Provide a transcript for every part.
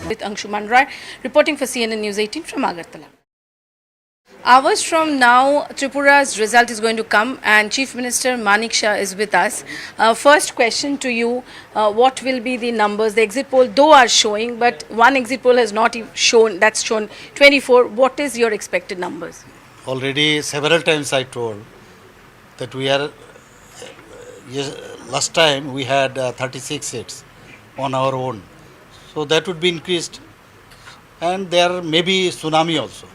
with Anshuman Roy, reporting for CNN News 18 from Agartala. Hours from now, Tripura's result is going to come and Chief Minister Manik Saha is with us. First question to you, what will be the numbers? The exit poll though are showing, but one exit poll has not shown, that's shown 24. What is your expected numbers? Already several times I told that we are, last time we had 36 seats on our own. So that would be increased, and there may be tsunami also.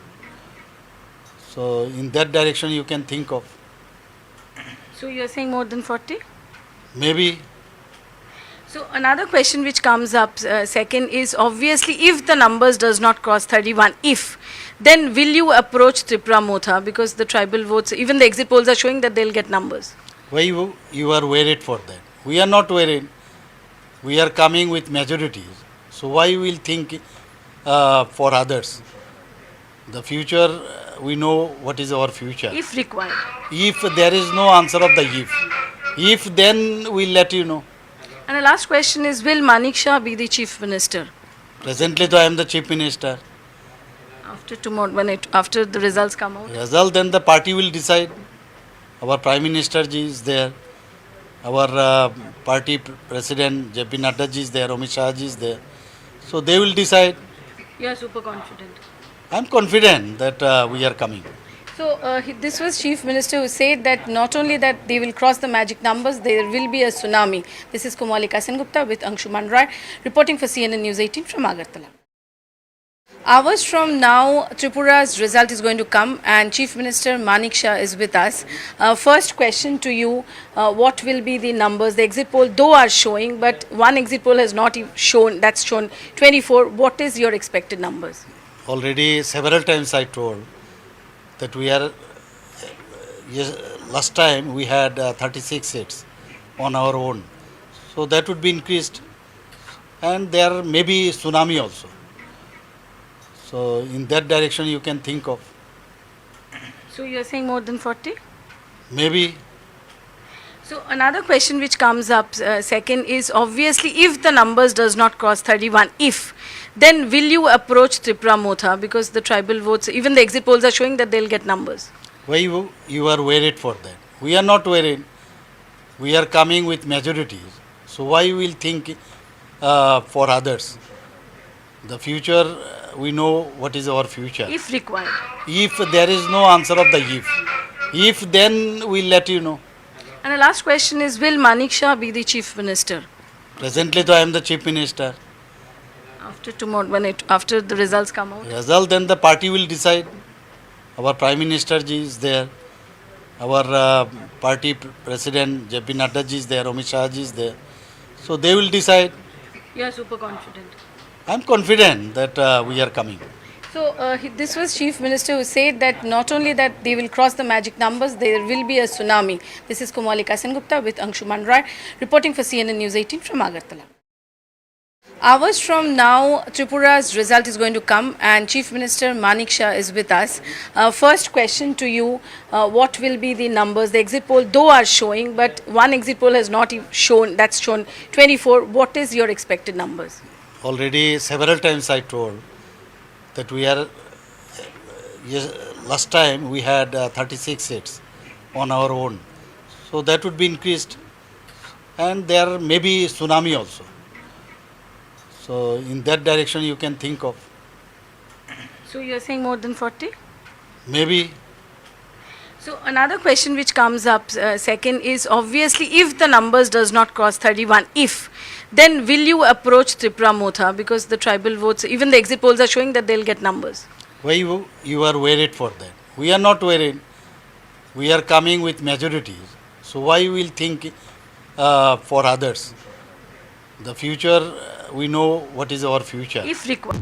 So in that direction you can think of. So you are saying more than 40? Maybe. So another question which comes up second is, obviously if the numbers does not cross 31, then will you approach Tripura Motha, because the tribal votes, even the exit polls are showing that they'll get numbers? Why you are worried for that? We are not worried. We are coming with majorities. So why we will think for others? The future, we know what is our future. If required. If there is no answer of the if then we'll let you know. And the last question is, will Manik Saha be the Chief Minister? Presently though I am the Chief Minister. After tomorrow, after the results come out? Then the party will decide. Our Prime Minister ji is there. Our party President JP Nadda ji is there. Amit Shah ji is there. So they will decide. You are super confident. I am confident that we are coming. So this was Chief Minister who said that not only that they will cross the magic numbers, there will be a tsunami. This is Komalika Sengupta with Anshuman Roy, reporting for CNN News 18 from Agartala. Hours from now, Tripura's result is going to come and Chief Minister Manik Saha is with us. First question to you, what will be the numbers? The exit poll though are showing, but one exit poll has not shown, that's shown 24. What is your expected numbers? Already several times I told that we are, last time we had 36 seats on our own. So that would be increased, and there may be tsunami also. So in that direction you can think of. So you are saying more than 40? Maybe. So another question which comes up second is, obviously if the numbers does not cross 31, then will you approach Tripura Motha, because the tribal votes, even the exit polls are showing that they'll get numbers? Why you are worried for that? We are not worried. We are coming with majorities. So why we will think for others? The future, we know what is our future. If required. If there is no answer of the if then we'll let you know. And the last question is, will Manik Saha be the Chief Minister? Presently though I am the Chief Minister. After tomorrow, after the results come out? Then the party will decide. Our Prime Minister ji is there. Our party President JP Nadda ji is there. Amit Shah ji is there. So they will decide. You are super confident. I am confident that we are coming. So this was Chief Minister who said that not only that they will cross the magic numbers, there will be a tsunami. This is Komalika Sengupta with Anshuman Roy, reporting for CNN News 18 from Agartala. Hours from now, Tripura's result is going to come and Chief Minister Manik Saha is with us. First question to you, what will be the numbers? The exit poll though are showing, but one exit poll has not shown, that's shown 24. What is your expected numbers? Already several times I told that we are, last time we had 36 seats on our own. So that would be increased, and there may be tsunami also. So in that direction you can think of. So you are saying more than 40? Maybe. So another question which comes up second is, obviously if the numbers does not cross 31, then will you approach Tripura Motha, because the tribal votes, even the exit polls are showing that they'll get numbers? Why you are worried for that? We are not worried. We are coming with majorities. So why we will think for others? The future, we know what is our future. If required.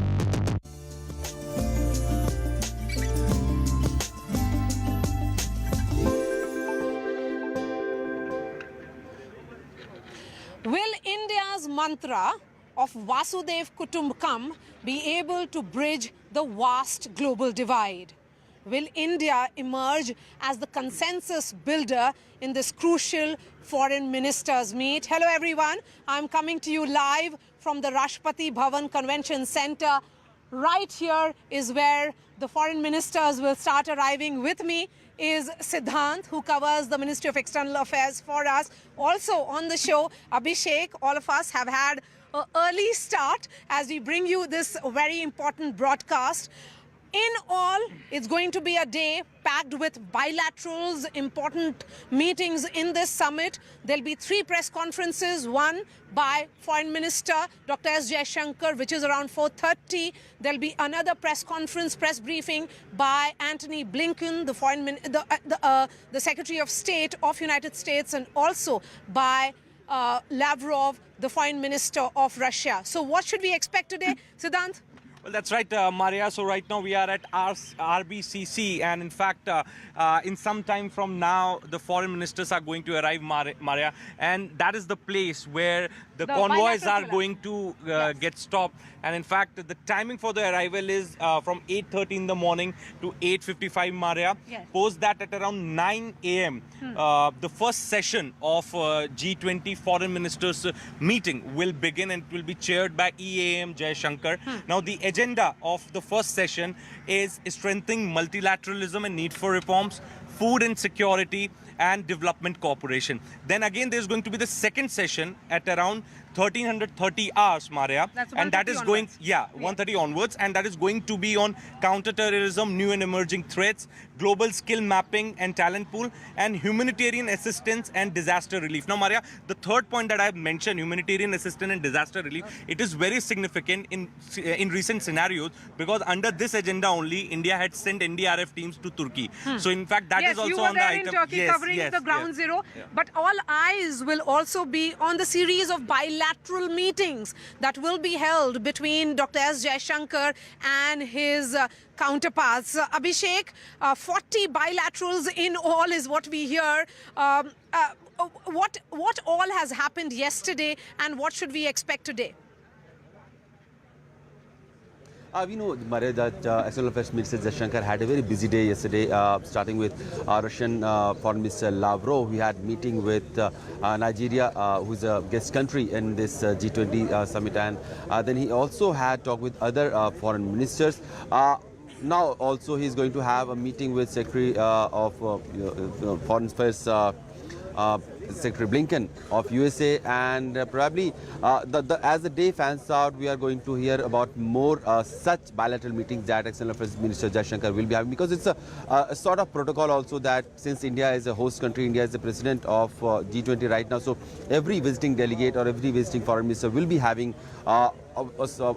Will India's mantra of Vasudev Kutumbakam be able to bridge the vast global divide? Will India emerge as the consensus builder in this crucial foreign ministers meet? Hello everyone, I'm coming to you live from the Rashtrapati Bhavan Convention Center. Right here is where the foreign ministers will start arriving. With me is Siddhant, who covers the Ministry of External Affairs for us. Also on the show, Abhishek. All of us have had an early start as we bring you this very important broadcast. In all, it's going to be a day packed with bilaterals, important meetings in this summit. There'll be 3 press conferences, one by Foreign Minister Dr. S. Jaishankar, which is around 4:30. There'll be another press conference, press briefing by Antony Blinken, the Secretary of State of United States, and also by Lavrov, the Foreign Minister of Russia. So what should we expect today, Siddhant? Well, that's right, Maria. So right now we are at RBCC, and in fact, in some time from now, the foreign ministers are going to arrive, Maria, and that is the place where the convoys are going to get stopped. And in fact, the timing for the arrival is from 8:30 in the morning to 8:55, Maria. Yes. Post that at around 9 a.m. The first session of G20 foreign ministers meeting will begin, and it will be chaired by EAM Jaishankar. Now, the agenda of the first session is strengthening multilateralism and need for reforms, food and security, and development cooperation. Then again, there's going to be the second session at around 1330 hours, Maria. That's and that is 1:30 going, onwards. 1:30 onwards, and that is going to be on counterterrorism, new and emerging threats, global skill mapping and talent pool, and humanitarian assistance and disaster relief. Now, Maria, the third point that I have mentioned, humanitarian assistance and disaster relief, it is very significant in recent scenarios, because under this agenda only, India had sent NDRF teams to Turkey. So, in fact, that is also you were on the there item. in Turkey covering the ground zero. But all eyes will also be on the series of bilateral meetings that will be held between Dr. S. Jaishankar and his counterparts. Abhishek, 40 bilaterals in all is what we hear. What all has happened yesterday, and what should we expect today? We know, Maria, that External Affairs Minister Jaishankar had a very busy day yesterday, starting with Russian Foreign Minister Lavrov. He had meeting with Nigeria, who is a guest country in this G20 summit, and then he also had talked with other foreign ministers. Now also he's going to have a meeting with Secretary of Foreign Affairs, Secretary Blinken of USA, and probably as the day fans out, we are going to hear about more such bilateral meetings that External Affairs Minister Jaishankar will be having, because it's a sort of protocol also that since India is a host country, India is the president of G20 right now, so every visiting delegate or every visiting foreign minister will be having a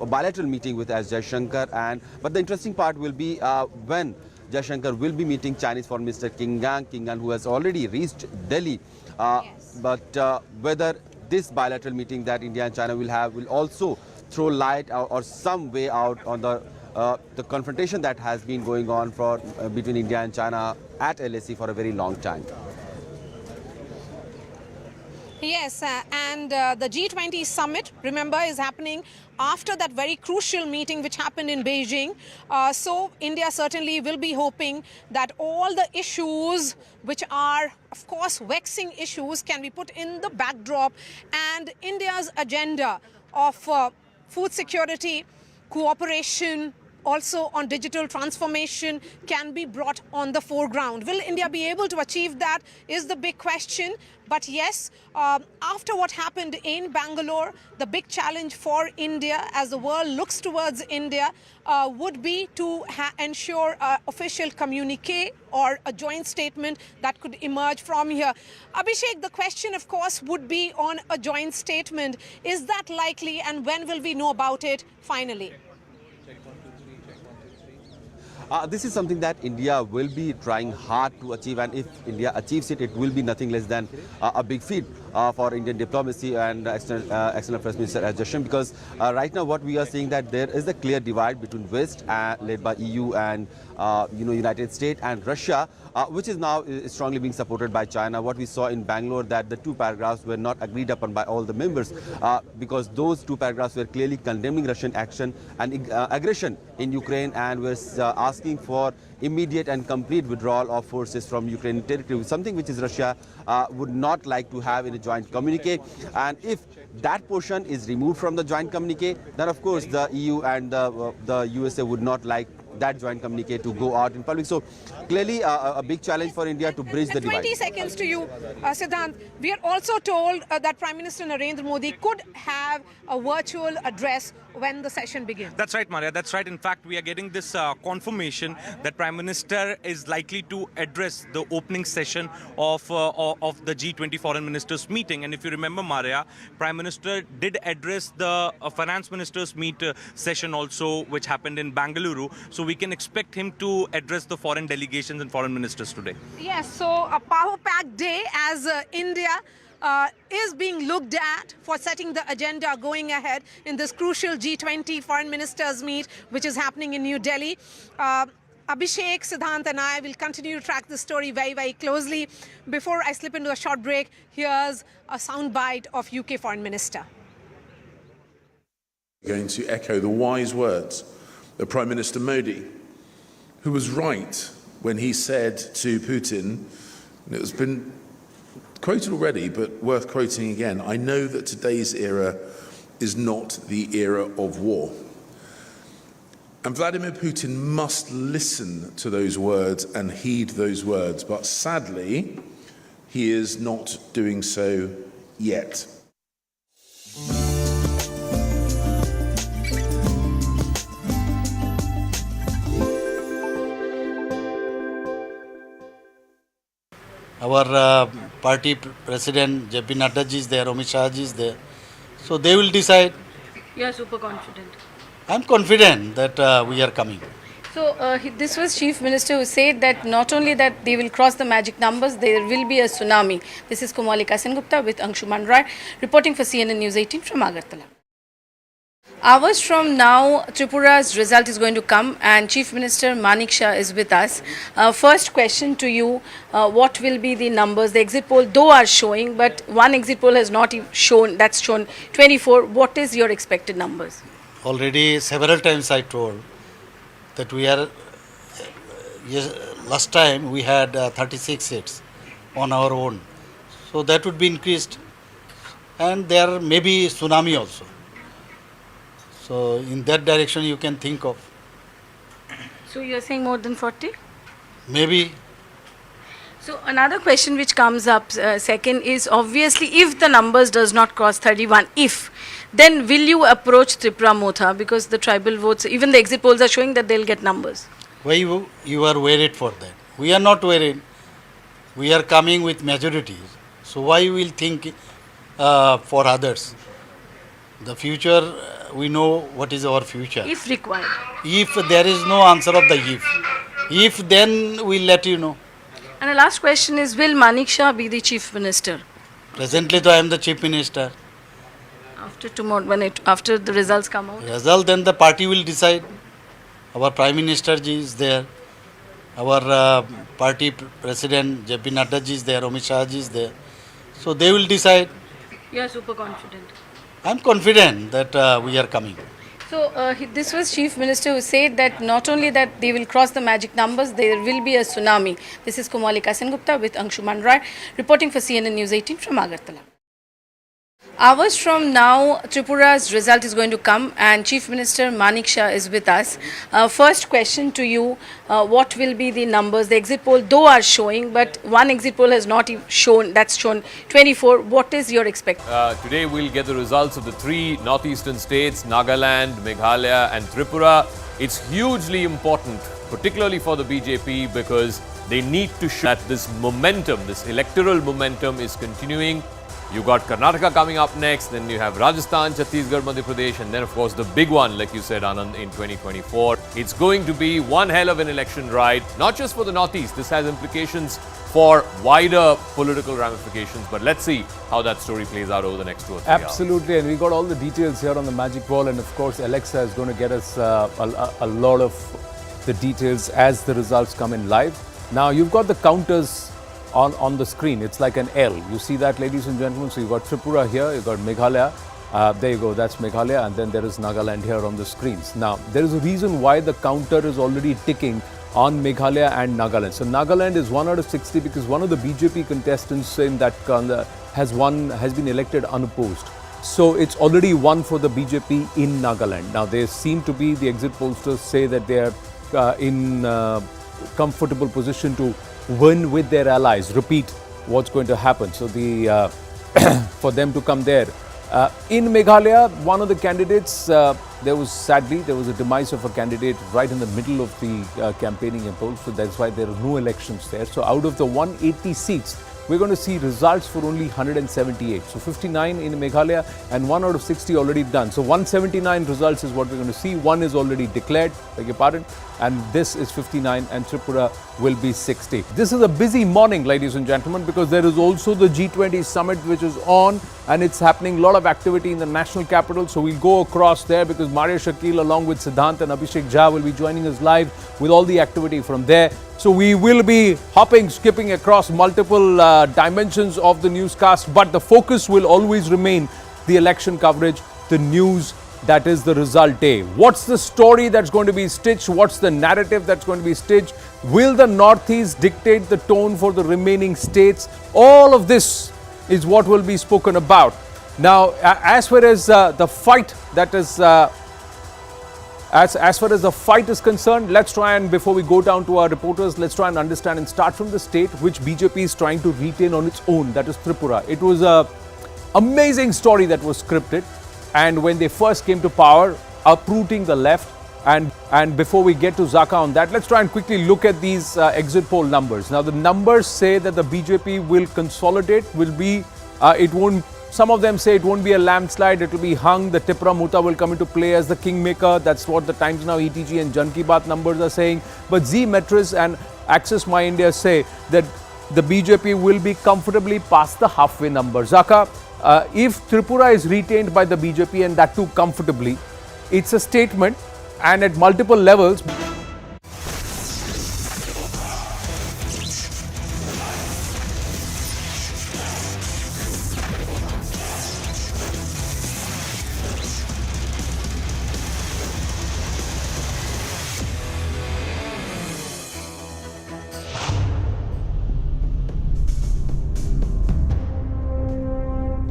bilateral meeting with S. Jaishankar. But the interesting part will be when Jaishankar will be meeting Chinese Foreign Minister King Gang, who has already reached Delhi. But whether this bilateral meeting that India and China will have will also throw light or some way out on the confrontation that has been going on between India and China at LAC for a very long time. Yes, and the G20 summit, remember, is happening after that very crucial meeting which happened in Beijing. So India certainly will be hoping that all the issues which are, of course, vexing issues can be put in the backdrop, and India's agenda of food security, cooperation, also on digital transformation can be brought on the foreground. Will India be able to achieve that is the big question. But yes, after what happened in Bangalore, the big challenge for India as the world looks towards India would be to ensure official communique or a joint statement that could emerge from here. Abhishek, the question, of course, would be on a joint statement. Is that likely, and when will we know about it finally? This is something that India will be trying hard to achieve, and if India achieves it, it will be nothing less than a big feat for Indian diplomacy and External Affairs Minister S. Jaishankar, because right now what we are seeing that there is a clear divide between West, led by EU and United States, and Russia, which is now strongly being supported by China. What we saw in Bangalore, that the 2 paragraphs were not agreed upon by all the members, because those 2 paragraphs were clearly condemning Russian action and aggression in Ukraine, and were asking for immediate and complete withdrawal of forces from Ukrainian territory, something which is Russia would not like to have in joint communique. And if that portion is removed from the joint communique, then of course the EU and the USA would not like that joint communique to go out in public. So clearly a big challenge for India to bridge the divide. 20 seconds to you, Siddhant. We are also told that Prime Minister Narendra Modi could have a virtual address when the session begins. That's right, Maria. That's right. In fact, we are getting this confirmation that Prime Minister is likely to address the opening session of the G20 Foreign Ministers meeting. And if you remember, Maria, Prime Minister did address the Finance Ministers meet session also, which happened in Bangalore. So we can expect him to address the foreign delegations and foreign ministers today. Yes, so a power-packed day as India is being looked at for setting the agenda going ahead in this crucial G20 Foreign Ministers meet, which is happening in New Delhi. Abhishek, Siddhant and I will continue to track this story very, very closely. Before I slip into a short break, here's a soundbite of UK Foreign Minister. Going to echo the wise words of Prime Minister Modi, who was right when he said to Putin, and it has been quoted already, but worth quoting again, I know that today's era is not the era of war. And Vladimir Putin must listen to those words and heed those words, but sadly, he is not doing so yet. Our party president JP Nadda ji is there, Amit Shah ji is there. So they will decide. You are super confident. I am confident that we are coming. So this was Chief Minister who said that not only that they will cross the magic numbers, there will be a tsunami. This is Komalika Sengupta with Anshuman Roy reporting for CNN News 18 from Agartala. Hours from now, Tripura's result is going to come and Chief Minister Manik Saha is with us. First question to you, what will be the numbers? The exit poll though are showing, but one exit poll has not shown, that's shown 24. What is your expected numbers? Already several times I told that we are, last time we had 36 seats on our own. So that would be increased. And there may be tsunami also. So in that direction you can think of. So you are saying more than 40? Maybe. So another question which comes up second is obviously if the numbers does not cross 31, then will you approach Tripura Motha because the tribal votes, even the exit polls are showing that they'll get numbers. Why you are worried for that? We are not worried. We are coming with majorities. So why you will think for others? The future, we know what is our future. If required. If there is no answer of the if then we'll let you know. And the last question is, will Manik Saha be the Chief Minister? Presently, though, I am the Chief Minister. After tomorrow, after the results come out? Result, then the party will decide. Our Prime Minister ji is there. Our party president JP Nadda ji is there. Amit Shah ji is there. So they will decide. You are super confident. I am confident that we are coming. So this was Chief Minister who said that not only that they will cross the magic numbers, there will be a tsunami. This is Komalika Sengupta with Anshuman Roy reporting for CNN News 18 from Agartala. Hours from now, Tripura's result is going to come and Chief Minister Manik Saha is with us. First question to you, what will be the numbers? The exit poll though are showing, but one exit poll has not shown, that's shown 24. What is your expectation? Today we'll get the results of the three northeastern states, Nagaland, Meghalaya and Tripura. It's hugely important, particularly for the BJP, because they need to show that this momentum, this electoral momentum is continuing. You got Karnataka coming up next, then you have Rajasthan, Chhattisgarh, Madhya Pradesh, and then of course the big one, like you said, Anand, in 2024. It's going to be one hell of an election ride, not just for the Northeast. This has implications for wider political ramifications, but let's see how that story plays out over the next 2 or 3 hours. Absolutely, and we got all the details here on the Magic Ball, and of course Alexa is going to get us a lot of the details as the results come in live. Now you've got the counters on the screen. It's like an L. You see that, ladies and gentlemen? So you've got Tripura here, you've got Meghalaya. There you go, that's Meghalaya, and then there is Nagaland here on the screens. Now, there is a reason why the counter is already ticking on Meghalaya and Nagaland. So Nagaland is 1 out of 60 because one of the BJP contestants in that has been elected unopposed. So it's already won for the BJP in Nagaland. Now they seem to be, the exit pollsters say that they are in comfortable position to win with their allies. Repeat what's going to happen. So the for them to come there. In Meghalaya, one of the candidates, there was a demise of a candidate right in the middle of the campaigning polls. So that's why there are no elections there. So out of the 180 seats, we're going to see results for only 178. So 59 in Meghalaya and 1 out of 60 already done. So 179 results is what we're going to see. One is already declared, beg your pardon, and this is 59 and Tripura will be 60. This is a busy morning, ladies and gentlemen, because there is also the G20 summit which is on and it's happening. A lot of activity in the national capital. So we'll go across there because Maria Shakil along with Siddhant and Abhishek Jha will be joining us live with all the activity from there. So we will be hopping, skipping across multiple dimensions of the newscast, but the focus will always remain the election coverage, the news, that is the result day. What's the story that's going to be stitched? What's the narrative that's going to be stitched? Will the Northeast dictate the tone for the remaining states? All of this is what will be spoken about. Now, as far as the fight that is As far as the fight is concerned, let's try and, before we go down to our reporters, let's try and understand and start from the state which BJP is trying to retain on its own, that is Tripura. It was an amazing story that was scripted, and when they first came to power, uprooting the left, and before we get to Zaka on that, let's try and quickly look at these exit poll numbers. Now, the numbers say that the BJP will consolidate, some of them say it won't be a landslide, it will be hung. The Tripura Muta will come into play as the kingmaker. That's what the Times Now, ETG and Jan Ki Baat numbers are saying. But Zee Metris and Access My India say that the BJP will be comfortably past the halfway number. Zaka, if Tripura is retained by the BJP and that too comfortably, it's a statement, and at multiple levels.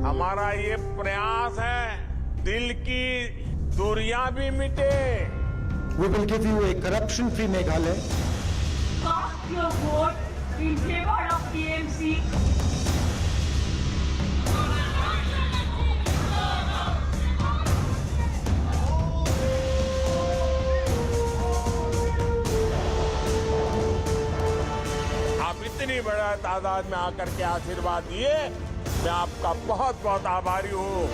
हमारा ये प्रयास है दिल की दूरियां भी मिटे. We will give you a corruption-free Meghalaya. Cast your vote in favor of TMC. आप इतनी बड़ा तादाद में आकर के आशीर्वाद दिए, मैं आपका बहुत बहुत आभारी हूँ.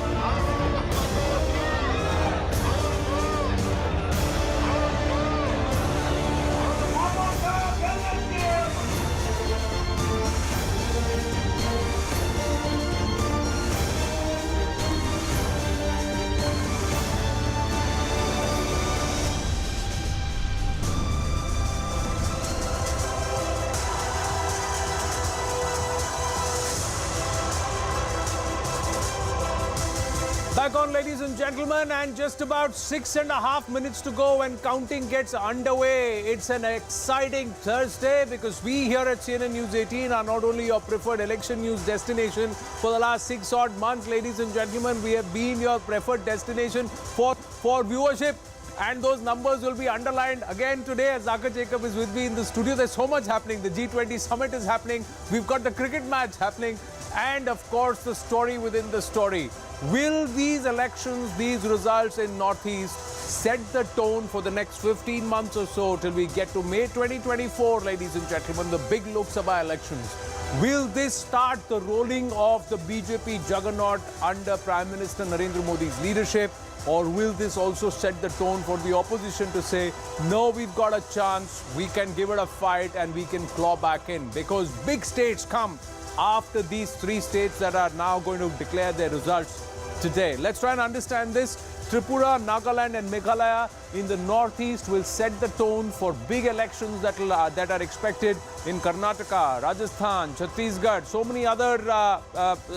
Back on, ladies and gentlemen, and just about 6.5 minutes to go when counting gets underway. It's an exciting Thursday because we here at CNN News 18 are not only your preferred election news destination for the last 6 odd months, ladies and gentlemen, we have been your preferred destination for viewership. And those numbers will be underlined again today as Zaka Jacob is with me in the studio. There's so much happening. The G20 summit is happening. We've got the cricket match happening. And of course, the story within the story. Will these elections, these results in Northeast set the tone for the next 15 months or so till we get to May 2024, ladies and gentlemen, the big Lok Sabha elections? Will this start the rolling of the BJP juggernaut under Prime Minister Narendra Modi's leadership? Or will this also set the tone for the opposition to say, no, we've got a chance, we can give it a fight and we can claw back in? Because big states come after these 3 states that are now going to declare their results today. Let's try and understand this. Tripura, Nagaland and Meghalaya in the Northeast will set the tone for big elections that are expected in Karnataka, Rajasthan, Chhattisgarh, so many other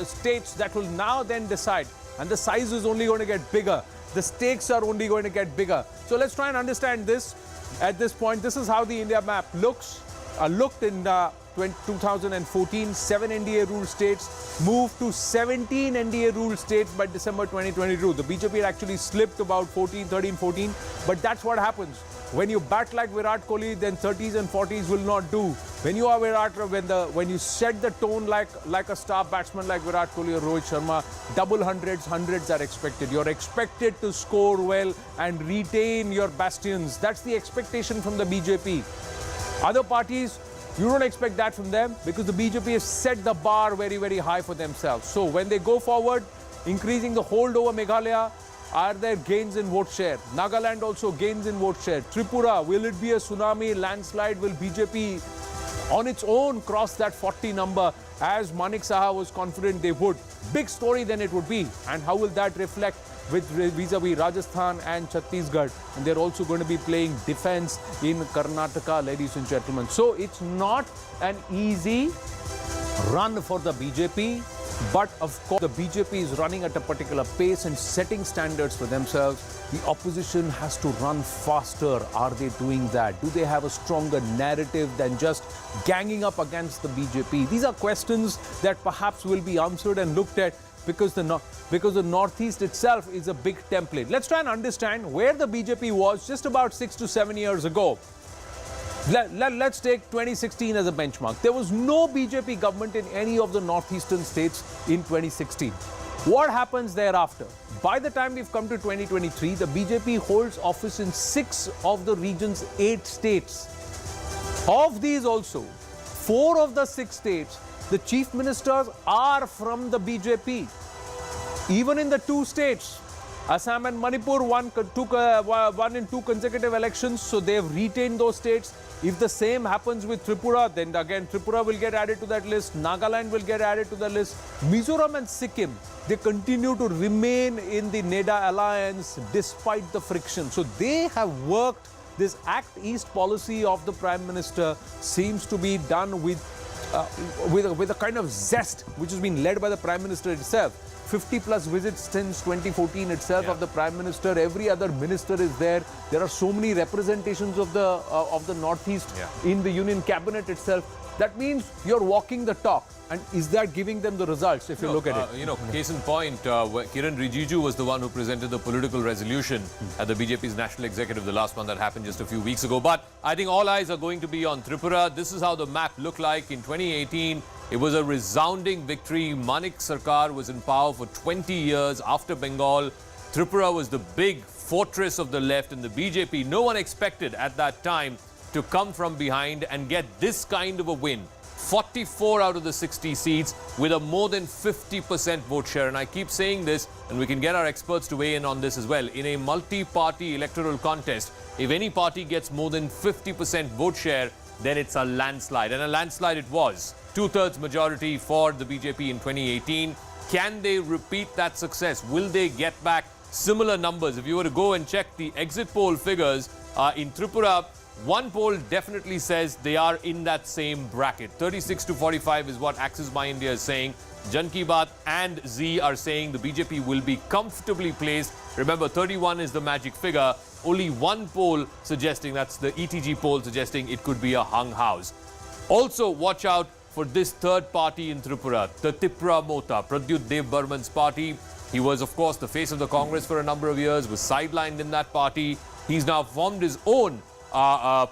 states that will now then decide. And the size is only going to get bigger. The stakes are only going to get bigger. So let's try and understand this at this point. This is how the India map looked in 2014, 7 NDA ruled states, moved to 17 NDA ruled states by December 2022. The BJP had actually slipped about 13, 14, but that's what happens. When you bat like Virat Kohli, then 30s and 40s will not do. When you are Virat, when you set the tone like a star batsman like Virat Kohli or Rohit Sharma, double hundreds are expected. You're expected to score well and retain your bastions. That's the expectation from the BJP. Other parties, you don't expect that from them because the BJP has set the bar very, very high for themselves. So when they go forward, increasing the hold over Meghalaya, are there gains in vote share? Nagaland also gains in vote share. Tripura, will it be a tsunami landslide? Will BJP on its own cross that 40 number as Manik Saha was confident they would? Big story then it would be. And how will that reflect with vis-a-vis Rajasthan and Chhattisgarh? And they're also going to be playing defense in Karnataka, ladies and gentlemen. So it's not an easy run for the BJP. But of course, the BJP is running at a particular pace and setting standards for themselves. The opposition has to run faster. Are they doing that? Do they have a stronger narrative than just ganging up against the BJP? These are questions that perhaps will be answered and looked at because the Northeast itself is a big template. Let's try and understand where the BJP was just about 6 to 7 years ago. Let's take 2016 as a benchmark. There was no BJP government in any of the northeastern states in 2016. What happens thereafter? By the time we've come to 2023, the BJP holds office in 6 of the region's 8 states. Of these also, 4 of the 6 states, the chief ministers are from the BJP. Even in the 2 states, Assam and Manipur won in 2 consecutive elections, so they've retained those states. If the same happens with Tripura, then again Tripura will get added to that list. Nagaland will get added to the list. Mizoram and Sikkim, they continue to remain in the NEDA alliance despite the friction. So they have worked. This Act East policy of the Prime Minister seems to be done with a kind of zest, which has been led by the Prime Minister itself. 50 plus visits since 2014 itself of the Prime Minister. Every other minister is there. There are so many representations of the Northeast in the Union Cabinet itself. That means you're walking the talk. And is that giving them the results if you look at it? Case in point, Kiran Rijiju was the one who presented the political resolution at the BJP's National Executive, the last one that happened just a few weeks ago. But I think all eyes are going to be on Tripura. This is how the map looked like in 2018. It was a resounding victory. Manik Sarkar was in power for 20 years after Bengal. Tripura was the big fortress of the left, and the BJP, no one expected at that time to come from behind and get this kind of a win. 44 out of the 60 seats with a more than 50% vote share. And I keep saying this, and we can get our experts to weigh in on this as well. In a multi-party electoral contest, if any party gets more than 50% vote share, then it's a landslide. And a landslide it was. 2/3 majority for the BJP in 2018. Can they repeat that success? Will they get back similar numbers? If you were to go and check the exit poll figures in Tripura, one poll definitely says they are in that same bracket. 36 to 45 is what Axis My India is saying. Jan Ki Baat and Z are saying the BJP will be comfortably placed. Remember, 31 is the magic figure. Only one poll suggesting, that's the ETG poll, suggesting it could be a hung house. Also, watch out for this third party in Tripura, the Tripura Mota, Pradyut Dev Burman's party. He was, of course, the face of the Congress for a number of years, was sidelined in that party. He's now formed his own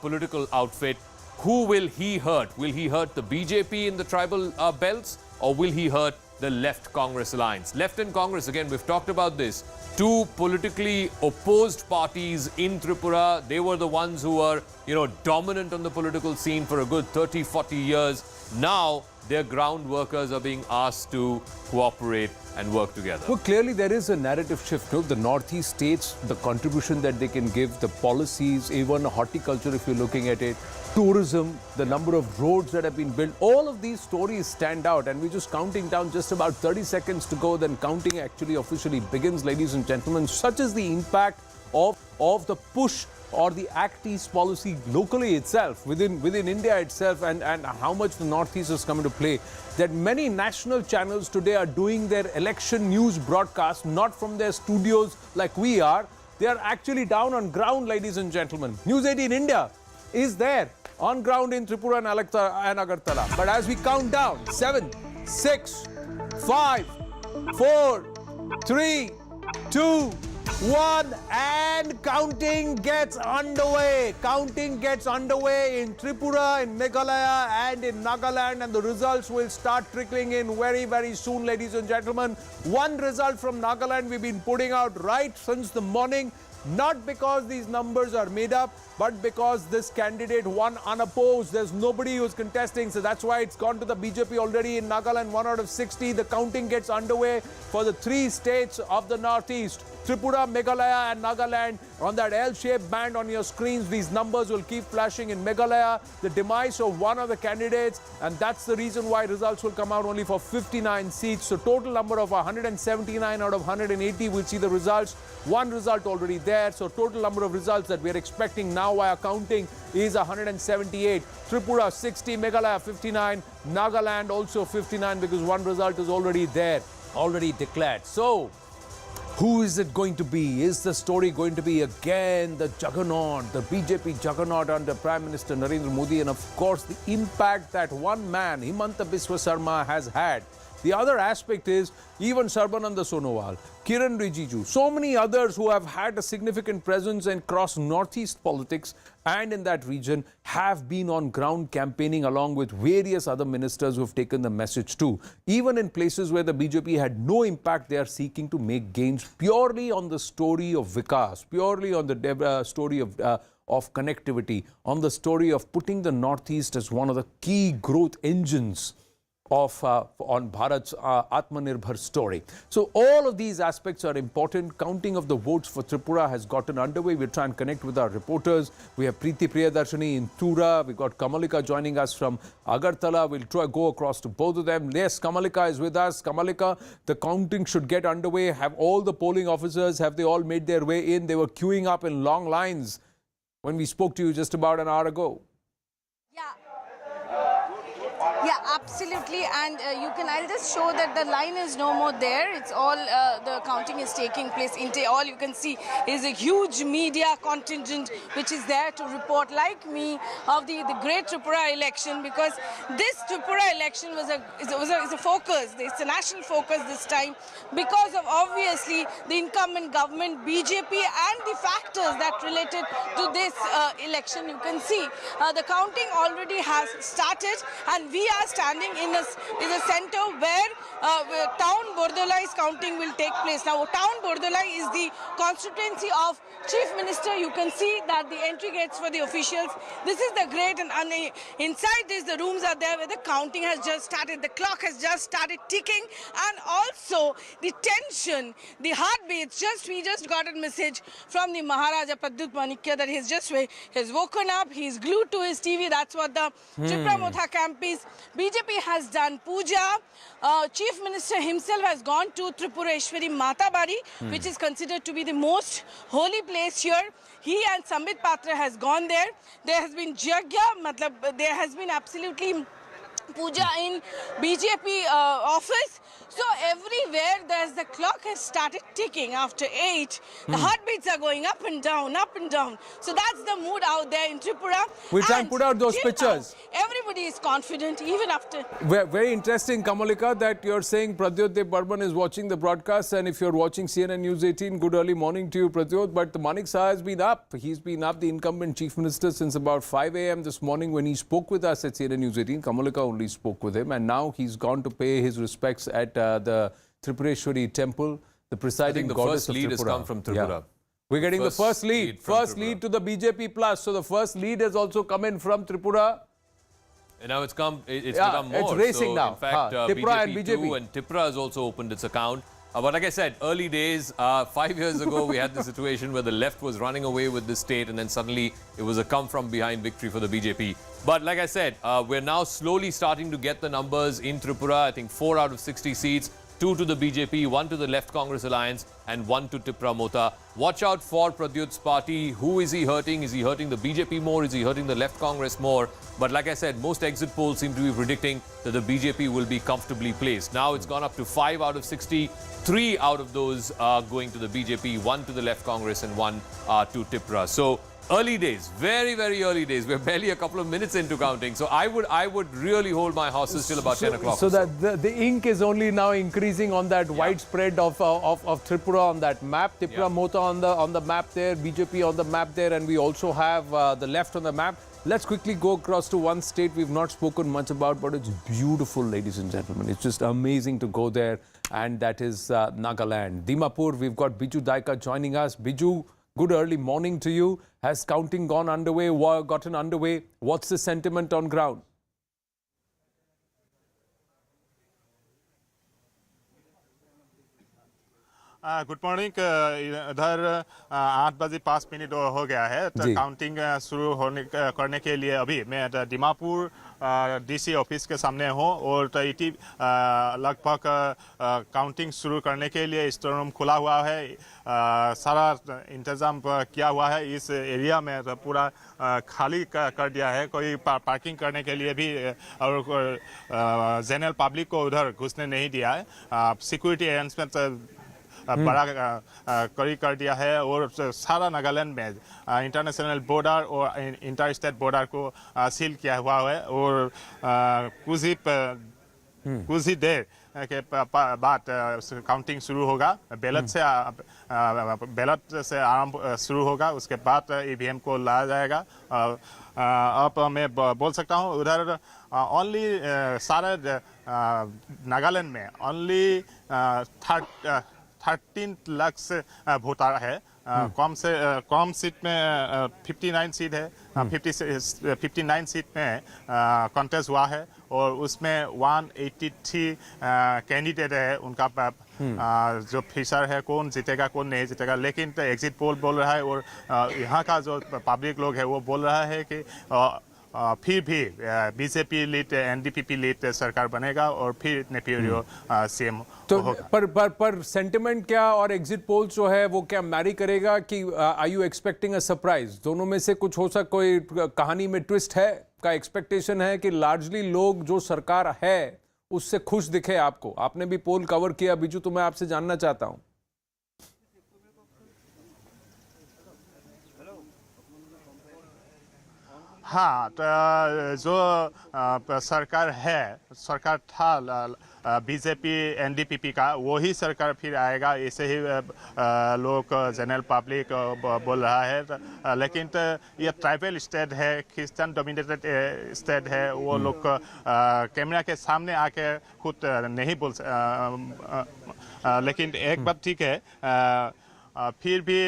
political outfit. Who will he hurt? Will he hurt the BJP in the tribal belts, or will he hurt the Left Congress alliance? Left and Congress, again, we've talked about this. 2 politically opposed parties in Tripura. They were the ones who were, dominant on the political scene for a good 30, 40 years. Now, their ground workers are being asked to cooperate and work together. Well, clearly there is a narrative shift. The Northeast states, the contribution that they can give, the policies, even horticulture if you're looking at it, tourism, the number of roads that have been built, all of these stories stand out. And we're just counting down just about 30 seconds to go, then counting actually officially begins, ladies and gentlemen. Such is the impact of the push or the Act East policy locally itself, within India itself, and how much the Northeast has come into play, that many national channels today are doing their election news broadcast not from their studios like we are. They are actually down on ground, ladies and gentlemen. News 18 India is there on ground in Tripura and Agartala. But as we count down, 7, 6, 5, 4, 3, 2, 1, and counting gets underway. Counting gets underway in Tripura, in Meghalaya and in Nagaland, and the results will start trickling in very, very soon, ladies and gentlemen. One result from Nagaland we've been putting out right since the morning, not because these numbers are made up, but because this candidate won unopposed. There's nobody who's contesting, so that's why it's gone to the BJP already in Nagaland, 1 out of 60. The counting gets underway for the 3 states of the Northeast. Tripura, Meghalaya and Nagaland. On that L-shaped band on your screens, these numbers will keep flashing. In Meghalaya, the demise of one of the candidates, and that's the reason why results will come out only for 59 seats. So total number of 179 out of 180 will see the results. One result already there, so total number of results that we're expecting now via counting is 178. Tripura 60, Meghalaya 59, Nagaland also 59 because one result is already there, already declared. So who is it going to be? Is the story going to be again the juggernaut, the BJP juggernaut under Prime Minister Narendra Modi, and of course the impact that one man, Himanta Biswa Sarma, has had? The other aspect is even Sarbananda Sonowal, Kiran Rijiju, so many others who have had a significant presence across Northeast politics and in that region have been on ground campaigning along with various other ministers who have taken the message too. Even in places where the BJP had no impact, they are seeking to make gains purely on the story of Vikas, purely on the story of connectivity, on the story of putting the Northeast as one of the key growth engines on Bharat's Atmanirbhar story. So all of these aspects are important. Counting of the votes for Tripura has gotten underway. We'll try and connect with our reporters. We have Preeti Priyadarshini in Tura. We've got Kamalika joining us from Agartala. We'll try go across to both of them. Yes, Kamalika is with us. Kamalika, the counting should get underway. Have all the polling officers, have they all made their way in? They were queuing up in long lines when we spoke to you just about an hour ago. Yeah, absolutely. And I'll just show that the line is no more there. It's all, the counting is taking place. All you can see is a huge media contingent which is there to report, like me, of the great Tripura election, because this Tripura election is a focus. It's a national focus this time because of obviously the incumbent government, BJP, and the factors that related to this election. You can see the counting already has started, and we are standing in a center where town Bordolai's counting will take place. Now, town Bordolai is the constituency of Chief Minister. You can see that the entry gates for the officials. This is the great, and inside this, the rooms are there where the counting has just started. The clock has just started ticking, and also the tension, the heartbeats. We just got a message from the Maharaja Pradyut Manik Saha that he's woken up, he's glued to his TV. That's what the Tripura Motha camp is. BJP has done puja. Chief Minister himself has gone to Tripureshwari Matabari, which is considered to be the most holy place here. He and Sambit Patra has gone there. There has been Jagya, there has been absolutely puja in BJP office. So everywhere the clock has started ticking after 8. The heartbeats are going up and down, up and down. So that's the mood out there in Tripura. We'll try and put out those pictures. Now, everybody is confident, even after. Very interesting, Kamalika, that you're saying Pradyot Burman is watching the broadcast, and if you're watching CNN News 18, good early morning to you, Pradyot. But Manik Saha has been up. He's been up, the incumbent Chief Minister, since about 5 a.m. this morning when he spoke with us at CNN News 18. Kamalika only spoke with him, and now he's gone to pay his respects at the Tripureshwari temple, the presiding goddess of Tripura. I think the first lead has come from Tripura. Yeah. We're getting the first lead. First lead to the BJP plus. So the first lead has also come in from Tripura. And now it's become more. It's racing so now. In fact, BJP 2 and Tripura has also opened its account. But like I said, early days, 5 years ago, we had the situation where the left was running away with the state, and then suddenly it was a come-from-behind victory for the BJP. But like I said, we're now slowly starting to get the numbers in Tripura. I think 4 out of 60 seats, 2 to the BJP, 1 to the Left Congress Alliance, and 1 to Tripura Motha. Watch out for Pradyut's party. Who is he hurting? Is he hurting the BJP more? Is he hurting the Left Congress more? But like I said, most exit polls seem to be predicting that the BJP will be comfortably placed. Now it's gone up to 5 out of 60. 3 out of those are going to the BJP, 1 to the Left Congress, and 1 to Tripura. So early days, very, very early days. We're barely a couple of minutes into counting. So I would really hold my horses till about 10 o'clock. So that the ink is only now increasing on that widespread of Tripura on that map. Tripura Mota on the map there, BJP on the map there, and we also have the left on the map. Let's quickly go across to one state we've not spoken much about, but it's beautiful, ladies and gentlemen. It's just amazing to go there, and that is Nagaland. Dimapur, we've got Biju Daika joining us. Biju, good early morning to you. Has counting gotten underway? What's the sentiment on ground? Good morning इधर 8 बजे 5 minute हो गया है तो counting शुरू करने के लिए अभी मैं दीमापुर डीसी ऑफिस के सामने हूँ और लगभग काउंटिंग शुरू करने के लिए स्टोर रूम खुला हुआ है। सारा इंतज़ाम किया हुआ है। इस एरिया में तो पूरा खाली कर दिया है। कोई पार्किंग करने के लिए भी और जनरल पब्लिक को उधर घुसने नहीं दिया है। सिक्योरिटी अरेंजमेंट बड़ा कड़ी कर दिया है और सारा नागालैंड में इंटरनेशनल बॉर्डर और इंटर स्टेट बॉर्डर को सील किया हुआ है और कुछ ही देर के बाद काउंटिंग शुरू होगा। बैलेट से आरंभ शुरू होगा, उसके बाद ईवीएम को लाया जाएगा। अब मैं बोल सकता हूँ उधर ओनली सारे नागालैंड में ओनली 13 लाख से वोटर है। कम सीट में 59 सीट है। 59 सीट में कॉन्टेस्ट हुआ है और उसमें 183 कैंडिडेट है। उनका जो फिशर है कौन जीतेगा कौन नहीं जीतेगा, लेकिन तो एग्जिट पोल बोल रहा है और यहाँ का जो पब्लिक लोग है वो बोल रहा है कि फिर भी बीजेपी लीड एनडीपीपी लीड सरकार बनेगा और फिर नेपियोरियो सीएम तो पर सेंटिमेंट क्या और एग्जिट पोल्स जो है वो क्या मैरी करेगा कि are you expecting a surprise? दोनों में से कुछ हो सकता, कोई कहानी में ट्विस्ट है का एक्सपेक्टेशन है कि लार्जली लोग जो सरकार है उससे खुश दिखे आपको? आपने भी पोल कवर किया बिजू, तो मैं आपसे जानना चाहता हूं। हाँ, तो जो सरकार है, सरकार था बीजेपी एनडीपीपी का, वही सरकार फिर आएगा, ऐसे ही लोग जनरल पब्लिक बोल रहा है। लेकिन तो ये ट्राइबल स्टेट है, क्रिश्चियन डोमिनेटेड स्टेट है, वो लोग कैमरा के सामने आके खुद नहीं बोल लेकिन एक बात ठीक है, फिर भी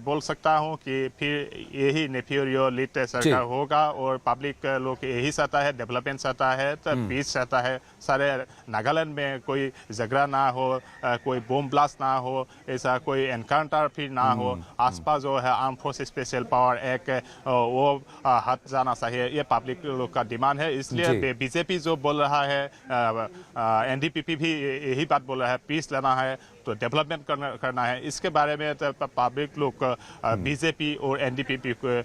बोल सकता हूँ कि फिर यही नेपियोरियो लीड सरकार होगा और पब्लिक लोग यही चाहता है, डेवलपमेंट चाहता है, तो पीस चाहता है। सारे नागालैंड में कोई झगड़ा ना हो, कोई बम ब्लास्ट ना हो, ऐसा कोई एनकाउंटर फिर ना हो। आसपास जो है आर्म फोर्स स्पेशल पावर एक वो हट जाना चाहिए, ये पब्लिक लोग का डिमांड है। इसलिए बीजेपी जो बोल रहा है, एनडीपीपी भी यही बात बोल रहा है, पीस लेना है तो डेवलपमेंट करना है। इसके बारे में तो पब्लिक लोग बीजेपी और एनडीपीपी को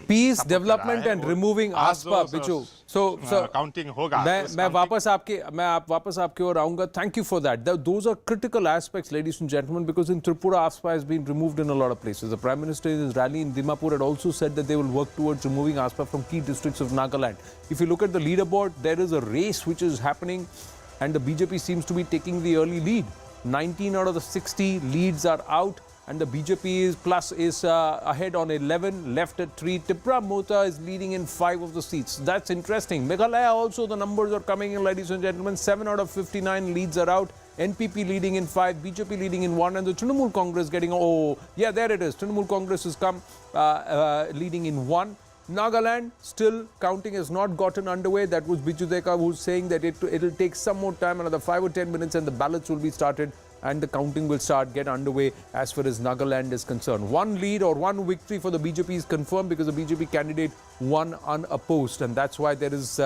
पीस डेवलपमेंट एंड रिमूविंग आसपा बिचू सो काउंटिंग होगा। मैं वापस आपके ओर आऊंगा। Thank you for that. Those are critical aspects, ladies and gentlemen, because in Tripura, ASPA has been removed in a lot of places. The Prime Minister in his rally in Dimapur had also said that they will work towards removing ASPA from key districts of Nagaland. If you look at the leaderboard, there is a race which is happening, and the BJP seems to be taking the early lead. 19 out of the 60 leads are out, and the BJP is ahead on 11, left at 3. Tripura Mota is leading in 5 of the seats. That's interesting. Meghalaya also, the numbers are coming in, ladies and gentlemen. 7 out of 59 leads are out. NPP leading in 5, BJP leading in 1, and the Trinamool Congress getting, there it is. Trinamool Congress has come leading in 1. Nagaland, still counting has not gotten underway. That was Biju Daika who's saying that it'll take some more time, another 5 or 10 minutes, and the ballots will be started and the counting will get underway as far as Nagaland is concerned. One lead or one victory for the BJP is confirmed because the BJP candidate won unopposed, and that's why there is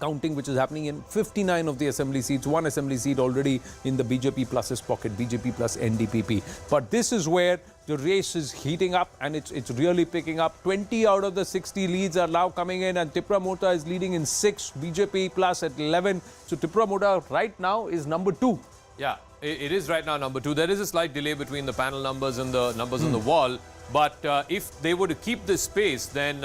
counting which is happening in 59 of the assembly seats, one assembly seat already in the BJP plus's pocket, BJP plus NDPP. But this is where the race is heating up and it's really picking up. 20 out of the 60 leads are now coming in, and Tripura Mota is leading in 6, BJP plus at 11. So Tripura Mota right now is number 2. Yeah, it is right now number 2. There is a slight delay between the panel numbers and the numbers on the wall. But if they were to keep this pace, then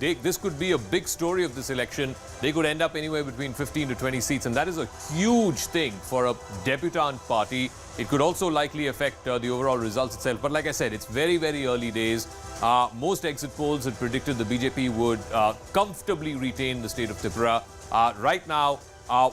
this could be a big story of this election. They could end up anywhere between 15 to 20 seats, and that is a huge thing for a debutante party. It could also likely affect the overall results itself. But like I said, it's very, very early days. Most exit polls had predicted the BJP would comfortably retain the state of Tripura. Right now,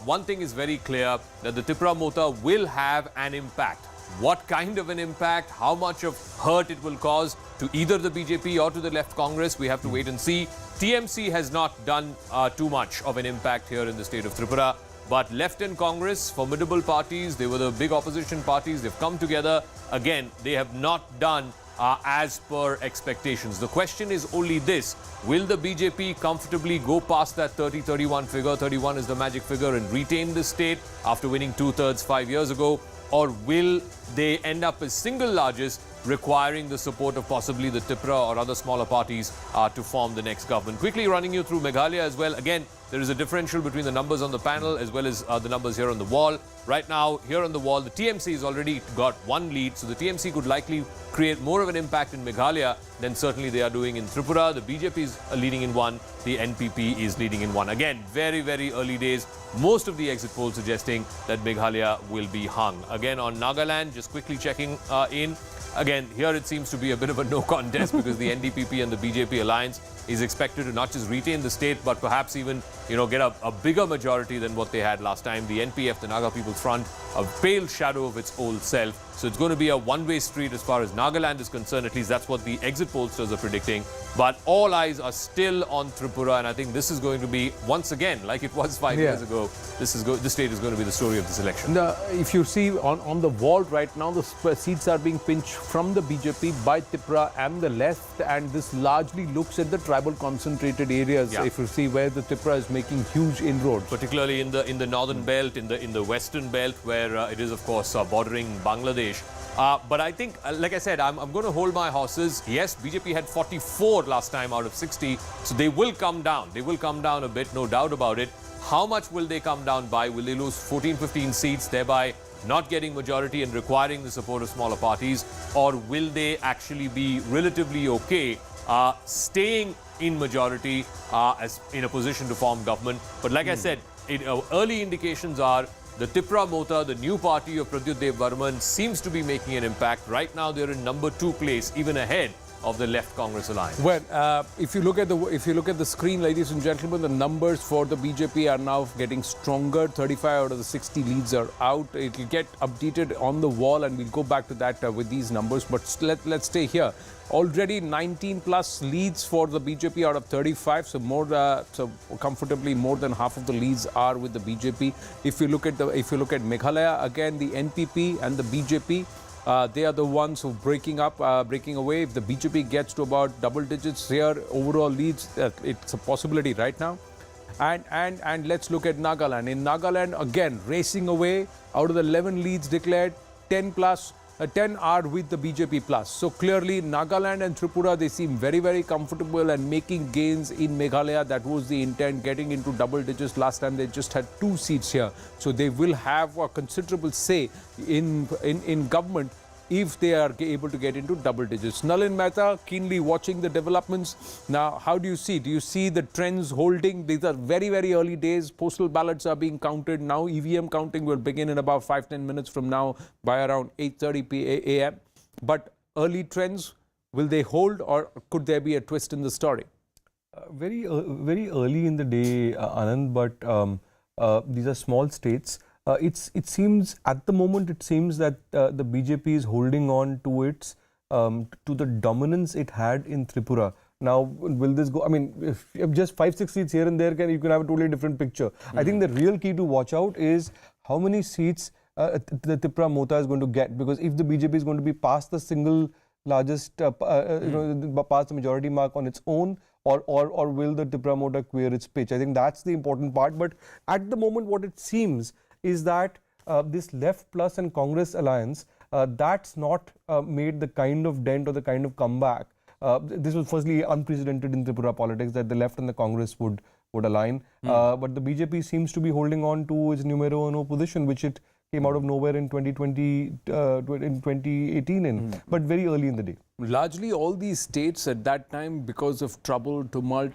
one thing is very clear, that the Tripura Mota will have an impact. What kind of an impact, how much of hurt it will cause to either the BJP or to the left Congress, we have to wait and see. TMC has not done too much of an impact here in the state of Tripura. But left and Congress, formidable parties, they were the big opposition parties, they've come together. Again, they have not done as per expectations. The question is only this: will the BJP comfortably go past that 30-31 figure? 31 is the magic figure, and retain the state after winning 2/3 5 years ago? Or will they end up as single largest, requiring the support of possibly the Tripura or other smaller parties to form the next government? Quickly running you through Meghalaya as well. Again, there is a differential between the numbers on the panel as well as the numbers here on the wall. Right now, here on the wall, the TMC has already got one lead, so the TMC could likely create more of an impact in Meghalaya than certainly they are doing in Tripura. The BJP is leading in one, the NPP is leading in one. Again, very, very early days. Most of the exit polls suggesting that Meghalaya will be hung. Again, on Nagaland, just quickly checking in. Again, here it seems to be a bit of a no contest because the NDPP and the BJP alliance is expected to not just retain the state, but perhaps even, get a bigger majority than what they had last time. The NPF, the Naga People's Front, a pale shadow of its old self. So it's going to be a one-way street as far as Nagaland is concerned. At least that's what the exit pollsters are predicting. But all eyes are still on Tripura, and I think this is going to be, once again, like it was 5 years ago, this state is going to be the story of this election. If you see on the wall right now, the seats are being pinched from the BJP by Tripura and the left, and this largely looks at the tribal concentrated areas. Yeah. If you see where the Tripura is making huge inroads, particularly in the northern belt, in the western belt, where it is of course bordering Bangladesh. But I think, like I said, I'm going to hold my horses. Yes, BJP had 44 last time out of 60, so they will come down. They will come down a bit, no doubt about it. How much will they come down by? Will they lose 14, 15 seats, thereby not getting majority and requiring the support of smaller parties? Or will they actually be relatively okay staying in majority as in a position to form government? But like I said, early indications are the Tripura Mota, the new party of Pradyut Dev Varman, seems to be making an impact. Right now, they're in number 2 place, even ahead of the Left Congress Alliance. Well, if you look at the screen, ladies and gentlemen, the numbers for the BJP are now getting stronger. 35 out of the 60 leads are out. It will get updated on the wall, and we'll go back to that with these numbers. But let's stay here. Already 19 plus leads for the BJP out of 35, so comfortably more than half of the leads are with the BJP. If you look at Meghalaya, again the NPP and the BJP, they are the ones who breaking away. If the BJP gets to about double digits here, overall leads, it's a possibility right now. And let's look at Nagaland. In Nagaland, again racing away. Out of the 11 leads declared, 10 are with the BJP plus. So clearly Nagaland and Tripura, they seem very, very comfortable and making gains in Meghalaya. That was the intent, getting into double digits. Last time they just had 2 seats here. So they will have a considerable say in government if they are able to get into double digits. Nalin Mehta keenly watching the developments. Now, how do you see? Do you see the trends holding? These are very, very early days. Postal ballots are being counted. Now EVM counting will begin in about 5-10 minutes from now by around 8:30 a.m. But early trends, will they hold, or could there be a twist in the story? Very early in the day, Anand, but these are small states. It seems at the moment that the BJP is holding on to its to the dominance it had in Tripura. Now, will this go? I mean, if you have just 5-6 seats here and there, you can have a totally different picture. I think the real key to watch out is how many seats the Tripura Mota is going to get, because if the BJP is going to be past the single largest, past the majority mark on its own, or will the Tripura Mota queer its pitch? I think that's the important part. But at the moment, what it seems is that this Left Plus and Congress alliance, that's not made the kind of dent or the kind of comeback. This was firstly unprecedented in Tripura politics, that the Left and the Congress would align. But the BJP seems to be holding on to its numero uno position, which it came out of nowhere in 2018, but very early in the day. largely all these states at that time, because of trouble, tumult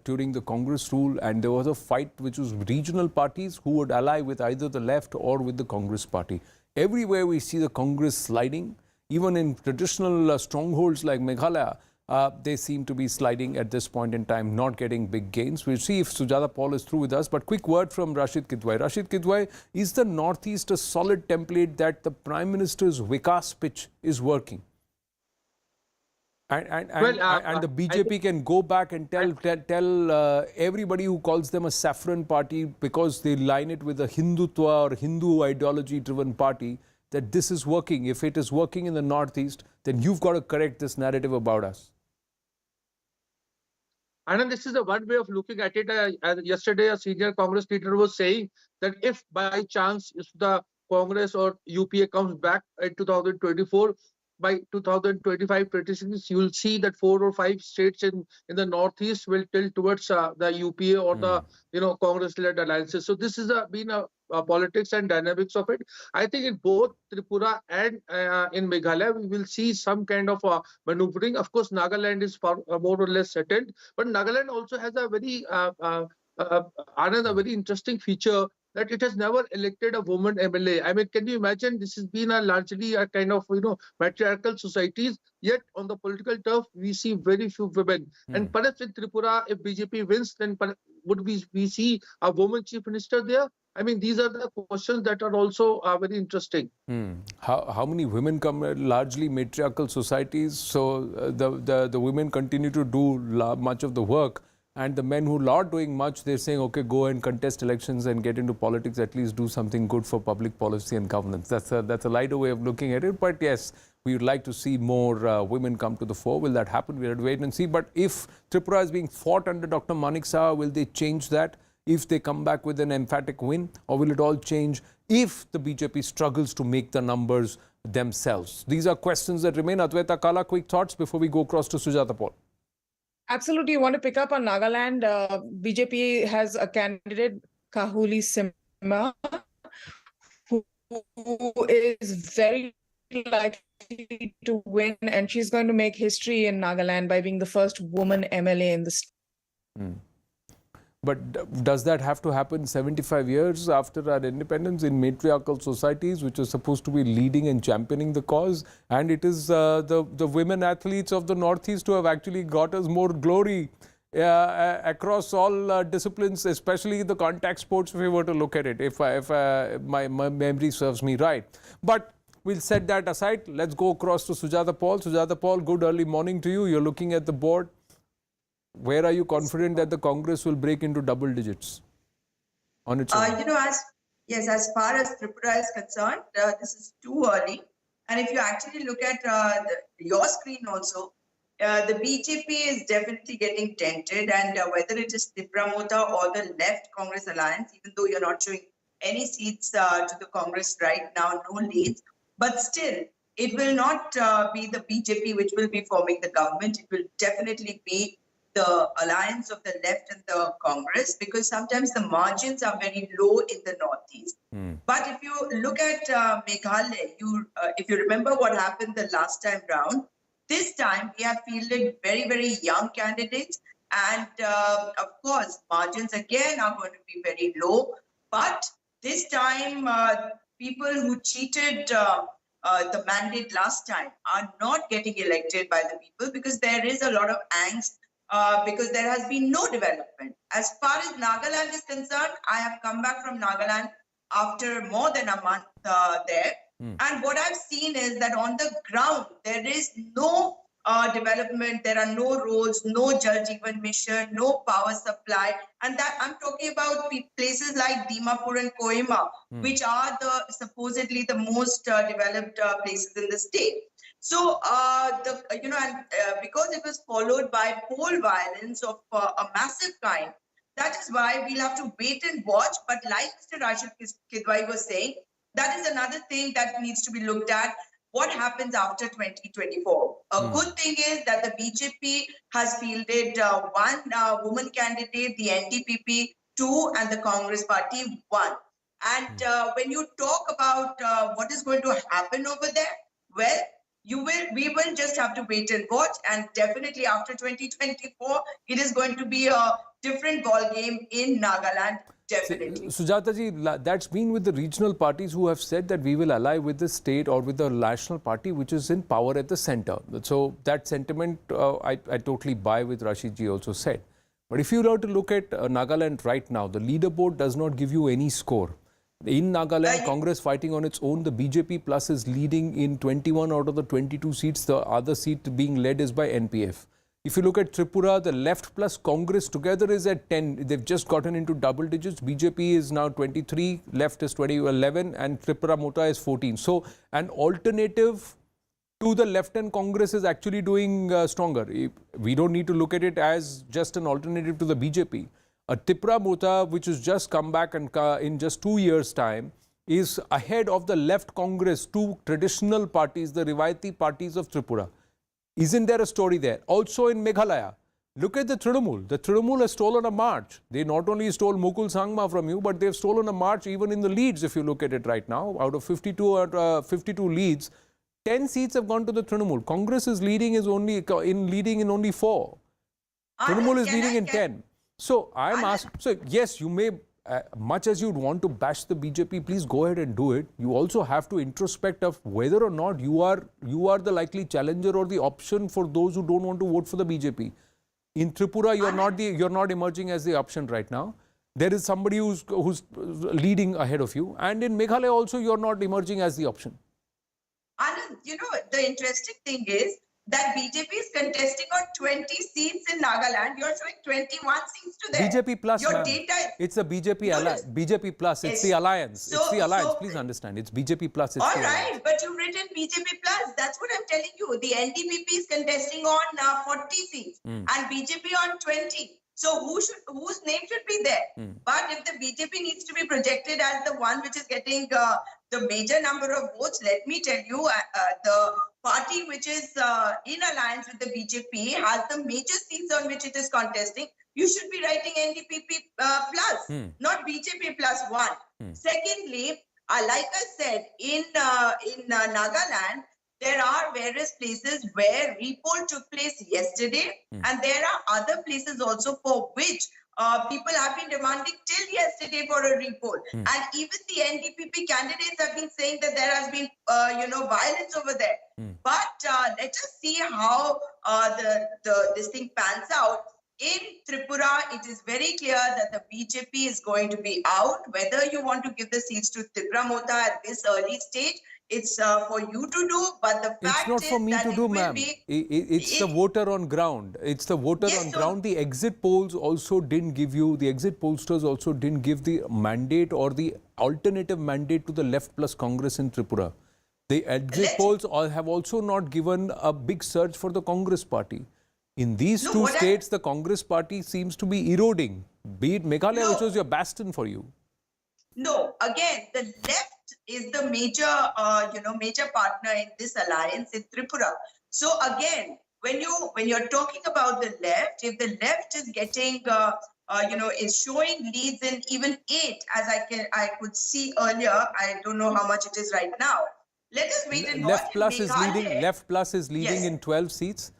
during the Congress rule, and there was a fight which was regional parties who would ally with either the left or with the Congress party. Everywhere we see the Congress sliding, even in traditional strongholds like Meghalaya, they seem to be sliding at this point in time, not getting big gains. We'll see if Sujata Paul is through with us. But quick word from Rashid Kidwai. Rashid Kidwai, is the Northeast a solid template that the Prime Minister's Vikas pitch is working? And the BJP can go back and tell everybody who calls them a saffron party, because they line it with a Hindutva or Hindu ideology driven party, that this is working. If it is working in the Northeast, then you've got to correct this narrative about us. And this is the one way of looking at it. Yesterday, a senior Congress leader was saying that if by chance if the Congress or UPA comes back in 2024, by 2025-26, you will see that 4 or 5 states in the Northeast will tilt towards the UPA or the Congress-led alliances. So this is been a politics and dynamics of it. I think in both Tripura and in Meghalaya, we will see some kind of maneuvering. Of course, Nagaland is more or less settled, but Nagaland also has a very another very interesting feature, that it has never elected a woman MLA. I mean, can you imagine? This has been largely a kind of, matriarchal societies, yet on the political turf, we see very few women. And perhaps in Tripura, if BJP wins, then would we see a woman chief minister there? I mean, these are the questions that are also very interesting. How many women come? Largely matriarchal societies, so the women continue to do much of the work. And the men who are not doing much, they're saying, okay, go and contest elections and get into politics, at least do something good for public policy and governance. That's a lighter way of looking at it. But yes, we would like to see more women come to the fore. Will that happen? We'll have to wait and see. But if Tripura is being fought under Dr. Manik Saha, will they change that if they come back with an emphatic win? Or will it all change if the BJP struggles to make the numbers themselves? These are questions that remain. Adwaita Kala, quick thoughts before we go across to Sujata Paul. Absolutely. You want to pick up on Nagaland. BJP has a candidate, Kahuli Simha, who is very likely to win, and she's going to make history in Nagaland by being the first woman MLA in the state. But does that have to happen 75 years after our independence in matriarchal societies, which are supposed to be leading and championing the cause? And it is the women athletes of the Northeast who have actually got us more glory across all disciplines, especially the contact sports, if we were to look at it, if my memory serves me right. But we'll set that aside. Let's go across to Sujata Paul. Sujata Paul, good early morning to you. You're looking at the board. Where are you confident that the Congress will break into double digits on its own? As far as Tripura is concerned, this is too early. And if you actually look at your screen also, the BJP is definitely getting dented. And whether it is Tripura Mota or the left Congress alliance, even though you're not showing any seats to the Congress right now, no leads, but still, it will not be the BJP which will be forming the government. It will definitely be the alliance of the left and the Congress, because sometimes the margins are very low in the Northeast. But if you look at Meghalaya, if you remember what happened the last time round, this time we have fielded very, very young candidates. And of course, margins again are going to be very low. But this time, people who cheated the mandate last time are not getting elected by the people, because there is a lot of angst. Because there has been no development. As far as Nagaland is concerned, I have come back from Nagaland after more than a month there. And what I've seen is that on the ground, there is no development. There are no roads, no Jal Jeevan Mission, no power supply. And that I'm talking about places like Dimapur and Kohima, which are supposedly the most developed places in the state. So, because it was followed by poll violence of a massive kind, that is why we'll have to wait and watch. But like Mr. Rashid Kidwai was saying, that is another thing that needs to be looked at. What happens after 2024? A good thing is that the BJP has fielded one woman candidate, the NDPP 2, and the Congress Party 1. And when you talk about what is going to happen over there, well, we will just have to wait and watch. And definitely after 2024, it is going to be a different ball game in Nagaland. Definitely. Sujata ji, that's been with the regional parties who have said that we will ally with the state or with the national party which is in power at the center. So that sentiment I totally buy with Rashid ji also said. But if you were to look at Nagaland right now, the leaderboard does not give you any score. In Nagaland, Congress fighting on its own, the BJP plus is leading in 21 out of the 22 seats. The other seat being led is by NPF. If you look at Tripura, the left plus Congress together is at 10. They've just gotten into double digits. BJP is now 23, left is 11, and Tripura Mota is 14. So an alternative to the left and Congress is actually doing stronger. We don't need to look at it as just an alternative to the BJP. A Tripura Mota, which has just come back and in just 2 years' time, is ahead of the left Congress, two traditional parties, the Rivayati parties of Tripura. Isn't there a story there? Also in Meghalaya, look at the Trinamool. The Trinamool has stolen a march. They not only stole Mukul Sangma from you, but they've stolen a march even in the leads, if you look at it right now. Out of 52 leads, 10 seats have gone to the Trinamool. Congress is leading in only 4. Trinamool is leading in 10. So I'm asking, so yes, you may, much as you'd want to bash the BJP, please go ahead and do it. You also have to introspect of whether or not you are the likely challenger or the option for those who don't want to vote for the BJP. In Tripura, you're not emerging as the option right now. There is somebody who's leading ahead of you, and in Meghalaya also you're not emerging as the option. Anand, the interesting thing is that BJP is contesting on 20 seats in Nagaland. You're showing 21 seats to them. BJP plus, your data is, it's a BJP alliance. BJP plus, it's the alliance. It's the alliance. Please understand. It's BJP plus. It's all the right, alliance. but you've written BJP plus. That's what I'm telling you. The NDPP is contesting on 40 seats and BJP on 20. So whose name should be there? But if the BJP needs to be projected as the one which is getting the major number of votes, let me tell you, the party which is in alliance with the BJP has the major seats on which it is contesting. You should be writing NDPP plus, not BJP plus 1. Secondly, like I said, in Nagaland, there are various places where repoll took place yesterday, and there are other places also for which people have been demanding till yesterday for a repoll. And even the NDPP candidates have been saying that there has been, violence over there. But let us see how this thing pans out. In Tripura, it is very clear that the BJP is going to be out. Whether you want to give the seats to Tripura Mota at this early stage, it's for you to do, but the fact it's not is for me that to do, ma'am. It's the voter on ground. It's the voter on ground. The exit polls also didn't give you, the exit pollsters also didn't give the mandate or the alternative mandate to the left plus Congress in Tripura. The exit polls have also not given a big surge for the Congress party. In these two states, the Congress party seems to be eroding. Be it Meghalaya, which was your bastion for you. No, again, the left is the major partner in this alliance in Tripura. So again, when you're talking about the left, if the left is getting is showing leads in even 8, as I could see earlier, I don't know how much it is right now. Let us wait and watch. Left plus is leading in 12 seats.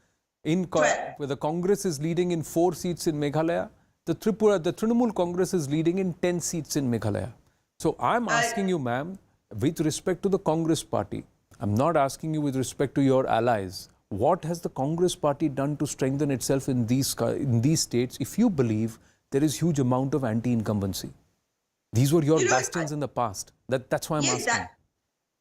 Where the Congress is leading in 4 seats in Meghalaya. The Trinamool Congress is leading in 10 seats in Meghalaya. So I'm asking you, ma'am, with respect to the Congress party, I'm not asking you with respect to your allies. What has the Congress party done to strengthen itself in these states if you believe there is huge amount of anti-incumbency? These were your bastions in the past. That's why I'm asking.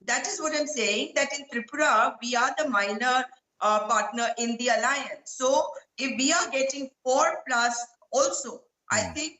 That is what I'm saying, that in Tripura, we are the minor partner in the alliance. So if we are getting 4 plus also, I think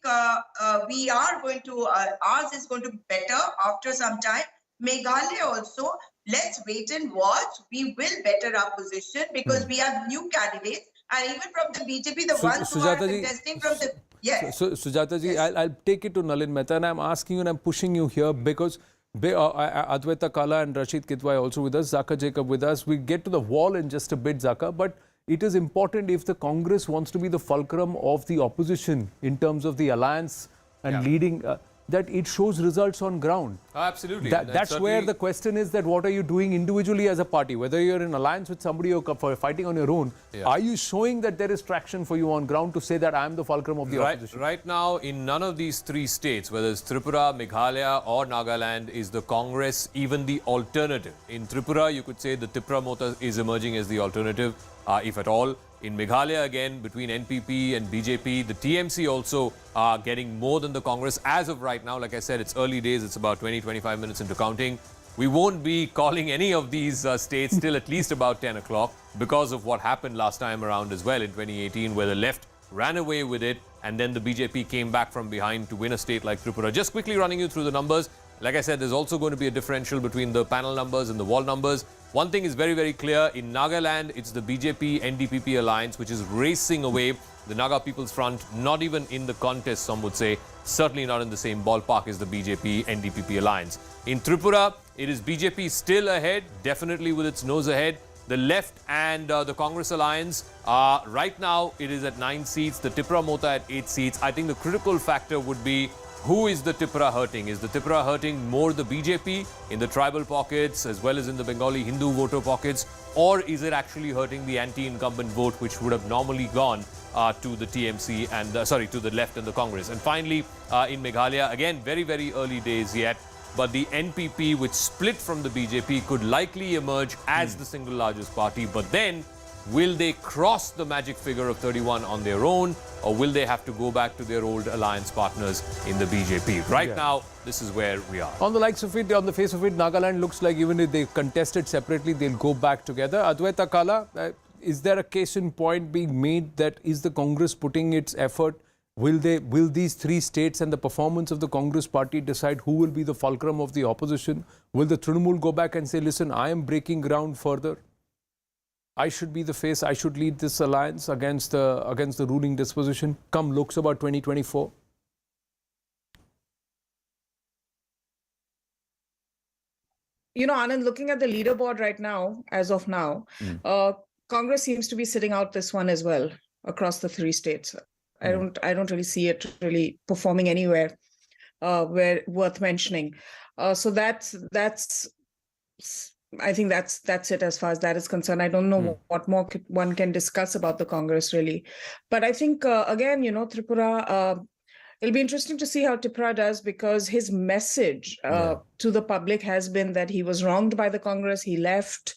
we are going to, ours is going to be better after some time. Meghalaya also, let's wait and watch. We will better our position because we have new candidates. And even from the BJP, the ones who are contesting from the... Yes. So Sujata ji, I'll take it to Nalin Mehta, and I'm asking you and I'm pushing you here because Adwaita Kala and Rashid Kitwai also with us, Zaka Jacob with us. We get to the wall in just a bit, Zaka, but it is important if the Congress wants to be the fulcrum of the opposition in terms of the alliance and leading. that it shows results on ground. Absolutely. That's where the question is, that what are you doing individually as a party? Whether you're in alliance with somebody or fighting on your own, are you showing that there is traction for you on ground to say that I am the fulcrum of the opposition? Right now, in none of these three states, whether it's Tripura, Meghalaya or Nagaland, is the Congress even the alternative. In Tripura, you could say the Tripura Mota is emerging as the alternative, if at all. In Meghalaya, again, between NPP and BJP, the TMC also are getting more than the Congress. As of right now, like I said, it's early days. It's about 20-25 minutes into counting. We won't be calling any of these states till at least about 10 o'clock because of what happened last time around as well in 2018, where the left ran away with it and then the BJP came back from behind to win a state like Tripura. Just quickly running you through the numbers. Like I said, there's also going to be a differential between the panel numbers and the wall numbers. One thing is very, very clear. In Nagaland, it's the BJP-NDPP alliance which is racing away. The Naga People's Front, not even in the contest, some would say, certainly not in the same ballpark as the BJP-NDPP alliance. In Tripura, it is BJP still ahead, definitely with its nose ahead. The left and the Congress alliance, right now it is at 9 seats, the Tripura Mota at 8 seats. I think the critical factor would be, who is the Tripura hurting? Is the Tripura hurting more the BJP in the tribal pockets as well as in the Bengali Hindu voter pockets? Or is it actually hurting the anti-incumbent vote, which would have normally gone to the TMC and, to the left and the Congress? And finally, in Meghalaya, again, very, very early days yet, but the NPP, which split from the BJP, could likely emerge as the single largest party. But then, will they cross the magic figure of 31 on their own, or will they have to go back to their old alliance partners in the BJP? Right now, this is where we are. On the likes of it, on the face of it, Nagaland looks like even if they contest it separately, they'll go back together. Advaita Kala, is there a case in point being made that is the Congress putting its effort? Will these three states and the performance of the Congress party decide who will be the fulcrum of the opposition? Will the Trinamool go back and say, listen, I am breaking ground further? I should be the face, I should lead this alliance against the ruling disposition come Lok Sabha 2024? You know, Anand, looking at the leaderboard right now, as of now, Congress seems to be sitting out this one as well across the three states. I don't really see it really performing anywhere where worth mentioning. So that's I think that's it as far as that is concerned. I don't know what more one can discuss about the Congress really, but I think again, you know, Tripura. It'll be interesting to see how Tripura does, because his message to the public has been that he was wronged by the Congress. He left.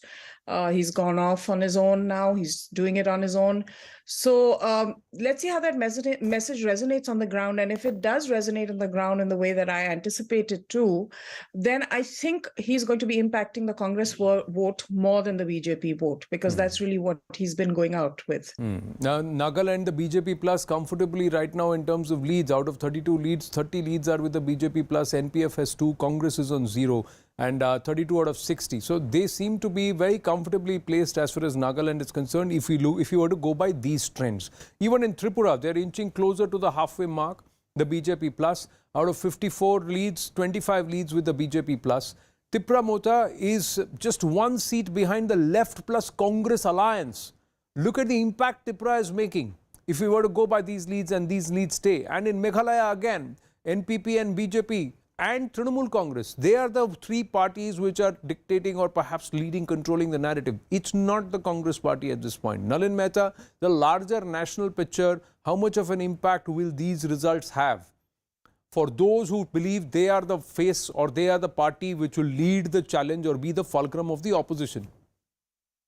He's gone off on his own now. He's doing it on his own. So let's see how that message resonates on the ground. And if it does resonate on the ground in the way that I anticipate it to, then I think he's going to be impacting the Congress vote more than the BJP vote, because that's really what he's been going out with. Now, Nagaland, the BJP plus comfortably right now in terms of leads. Out of 32 leads, 30 leads are with the BJP plus. NPF has 2, Congress is on 0. And 32 out of 60. So they seem to be very comfortably placed as far as Nagaland is concerned if you were to go by these trends. Even in Tripura, they're inching closer to the halfway mark, the BJP plus. Out of 54 leads, 25 leads with the BJP plus. Tripura Mota is just 1 seat behind the left plus Congress alliance. Look at the impact Tripura is making if we were to go by these leads and these leads stay. And in Meghalaya again, NPP and BJP and Trinamool Congress, they are the 3 parties which are dictating or perhaps leading, controlling the narrative. It's not the Congress party at this point. Nalin Mehta, the larger national picture, how much of an impact will these results have for those who believe they are the face or they are the party which will lead the challenge or be the fulcrum of the opposition?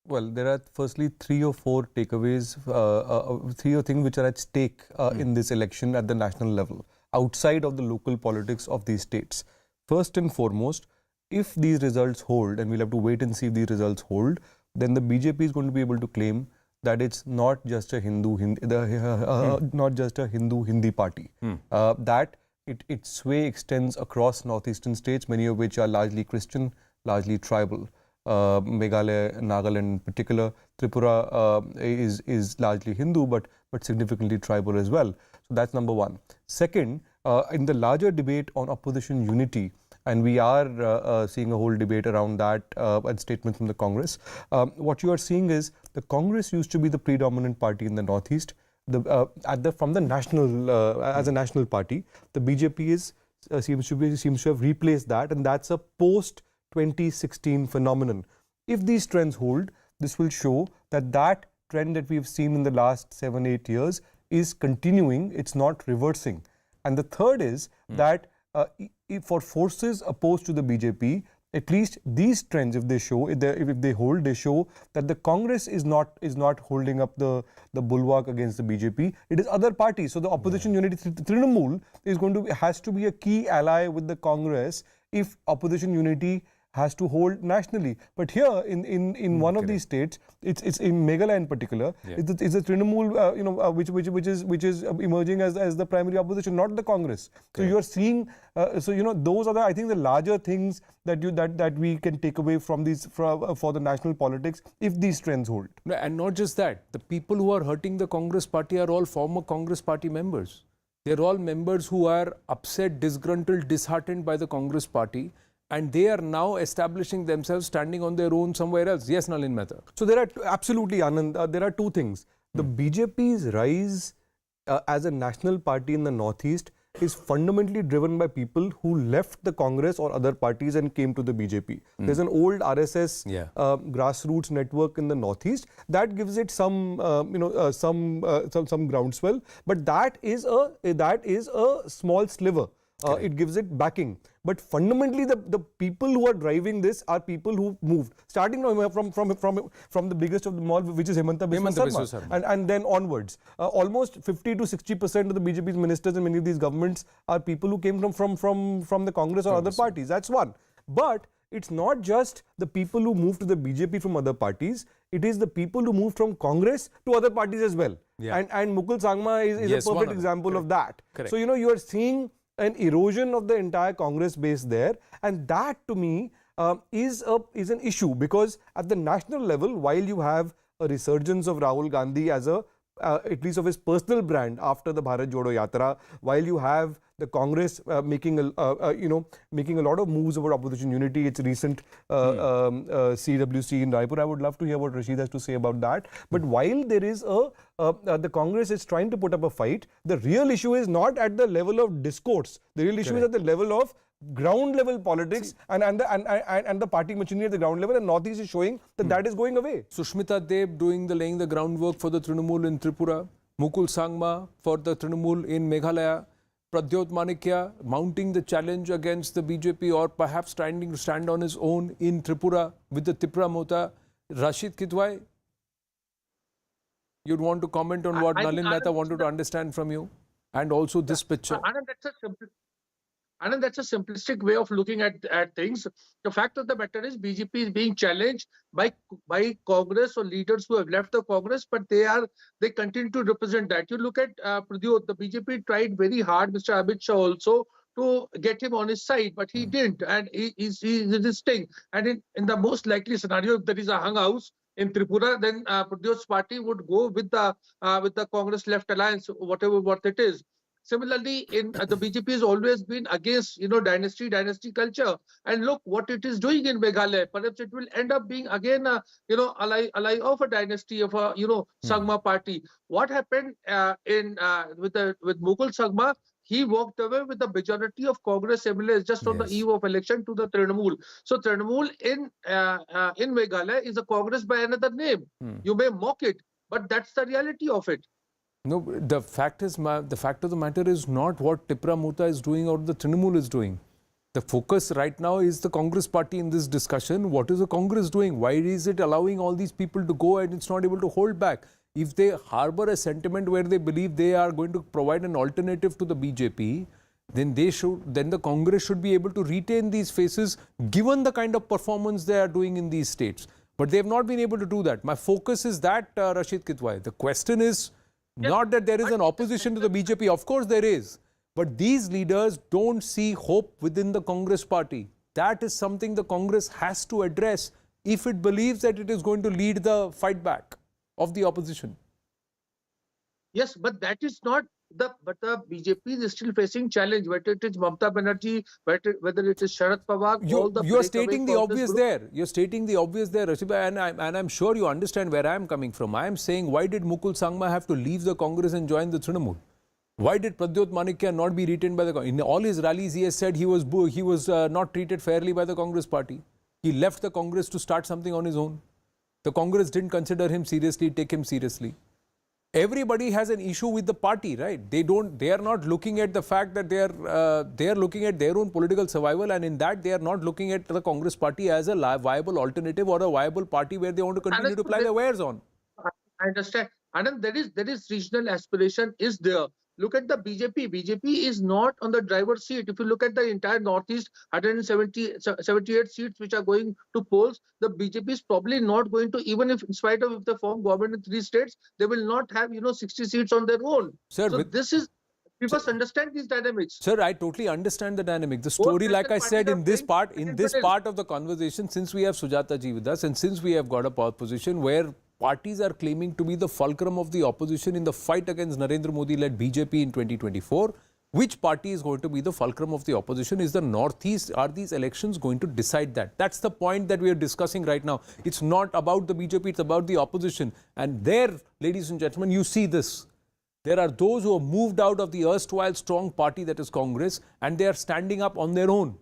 Well, there are firstly 3 or 4 takeaways, 3 or things which are at stake in this election at the national level, outside of the local politics of these states. First and foremost, if these results hold, and we'll have to wait and see if these results hold, then the BJP is going to be able to claim that it's not just a not just a Hindu-Hindi party. That its sway extends across northeastern states, many of which are largely Christian, largely tribal. Meghalaya, Nagaland in particular. Tripura is largely Hindu, but significantly tribal as well. So that's number one. Second, in the larger debate on opposition unity, and we are seeing a whole debate around that and statements from the Congress. What you are seeing is the Congress used to be the predominant party in the Northeast. From the national as a national party, the BJP is seems to have replaced that, and that's a post 2016 phenomenon. If these trends hold, this will show that that trend that we've seen in the last 7-8 years is continuing, it's not reversing. And the third is that for forces opposed to the BJP, at least these trends, if they hold, they show that the Congress is not holding up the bulwark against the BJP. It is other parties. So the opposition unity, Trinamool, has to be a key ally with the Congress if opposition unity has to hold nationally. But here in one of these states, it's in Meghalaya in particular, it's a Trinamool, which is emerging as the primary opposition, not the Congress. So you are seeing, those are I think the larger things that we can take away from these for the national politics if these trends hold. And not just that, the people who are hurting the Congress party are all former Congress party members. They're all members who are upset, disgruntled, disheartened by the Congress party. And they are now establishing themselves, standing on their own somewhere else. Yes, Nalin Mehta. So there are, absolutely, Anand, there are two things. The BJP's rise as a national party in the Northeast is fundamentally driven by people who left the Congress or other parties and came to the BJP. There's an old RSS grassroots network in the Northeast that gives it some groundswell, but that is a small sliver. It gives it backing. But fundamentally, the people who are driving this are people who moved, starting from the biggest of them all, which is Himanta Biswa Sarma, and then onwards. Almost 50 to 60% of the BJP's ministers in many of these governments are people who came from the Congress or other parties. That's one. But it's not just the people who moved to the BJP from other parties. It is the people who moved from Congress to other parties as well. And Mukul Sangma is a perfect example of that. Correct. So, you are seeing an erosion of the entire Congress base there, and that to me is an issue, because at the national level, while you have a resurgence of Rahul Gandhi as at least of his personal brand after the Bharat Jodo Yatra, while you have the Congress making a lot of moves about opposition unity, its recent CWC in Raipur. I would love to hear what Rashid has to say about that. But while there is the Congress is trying to put up a fight, the real issue is not at the level of discourse. The real issue is at the level of ground level politics and the party machinery at the ground level, and Northeast is showing that is going away. Sushmita Deb laying the groundwork for the Trinamool in Tripura, Mukul Sangma for the Trinamool in Meghalaya, Pradyot Manikya mounting the challenge against the BJP or perhaps trying to stand on his own in Tripura with the Tripura Mota. Rashid Kitwai, you'd want to comment on what Nalin Mehta wanted to understand from you, and also this picture. Anand, that's a simplistic way of looking at things. The fact of the matter is BJP is being challenged by Congress or leaders who have left the Congress, but they continue to represent that. You look at Pradyot, the BJP tried very hard, Mr. Amit Shah also, to get him on his side, but he didn't, and he's resisting. And in the most likely scenario, if there is a hung house in Tripura, then Pradyot's party would go with the Congress Left Alliance, what it is. Similarly, the BJP has always been against, dynasty culture. And look what it is doing in Meghalaya. Perhaps it will end up being again, ally of a dynasty of a, Sangma party. What happened with Mukul Sangma? He walked away with the majority of Congress MLAs just on the eve of election to the Trinamool. So Trinamool in Meghalaya is a Congress by another name. You may mock it, but that's the reality of it. No, the fact of the matter is not what Tripura Mota is doing or the Trinamool is doing. The focus right now is the Congress party in this discussion. What is the Congress doing? Why is it allowing all these people to go and it's not able to hold back? If they harbor a sentiment where they believe they are going to provide an alternative to the BJP, then the Congress should be able to retain these faces given the kind of performance they are doing in these states. But they have not been able to do that. My focus is that, Rashid Kitwai. The question is, not that there is an opposition to the BJP, of course there is. But these leaders don't see hope within the Congress party. That is something the Congress has to address if it believes that it is going to lead the fight back of the opposition. Yes, but that is not but the BJP is still facing challenge, whether it is Mamata Banerjee, whether it is Sharad Pawar. You are stating the obvious there. You're stating the obvious there, Rashid, and I'm sure you understand where I'm coming from. I'm saying, why did Mukul Sangma have to leave the Congress and join the Trinamool? Why did Pradyot Manikya not be retained by the Congress? In all his rallies, he has said he was not treated fairly by the Congress party. He left the Congress to start something on his own. The Congress didn't consider him seriously, take him seriously. Everybody has an issue with the party, right? They are not looking at the fact that they are looking at their own political survival, and in that they are not looking at the Congress party as a viable alternative or a viable party where they want to continue to ply their wares on. I understand. And there is regional aspiration is there. Look at the BJP. BJP is not on the driver's seat. If you look at the entire Northeast, 178 seats which are going to polls, the BJP is probably not going to, even if in spite of if they form government in 3 states, they will not have 60 seats on their own. Sir, so this is, we must understand these dynamics. Sir, I totally understand the dynamic. The story, like I said, in this part of the conversation, since we have Sujata ji with us and since we have got a position where parties are claiming to be the fulcrum of the opposition in the fight against Narendra Modi-led BJP in 2024. Which party is going to be the fulcrum of the opposition? Is the Northeast, are these elections going to decide that? That's the point that we are discussing right now. It's not about the BJP, it's about the opposition. And there, ladies and gentlemen, you see this. There are those who have moved out of the erstwhile strong party that is Congress, and they are standing up on their own.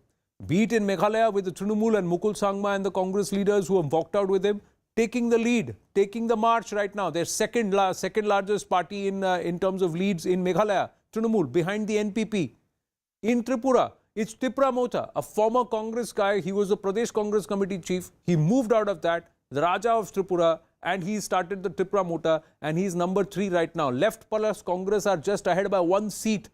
Be it in Meghalaya with the Trinamool and Mukul Sangma and the Congress leaders who have walked out with him, taking the lead, taking the march right now. They're second largest party in terms of leads in Meghalaya, Trinamool, behind the NPP. In Tripura, it's Tripura Mota, a former Congress guy. He was the Pradesh Congress Committee chief. He moved out of that, the Raja of Tripura, and he started the Tripura Mota, and he's number 3 right now. Left plus Congress are just ahead by 1 seat.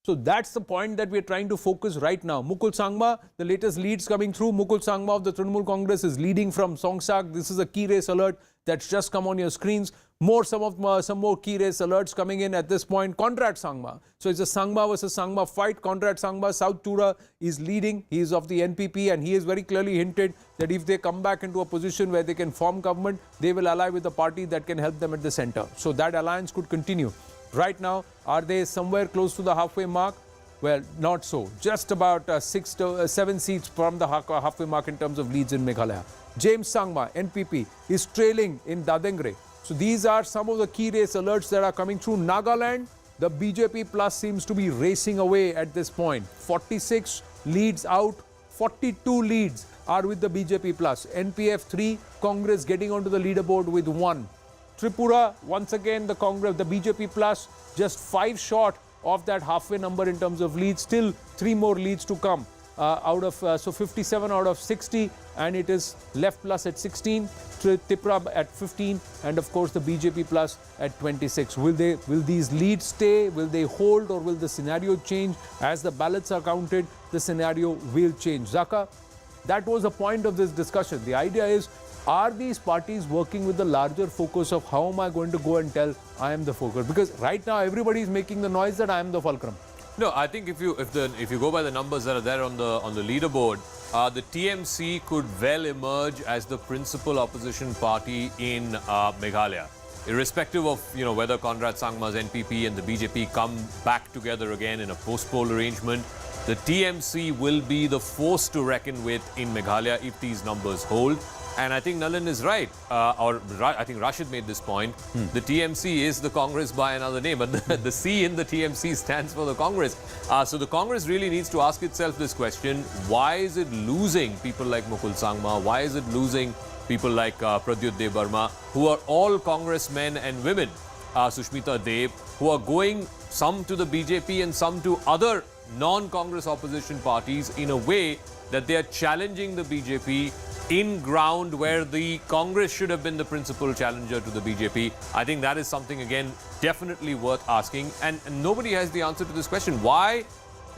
So that's the point that we're trying to focus right now. Mukul Sangma, the latest leads coming through. Mukul Sangma of the Trinamool Congress is leading from Songsak. This is a key race alert that's just come on your screens. Some more key race alerts coming in at this point. Conrad Sangma. So it's a Sangma versus Sangma fight. Conrad Sangma, South Tura, is leading. He is of the NPP, and he has very clearly hinted that if they come back into a position where they can form government, they will ally with a party that can help them at the center. So that alliance could continue. Right now, are they somewhere close to the halfway mark? Well, not so. Just about 6 to 7 seats from the halfway mark in terms of leads in Meghalaya. James Sangma, NPP, is trailing in Dadengre. So these are some of the key race alerts that are coming through. Nagaland, the BJP plus seems to be racing away at this point. 46 leads out, 42 leads are with the BJP plus. NPF 3, Congress getting onto the leaderboard with 1. Tripura, once again, the BJP plus, just 5 short of that halfway number in terms of leads. Still 3 more leads to come so 57 out of 60, and it is left plus at 16, Tripura at 15, and of course the BJP plus at 26. Will these leads stay? Will they hold, or will the scenario change? As the ballots are counted, the scenario will change. Zaka, that was the point of this discussion. The idea is, are these parties working with the larger focus of how am I going to go and tell I am the focus? Because right now everybody is making the noise that I am the fulcrum. No, I think if you go by the numbers that are there on the leaderboard, the TMC could well emerge as the principal opposition party in Meghalaya, irrespective of whether Conrad Sangma's NPP and the BJP come back together again in a post-poll arrangement. The TMC will be the force to reckon with in Meghalaya if these numbers hold. And I think Nalin is right, I think Rashid made this point. The TMC is the Congress by another name, but the C in the TMC stands for the Congress. So the Congress really needs to ask itself this question: why is it losing people like Mukul Sangma? Why is it losing people like Pradyut Dev Barma, who are all congressmen and women, Sushmita Dev, who are going some to the BJP and some to other non-Congress opposition parties in a way that they are challenging the BJP in ground where the Congress should have been the principal challenger to the BJP. I think that is something, again, definitely worth asking. And nobody has the answer to this question. Why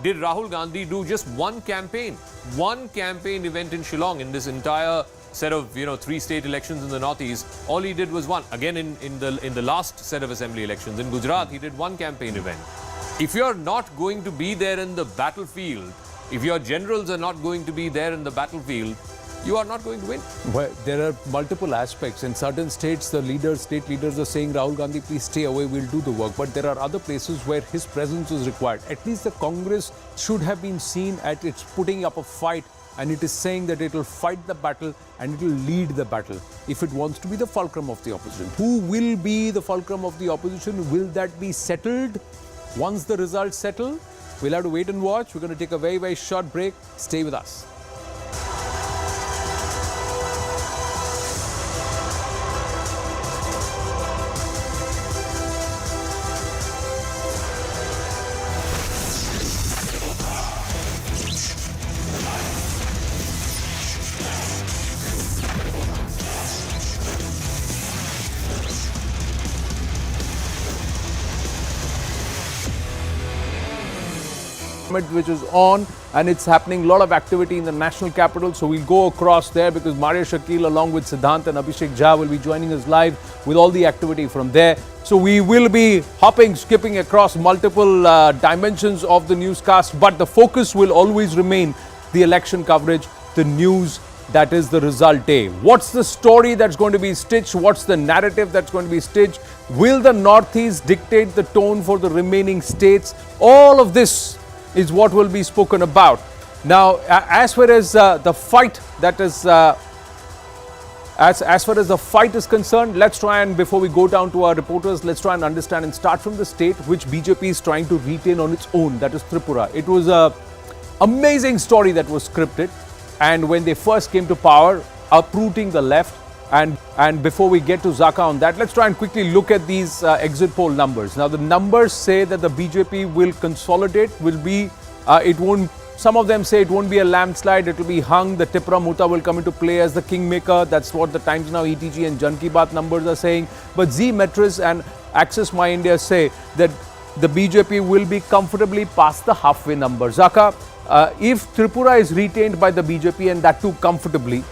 did Rahul Gandhi do just one campaign event in Shillong in this entire set of 3 state elections in the Northeast? All he did was one. Again, in the last set of assembly elections in Gujarat, he did one campaign event. If you're not going to be there in the battlefield, if your generals are not going to be there in the battlefield, you are not going to win. Well, there are multiple aspects. In certain states, the state leaders are saying, Rahul Gandhi, please stay away, we'll do the work. But there are other places where his presence is required. At least the Congress should have been seen at its putting up a fight, and it is saying that it will fight the battle and it will lead the battle if it wants to be the fulcrum of the opposition. Who will be the fulcrum of the opposition? Will that be settled Once the results settle, we'll have to wait and watch. We're going to take a very, very short break. Stay with us. Which is on, and it's happening. A lot of activity in the national capital, so we'll go across there because Maria Shakil along with Siddhant and Abhishek Jha will be joining us live with all the activity from there. So we will be hopping, skipping across multiple dimensions of the newscast, but the focus will always remain the election coverage, the news that is the result day. What's the story that's going to be stitched? What's the narrative that's going to be stitched? Will the Northeast dictate the tone for the remaining states? All of this is what will be spoken about. Now, as far as the fight that is, as far as the fight is concerned, let's try and, before we go down to our reporters, let's try and understand and start from the state which BJP is trying to retain on its own, that is Tripura. It was a amazing story that was scripted, and when they first came to power, uprooting the left. And before we get to Zaka on that, let's try and quickly look at these exit poll numbers. Now, the numbers say that the BJP will consolidate, some of them say it won't be a landslide, it will be hung. The Tripura Muta will come into play as the kingmaker. That's what the Times Now, ETG and Jan Ki Baat numbers are saying. But Zee Metris and Access My India say that the BJP will be comfortably past the halfway number. Zaka, if Tripura is retained by the BJP and that too comfortably,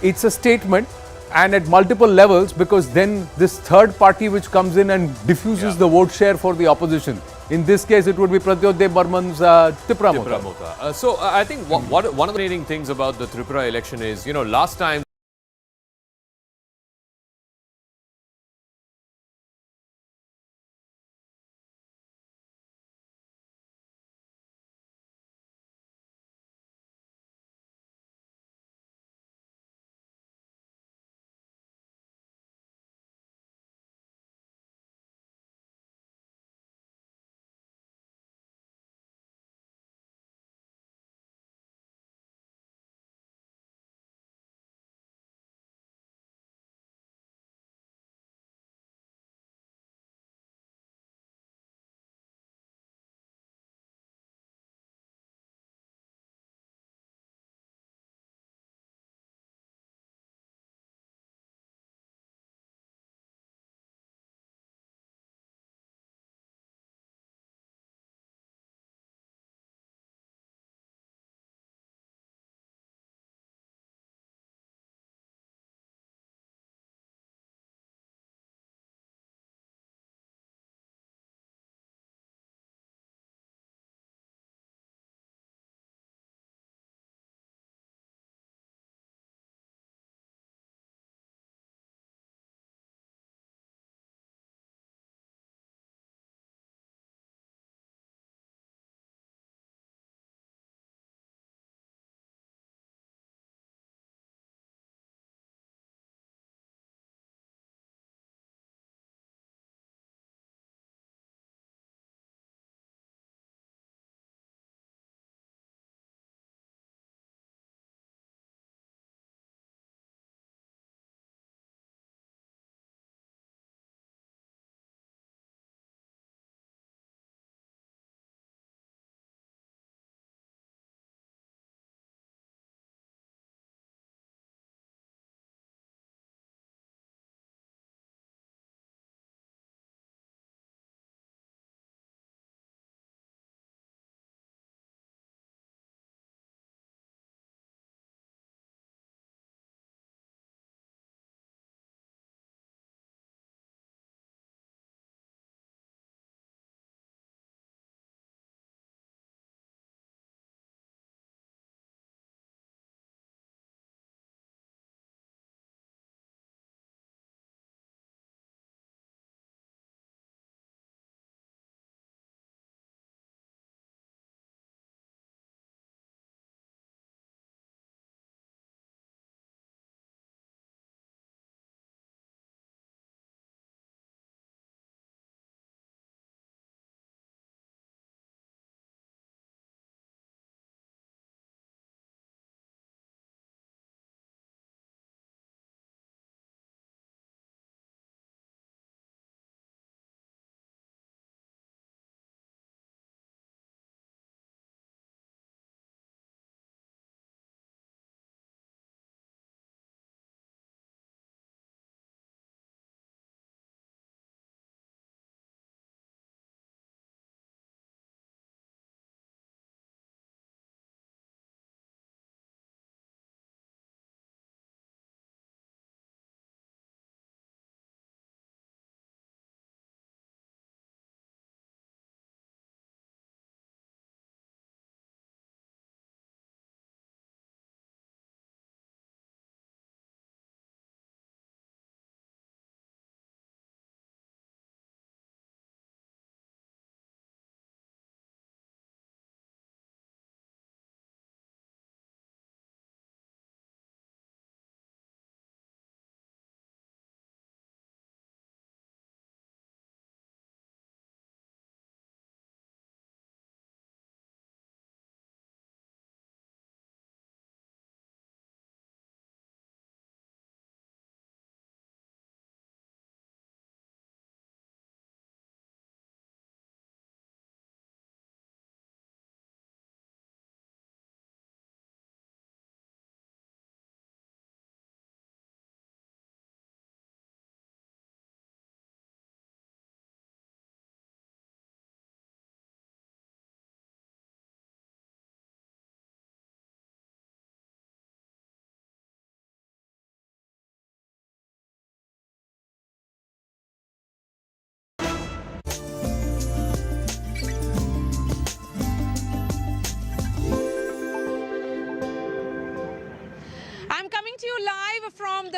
it's a statement. And at multiple levels, because then this third party which comes in and diffuses the vote share for the opposition. In this case, it would be Pratyodey Burman's Tripura Mota. So I think one of the fascinating things about the Tripura election is, last time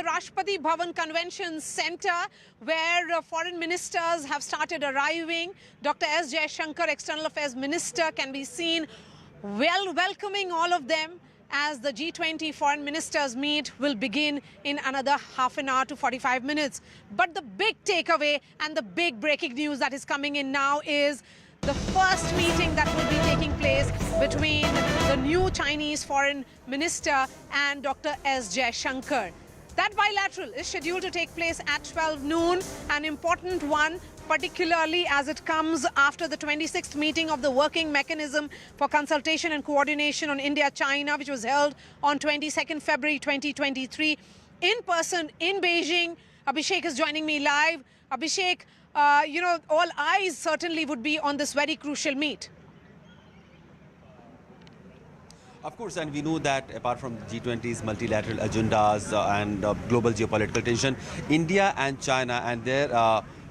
Rashtrapati Bhavan Convention Center, where foreign ministers have started arriving. Dr. S. Jaishankar, External Affairs Minister, can be seen welcoming all of them as the G20 foreign ministers meet will begin in another half an hour to 45 minutes. But the big takeaway and the big breaking news that is coming in now is the first meeting that will be taking place between the new Chinese foreign minister and Dr. S. Jaishankar. That bilateral is scheduled to take place at 12 noon, an important one, particularly as it comes after the 26th meeting of the Working Mechanism for Consultation and Coordination on India-China, which was held on 22nd February 2023 in person in Beijing. Abhishek is joining me live. Abhishek, all eyes certainly would be on this very crucial meet. Of course, and we know that apart from G20's multilateral agendas and global geopolitical tension, India and China and their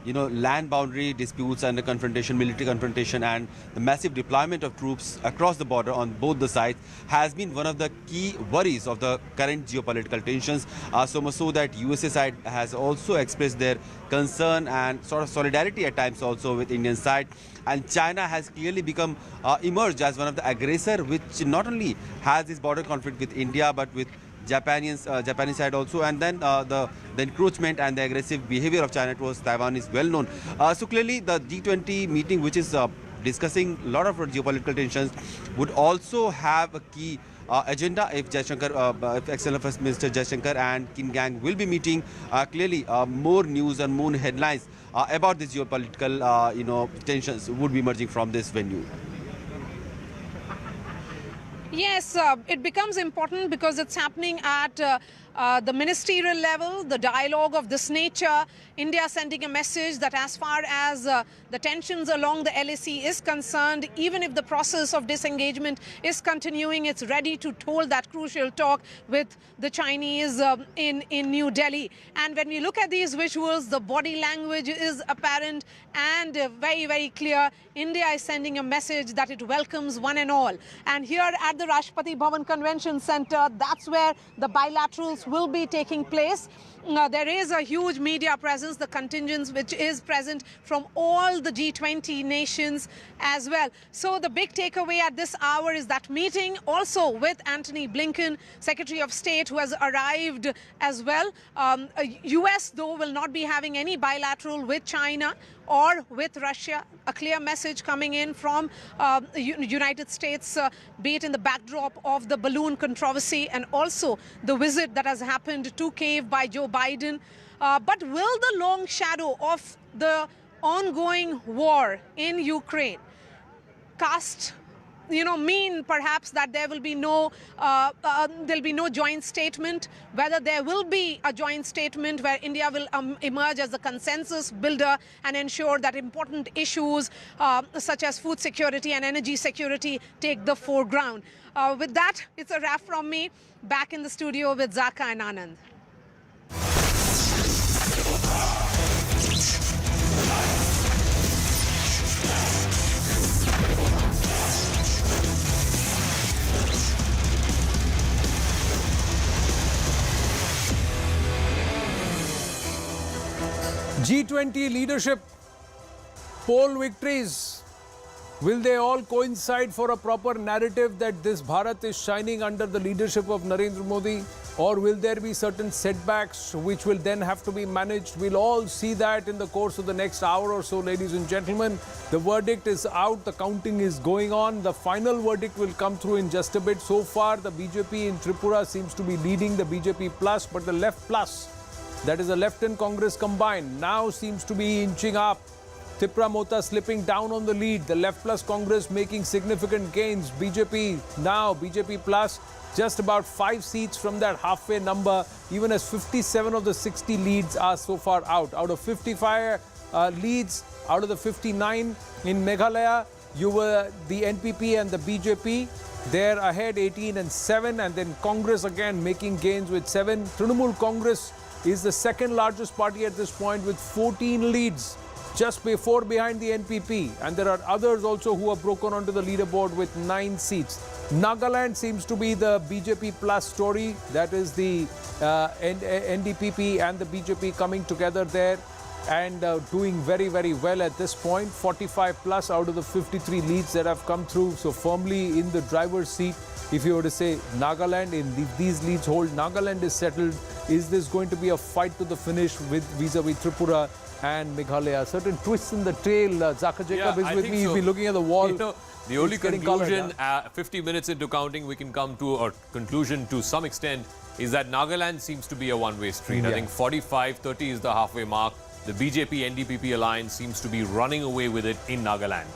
land boundary disputes and the confrontation, military confrontation, and the massive deployment of troops across the border on both the sides has been one of the key worries of the current geopolitical tensions. So much so that USA side has also expressed their concern and sort of solidarity at times also with Indian side. And China has clearly become emerged as one of the aggressor, which not only has this border conflict with India but with Japanese side also, and then the encroachment and the aggressive behavior of China towards Taiwan is well known. So clearly the G20 meeting, which is discussing a lot of geopolitical tensions, would also have a key agenda if Jaishankar, if External Affairs Minister Jaishankar and Kim Gang will be meeting. Clearly more news and more headlines about this geopolitical tensions would be emerging from this venue. Yes, it becomes important because it's happening at the ministerial level, the dialogue of this nature. India sending a message that as far as the tensions along the LAC is concerned, even if the process of disengagement is continuing, it's ready to hold that crucial talk with the Chinese in New Delhi. And when we look at these visuals, the body language is apparent and very, very clear. India is sending a message that it welcomes one and all. And here at the Rashtrapati Bhavan Convention Center, that's where the bilaterals will be taking place. There is a huge media presence, the contingents which is present from all the G20 nations as well. So the big takeaway at this hour is that meeting also with Antony Blinken, Secretary of State, who has arrived as well. US, though, will not be having any bilateral with China or with Russia. A clear message coming in from the United States, be it in the backdrop of the balloon controversy and also the visit that has happened to Kyiv by Joe Biden. But will the long shadow of the ongoing war in Ukraine cast, mean perhaps that there will be no joint statement, whether there will be a joint statement where India will emerge as a consensus builder and ensure that important issues such as food security and energy security take the foreground. With that, it's a wrap from me. Back in the studio with Zaka and Anand. G20 leadership poll victories, will they all coincide for a proper narrative that this Bharat is shining under the leadership of Narendra Modi, or will there be certain setbacks which will then have to be managed? We'll all see that in the course of the next hour or so, ladies and gentlemen. The verdict is out, the counting is going on. The final verdict will come through in just a bit. So far, the BJP in Tripura seems to be leading, the BJP plus, but the left plus, that is the left and Congress combined, now seems to be inching up. Tripura Mota slipping down on the lead. The left plus Congress making significant gains. BJP now, BJP plus, just about 5 seats from that halfway number, even as 57 of the 60 leads are so far out. Out of 55 leads, out of the 59 in Meghalaya, you were the NPP and the BJP. They're ahead 18 and 7, and then Congress again making gains with 7. Trinamool Congress is the second largest party at this point with 14 leads, just behind the NPP. And there are others also who have broken onto the leaderboard with 9 seats. Nagaland seems to be the BJP plus story. That is the NDPP and the BJP coming together there and doing very, very well at this point. 45 plus out of the 53 leads that have come through. So firmly in the driver's seat. If you were to say Nagaland, if these leads hold, Nagaland is settled. Is this going to be a fight to the finish with vis-a-vis Tripura and Meghalaya? Certain twists in the tail. Zaka Jacob is with me. He's been looking at the wall. You know, the only conclusion, 50 minutes into counting, we can come to, or conclusion to some extent, is that Nagaland seems to be a one-way street. I think 45-30 is the halfway mark. The BJP-NDPP alliance seems to be running away with it in Nagaland.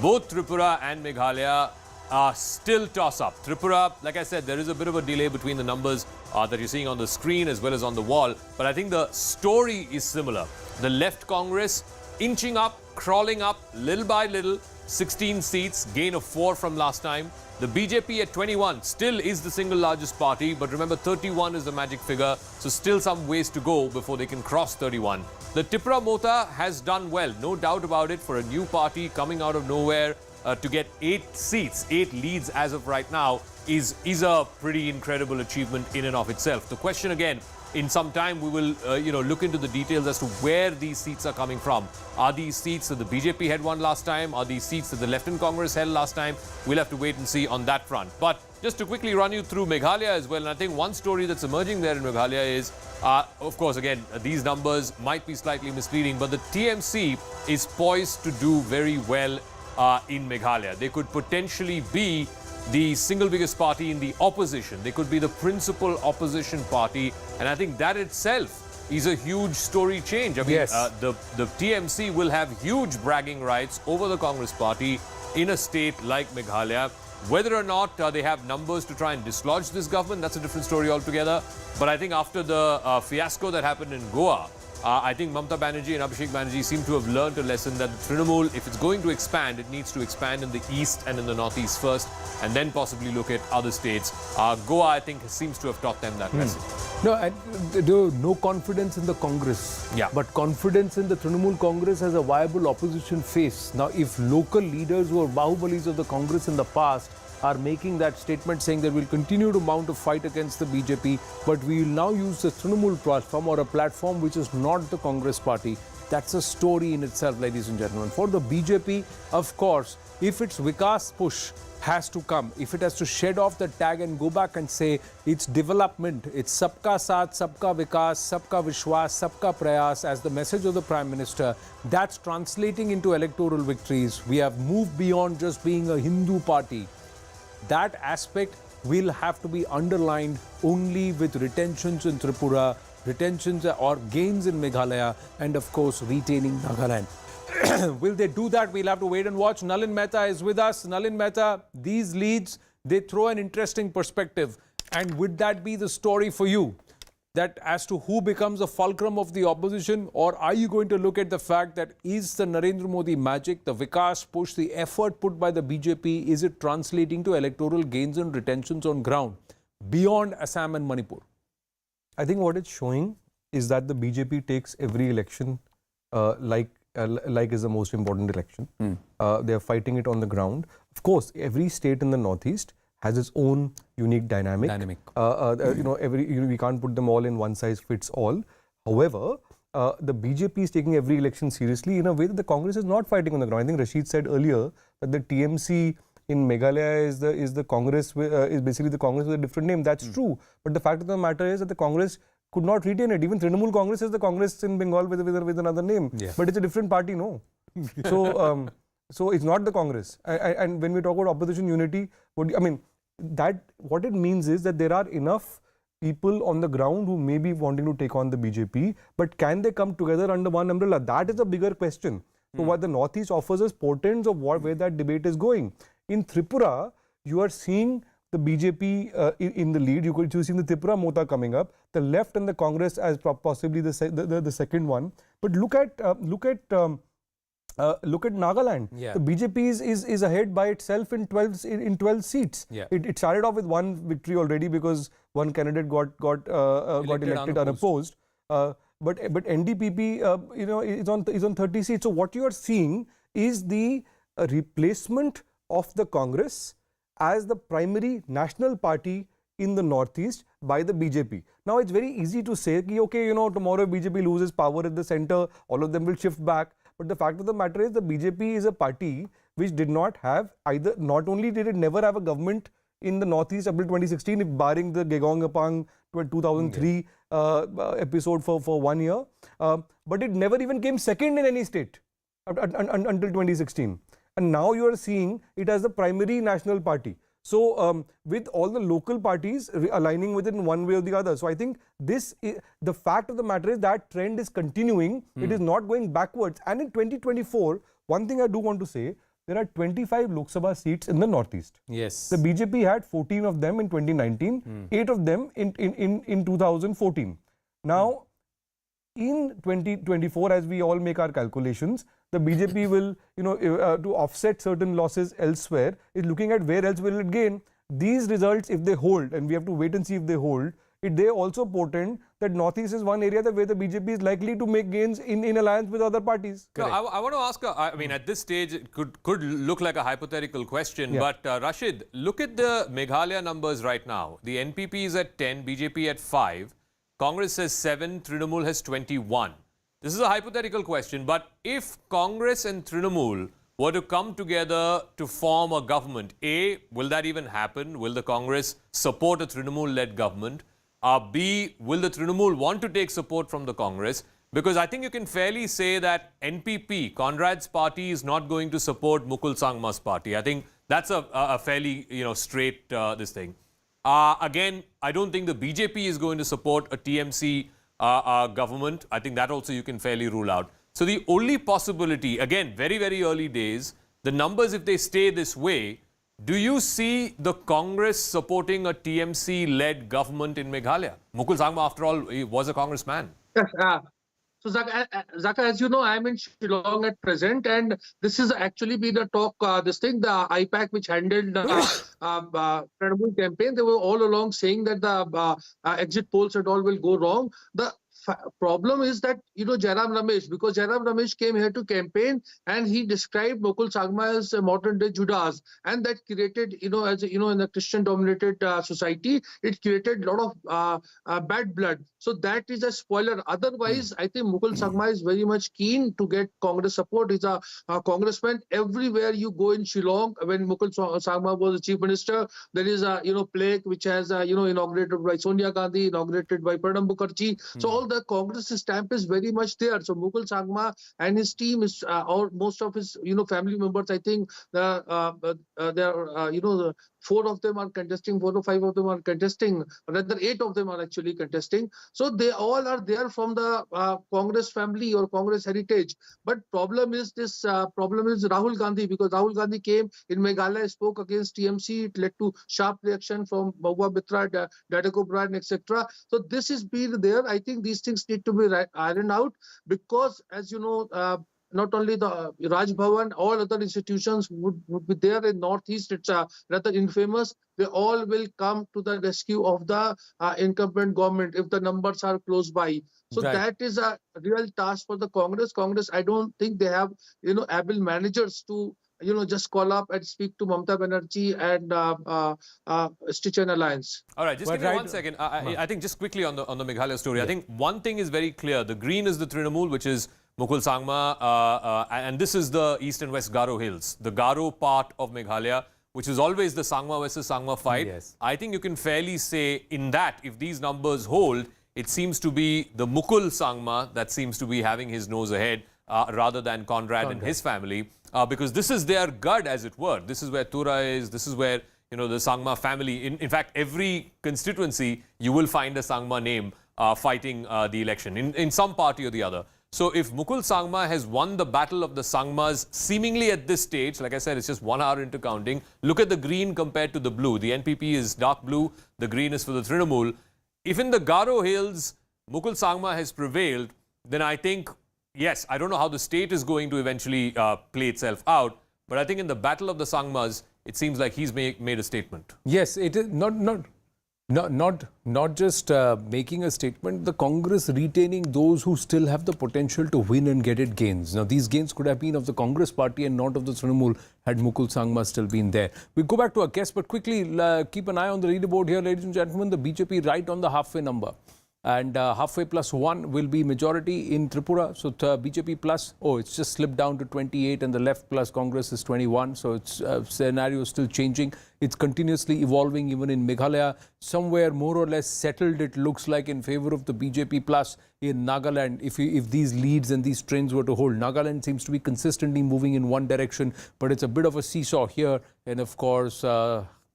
Both Tripura and Meghalaya are still toss-up. Tripura, like I said, there is a bit of a delay between the numbers that you're seeing on the screen as well as on the wall. But I think the story is similar. The left Congress inching up, crawling up little by little, 16 seats, gain of 4 from last time. The BJP at 21 still is the single largest party, but remember 31 is the magic figure, so still some ways to go before they can cross 31. The Tripura Mota has done well, no doubt about it, for a new party coming out of nowhere to get 8 seats, 8 leads as of right now is a pretty incredible achievement in and of itself. The question again, in some time we will look into the details as to where these seats are coming from. Are these seats that the BJP had won last time? Are these seats that the Left-in Congress held last time? We'll have to wait and see on that front. But just to quickly run you through Meghalaya as well, and I think one story that's emerging there in Meghalaya is, of course, again, these numbers might be slightly misleading, but the TMC is poised to do very well in Meghalaya. They could potentially be the single biggest party in the opposition. They could be the principal opposition party. And I think that itself is a huge story change. I mean, the TMC will have huge bragging rights over the Congress party in a state like Meghalaya. Whether or not they have numbers to try and dislodge this government, that's a different story altogether. But I think after the fiasco that happened in Goa, I think Mamata Banerjee and Abhishek Banerjee seem to have learned a lesson that the Trinamool, if it's going to expand, it needs to expand in the east and in the northeast first, and then possibly look at other states. Goa, I think, seems to have taught them that lesson. No confidence in the Congress, yeah, but confidence in the Trinamool Congress as a viable opposition face. Now, if local leaders who are Bahubalis of the Congress in the past are making that statement saying that we'll continue to mount a fight against the BJP, but we will now use the Trinamool platform or a platform which is not the Congress party. That's a story in itself, ladies and gentlemen. For the BJP, of course, if its Vikas push has to come, if it has to shed off the tag and go back and say it's development, it's Sabka Saath, Sabka Vikas, Sabka Vishwas, Sabka Prayas as the message of the Prime Minister, that's translating into electoral victories. We have moved beyond just being a Hindu party. That aspect will have to be underlined only with retentions in Tripura, retentions or gains in Meghalaya, and of course retaining Nagaland. Will they do that? We'll have to wait and watch. Nalin Mehta is with us. Nalin Mehta, these leads, they throw an interesting perspective. And would that be the story for you? That as to who becomes the fulcrum of the opposition, or are you going to look at the fact that is the Narendra Modi magic, the Vikas push, the effort put by the BJP, is it translating to electoral gains and retentions on ground beyond Assam and Manipur? I think what it's showing is that the BJP takes every election like is the most important election. They are fighting it on the ground. Of course, every state in the Northeast has its own unique dynamic. We can't put them all in one size fits all. However, the BJP is taking every election seriously in a way that the Congress is not fighting on the ground. I think Rashid said earlier that the TMC in Meghalaya is the Congress is basically the Congress with a different name. That's true. But the fact of the matter is that the Congress could not retain it. Even Trinamool Congress is the Congress in Bengal with another name. Yeah. But it's a different party, no. So it's not the Congress. And when we talk about opposition unity, what it means is that there are enough people on the ground who may be wanting to take on the BJP, but can they come together under one umbrella? That is a bigger question. So what the Northeast offers us portents of where that debate is going. In Tripura, you are seeing the BJP in the lead. You're seeing the Tripura Mota coming up, the left and the Congress as possibly the second one. But look at Nagaland. Yeah. The BJP is ahead by itself in 12 seats. Yeah. It started off with one victory already because one candidate got elected unopposed. But NDPP is on 30 seats. So what you are seeing is the replacement of the Congress as the primary national party in the Northeast by the BJP. Now, it's very easy to say, okay, tomorrow BJP loses power at the center, all of them will shift back. But the fact of the matter is the BJP is a party which did not have either, not only did it never have a government in the Northeast up till 2016, if barring the Gegong-Apang 2003 episode for 1 year, but it never even came second in any state until 2016. And now you are seeing it as the primary national party. So with all the local parties aligning with it in one way or the other. So I think the fact of the matter is that trend is continuing. It is not going backwards. And in 2024, one thing I do want to say, there are 25 Lok Sabha seats in the Northeast. Yes. The BJP had 14 of them in 2019, 8 of them in 2014. Now, in 2024, as we all make our calculations, the BJP will, to offset certain losses elsewhere, is looking at where else will it gain. These results, if they hold, and we have to wait and see if they hold, they also portend that Northeast is one area where the BJP is likely to make gains in alliance with other parties. No, I want to ask, I mean, at this stage, it could look like a hypothetical question, but Rashid, look at the Meghalaya numbers right now. The NPP is at 10, BJP at 5, Congress has 7, Trinamool has 21. This is a hypothetical question, but if Congress and Trinamool were to come together to form a government, A, will that even happen? Will the Congress support a Trinamool-led government? B, will the Trinamool want to take support from the Congress? Because I think you can fairly say that NPP, Conrad's party, is not going to support Mukul Sangma's party. I think that's a fairly, straight this thing. Again, I don't think the BJP is going to support a TMC government. I think that also you can fairly rule out. So the only possibility, again, very, very early days, the numbers, if they stay this way, do you see the Congress supporting a TMC-led government in Meghalaya? Mukul Sangma, after all, he was a congressman. Yes, so Zaka, as you know, I'm in Shillong at present, and this has actually been a talk, the IPAC which handled the Trinamool campaign, they were all along saying that the exit polls and all will go wrong. The problem is that, Jairam Ramesh, because Jairam Ramesh came here to campaign and he described Mukul Sangma as a modern day Judas, and that created, as in a Christian dominated society, it created a lot of bad blood. So that is a spoiler. Otherwise, I think Mukul Sangma is very much keen to get Congress support. He's a congressman. Everywhere you go in Shillong, when Mukul Sangma was the chief minister, there is a plaque which has inaugurated by Sonia Gandhi, inaugurated by Pranab Mukherjee. So all the Congress stamp is very much there. So Mukul Sangma and his team is, or most of his family members, I think there are 4 of them are contesting, 4 or 5 of them are contesting, rather 8 of them are actually contesting. So they all are there from the Congress family or Congress heritage. But problem is Rahul Gandhi, because Rahul Gandhi came in Meghalaya, spoke against TMC. It led to sharp reaction from Mahua Mitra, Dadeko Bryan, etc. So this is been there. I think these things need to be ironed out, because as you know, not only the Raj Bhavan, all other institutions would be there in Northeast. It's rather infamous. They all will come to the rescue of the incumbent government if the numbers are close by. So that is a real task for the Congress. Congress, I don't think they have, able managers to, just call up and speak to Mamata Banerjee and stitch an alliance. All right, just give me 1 second. I think just quickly on the Meghalaya story, I think one thing is very clear. The green is the Trinamool, which is Mukul Sangma, and this is the East and West Garo Hills, the Garo part of Meghalaya, which is always the Sangma versus Sangma fight. Yes. I think you can fairly say in that, if these numbers hold, it seems to be the Mukul Sangma that seems to be having his nose ahead rather than Conrad and his family, because this is their gud, as it were. This is where Tura is, this is where, the Sangma family, in fact, every constituency, you will find a Sangma name fighting the election in some party or the other. So if Mukul Sangma has won the battle of the Sangmas seemingly at this stage, like I said, it's just 1 hour into counting. Look at the green compared to the blue. The NPP is dark blue. The green is for the Trinamool. If in the Garo Hills, Mukul Sangma has prevailed, then I think, yes, I don't know how the state is going to eventually play itself out. But I think in the battle of the Sangmas, it seems like he's made a statement. Yes, it is not Not just making a statement, the Congress retaining those who still have the potential to win and get it gains. Now, these gains could have been of the Congress party and not of the Trinamool had Mukul Sangma still been there. We go back to our guest, but quickly keep an eye on the leaderboard here, ladies and gentlemen. The BJP right on the halfway number. And halfway plus one will be majority in Tripura. So BJP plus, it's just slipped down to 28 and the left plus Congress is 21. So it's scenario is still changing. It's continuously evolving even in Meghalaya. Somewhere more or less settled, it looks like, in favor of the BJP plus in Nagaland. If these leads and these trends were to hold, Nagaland seems to be consistently moving in one direction, but it's a bit of a seesaw here. And of course,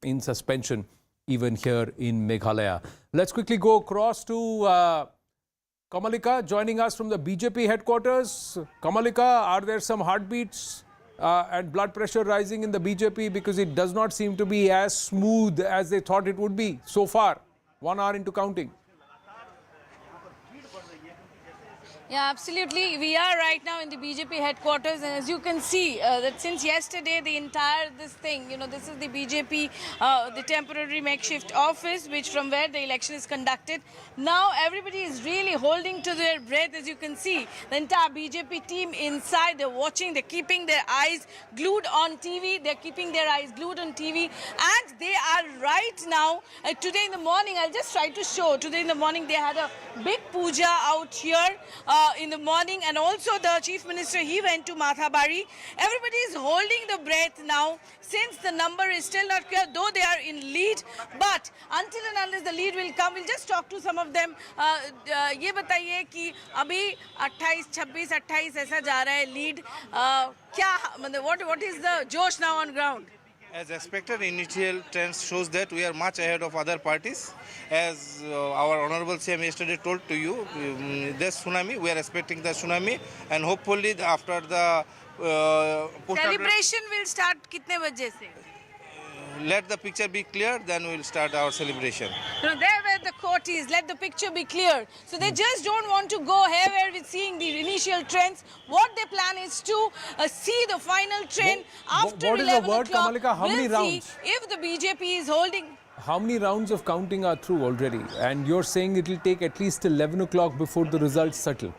in suspension, even here in Meghalaya. Let's quickly go across to Kamalika joining us from the BJP headquarters. Kamalika, are there some heartbeats and blood pressure rising in the BJP, because it does not seem to be as smooth as they thought it would be so far, 1 hour into counting? Yeah, absolutely. We are right now in the BJP headquarters, and as you can see, that since yesterday, the entire this is the BJP, the temporary makeshift office, which from where the election is conducted. Now everybody is really holding to their breath, as you can see. The entire BJP team inside, they're watching, they're keeping their eyes glued on TV, and they are right now, today in the morning, I'll just try to show, today in the morning they had a big puja out here, in the morning, and also the Chief Minister, he went to Mathabari. Everybody is holding the breath now, since the number is still not clear, though they are in lead. But until and unless the lead will come, we'll just talk to some of them. ये बताइए कि अभी 28, 26, 28 ऐसा जा रहा है lead. What is the josh now on ground? As expected, initial trends shows that we are much ahead of other parties. As our Honorable CM yesterday told to you, there's tsunami. We are expecting the tsunami, and hopefully after the celebration will start kitne baje se? Let the picture be clear, then we'll start our celebration. There where the court is, let the picture be clear. So they just don't want to go haywire with seeing the initial trends. What they plan is to see the final trend after 11 o'clock. What is the word, Kamalika? How many rounds? If the BJP is holding. How many rounds of counting are through already? And you're saying it will take at least 11 o'clock before the results settle.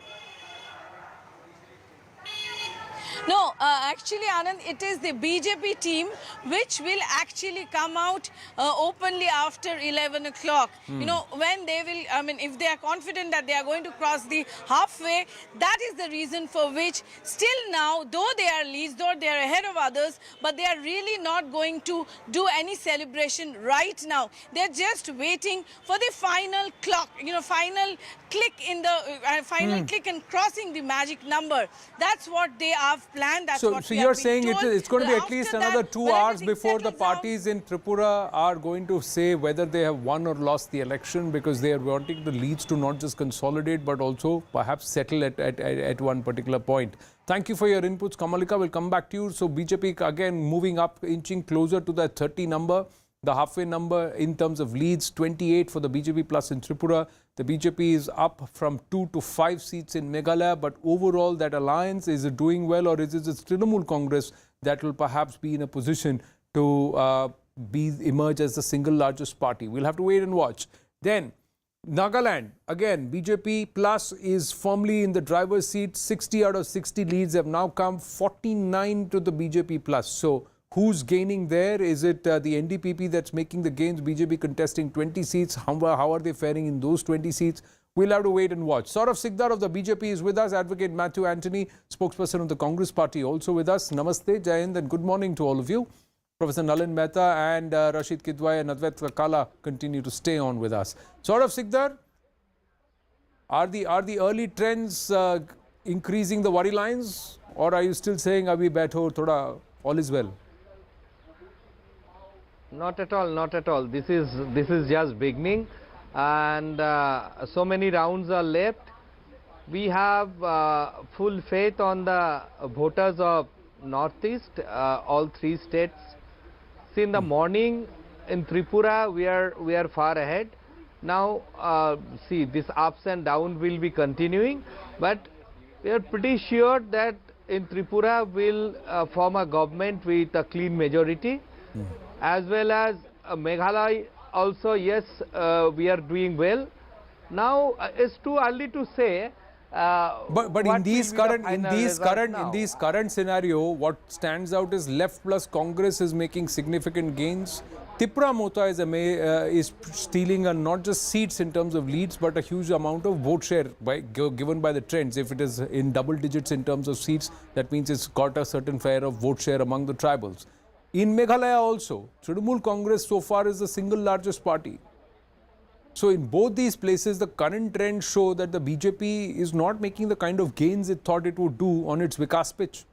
No, actually, Anand, it is the BJP team which will actually come out openly after 11 o'clock. You know, when they will, if they are confident that they are going to cross the halfway, that is the reason for which still now, though they are leads, though they are ahead of others, but they are really not going to do any celebration right now. They're just waiting for the final clock, final click in the final click and crossing the magic number. That's what they have planned. That's what so you're saying it's going to be at least another 2 hours before the parties in Tripura are going to say whether they have won or lost the election, because they are wanting the leads to not just consolidate but also perhaps settle at one particular point. Thank you for your inputs, Kamalika. We'll come back to you. So BJP again moving up, inching closer to that 30 number. The halfway number in terms of leads, 28 for the BJP plus in Tripura. The BJP is up from 2 to 5 seats in Meghalaya, but overall that alliance, is it doing well, or is it the Trinamool Congress that will perhaps be in a position to emerge as the single largest party? We'll have to wait and watch. Then Nagaland, again, BJP plus is firmly in the driver's seat. 60 out of 60 leads have now come, 49 to the BJP plus. So who's gaining there? Is it the NDPP that's making the gains? BJP contesting 20 seats. How are they faring in those 20 seats? We'll have to wait and watch. Saurav Sikdar of the BJP is with us. Advocate Matthew Anthony, spokesperson of the Congress party, also with us. Namaste, Jai Hind, and good morning to all of you. Professor Nalin Mehta and Rashid Kidwai and Advait Kakala continue to stay on with us. Saurav Sikdar, are the early trends increasing the worry lines, or are you still saying abhi baitho thoda all is well? Not at all, not at all. This is just beginning, and so many rounds are left. We have full faith on the voters of Northeast, all 3 states. See, in the morning in Tripura, we are far ahead. Now, see, this ups and downs will be continuing, but we are pretty sure that in Tripura will form a government with a clean majority. As well as Meghalaya also, yes, we are doing well. Now it's too early to say. But in these current scenario, what stands out is left plus Congress is making significant gains. Tripura Mota is stealing not just seats in terms of leads, but a huge amount of vote share given by the trends. If it is in double digits in terms of seats, that means it's got a certain share of vote share among the tribals. In Meghalaya also, Trinamool Congress so far is the single largest party. So in both these places, the current trends show that the BJP is not making the kind of gains it thought it would do on its Vikas pitch.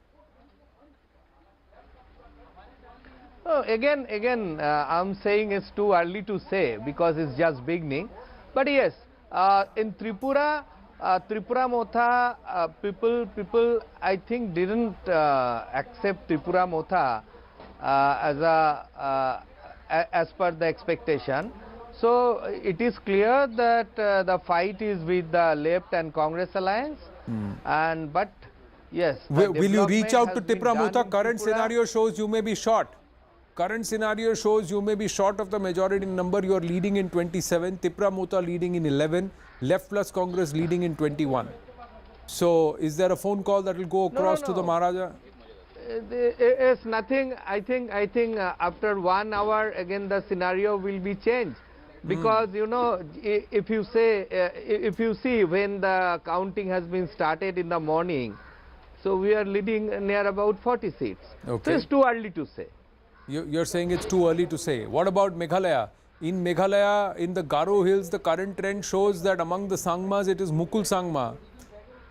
Again, I'm saying it's too early to say because it's just beginning. But yes, in Tripura, Tripura Motha, people I think didn't accept Tripura Motha as per the expectation. So it is clear that the fight is with the left and Congress alliance. But yes, will you reach out to Tripura Motha? Current scenario shows you may be short. Current scenario shows you may be short of the majority number. You are leading in 27, Tripura Motha leading in 11, left plus Congress leading in 21. So is there a phone call that will go across to the Maharaja? It's nothing. I think after 1 hour again the scenario will be changed. Because you know, if you see when the counting has been started in the morning, so we are leading near about 40 seats. Okay. So it's too early to say. You're saying it's too early to say. What about Meghalaya? In Meghalaya, in the Garo Hills, the current trend shows that among the Sangmas, it is Mukul Sangma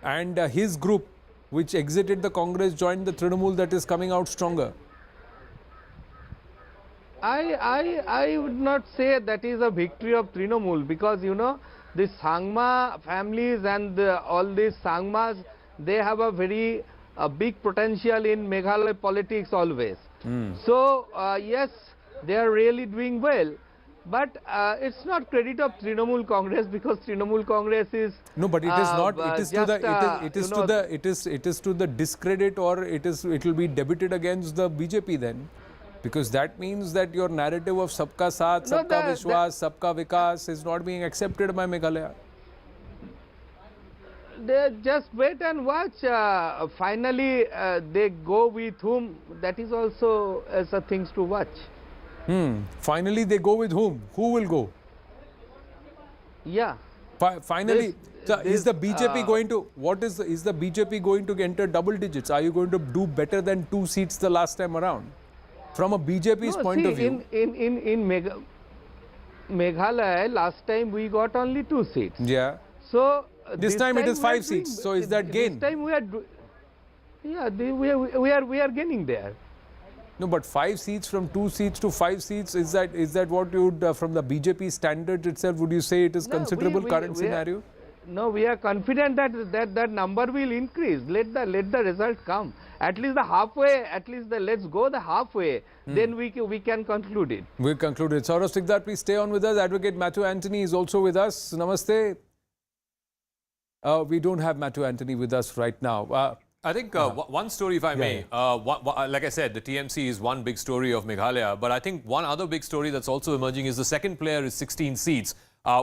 and his group, which exited the Congress, joined the Trinamool, that is coming out stronger. I would not say that is a victory of Trinamool, because you know the Sangma families and all these Sangmas, they have a very big potential in Meghalaya politics always. So yes, they are really doing well, but it's not credit of Trinamool Congress, because Trinamool Congress is no, but it is not. It is to the discredit, or it will be debited against the BJP then. Because that means that your narrative of Sabka Saath, Sabka Vishwas, Sabka Vikas is not being accepted by Meghalaya. They just wait and watch. Finally, they go with whom. That is also as a things to watch. Finally, they go with whom? Who will go? Yeah. Finally, is the BJP going to? Is the BJP going to enter double digits? Are you going to do better than 2 seats the last time around? From a BJP's point of view. In Meghalaya, last time we got only 2 seats. Yeah. So this time it is 5 seats. So is that gain? This time we are gaining there. No, but 5 seats from 2 seats to 5 seats, is that what you would, from the BJP standards itself, would you say it is considerable current scenario? No, we are confident that number will increase. Let the result come. At least the halfway. Let's go the halfway. Then we can conclude it. We'll conclude it. Saurav Sikdar, please stay on with us. Advocate Matthew Anthony is also with us. Namaste. We don't have Matthew Anthony with us right now. I think one story, if I may, like I said, the TMC is one big story of Meghalaya, but I think one other big story that's also emerging is the second player is 16 seats,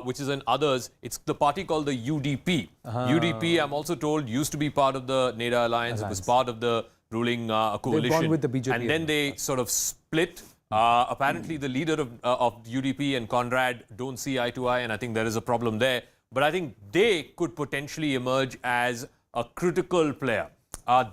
which is in others. It's the party called the UDP. UDP, I'm also told, used to be part of the NEDA alliance. It was part of the ruling coalition. They've gone with the BJP. And then they sort of split. Apparently, the leader of UDP and Conrad don't see eye to eye, and I think there is a problem there. But I think they could potentially emerge as a critical player.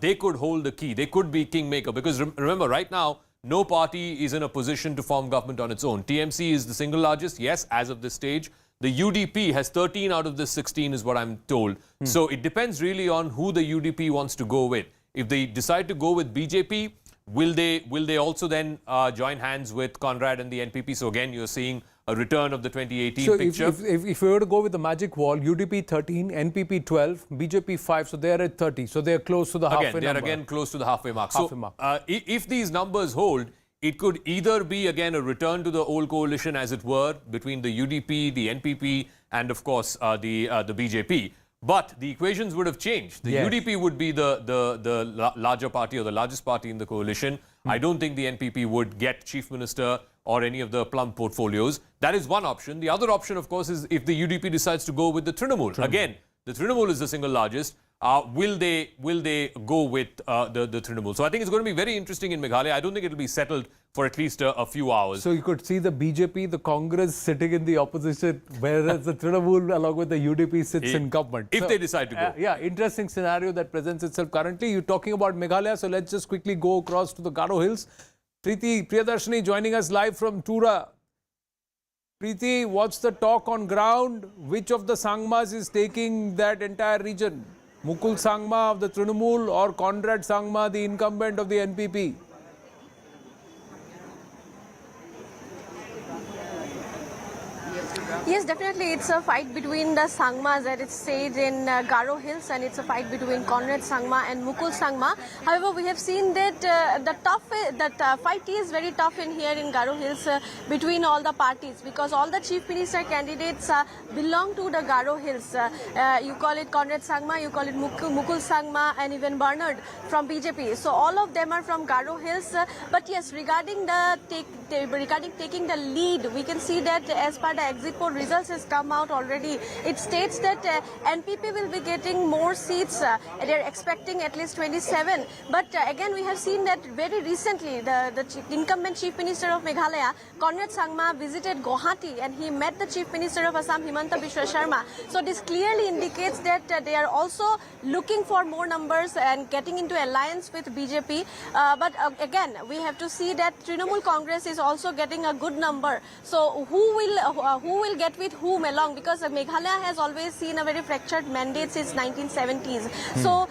They could hold the key. They could be kingmaker, because remember, right now, no party is in a position to form government on its own. TMC is the single largest, yes, as of this stage. The UDP has 13 out of the 16 is what I'm told. So it depends really on who the UDP wants to go with. If they decide to go with BJP, will they also then join hands with Conrad and the NPP? So again, you're seeing a return of the 2018 picture. If we were to go with the magic wall, UDP 13, NPP 12, BJP 5, so they are at 30. So they are close to the halfway number. They are again close to the halfway mark. If these numbers hold, it could either be again a return to the old coalition, as it were, between the UDP, the NPP, and of course the BJP. But the equations would have changed. The UDP would be the larger party, or the largest party in the coalition. I don't think the NPP would get Chief Minister or any of the plum portfolios. That is one option. The other option, of course, is if the UDP decides to go with the Trinamool. Again, the Trinamool is the single largest. Will they go with the Trinamool? So I think it's going to be very interesting in Meghalaya. I don't think it will be settled for at least a few hours. So you could see the BJP, the Congress sitting in the opposition, whereas the Trinamool along with the UDP sits in government. If they decide to go. Yeah, interesting scenario that presents itself currently. You're talking about Meghalaya, so let's just quickly go across to the Garo Hills. Preeti Priyadarshini joining us live from Tura. Preeti, what's the talk on ground? Which of the Sangmas is taking that entire region? Mukul Sangma of the Trinamool or Conrad Sangma, the incumbent of the NPP? Yes, definitely. It's a fight between the Sangmas at its stage in Garo Hills, and it's a fight between Conrad Sangma and Mukul Sangma. However, we have seen that the fight is very tough in here in Garo Hills between all the parties, because all the chief minister candidates belong to the Garo Hills. You call it Conrad Sangma, you call it Mukul Sangma, and even Bernard from BJP. So all of them are from Garo Hills. But yes, regarding taking the lead, we can see that as per the exit poll results has come out already. It states that NPP will be getting more seats. They're expecting at least 27. But again, we have seen that very recently, the incumbent Chief Minister of Meghalaya, Conrad Sangma, visited Guwahati and he met the Chief Minister of Assam, Himanta Biswa Sharma. So this clearly indicates that they are also looking for more numbers and getting into alliance with BJP. But again, we have to see that Trinamool Congress is also getting a good number. So who will get with whom along, because Meghalaya has always seen a very fractured mandate since 1970s. So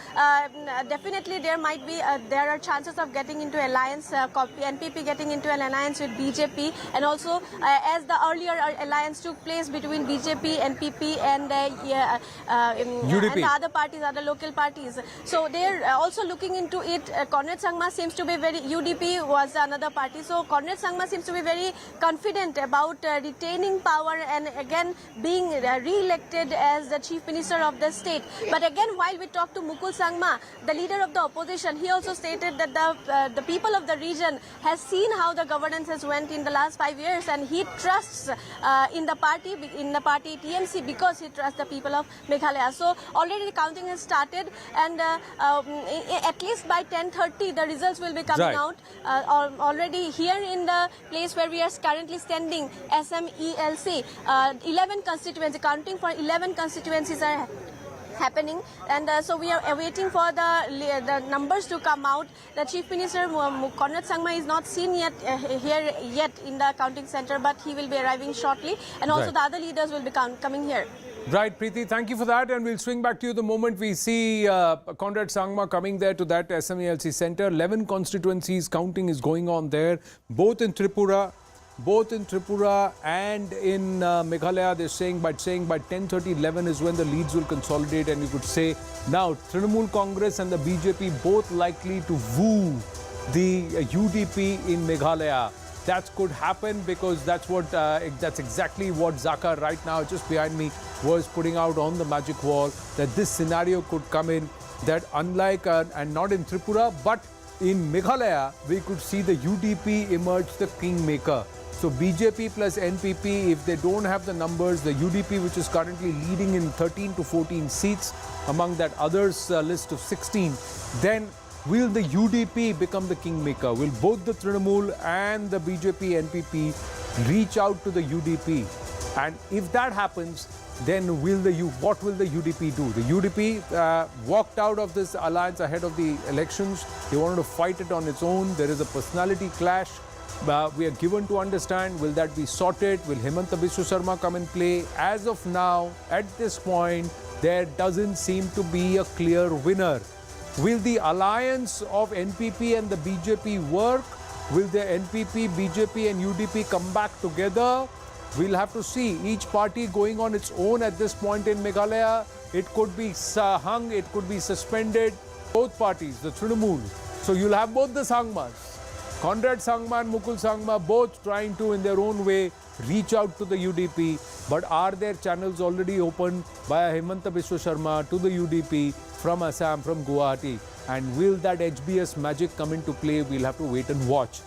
definitely there are chances of getting into alliance, NPP getting into an alliance with BJP, and also as the earlier alliance took place between BJP, NPP and UDP. And the other parties, other local parties. So they're also looking into it. Conrad Sangma seems to be UDP was another party. So Conrad Sangma seems to be very confident about retaining power and again being re-elected as the Chief Minister of the state. But again, while we talk to Mukul Sangma, the leader of the opposition, he also stated that the people of the region has seen how the governance has went in the last 5 years, and he trusts in the party TMC because he trusts the people of Meghalaya. So already the counting has started, and at least by 10:30 the results will be coming out. Already here in the place where we are currently standing, SMELC, 11 constituencies, counting for 11 constituencies are happening, and so we are awaiting for the numbers to come out. The Chief Minister Conrad Sangma is not seen yet here in the counting center, but he will be arriving shortly, and also the other leaders will be coming here. Right, Preeti, thank you for that, and we'll swing back to you the moment we see Conrad Sangma coming there to that SMELC center. 11 constituencies, counting is going on there, both in Tripura and in Meghalaya. They're saying by 10:30, 11 is when the leads will consolidate, and you could say now Trinamool Congress and the BJP both likely to woo the UDP in Meghalaya. That could happen because that's exactly what Zaka right now just behind me was putting out on the magic wall, that this scenario could come in, that unlike and not in Tripura but in Meghalaya, we could see the UDP emerge the kingmaker. So BJP plus NPP, if they don't have the numbers, the UDP, which is currently leading in 13 to 14 seats among that others list of 16, then will the UDP become the kingmaker? Will both the Trinamool and the BJP NPP reach out to the UDP? And if that happens, then what will the UDP do? The UDP walked out of this alliance ahead of the elections. They wanted to fight it on its own. There is a personality clash. We are given to understand, will that be sorted? Will Himanta Biswa Sharma come and play? As of now, at this point, there doesn't seem to be a clear winner. Will the alliance of NPP and the BJP work? Will the NPP, BJP and UDP come back together? We'll have to see. Each party going on its own at this point in Meghalaya. It could be hung, it could be suspended. Both parties, the Trinamool. So you'll have both the Sangmas. Conrad Sangma and Mukul Sangma both trying to, in their own way, reach out to the UDP. But are there channels already open by Himanta Biswa Sharma to the UDP from Assam, from Guwahati? And will that HBS magic come into play? We'll have to wait and watch.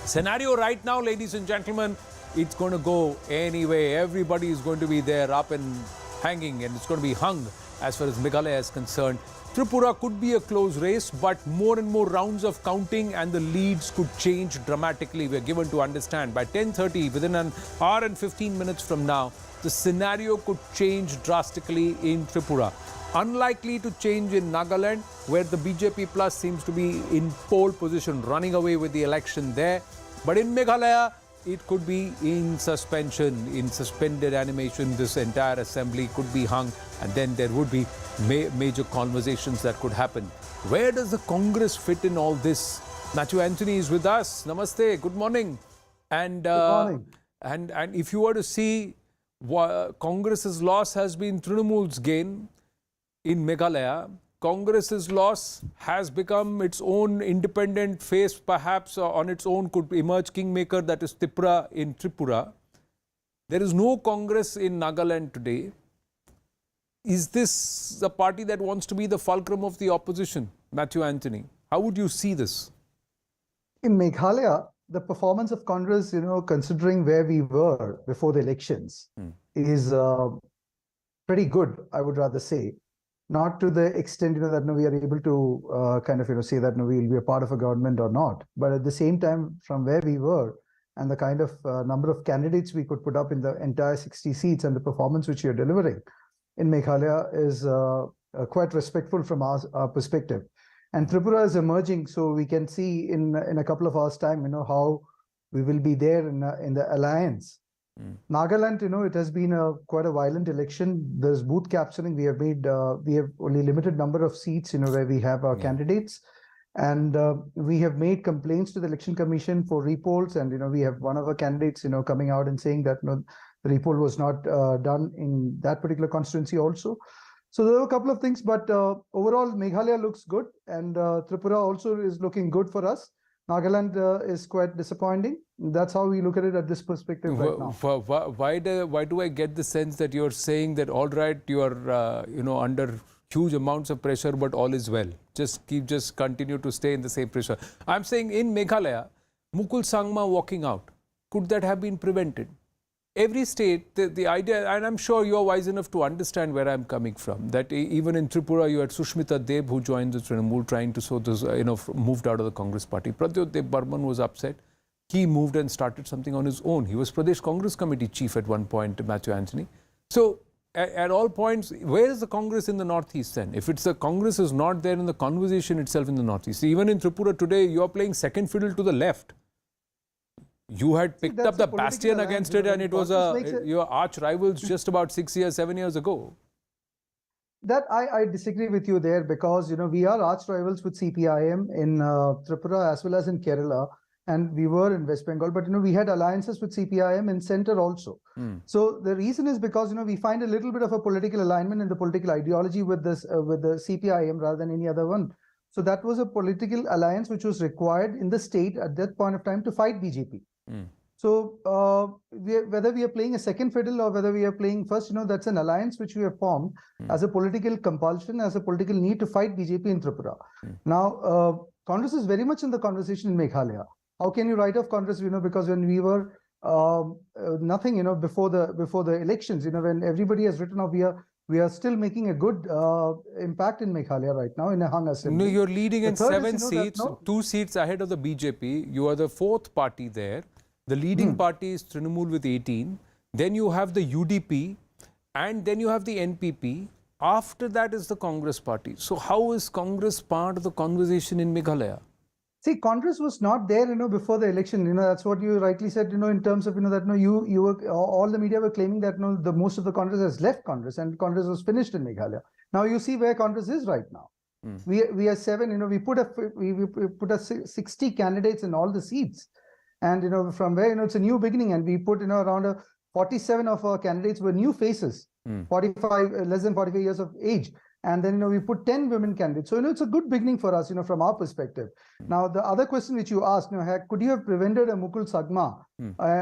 Scenario right now, ladies and gentlemen, it's going to go anyway. Everybody is going to be there up and hanging, and it's going to be hung as far as Meghalaya is concerned. Tripura could be a close race, but more and more rounds of counting and the leads could change dramatically. We're given to understand by 10:30, within an hour and 15 minutes from now, the scenario could change drastically in Tripura. Unlikely to change in Nagaland, where the BJP Plus seems to be in pole position, running away with the election there. But in Meghalaya, it could be in suspension, in suspended animation. This entire assembly could be hung, and then there would be major conversations that could happen. Where does the Congress fit in all this? Matthew Anthony is with us. Namaste. Good morning. And good morning. And if you were to see, Congress's loss has been Trinamool's gain in Meghalaya. Congress's loss has become its own independent face, perhaps on its own could emerge kingmaker, that is Tripura in Tripura. There is no Congress in Nagaland today. Is this a party that wants to be the fulcrum of the opposition? Matthew Anthony, how would you see this? In Meghalaya, the performance of Congress, considering where we were before the elections, is pretty good, I would rather say. Not to the extent that we are able to say that we will be a part of a government or not. But at the same time, from where we were and the kind of number of candidates we could put up in the entire 60 seats and the performance which we are delivering in Meghalaya is quite respectful from our perspective. And Tripura is emerging, so we can see in a couple of hours' time, how we will be there in the alliance. Nagaland, it has been quite a violent election. There's booth capturing. We have only limited number of seats, where we have our candidates, and we have made complaints to the Election Commission for repolls, and we have one of our candidates, coming out and saying that the repoll was not done in that particular constituency also. So there are a couple of things, but overall Meghalaya looks good, and Tripura also is looking good for us. Nagaland is quite disappointing. That's how we look at it at this perspective right now. Why do I get the sense that you're saying that, all right, you are under huge amounts of pressure, but all is well? Just continue to stay in the same pressure. I'm saying in Meghalaya, Mukul Sangma walking out, could that have been prevented? Every state, the idea, and I'm sure you're wise enough to understand where I'm coming from, that even in Tripura, you had Sushmita Deb, who joined the Trinamool, trying to sow this, moved out of the Congress party. Pradyot Deb Burman was upset. He moved and started something on his own. He was Pradesh Congress Committee chief at one point, Matthew Anthony. So, at all points, where is the Congress in the Northeast then? If the Congress is not there in the conversation itself in the Northeast, even in Tripura today, you're playing second fiddle to the left. You had picked up the bastion against it, and it was your arch rivals just about 7 years ago. That I disagree with you there, because we are arch rivals with CPIM in Tripura as well as in Kerala, and we were in West Bengal. But we had alliances with CPIM in center also. So the reason is because we find a little bit of a political alignment in the political ideology with this with the CPIM rather than any other one. So that was a political alliance which was required in the state at that point of time to fight BJP. So whether we are playing a second fiddle or whether we are playing first, that's an alliance which we have formed as a political compulsion, as a political need to fight BJP in Tripura. Now, Congress is very much in the conversation in Meghalaya. How can you write off Congress? Because when we were nothing, before the elections, when everybody has written off, we are still making a good impact in Meghalaya right now in a hung assembly. No, you're leading in 7 seats, 2 seats ahead of the BJP. You are the 4th party there. The leading party is Trinamool with 18. Then you have the UDP, and then you have the NPP. After that is the Congress party. So how is Congress part of the conversation in Meghalaya? See, Congress was not there, before the election. That's what you rightly said. In terms of that you were, all the media were claiming that the most of the Congress has left Congress, and Congress was finished in Meghalaya. Now you see where Congress is right now. We are 7. We put a 60 candidates in all the seats, and from where it's a new beginning, and we put around 47 of our candidates were new faces, 45 less than 45 years of age. And then, we put 10 women candidates. So, it's a good beginning for us, from our perspective. Now, the other question which you asked, could you have prevented a Mukul Sangma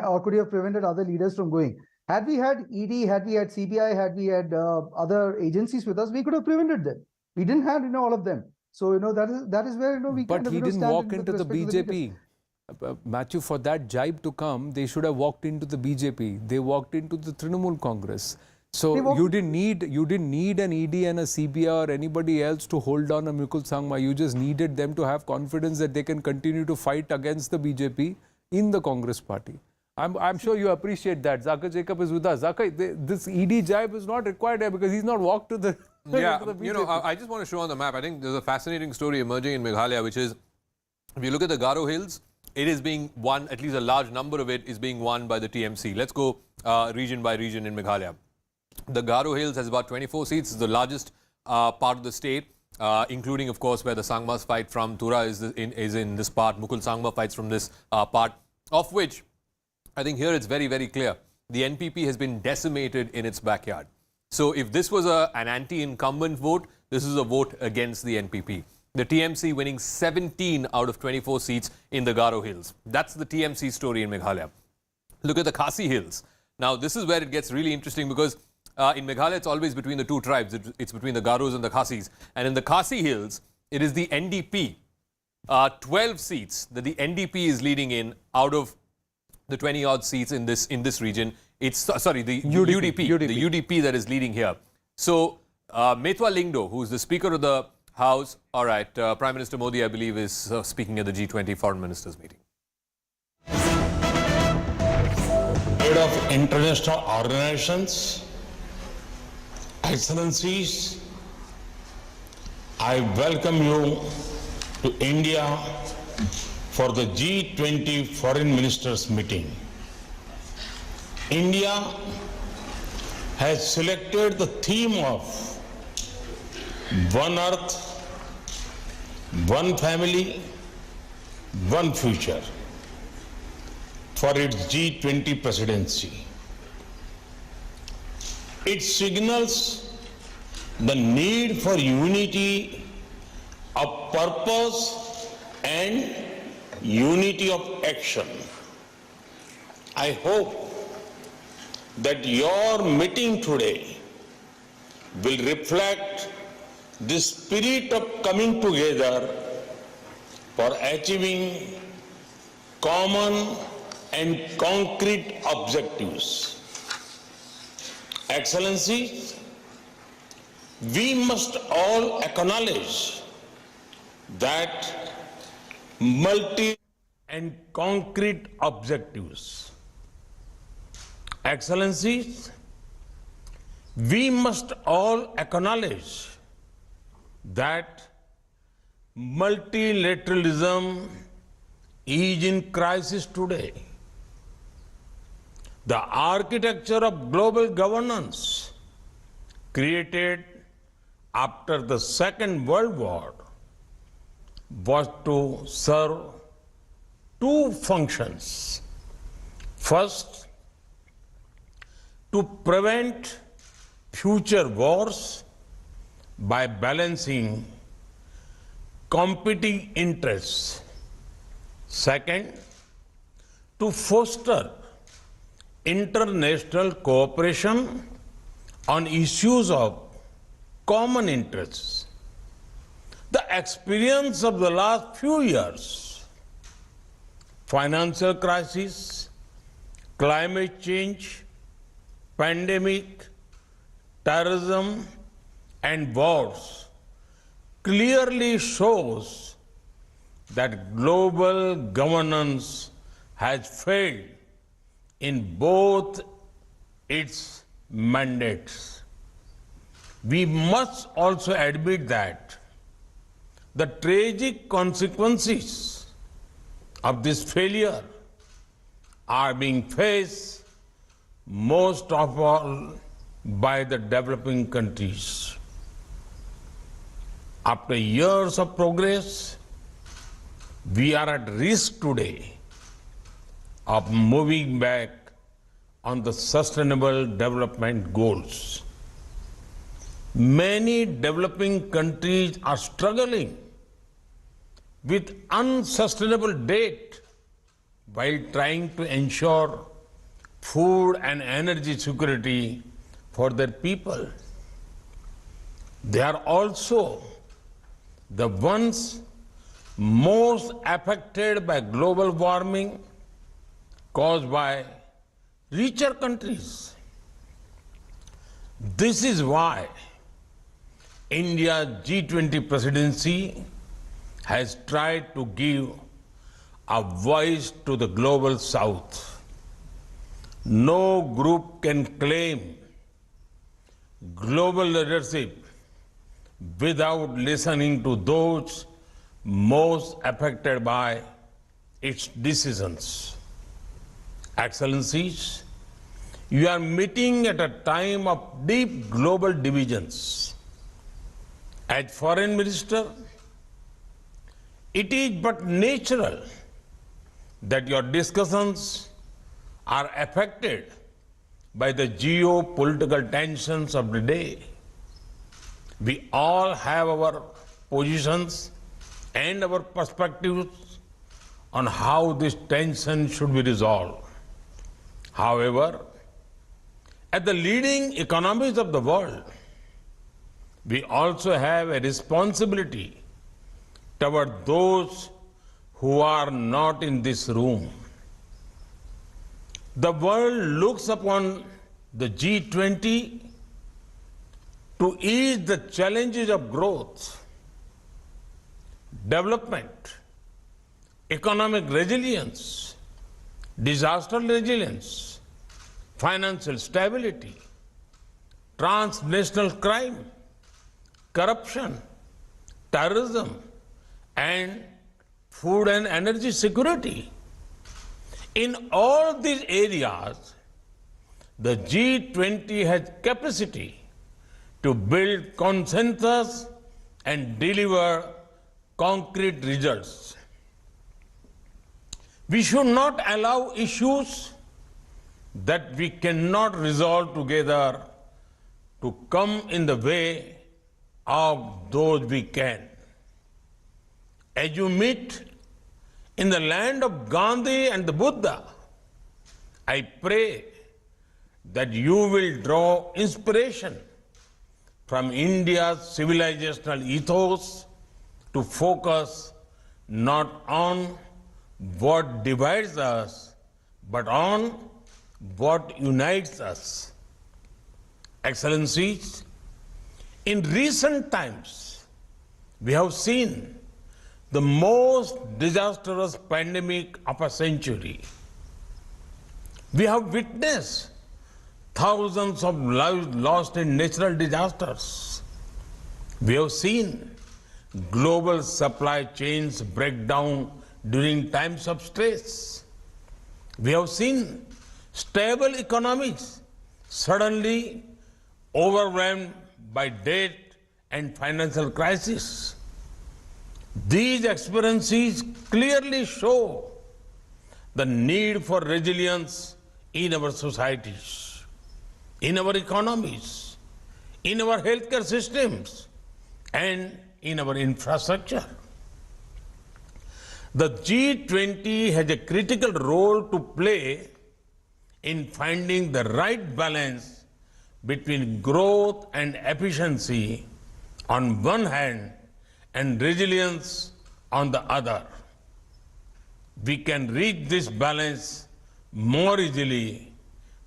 or could you have prevented other leaders from going? Had we had ED, had we had CBI, had we had other agencies with us, we could have prevented them. We didn't have, all of them. So that is where we But kind of he didn't stand walk with into the respect to BJP. Matthew, for that jibe to come, they should have walked into the BJP. They walked into the Trinamool Congress. So you didn't need an ED and a CBI or anybody else to hold on a Mukul Sangma. You just needed them to have confidence that they can continue to fight against the BJP in the Congress party. I'm sure you appreciate that. Zakir Jacob is with us. Zakir, this ED jibe is not required here because he's not walked to the Yeah, to the you know, BJP. I just want to show on the map. I think there's a fascinating story emerging in Meghalaya, which is, if you look at the Garo Hills, it is being won, at least a large number of it is being won by the TMC. Let's go region by region in Meghalaya. The Garo Hills has about 24 seats, it's the largest part of the state, including, of course, where the Sangmas fight from. Tura is in this part, Mukul Sangma fights from this part, of which I think here it's very, very clear. The NPP has been decimated in its backyard. So if this was an anti-incumbent vote, this is a vote against the NPP. The TMC winning 17 out of 24 seats in the Garo Hills. That's the TMC story in Meghalaya. Look at the Khasi Hills. Now, this is where it gets really interesting because in Meghalaya, it's always between the two tribes. It's between the Garos and the Khasis. And in the Khasi Hills, it is the NDP. 12 seats that the NDP is leading in out of the 20-odd seats in this region. It's, sorry, the UDP. The UDP that is leading here. So, Metwa Lingdo, who's the Speaker of the House, all right, Prime Minister Modi, I believe, is speaking at the G20 Foreign Ministers meeting. Head of international organizations, Excellencies, I welcome you to India for the G20 Foreign Ministers meeting. India has selected the theme of One Earth, One Family, One Future for its G20 presidency. It signals the need for unity of purpose and unity of action. I hope that your meeting today will reflect the spirit of coming together for achieving common and concrete objectives. Excellencies, we must all acknowledge that multi and concrete objectives. Excellencies, we must all acknowledge that multilateralism is in crisis today. The architecture of global governance created after the Second World War was to serve two functions. First, to prevent future wars by balancing competing interests. Second, to foster international cooperation on issues of common interests. The experience of the last few years, financial crisis, climate change, pandemic, terrorism, and wars clearly shows that global governance has failed in both its mandates. We must also admit that the tragic consequences of this failure are being faced most of all by the developing countries. After years of progress, we are at risk today of moving back on the sustainable development goals. Many developing countries are struggling with unsustainable debt while trying to ensure food and energy security for their people. They are also the ones most affected by global warming caused by richer countries. This is why India's G20 presidency has tried to give a voice to the global south. No group can claim global leadership without listening to those most affected by its decisions. Excellencies, you are meeting at a time of deep global divisions. As Foreign Minister, it is but natural that your discussions are affected by the geopolitical tensions of the day. We all have our positions and our perspectives on how this tension should be resolved. However, as the leading economies of the world, we also have a responsibility toward those who are not in this room. The world looks upon the G20 to ease the challenges of growth, development, economic resilience, disaster resilience, financial stability, transnational crime, corruption, terrorism, and food and energy security. In all these areas, the G20 has capacity to build consensus and deliver concrete results. We should not allow issues that we cannot resolve together to come in the way of those we can. As you meet in the land of Gandhi and the Buddha, I pray that you will draw inspiration from India's civilizational ethos to focus not on what divides us, but on what unites us. Excellencies, in recent times, we have seen the most disastrous pandemic of a century. We have witnessed thousands of lives lost in natural disasters. We have seen global supply chains break down during times of stress. We have seen stable economies suddenly overwhelmed by debt and financial crisis. These experiences clearly show the need for resilience in our societies, in our economies, in our healthcare systems, and in our infrastructure. The G20 has a critical role to play in finding the right balance between growth and efficiency on one hand and resilience on the other. We can reach this balance more easily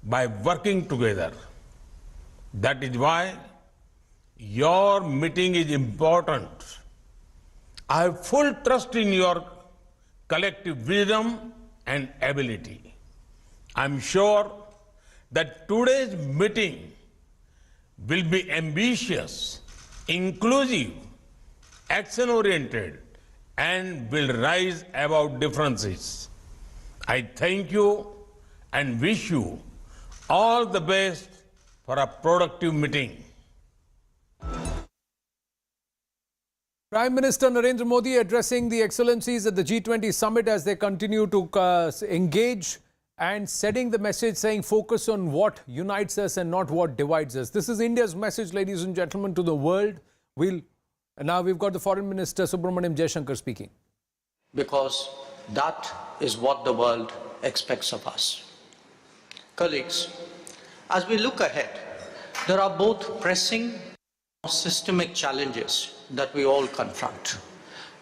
by working together. That is why your meeting is important. I have full trust in your collective wisdom and ability. I am sure that today's meeting will be ambitious, inclusive, action-oriented, and will rise above differences. I thank you and wish you all the best for a productive meeting. Prime Minister Narendra Modi addressing the excellencies at the G20 summit as they continue to engage and setting the message saying focus on what unites us and not what divides us. This is India's message, ladies and gentlemen, to the world. Now we've got the Foreign Minister Subramaniam Jaishankar speaking. Because that is what the world expects of us. Colleagues, as we look ahead, there are both pressing and systemic challenges that we all confront.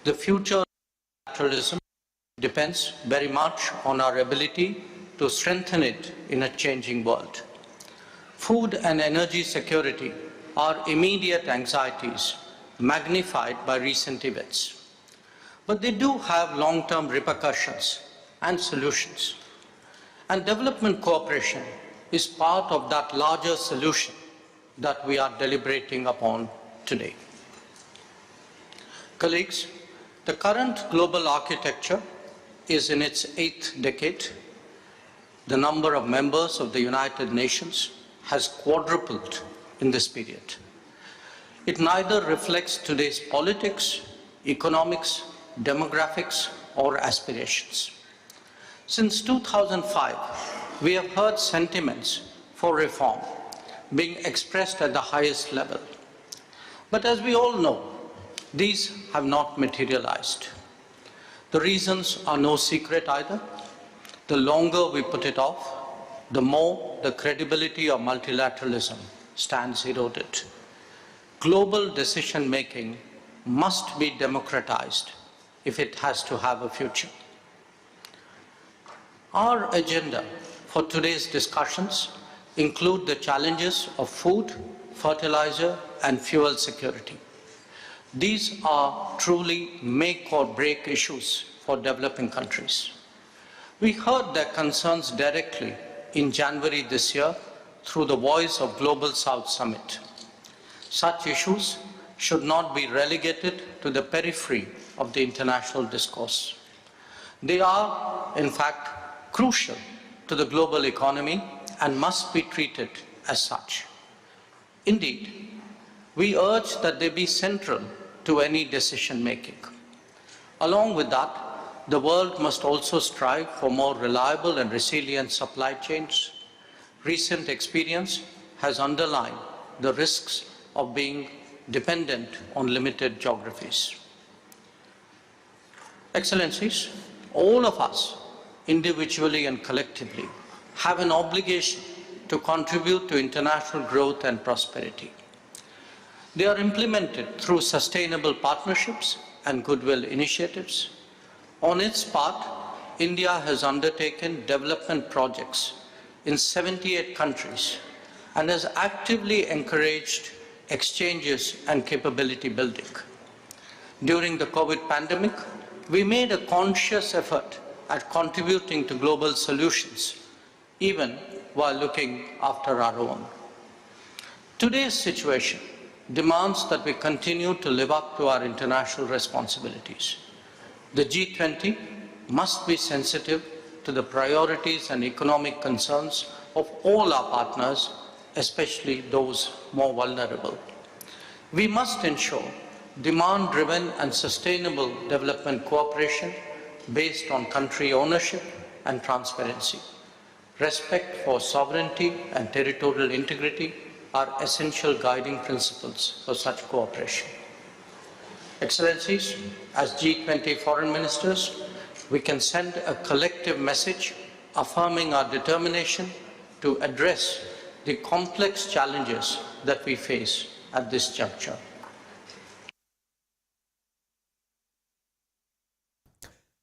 The future of multilateralism depends very much on our ability to strengthen it in a changing world. Food and energy security are immediate anxieties magnified by recent events. But they do have long-term repercussions and solutions. And development cooperation is part of that larger solution that we are deliberating upon today. Colleagues, the current global architecture is in its 8th decade. The number of members of the United Nations has quadrupled in this period. It neither reflects today's politics, economics, demographics, or aspirations. Since 2005, we have heard sentiments for reform being expressed at the highest level. But as we all know, these have not materialized. The reasons are no secret either. The longer we put it off, the more the credibility of multilateralism stands eroded. Global decision-making must be democratized if it has to have a future. Our agenda for today's discussions include the challenges of food, fertilizer, and fuel security. These are truly make or break issues for developing countries. We heard their concerns directly in January this year through the Voice of Global South Summit. Such issues should not be relegated to the periphery of the international discourse. They are, in fact, crucial to the global economy and must be treated as such. Indeed, we urge that they be central to any decision-making. Along with that, the world must also strive for more reliable and resilient supply chains. Recent experience has underlined the risks of being dependent on limited geographies. Excellencies, all of us, individually and collectively, have an obligation to contribute to international growth and prosperity. They are implemented through sustainable partnerships and goodwill initiatives. On its part, India has undertaken development projects in 78 countries and has actively encouraged exchanges and capability building. During the COVID pandemic, we made a conscious effort at contributing to global solutions, even while looking after our own. Today's situation demands that we continue to live up to our international responsibilities. The G20 must be sensitive to the priorities and economic concerns of all our partners, especially those more vulnerable. We must ensure demand-driven and sustainable development cooperation based on country ownership and transparency. Respect for sovereignty and territorial integrity are essential guiding principles for such cooperation. Excellencies, as G20 foreign ministers, we can send a collective message affirming our determination to address the complex challenges that we face at this juncture.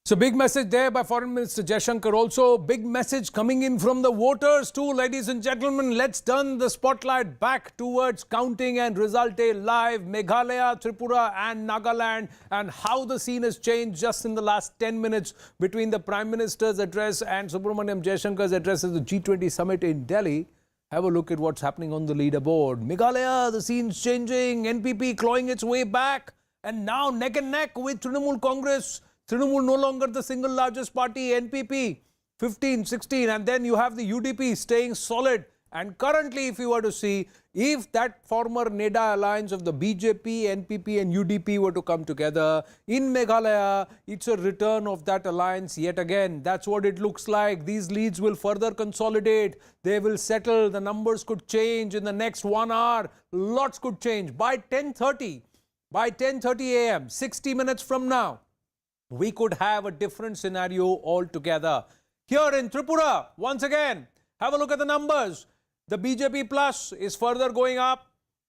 So big message there by Foreign Minister Jaishankar. Also big message coming in from the voters too, ladies and gentlemen. Let's turn the spotlight back towards counting and result day live. Meghalaya, Tripura and Nagaland, and how the scene has changed just in the last 10 minutes between the Prime Minister's address and Subramaniam Jaishankar's address at the G20 summit in Delhi. Have a look at what's happening on the leaderboard. Meghalaya, the scene's changing. NPP clawing its way back, and now neck and neck with Trinamool Congress. Trinamool no longer the single largest party, NPP 15, 16, and then you have the UDP staying solid. And currently, if you were to see, if that former NEDA alliance of the BJP, NPP and UDP were to come together in Meghalaya, it's a return of that alliance yet again. That's what it looks like. These leads will further consolidate. They will settle. The numbers could change in the next 1 hour. Lots could change. By 10:30 a.m., 60 minutes from now, we could have a different scenario altogether. Here in Tripura, once again, have a look at the numbers. The BJP plus is further going up.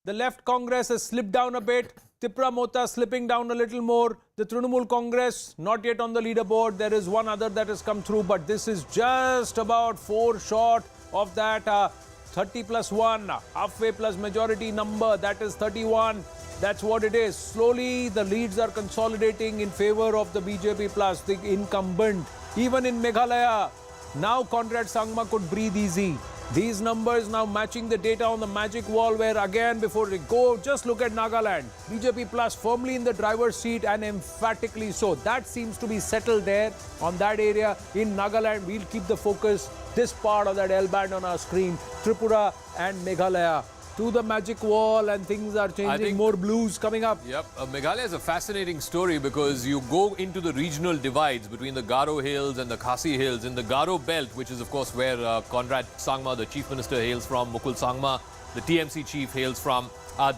The left Congress has slipped down a bit. Tripura Mota slipping down a little more. The Trinamool Congress not yet on the leaderboard. There is one other that has come through, but this is just about 4 short of that 30 plus 1, halfway plus majority number, that is 31. That's what it is. Slowly the leads are consolidating in favor of the BJP plus, the incumbent. Even in Meghalaya, now Conrad Sangma could breathe easy. These numbers now matching the data on the magic wall, where again, before we go, just look at Nagaland. BJP plus firmly in the driver's seat and emphatically so. That seems to be settled there on that area. In Nagaland, we'll keep the focus, this part of that L band on our screen. Tripura and Meghalaya to the magic wall, and things are changing. More blues coming up. Yep. Meghalaya is a fascinating story because you go into the regional divides between the Garo Hills and the Khasi Hills. In the Garo Belt, which is of course where Conrad Sangma, the Chief Minister, hails from, Mukul Sangma, the TMC Chief, hails from.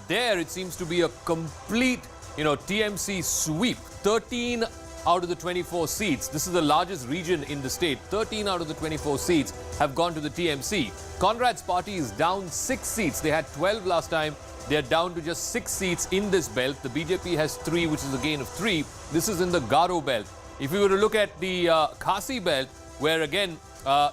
There it seems to be a complete, TMC sweep. 13 out of the 24 seats. This is the largest region in the state. 13 out of the 24 seats have gone to the TMC. Conrad's party is down 6 seats. They had 12 last time. They are down to just 6 seats in this belt. The BJP has 3, which is a gain of 3. This is in the Garo belt. If you were to look at the Khasi belt, where again,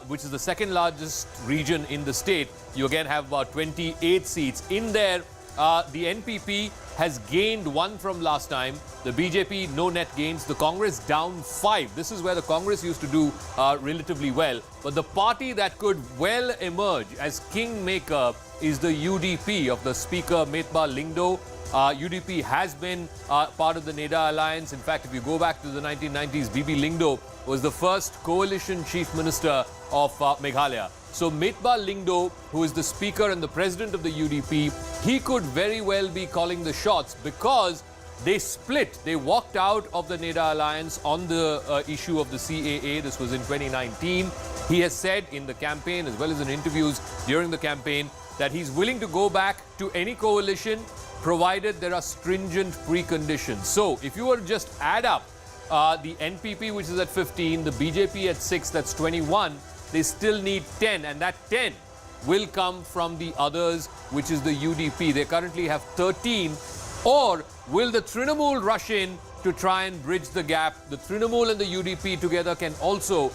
which is the second largest region in the state, you again have about 28 seats. In there, the NPP has gained 1 from last time. The BJP, no net gains. The Congress down 5. This is where the Congress used to do relatively well. But the party that could well emerge as kingmaker is the UDP of the Speaker Metba Lingdo. UDP has been part of the NEDA alliance. In fact, if you go back to the 1990s, BB Lingdo was the first coalition chief minister of Meghalaya. So Metba Lingdo, who is the speaker and the president of the UDP, he could very well be calling the shots because they split. They walked out of the NEDA alliance on the issue of the CAA. This was in 2019. He has said in the campaign as well as in interviews during the campaign that he's willing to go back to any coalition provided there are stringent preconditions. So if you were to just add up the NPP, which is at 15, the BJP at 6, that's 21, they still need 10, and that 10 will come from the others, which is the UDP. They currently have 13. Or will the Trinamool rush in to try and bridge the gap? The Trinamool and the UDP together can also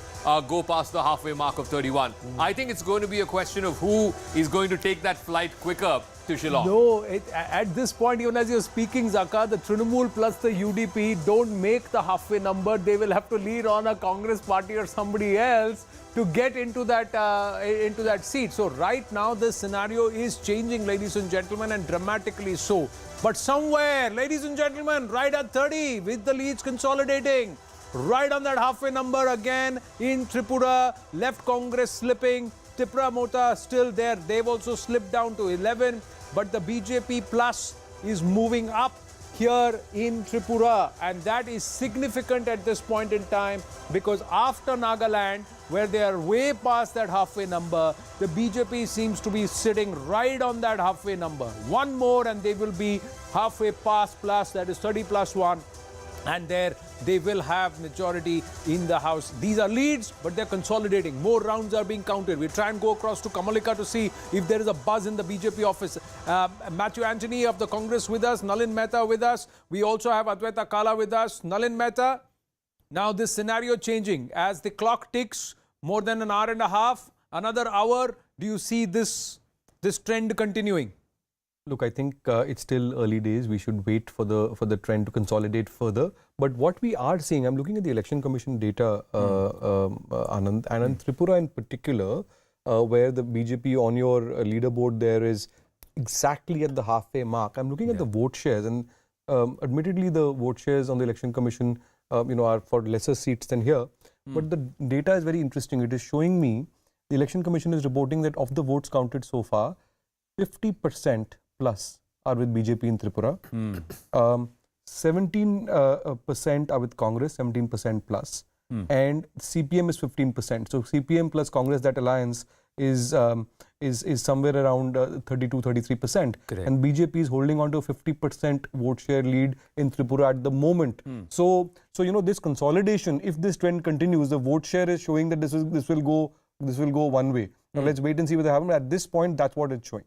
go past the halfway mark of 31. I think it's going to be a question of who is going to take that flight quicker to Shillong. No, at this point, even as you're speaking, Zaka, the Trinamool plus the UDP don't make the halfway number. They will have to lead on a Congress party or somebody else to get into that seat. So right now, this scenario is changing, ladies and gentlemen, and dramatically so. But somewhere, ladies and gentlemen, right at 30, with the leads consolidating, right on that halfway number again in Tripura, left Congress slipping, Tripura Mota still there. They've also slipped down to 11, but the BJP plus is moving up here in Tripura, and that is significant at this point in time because after Nagaland, where they are way past that halfway number, the BJP seems to be sitting right on that halfway number. One more and they will be halfway past plus, that is 30 plus 1. And there they will have majority in the House. These are leads, but they're consolidating. More rounds are being counted. We'll try and go across to Kamalika to see if there is a buzz in the BJP office. Matthew Anthony of the Congress with us, Nalin Mehta with us. We also have Advaita Kala with us. Nalin Mehta, now this scenario changing. As the clock ticks, more than an hour and a half, another hour, do you see this trend continuing? Look, I think it's still early days. We should wait for the trend to consolidate further. But what we are seeing, I'm looking at the Election Commission data, Anand, and in Tripura in particular, where the BJP on your leaderboard there is exactly at the halfway mark. I'm looking at the vote shares, and admittedly the vote shares on the Election Commission, are for lesser seats than here. But the data is very interesting. It is showing me the Election Commission is reporting that of the votes counted so far, 50% plus are with BJP in Tripura. 17% are with Congress, 17% plus. And CPM is 15%. So CPM plus Congress, that alliance is somewhere around 32-33%. And BJP is holding on to a 50% vote share lead in Tripura at the moment. So this consolidation, if this trend continues, the vote share is showing that this will go one way. Now let's wait and see what happens. At this point, that's what it's showing.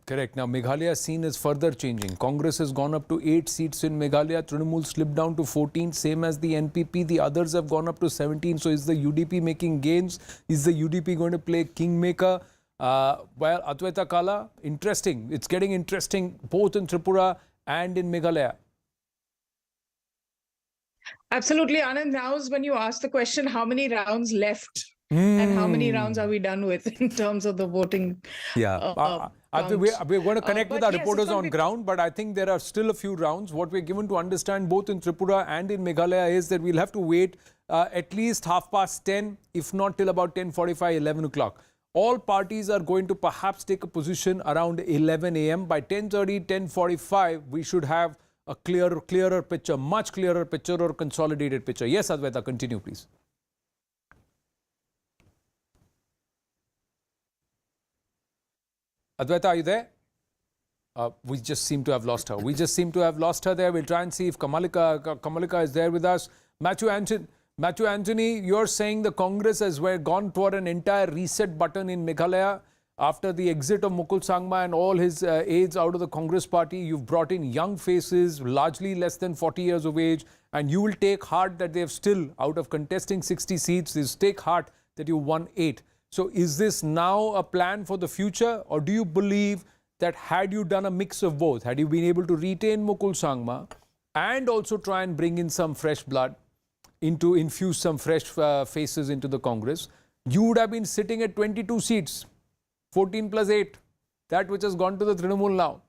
Correct. Now, Meghalaya scene is further changing. Congress has gone up to 8 seats in Meghalaya. Trinamool slipped down to 14, same as the NPP. The others have gone up to 17. So, is the UDP making gains? Is the UDP going to play kingmaker? Well, Advaita Kala, interesting. It's getting interesting both in Tripura and in Meghalaya. Absolutely, Anand. Now is when you ask the question, how many rounds left? And how many rounds are we done with in terms of the voting? Yeah. We're going to connect with our reporters on ground, but I think there are still a few rounds. What we're given to understand both in Tripura and in Meghalaya is that we'll have to wait at least 10:30, if not till about 10:45, 11 o'clock. All parties are going to perhaps take a position around 11 a.m. By 10:30, 10:45, we should have a clearer picture, much clearer picture or consolidated picture. Yes, Advaita, continue, please. Advaita, are you there? We just seem to have lost her. There. We'll try and see if Kamalika is there with us. Matthew Anthony, you're saying the Congress has gone toward an entire reset button in Meghalaya after the exit of Mukul Sangma and all his aides out of the Congress party. You've brought in young faces, largely less than 40 years of age, and you will take heart that they have still, out of contesting 60 seats, take heart that you won 8. So is this now a plan for the future, or do you believe that had you done a mix of both, had you been able to retain Mukul Sangma and also try and bring in some fresh blood, infuse some fresh faces into the Congress, you would have been sitting at 22 seats, 14 plus 8, that which has gone to the Trinamool now?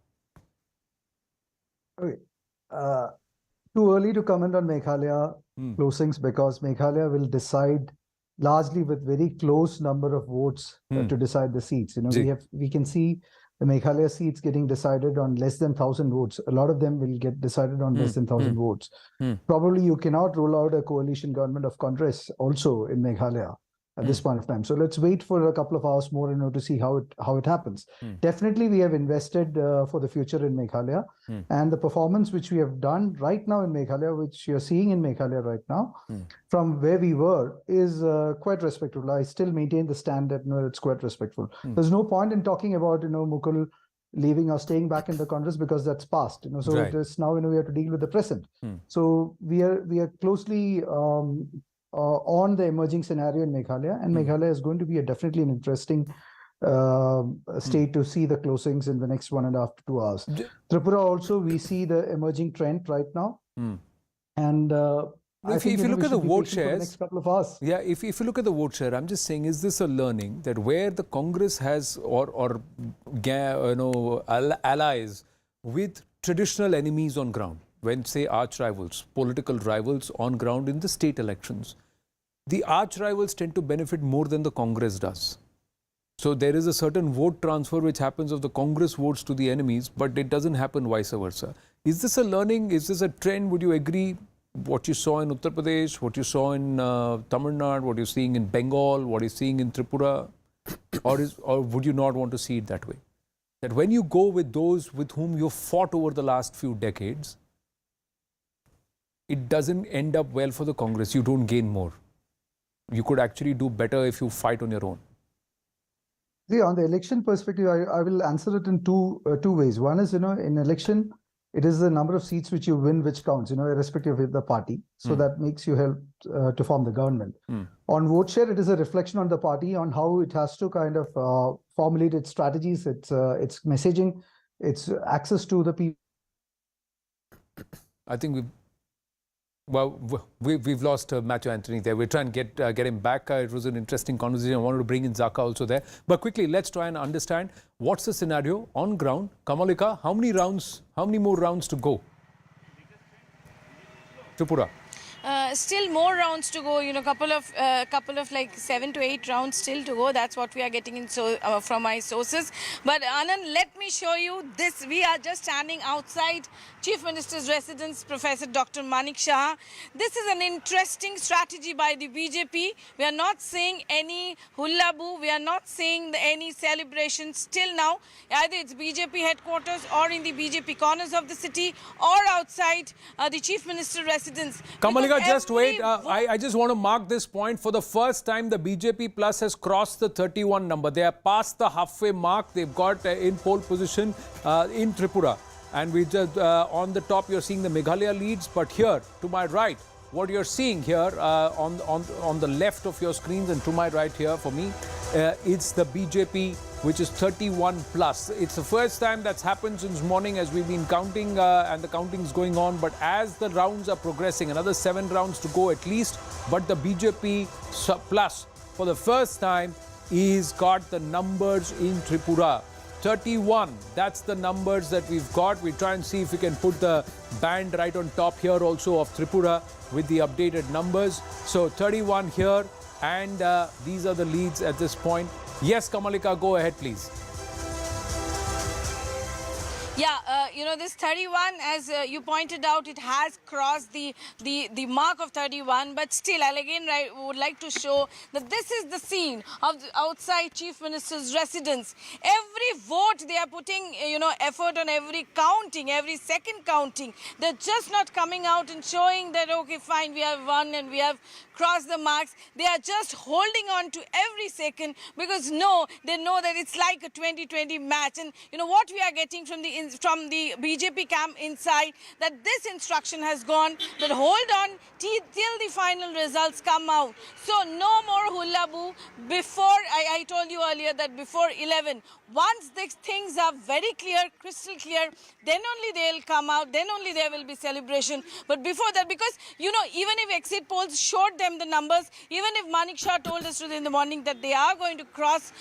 Okay. Too early to comment on Meghalaya closings because Meghalaya will decide largely with very close number of votes to decide the seats. You know, we can see the Meghalaya seats getting decided on less than 1,000 votes. A lot of them will get decided on less than 1,000 votes. Probably you cannot rule out a coalition government of Congress also in Meghalaya at this point of time. So let's wait for a couple of hours more to see how it happens. Definitely we have invested for the future in Meghalaya, and the performance which we have done right now in Meghalaya, which you're seeing in Meghalaya right now, from where we were, is quite respectful. I still maintain the stand that it's quite respectful. There's no point in talking about Mukul leaving or staying back in the Congress because that's past. So it is now we have to deal with the present. So we are closely on the emerging scenario in Meghalaya, and Meghalaya is going to be definitely an interesting state to see the closings in the next 1.5 to 2 hours. Tripura also, we see the emerging trend right now, and if you look at the vote shares, next couple of hours. Yeah, if you look at the vote share, I'm just saying, is this a learning that where the Congress has or allies with traditional enemies on ground, when say arch rivals, political rivals on ground in the state elections, the arch rivals tend to benefit more than the Congress does. So there is a certain vote transfer which happens of the Congress votes to the enemies, but it doesn't happen vice versa. Is this a learning? Is this a trend? Would you agree? What you saw in Uttar Pradesh, what you saw in Tamil Nadu, what you're seeing in Bengal, what you're seeing in Tripura, or would you not want to see it that way? That when you go with those with whom you fought over the last few decades, it doesn't end up well for the Congress. You don't gain more. You could actually do better if you fight on your own. See, on the election perspective, I will answer it in two ways. One is, in election, it is the number of seats which you win which counts, irrespective of the party. So that makes you help to form the government. On vote share, it is a reflection on the party on how it has to kind of formulate its strategies, its messaging, its access to the people. I think we've lost Matthew Anthony there. We're trying to get him back. It was an interesting conversation. I wanted to bring in Zaka also there. But quickly, let's try and understand what's the scenario on ground. Kamalika, how many more rounds to go? Tripura. Still more rounds to go, couple of like 7 to 8 rounds still to go. That's what we are getting in from my sources. But Anand, let me show you this. We are just standing outside Chief Minister's residence, Professor Dr. Manik Saha. This is an interesting strategy by the BJP. We are not seeing any hullabu. We are not seeing any celebrations till now. Either it's BJP headquarters or in the BJP corners of the city or outside the Chief Minister's residence. Kamalika, Kamalika, just wait. vote. I just want to mark this point. For the first time, the BJP Plus has crossed the 31 number. They are past the halfway mark. They've got in pole position in Tripura. And we just on the top, you're seeing the Meghalaya leads. But here, to my right, what you're seeing here on the left of your screens and to my right here for me, it's the BJP, which is 31 plus. It's the first time that's happened since morning as we've been counting and the counting is going on. But as the rounds are progressing, another 7 rounds to go at least. But the BJP plus, for the first time, is got the numbers in Tripura. 31, that's the numbers that we've got. We try and see if we can put the band right on top here also of Tripura with the updated numbers. So 31 here, and these are the leads at this point. Yes, Kamalika, go ahead, please. Yeah, this 31, as you pointed out, it has crossed the mark of 31. But still, I again would like to show that this is the scene of the outside Chief Minister's residence. Every vote they are putting, effort on every counting, every second counting. They're just not coming out and showing that, okay, fine, we have won and we have crossed the marks. They are just holding on to every second because they know that it's like a 2020 match. And what we are getting from the BJP camp inside, that this instruction has gone, that hold on till the final results come out. So no more hullabaloo before, I told you earlier that before 11. Once these things are very clear, crystal clear, then only they'll come out, then only there will be celebration. But before that, because, even if exit polls showed them the numbers, even if Manik Saha told us today in the morning that they are going to cross,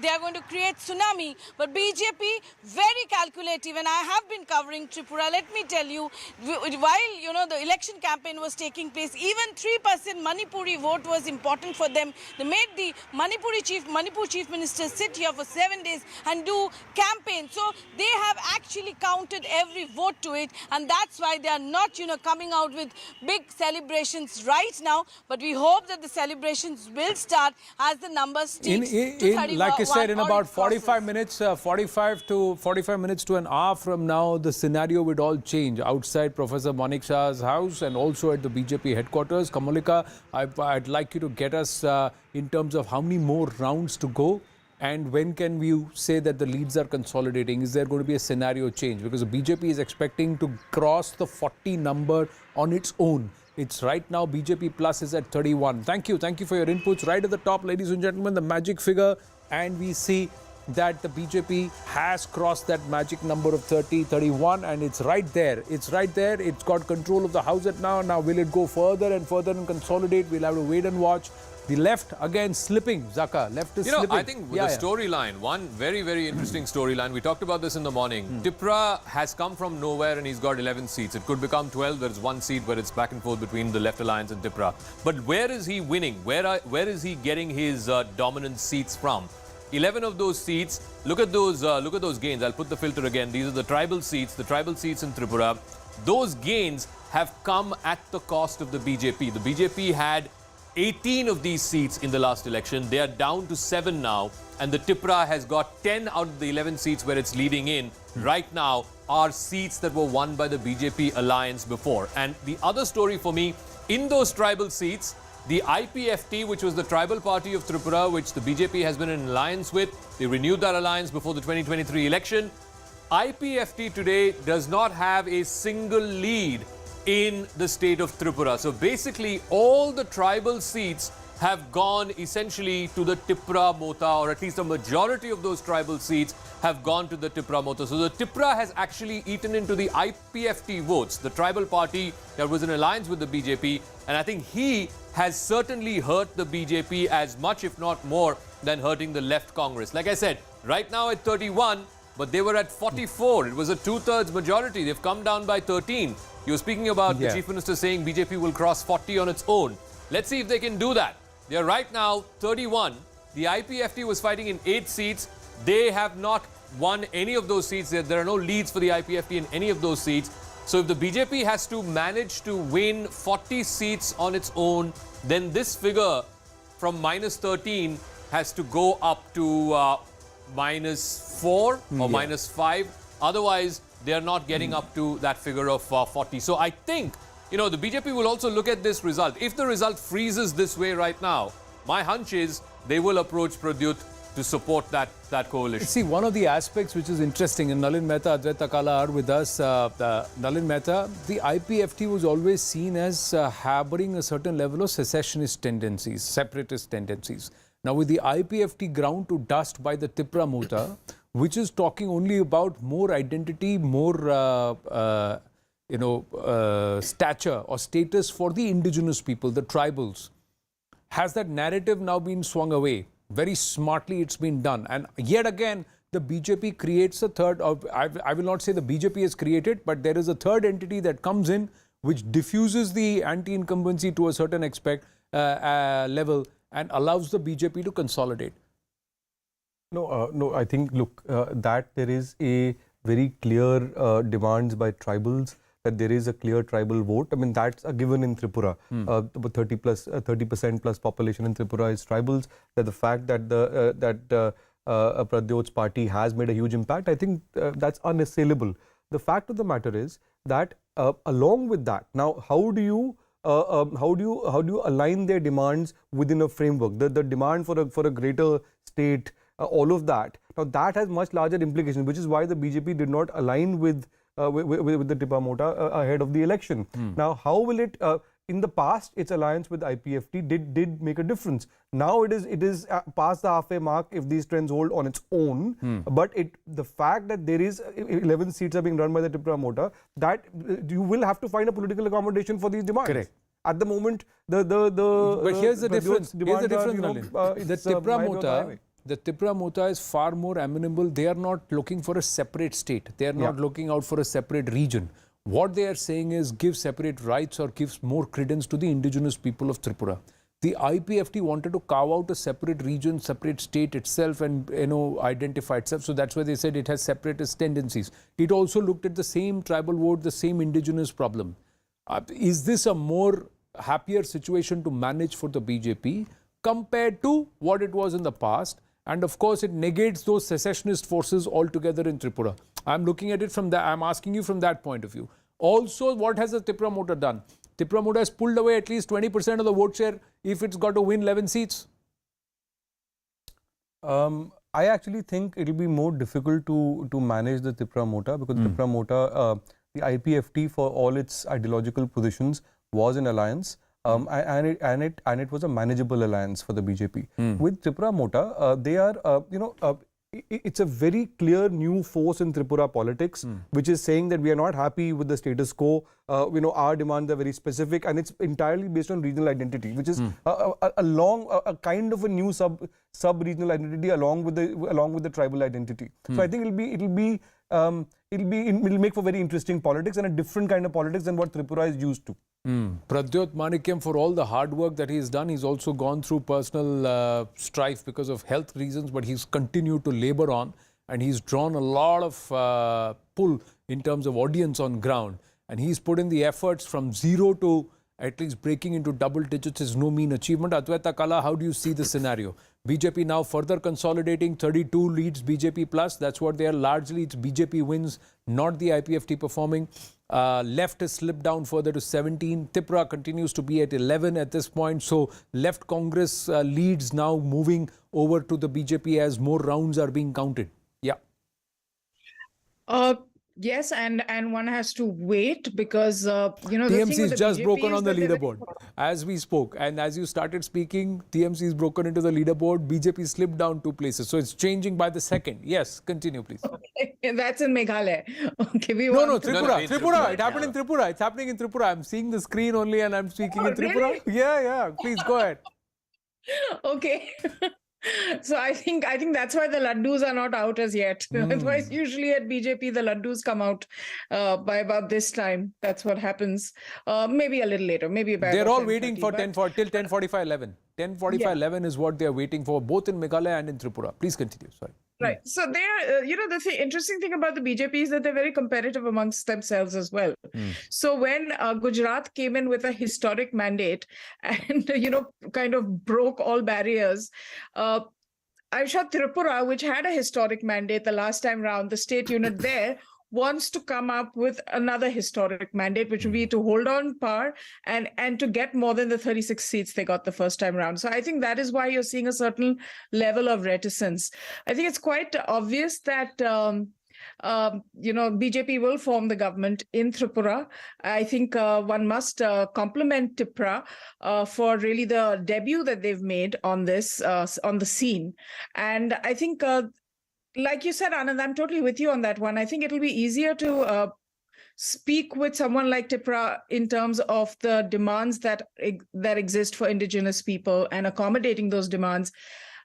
they are going to create tsunami, but BJP, very calculative, and I have been covering Tripura, let me tell you, while, the election campaign was taking place, even 3% Manipuri vote was important for them. They made the Manipur Chief Minister sit here for 7 days and do campaign. So they have actually counted every vote to it, and that's why they are not, coming out with big celebrations right now. But we hope that the celebrations will start as the numbers sticks to 31. Like you said, in about 45 minutes, 45 minutes to an hour from now, the scenario would all change outside Professor Manik Saha's house and also at the BJP headquarters. Kamalika, I'd like you to get us in terms of how many more rounds to go. And when can we say that the leads are consolidating? Is there going to be a scenario change? Because the BJP is expecting to cross the 40 number on its own. It's right now, BJP Plus is at 31. Thank you for your inputs. Right at the top, ladies and gentlemen, the magic figure. And we see that the BJP has crossed that magic number of 31, and it's right there. It's right there. It's got control of the House at now. Now, will it go further and consolidate? We'll have to wait and watch. The left again slipping, Zaka. Left is slipping. I think the storyline, one very, very interesting storyline. We talked about this in the morning. Tripura has come from nowhere and he's got 11 seats. It could become 12. There's one seat where it's back and forth between the Left Alliance and Tripura. But where is he winning? Where is he getting his dominant seats from? 11 of those seats. Look at those gains. I'll put the filter again. These are the tribal seats in Tripura. Those gains have come at the cost of the BJP. The BJP had 18 of these seats in the last election. They are down to 7 now, and the Tripura has got 10 out of the 11 seats where it's leading in right now are seats that were won by the BJP alliance before. And the other story for me, in those tribal seats, the IPFT, which was the tribal party of Tripura, which the BJP has been in alliance with, they renewed that alliance before the 2023 election. IPFT today does not have a single lead in the state of Tripura. So basically, all the tribal seats have gone essentially to the Tripura Mota, or at least a majority of those tribal seats have gone to the Tripura Mota. So the Tripura has actually eaten into the IPFT votes, the tribal party that was in alliance with the BJP. And I think he has certainly hurt the BJP as much, if not more, than hurting the left Congress. Like I said, right now at 31, but they were at 44. It was a 2/3 majority. They've come down by 13. You're speaking about the Chief Minister saying BJP will cross 40 on its own. Let's see if they can do that. They are right now 31. The IPFT was fighting in 8 seats. They have not won any of those seats. There are no leads for the IPFT in any of those seats. So if the BJP has to manage to win 40 seats on its own, then this figure from -13 has to go up to -4 or -5. Otherwise, they are not getting up to that figure of 40. So I think you know, the BJP will also look at this result. If the result freezes this way right now, my hunch is they will approach Pradyut to support that coalition. See, one of the aspects which is interesting, and Nalin Mehta, Advaita Kala are with us. Nalin Mehta, the IPFT was always seen as harboring a certain level of secessionist tendencies, separatist tendencies. Now, with the IPFT ground to dust by the Tripura Mota, which is talking only about more identity, more stature or status for the indigenous people, the tribals, has that narrative now been swung away? Very smartly it's been done. And yet again, the BJP creates a third, I will not say the BJP has created, but there is a third entity that comes in which diffuses the anti-incumbency to a certain level and allows the BJP to consolidate. No, I think, look, that there is a very clear demands by tribals, that there is a clear tribal vote. I mean, that's a given in Tripura. About 30% plus population in Tripura is tribals. That the fact that Pradyot's party has made a huge impact, I think that's unassailable. The fact of the matter is that along with that, now how do you align their demands within a framework? The demand for a greater state, all of that. Now that has much larger implications, which is why the BJP did not align with the Tripura Mota ahead of the election. Now, how will it? In the past, its alliance with IPFT did make a difference. Now it is past the halfway mark if these trends hold on its own. But the fact that there is 11 seats are being run by the Tripura Mota, that you will have to find a political accommodation for these demands. Correct. At the moment, but here's the difference. Here's the difference, Nalin. The Tripura Mota. The Tripura Mota is far more amenable. They are not looking for a separate state. They are not looking out for a separate region. What they are saying is give separate rights or gives more credence to the indigenous people of Tripura. The IPFT wanted to carve out a separate region, separate state itself and identify itself. So that's why they said it has separatist tendencies. It also looked at the same tribal vote, the same indigenous problem. Is this a more happier situation to manage for the BJP compared to what it was in the past? And of course, it negates those secessionist forces altogether in Tripura. I'm looking at it from that. I'm asking you from that point of view. Also, what has the Tripura Mota done? Tripura Mota has pulled away at least 20% of the vote share if it's got to win 11 seats. I actually think it will be more difficult to manage the Tripura Mota because the Tripura Mota, the IPFT for all its ideological positions was an alliance. And it was a manageable alliance for the BJP. With Tripura Mota, they are, it's a very clear new force in Tripura politics, which is saying that we are not happy with the status quo. Our demands are very specific, and it's entirely based on regional identity, which is a kind of a new sub-regional identity along with the tribal identity. So I think it'll make for very interesting politics and a different kind of politics than what Tripura is used to. Pradyut Manikyam, for all the hard work that he's done, he's also gone through personal strife because of health reasons, but he's continued to labor on and he's drawn a lot of pull in terms of audience on ground. And he's put in the efforts from zero to at least breaking into double digits is no mean achievement. Advaita Kala, how do you see the scenario? BJP now further consolidating, 32 leads BJP plus. That's what they are largely. It's BJP wins, not the IPFT performing. Left has slipped down further to 17. Tripura continues to be at 11 at this point. So left Congress leads now moving over to the BJP as more rounds are being counted. Yeah. Yes, and one has to wait because TMC is just broken on the leaderboard as we spoke, and as you started speaking, TMC is broken into the leaderboard. BJP slipped down 2 places, so it's changing by the second. Yes, continue, please. Okay, that's in Meghalaya. Okay, Tripura. It happened in Tripura. It's happening in Tripura. I'm seeing the screen only, and I'm speaking in Tripura. Really? Yeah. Please go ahead. Okay. So I think that's why the laddus are not out as yet. Otherwise, usually at BJP, the laddus come out by about this time. That's what happens. Maybe a little later. Maybe by they're all waiting for till 10:45, 11. 10:45, 11 is what they're waiting for, both in Meghalaya and in Tripura. Please continue. Sorry. Right. So they're, the interesting thing about the BJP is that they're very competitive amongst themselves as well. So when Gujarat came in with a historic mandate and, kind of broke all barriers, I'm sure Tripura, which had a historic mandate the last time round, the state unit there, wants to come up with another historic mandate, which would be to hold on power and to get more than the 36 seats they got the first time around. So I think that is why you're seeing a certain level of reticence. I think it's quite obvious that BJP will form the government in Tripura. I think one must compliment Tripura for really the debut that they've made on this, on the scene. And I think, like you said, Anand, I'm totally with you on that one. I think it'll be easier to speak with someone like Tripura in terms of the demands that exist for indigenous people and accommodating those demands.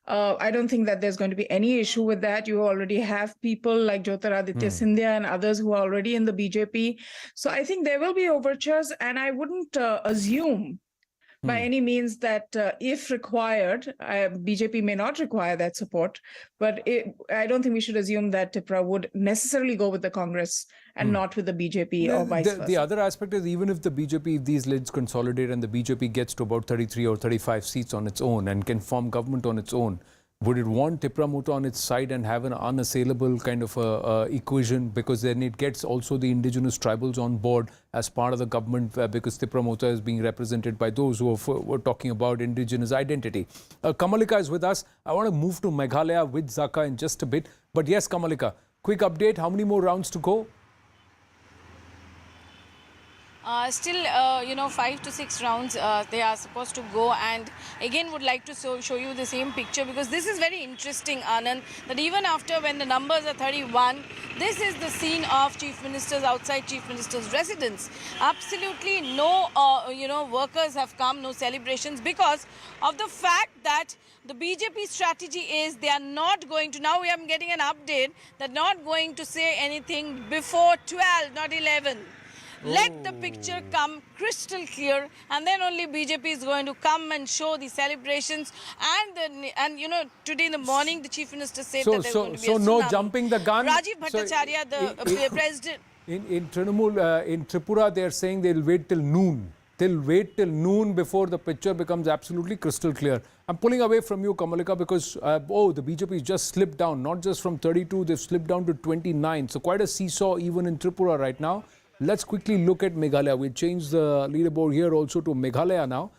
I don't think that there's going to be any issue with that. You already have people like Jyotiraditya Scindia and others who are already in the BJP. So I think there will be overtures, and I wouldn't assume by any means that if required, BJP may not require that support, but I don't think we should assume that Tripura would necessarily go with the Congress and not with the BJP or vice versa. The other aspect is, even if the BJP, if these lids consolidate and the BJP gets to about 33 or 35 seats on its own and can form government on its own, would it want Tripura Mota on its side and have an unassailable kind of equation, because then it gets also the indigenous tribals on board as part of the government, because Tripura Mota is being represented by those who were talking about indigenous identity. Kamalika is with us. I want to move to Meghalaya with Zaka in just a bit. But yes, Kamalika, quick update. How many more rounds to go? Still, 5 to 6 rounds they are supposed to go, and again would like to show you the same picture, because this is very interesting, Anand, that even after when the numbers are 31, this is the scene of Chief Minister's outside Chief Minister's residence. Absolutely no, workers have come, no celebrations, because of the fact that the BJP strategy is they are not going to, now we are getting an update, they're not going to say anything before 12, not 11. Let the picture come crystal clear, and then only BJP is going to come and show the celebrations. And today in the morning, the Chief Minister said that there's going to be a tsunami. So no jumping the gun. Rajiv Bhattacharya, the president. In Trinamool, in Tripura, they are saying they'll wait till noon. They'll wait till noon before the picture becomes absolutely crystal clear. I'm pulling away from you, Kamalika, because the BJP just slipped down. Not just from 32, they've slipped down to 29. So quite a seesaw even in Tripura right now. Let's quickly look at Meghalaya. We'll change the leaderboard here also to Meghalaya now.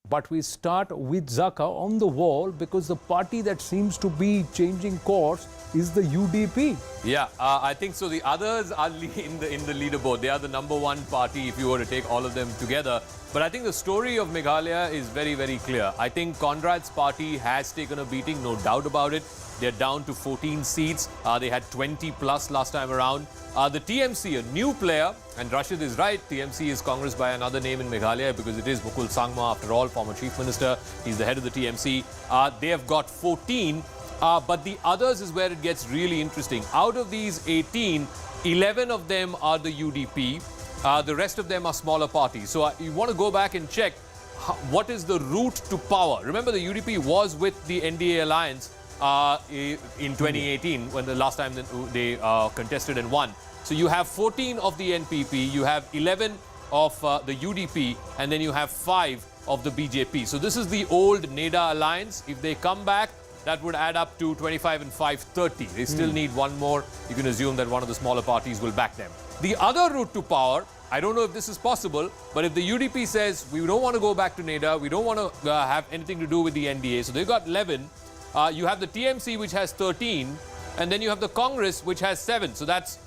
But we start with Zaka on the wall, because the party that seems to be changing course is the UDP. Yeah, I think so. The others are in the leaderboard. They are the #1 party if you were to take all of them together. But I think the story of Meghalaya is very, very clear. I think Conrad's party has taken a beating, no doubt about it. They're down to 14 seats. They had 20 plus last time around. The TMC, a new player, and Rashid is right, TMC is Congress by another name in Meghalaya, because it is Mukul Sangma, after all, former Chief Minister. He's the head of the TMC. They have got 14, but the others is where it gets really interesting. Out of these 18, 11 of them are the UDP. The rest of them are smaller parties. So you want to go back and check what is the route to power. Remember, the UDP was with the NDA alliance in 2018, when the last time they contested and won. So you have 14 of the NPP, you have 11 of the UDP, and then you have 5 of the BJP. So this is the old NEDA alliance. If they come back, that would add up to 25 and 5, 30. They still need one more. You can assume that one of the smaller parties will back them. The other route to power, I don't know if this is possible, but if the UDP says, we don't want to go back to NEDA, we don't want to have anything to do with the NDA, so they've got 11. You have the TMC, which has 13, and then you have the Congress, which has 7. So that's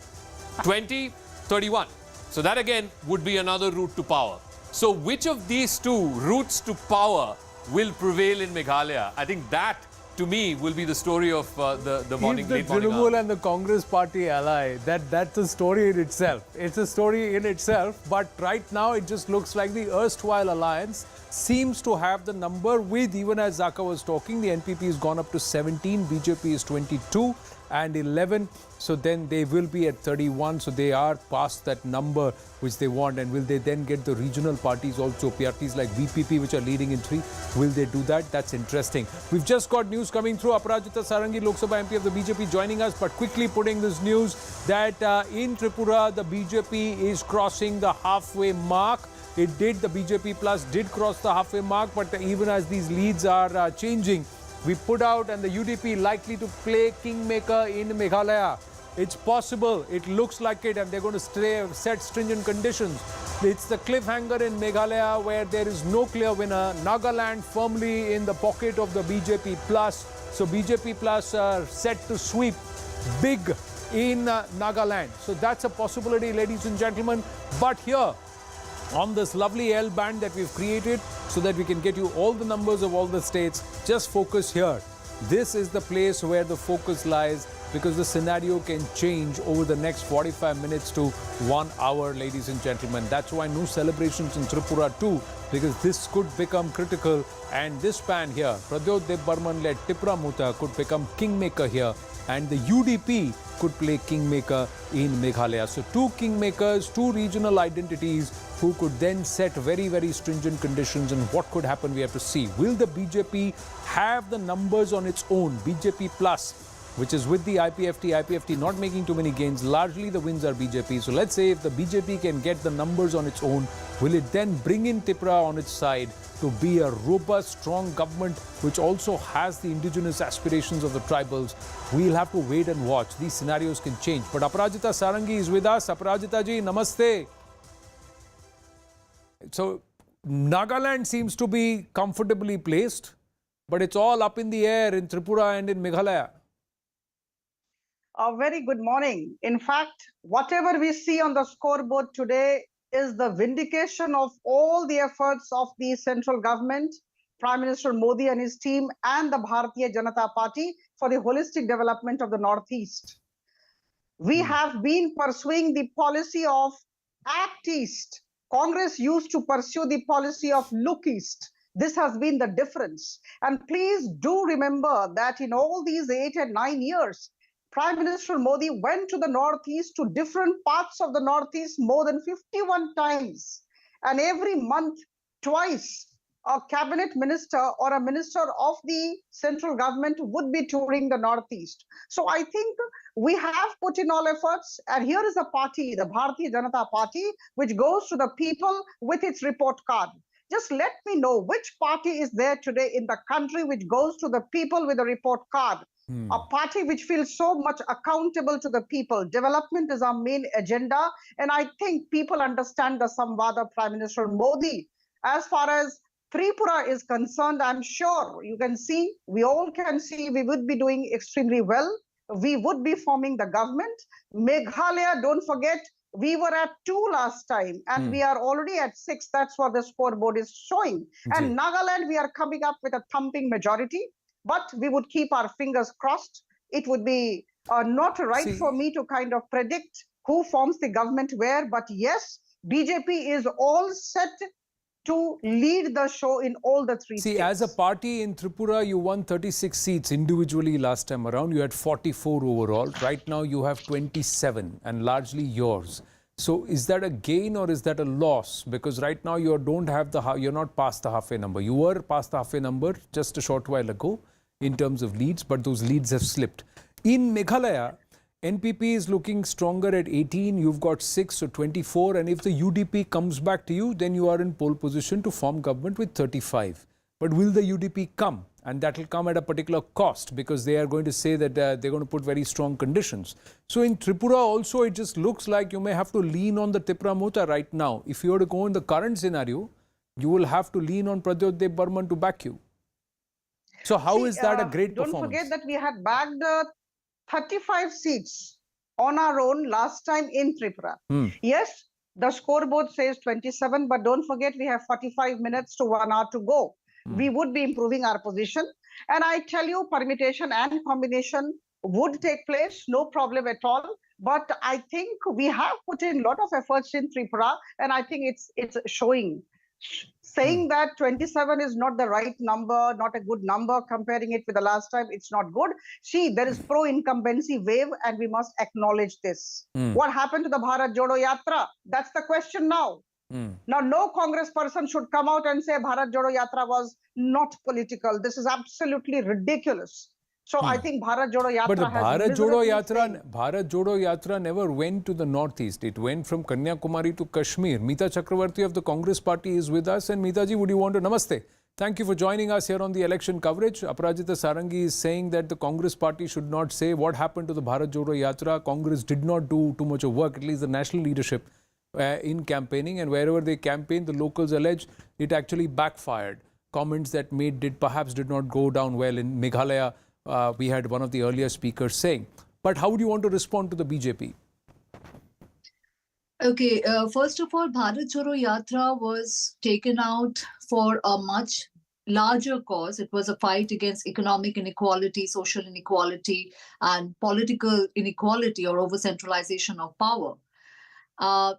20, 31. So that again would be another route to power. So which of these two routes to power will prevail in Meghalaya? I think that, to me, will be the story of the morning, late morning hour. Trinamool and the Congress party ally, that's a story in itself. It's a story in itself, but right now it just looks like the erstwhile alliance seems to have the number with, even as Zaka was talking, the NPP has gone up to 17, BJP is 22 and 11. So then they will be at 31. So they are past that number which they want. And will they then get the regional parties also, parties like VPP, which are leading in 3? Will they do that? That's interesting. We've just got news coming through. Aparajita Sarangi, Lok Sabha MP of the BJP, joining us. But quickly putting this news that in Tripura, the BJP is crossing the halfway mark. It did, the BJP Plus did cross the halfway mark, but even as these leads are changing, we put out, and the UDP likely to play kingmaker in Meghalaya. It's possible. It looks like it, and they're going to set stringent conditions. It's the cliffhanger in Meghalaya where there is no clear winner. Nagaland firmly in the pocket of the BJP Plus. So BJP Plus are set to sweep big in Nagaland. So that's a possibility, ladies and gentlemen. But here, on this lovely L band that we've created so that we can get you all the numbers of all the states, just focus here. This is the place where the focus lies, because the scenario can change over the next 45 minutes to 1 hour, ladies and gentlemen. That's why no celebrations in Tripura too, because this could become critical. And this pan here, Pradyot Burman-led Tripura Muta, could become kingmaker here. And the UDP could play kingmaker in Meghalaya. So two kingmakers, two regional identities who could then set very, very stringent conditions. And what could happen, we have to see. Will the BJP have the numbers on its own? BJP Plus, which is with the IPFT not making too many gains. Largely the wins are BJP. So let's say if the BJP can get the numbers on its own, will it then bring in Tripura on its side to be a robust, strong government which also has the indigenous aspirations of the tribals? We'll have to wait and watch. These scenarios can change. But Aparajita Sarangi is with us. Aparajita ji, namaste. So Nagaland seems to be comfortably placed, but it's all up in the air in Tripura and in Meghalaya. A very good morning. In fact, whatever we see on the scoreboard today is the vindication of all the efforts of the central government, Prime Minister Modi and his team, and the Bharatiya Janata Party for the holistic development of the Northeast. We have been pursuing the policy of Act East. Congress used to pursue the policy of Look East. This has been the difference. And please do remember that in all these 8 and 9 years, Prime Minister Modi went to the Northeast, to different parts of the Northeast more than 51 times. And every month, twice, a cabinet minister or a minister of the central government would be touring the Northeast. So I think we have put in all efforts. And here is a party, the Bharatiya Janata Party, which goes to the people with its report card. Just let me know which party is there today in the country which goes to the people with a report card. A party which feels so much accountable to the people. Development is our main agenda. And I think people understand the Samvad of Prime Minister Modi. As far as Tripura is concerned, I'm sure you can see, we all can see we would be doing extremely well. We would be forming the government. Meghalaya, don't forget, we were at 2 last time and we are already at 6. That's what the scoreboard is showing. And Nagaland, we are coming up with a thumping majority. But we would keep our fingers crossed. It would be not right for me to kind of predict who forms the government where. But yes, BJP is all set to lead the show in all the 3 states. As a party in Tripura, you won 36 seats individually last time around. You had 44 overall. Right now, you have 27 and largely yours. So is that a gain or is that a loss? Because right now you don't have you're not past the halfway number. You were past the halfway number just a short while ago in terms of leads, but those leads have slipped. In Meghalaya, NPP is looking stronger at 18, you've got 6, so 24, and if the UDP comes back to you, then you are in pole position to form government with 35. But will the UDP come? And that will come at a particular cost, because they are going to say that they're going to put very strong conditions. So in Tripura also, it just looks like you may have to lean on the Tripura Mota right now. If you were to go in the current scenario, you will have to lean on Pradyot Burman to back you. So how is that a great performance? Don't forget that we had bagged 35 seats on our own last time in Tripura. Yes, the scoreboard says 27, but don't forget we have 45 minutes to 1 hour to go. We would be improving our position. And I tell you, permutation and combination would take place, no problem at all. But I think we have put in a lot of efforts in Tripura, and I think it's showing. Saying that 27 is not the right number, not a good number, comparing it with the last time, it's not good. See, there is pro-incumbency wave and we must acknowledge this. What happened to the Bharat Jodo Yatra? That's the question now. Now, no Congress person should come out and say Bharat Jodo Yatra was not political. This is absolutely ridiculous. So I think Bharat Jodo Yatra But the Bharat Jodo Yatra never went to the northeast. It went from Kanyakumari to Kashmir. Meeta Chakravarti of the Congress party is with us. And Meeta ji, would you want to... Namaste. Thank you for joining us here on the election coverage. Aparajita Sarangi is saying that the Congress party should not say what happened to the Bharat Jodo Yatra. Congress did not do too much of work, at least the national leadership, in campaigning. And wherever they campaigned, the locals allege it actually backfired. Comments that perhaps did not go down well. In Meghalaya, we had one of the earlier speakers saying. But how would you want to respond to the BJP? Okay, first of all, Bharat Jodo Yatra was taken out for a much larger cause. It was a fight against economic inequality, social inequality, and political inequality or over-centralization of power.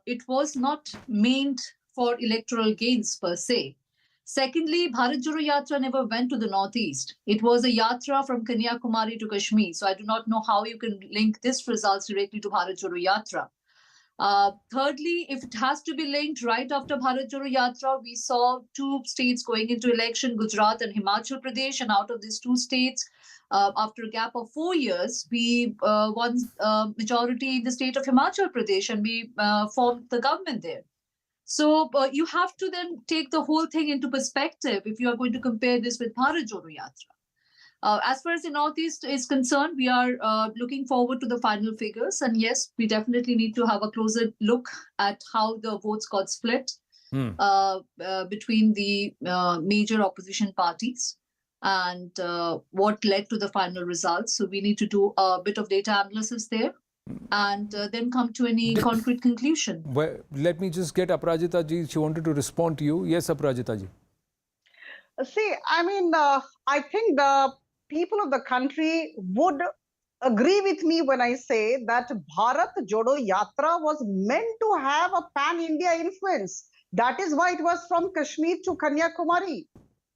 It was not meant for electoral gains per se. Secondly, Bharat Jodo Yatra never went to the northeast. It was a yatra from Kanyakumari to Kashmir. So I do not know how you can link this results directly to Bharat Jodo Yatra. Thirdly, if it has to be linked right after Bharat Jodo Yatra, we saw two states going into election, Gujarat and Himachal Pradesh. And out of these two states, after a gap of 4 years, we won majority in the state of Himachal Pradesh and we formed the government there. So you have to then take the whole thing into perspective if you are going to compare this with Bharat Jodo Yatra. As far as the Northeast is concerned, we are looking forward to the final figures. And yes, we definitely need to have a closer look at how the votes got split between the major opposition parties and what led to the final results. So we need to do a bit of data analysis there and then come to any concrete conclusion. Well, let me just get Aparajita ji. She wanted to respond to you. Yes, Aparajita ji. See, I mean, I think the people of the country would agree with me when I say that Bharat Jodo Yatra was meant to have a pan-India influence. That is why it was from Kashmir to Kanyakumari,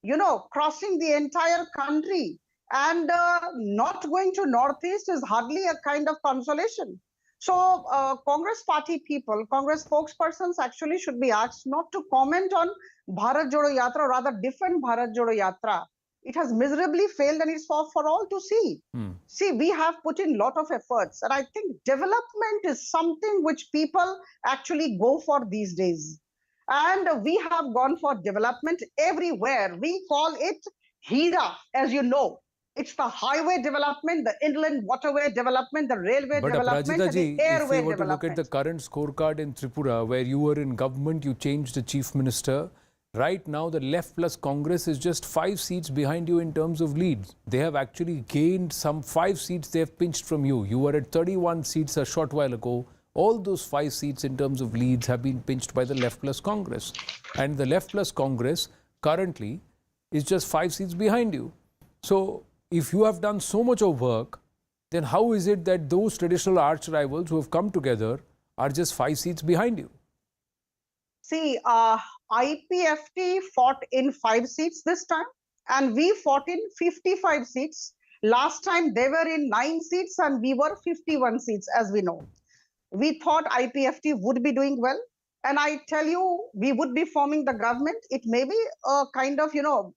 you know, crossing the entire country. And not going to Northeast is hardly a kind of consolation. So Congress party people, Congress spokespersons actually should be asked not to comment on Bharat Jodo Yatra, rather defend Bharat Jodo Yatra. It has miserably failed and it's for all to see. See, we have put in a lot of efforts and I think development is something which people actually go for these days. And we have gone for development everywhere. We call it HIRA, as you know. It's the highway development, the inland waterway development, the railway development, and the airway if we were to look development. at the current scorecard in Tripura, where you were in government, you changed the chief minister. Right now, the left plus Congress is just 5 seats behind you in terms of leads. They have actually gained some 5 seats they have pinched from you. You were at 31 seats a short while ago. All those 5 seats in terms of leads have been pinched by the left plus Congress. And the left plus Congress currently is just 5 seats behind you. So if you have done so much of work, then how is it that those traditional arch rivals who have come together are just 5 seats behind you? See, IPFT fought in 5 seats this time, and we fought in 55 seats. Last time they were in 9 seats and we were 51 seats, as we know. We thought IPFT would be doing well. And I tell you, we would be forming the government. It may be a kind of, you know,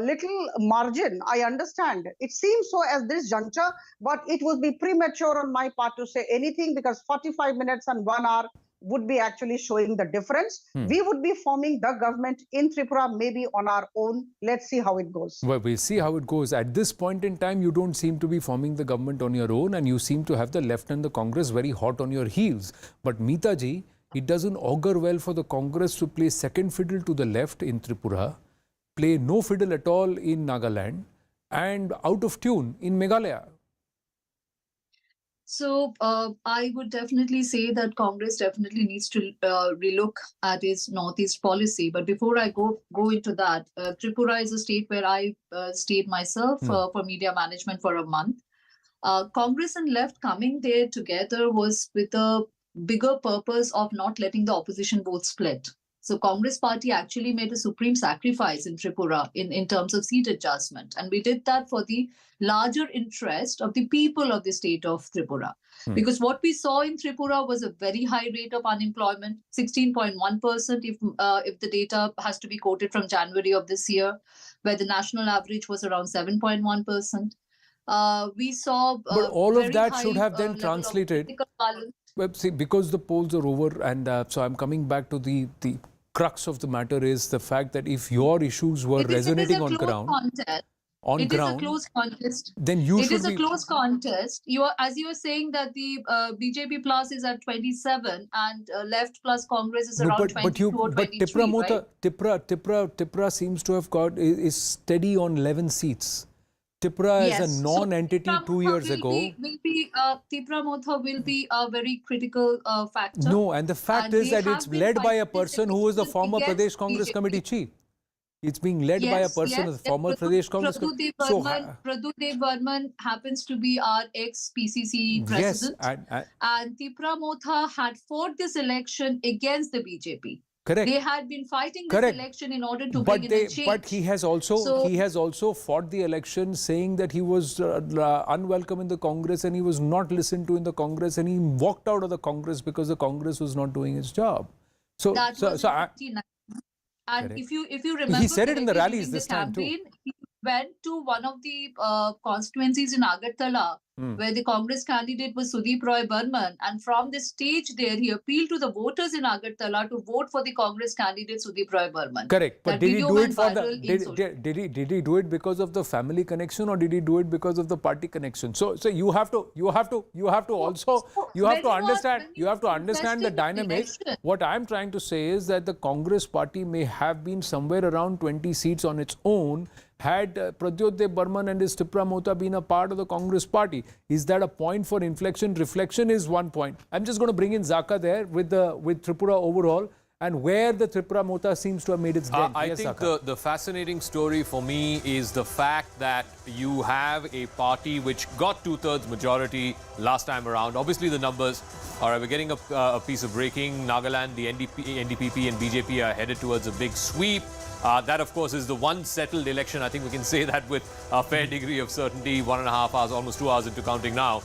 little margin, I understand. It seems so at this juncture, but it would be premature on my part to say anything because 45 minutes and 1 hour would be actually showing the difference. We would be forming the government in Tripura maybe on our own. Let's see how it goes. Well, we'll see how it goes. At this point in time, you don't seem to be forming the government on your own and you seem to have the left and the Congress very hot on your heels. But Meeta ji, it doesn't augur well for the Congress to play second fiddle to the left in Tripura, play no fiddle at all in Nagaland and out of tune in Meghalaya. So I would definitely say that Congress definitely needs to relook at its Northeast policy. But before I go into that, Tripura is a state where I stayed myself for media management for a month. Congress and left coming there together was with a bigger purpose of not letting the opposition vote split. So Congress party actually made a supreme sacrifice in Tripura in terms of seat adjustment. And we did that for the larger interest of the people of the state of Tripura. Because what we saw in Tripura was a very high rate of unemployment, 16.1% if the data has to be quoted from January of this year, where the national average was around 7.1%. We saw but all of that should have then translated. Well, see, because the polls are over and so I'm coming back to the crux of the matter is the fact that if your issues were resonating on ground, It is a close contest. then you should It is a be... close contest. As you were saying that the BJP plus is at 27 and left plus Congress is around 22 or 23, right? Tripura seems to have got is steady on 11 seats. Tripura as a non-entity 2 years ago. Tripura Motha will be a very critical factor. No, and the fact is that it's led by a person who was the former Pradesh Congress Committee chief. It's being led by a person as former Pradesh Congress Committee. Pradhu Dev Burman happens to be our ex-PCC president. Yes, and Tripura Motha had fought this election against the BJP. Correct. They had been fighting this election in order to bring in a change. But he has also fought the election, saying that he was unwelcome in the Congress and he was not listened to in the Congress, and he walked out of the Congress because the Congress was not doing its job. So that was and if you remember, he said it in the rallies this time too. He went to one of the constituencies in Agartala, where the Congress candidate was Sudeep Roy Burman, and from the stage there, he appealed to the voters in Agartala to vote for the Congress candidate Sudeep Roy Burman. Correct, but did he do it for did he do it because of the family connection, or did he do it because of the party connection? So you have to understand the dynamic. What I'm trying to say is that the Congress party may have been somewhere around 20 seats on its own had Pradyot Dev Burman and his Tripura Motha been a part of the Congress party. Is that a point for inflection? Reflection is one point. I'm just going to bring in Zaka there with Tripura overall, and where the Tripura Motha seems to have made its dent. I think the fascinating story for me is the fact that you have a party which got 2/3 majority last time around. Obviously the numbers, all right, we're getting a piece of breaking. Nagaland, the NDPP and BJP are headed towards a big sweep. That, of course, is the one settled election. I think we can say that with a fair degree of certainty. 1.5 hours, almost 2 hours into counting now.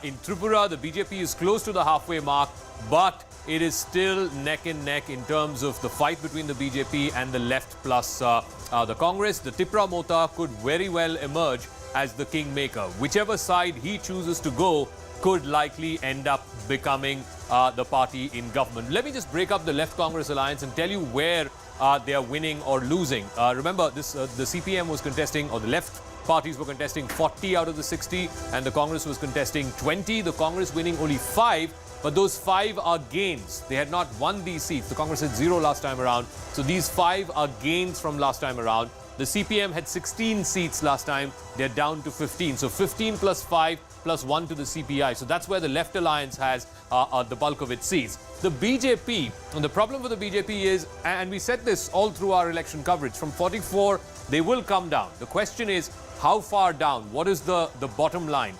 In Tripura, the BJP is close to the halfway mark, but it is still neck and neck in terms of the fight between the BJP and the left plus the Congress. The Tripura Motha could very well emerge as the kingmaker. Whichever side he chooses to go could likely end up becoming the party in government. Let me just break up the Left Congress Alliance and tell you where they are winning or losing. Remember, the CPM was contesting, or the left parties were contesting 40 out of the 60, and the Congress was contesting 20. The Congress winning only 5, but those 5 are gains. They had not won these seats. The Congress had 0 last time around, so these 5 are gains from last time around. The CPM had 16 seats last time. They're down to 15. So 15 plus 5 plus 1 to the CPI. So that's where the Left Alliance has the bulk of its seats. The BJP, and the problem for the BJP is, and we said this all through our election coverage, from 44, they will come down. The question is, how far down? What is the bottom line?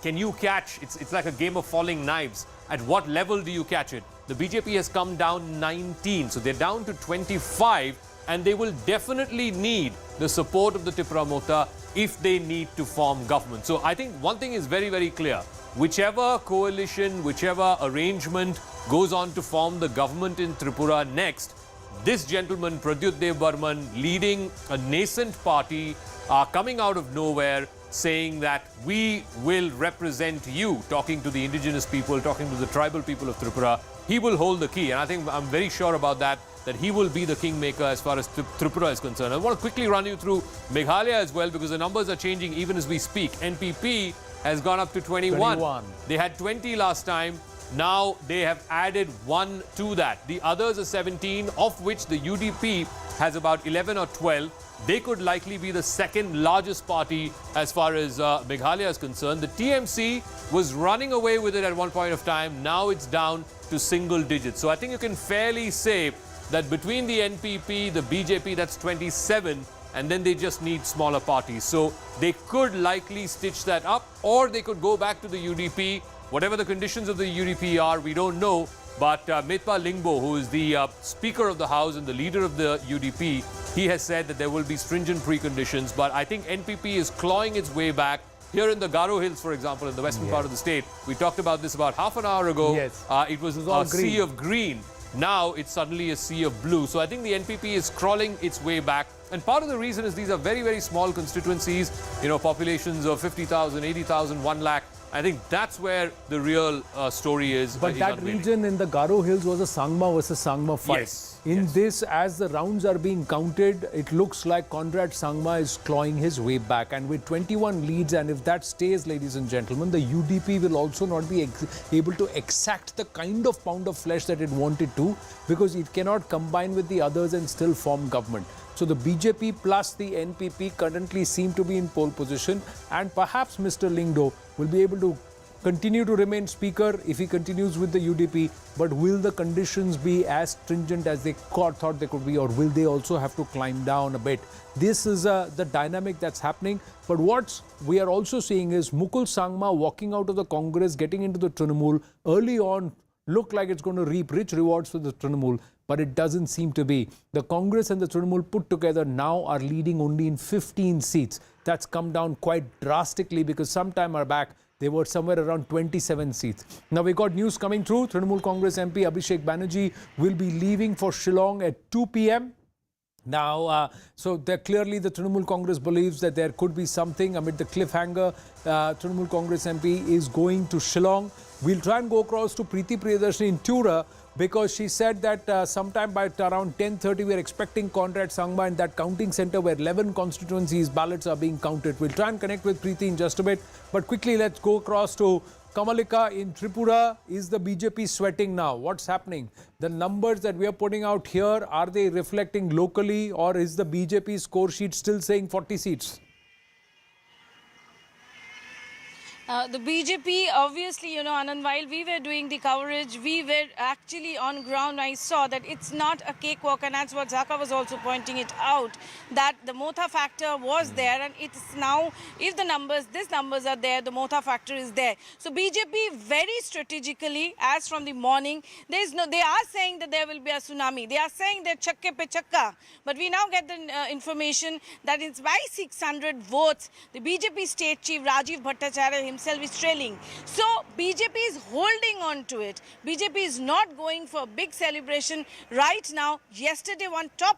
Can you catch? It's like a game of falling knives. At what level do you catch it? The BJP has come down 19. So they're down to 25. And they will definitely need the support of the Tripura Motha if they need to form government. So I think one thing is very, very clear. Whichever coalition, whichever arrangement goes on to form the government in Tripura next, this gentleman, Pradyot Dev Burman, leading a nascent party, coming out of nowhere, saying that we will represent you, talking to the indigenous people, talking to the tribal people of Tripura. He will hold the key. And I think I'm very sure about that he will be the kingmaker as far as Tripura is concerned. I want to quickly run you through Meghalaya as well, because the numbers are changing even as we speak. NPP has gone up to 21. They had 20 last time. Now they have added 1 to that. The others are 17, of which the UDP has about 11 or 12. They could likely be the second largest party as far as Meghalaya is concerned. The TMC was running away with it at one point of time. Now it's down to single digits. So I think you can fairly say that between the NPP, the BJP, that's 27, and then they just need smaller parties. So they could likely stitch that up, or they could go back to the UDP. Whatever the conditions of the UDP are, we don't know. But Metpa Lingbo, who is the Speaker of the House and the leader of the UDP, he has said that there will be stringent preconditions. But I think NPP is clawing its way back. Here in the Garo Hills, for example, in the western part of the state, we talked about this about half an hour ago. It was a sea of green. Now it's suddenly a sea of blue. So I think the NPP is crawling its way back. And part of the reason is these are very, very small constituencies, you know, populations of 50,000, 80,000, 1 lakh. I think that's where the real story is. But that region in the Garo Hills was a Sangma versus Sangma fight. Yes. In this, as the rounds are being counted, it looks like Conrad Sangma is clawing his way back. And with 21 leads, and if that stays, ladies and gentlemen, the UDP will also not be able to exact the kind of pound of flesh that it wanted to, because it cannot combine with the others and still form government. So the BJP plus the NPP currently seem to be in pole position, and perhaps Mr. Lingdo will be able to continue to remain speaker if he continues with the UDP, but will the conditions be as stringent as they thought they could be, or will they also have to climb down a bit? This is the dynamic that's happening. But what we are also seeing is Mukul Sangma walking out of the Congress, getting into the Trinamool early on, look like it's going to reap rich rewards for the Trinamool, but it doesn't seem to be. The Congress and the Trinamool put together now are leading only in 15 seats. That's come down quite drastically, because some time back they were somewhere around 27 seats. Now we got news coming through. Trinamool Congress MP Abhishek Banerjee will be leaving for Shillong at 2 p.m. Now, so clearly the Trinamool Congress believes that there could be something amid the cliffhanger. Trinamool Congress MP is going to Shillong. We'll try and go across to Preeti Priyadarshini in Tura, because she said that sometime by around 10:30 we're expecting Conrad Sangma in that counting centre where 11 constituencies ballots are being counted. We'll try and connect with Preeti in just a bit. But quickly, let's go across to Kamalika in Tripura. Is the BJP sweating now? What's happening? The numbers that we are putting out here, are they reflecting locally, or is the BJP score sheet still saying 40 seats? The BJP, obviously, Anand, while we were doing the coverage, we were actually on ground. I saw that it's not a cakewalk, and that's what Zaka was also pointing it out, that the Motha factor was there, and it's now, if these numbers are there, the Motha factor is there. So BJP very strategically, as from the morning, they are saying that there will be a tsunami. They are saying that chakke pe chakka. But we now get the information that it's by 600 votes. The BJP state chief, Rajiv Bhattacharya himself, is trailing. So BJP is holding on to it. BJP is not going for a big celebration right now. Yesterday, one top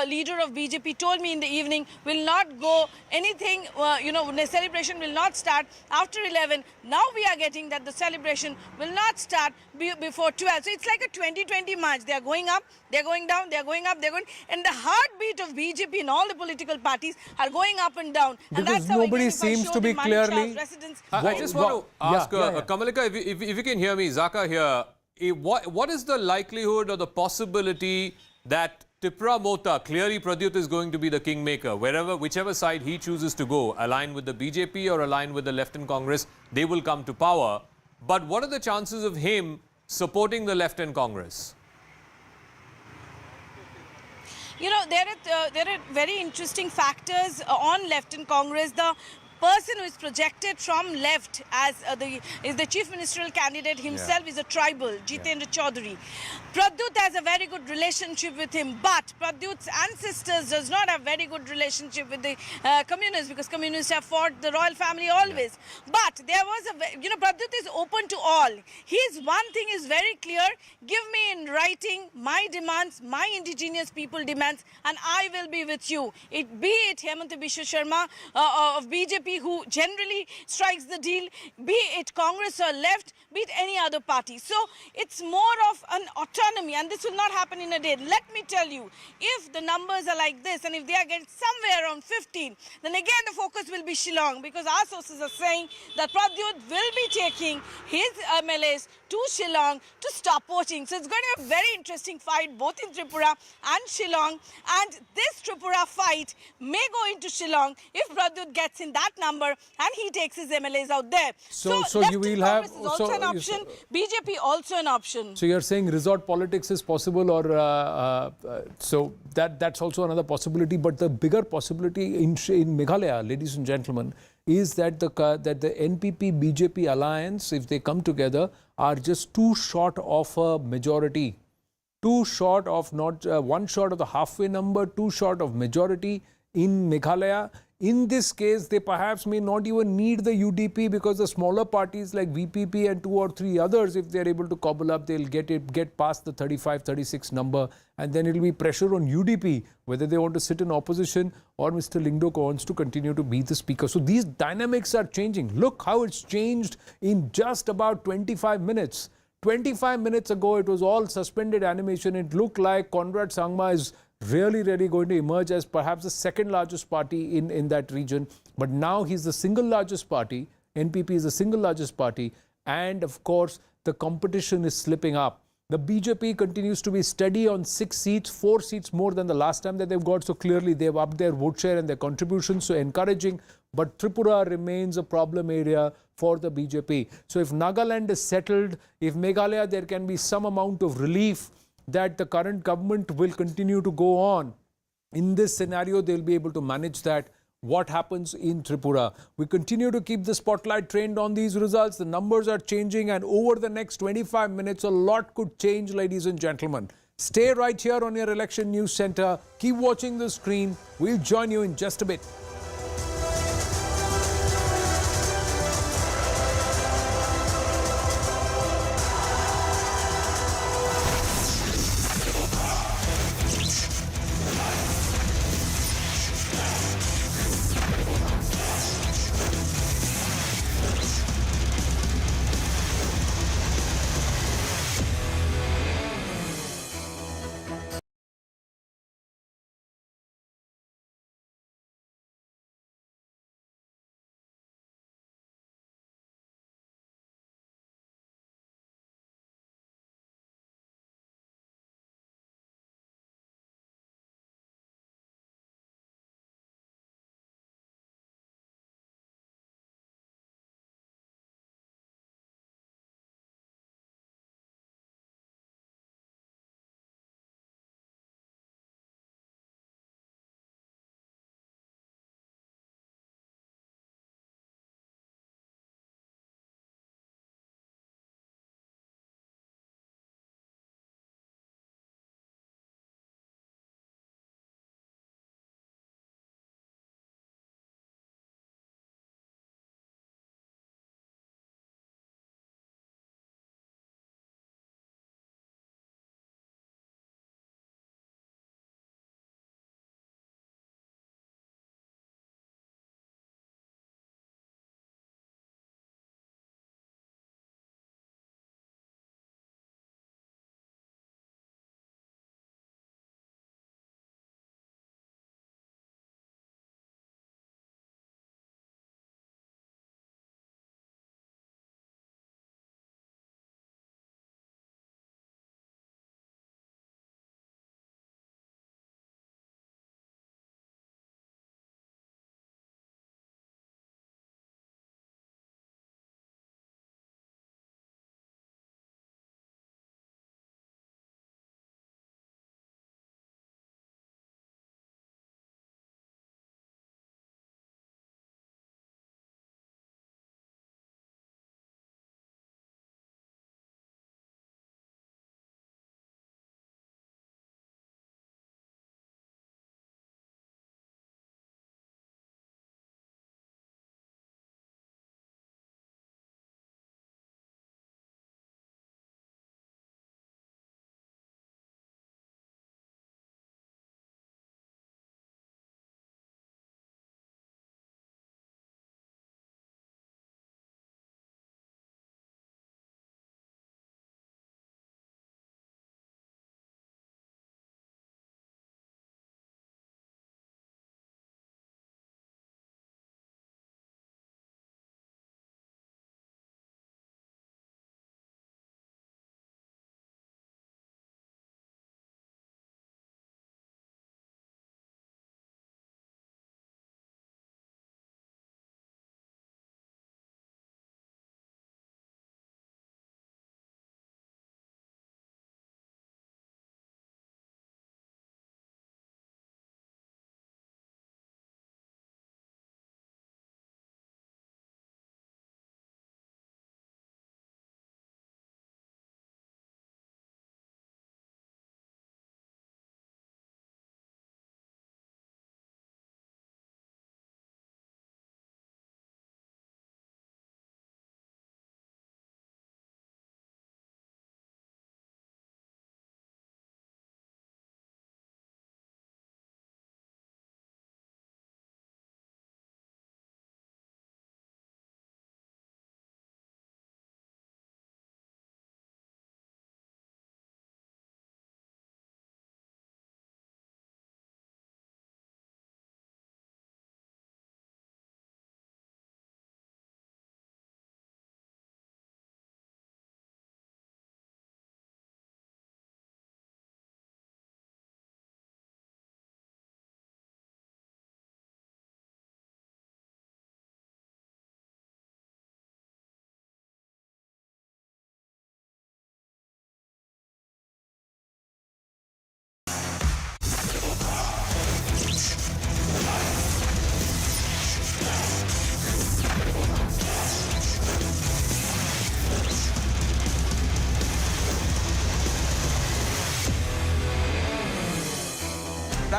leader of BJP told me in the evening, will not go anything, the celebration will not start after 11. Now we are getting that the celebration will not start before 12. So it's like a 2020 march. They are going up, they are going down, they are going up, they are going, and the heartbeat of BJP and all the political parties are going up and down. And because that's how nobody seems to be clearly. I just want to ask Kamalika, if you can hear me, Zaka here, what is the likelihood or the possibility that Tripura Motha, clearly Pradyut is going to be the kingmaker, whichever side he chooses to go, align with the BJP or align with the left in Congress, they will come to power. But what are the chances of him supporting the left in Congress? There are very interesting factors on left in Congress. The person who is projected from left as the chief ministerial candidate himself is a tribal, Jitendra Chaudhary. Pradyut has a very good relationship with him, but Pradyut's ancestors does not have very good relationship with the communists, because communists have fought the royal family always. But there was Pradyut is open to all. His one thing is very clear: give me in writing my demands, my indigenous people demands, and I will be with you. Be it Hemant Biswa Sharma of BJP, who generally strikes the deal, be it Congress or left, be it any other party. So it's more of an autonomy, and this will not happen in a day. Let me tell you, if the numbers are like this, and if they are getting somewhere around 15, then again the focus will be Shillong, because our sources are saying that Pradyut will be taking his MLAs to Shillong to stop voting. So it's going to be a very interesting fight both in Tripura and Shillong, and this Tripura fight may go into Shillong if Pradyut gets in that number and he takes his MLAs out there. So you will have is also an option, BJP also an option. So you're saying resort politics is possible, or so that's also another possibility. But the bigger possibility in Meghalaya, ladies and gentlemen, is that the NPP-BJP alliance, if they come together, are just too short of a majority. Too short of one short of the halfway number, too short of majority in Meghalaya. In this case, they perhaps may not even need the UDP, because the smaller parties like VPP and 2 or 3 others, if they're able to cobble up, they'll get past the 35, 36 number, and then it'll be pressure on UDP whether they want to sit in opposition or Mr. Lyngdoh wants to continue to be the speaker. So these dynamics are changing. Look how it's changed in just about 25 minutes. 25 minutes ago, it was all suspended animation. It looked like Conrad Sangma is really going to emerge as perhaps the second largest party in that region. But now he's the single largest party. NPP is the single largest party. And of course, the competition is slipping up. The BJP continues to be steady on 6 seats, 4 seats more than the last time that they've got. So clearly, they've upped their vote share and their contributions. So encouraging. But Tripura remains a problem area for the BJP. So if Nagaland is settled, if Meghalaya, there can be some amount of relief that the current government will continue to go on. In this scenario, they'll be able to manage that. What happens in Tripura? We continue to keep the spotlight trained on these results. The numbers are changing, and over the next 25 minutes, a lot could change, ladies and gentlemen. Stay right here on your Election News Center. Keep watching the screen. We'll join you in just a bit.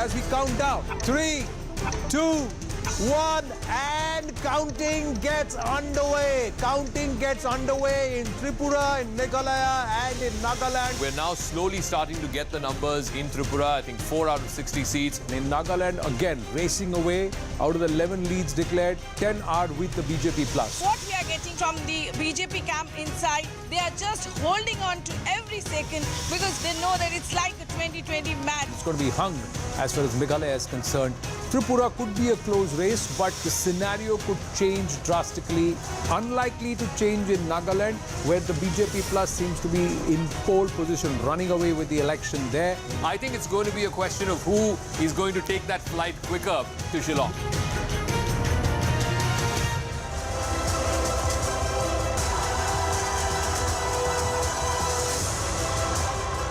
as we count down. 3, 2, 1, and counting gets underway. Counting gets underway in Tripura, in Meghalaya, and in Nagaland. We're now slowly starting to get the numbers in Tripura. I think 4 out of 60 seats. In Nagaland, again, racing away. Out of the 11 leads declared, 10 are with the BJP plus. What we are getting from the BJP camp inside, they are just holding on to every second because they know that it's like a 2020 match. It's going to be hung as far as Meghalaya is concerned. Tripura could be a close race, but the scenario could change drastically. Unlikely to change in Nagaland, where the BJP plus seems to be in pole position, running away with the election there. I think it's going to be a question of who is going to take that flight quicker to Shillong.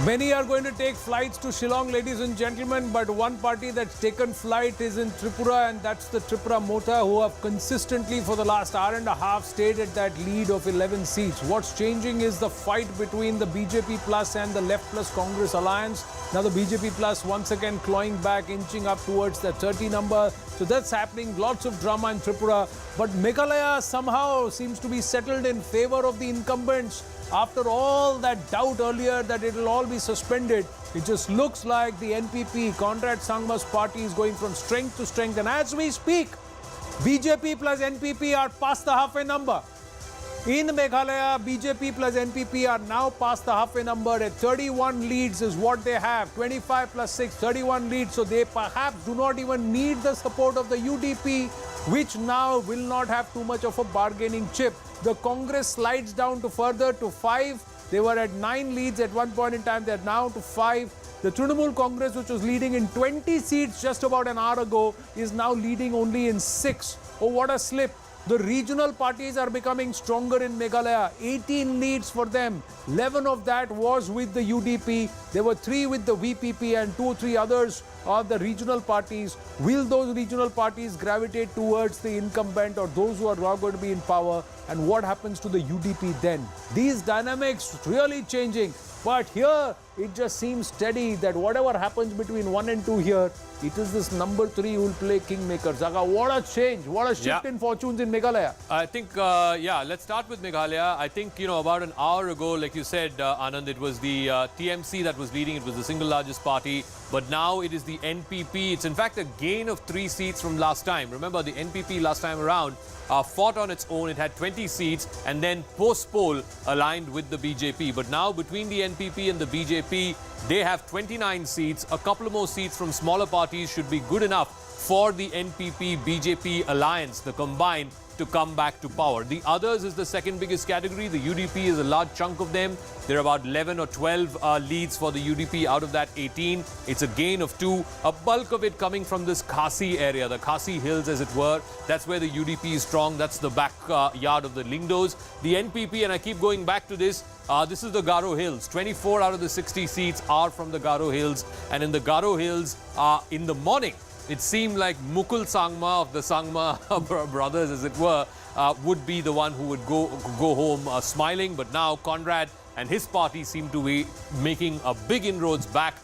Many are going to take flights to Shillong, ladies and gentlemen, but one party that's taken flight is in Tripura, and that's the Tripura Mota, who have consistently for the last hour and a half stayed at that lead of 11 seats. What's changing is the fight between the BJP plus and the Left plus Congress alliance. Now the BJP plus once again clawing back, inching up towards the 30 number. So that's happening. Lots of drama in Tripura. But Meghalaya somehow seems to be settled in favor of the incumbents. After all that doubt earlier that it will all be suspended, it just looks like the NPP, Conrad Sangma's party, is going from strength to strength. And as we speak, BJP plus NPP are past the halfway number. In Meghalaya, BJP plus NPP are now past the halfway number at 31 leads is what they have. 25 plus 6, 31 leads. So they perhaps do not even need the support of the UDP, which now will not have too much of a bargaining chip. The Congress slides down to further to 5. They were at 9 leads at one point in time. They're now to 5. The Trinamool Congress, which was leading in 20 seats just about an hour ago, is now leading only in 6. Oh, what a slip. The regional parties are becoming stronger in Meghalaya. 18 leads for them. 11 of that was with the UDP. There were 3 with the VPP and 2 or 3 others of the regional parties. Will those regional parties gravitate towards the incumbent or those who are now going to be in power? And what happens to the UDP then? These dynamics really changing. But here, it just seems steady that whatever happens between 1 and 2 here, it is this number 3 who will play kingmaker. Zaga, what a change, what a shift in fortunes in Meghalaya. I think, let's start with Meghalaya. I think, about an hour ago, like you said, Anand, it was the TMC that was leading. It was the single largest party. But now it is the NPP. It's in fact a gain of 3 seats from last time. Remember, the NPP last time around fought on its own. It had 20 seats and then post-poll aligned with the BJP. But now between the NPP and the BJP, they have 29 seats. A couple of more seats from smaller parties should be good enough for the NPP-BJP alliance, the combined, to come back to power. The others is the second biggest category. The UDP is a large chunk of them. There are about 11 or 12 leads for the UDP out of that 18. It's a gain of 2. A bulk of it coming from this Khasi area, the Khasi Hills as it were. That's where the UDP is strong. That's the backyard of the Lingdos. The NPP, and I keep going back to this, this is the Garo Hills. 24 out of the 60 seats are from the Garo Hills. And in the Garo Hills, in the morning, it seemed like Mukul Sangma of the Sangma brothers, as it were, would be the one who would go home smiling. But now Conrad and his party seem to be making a big inroads back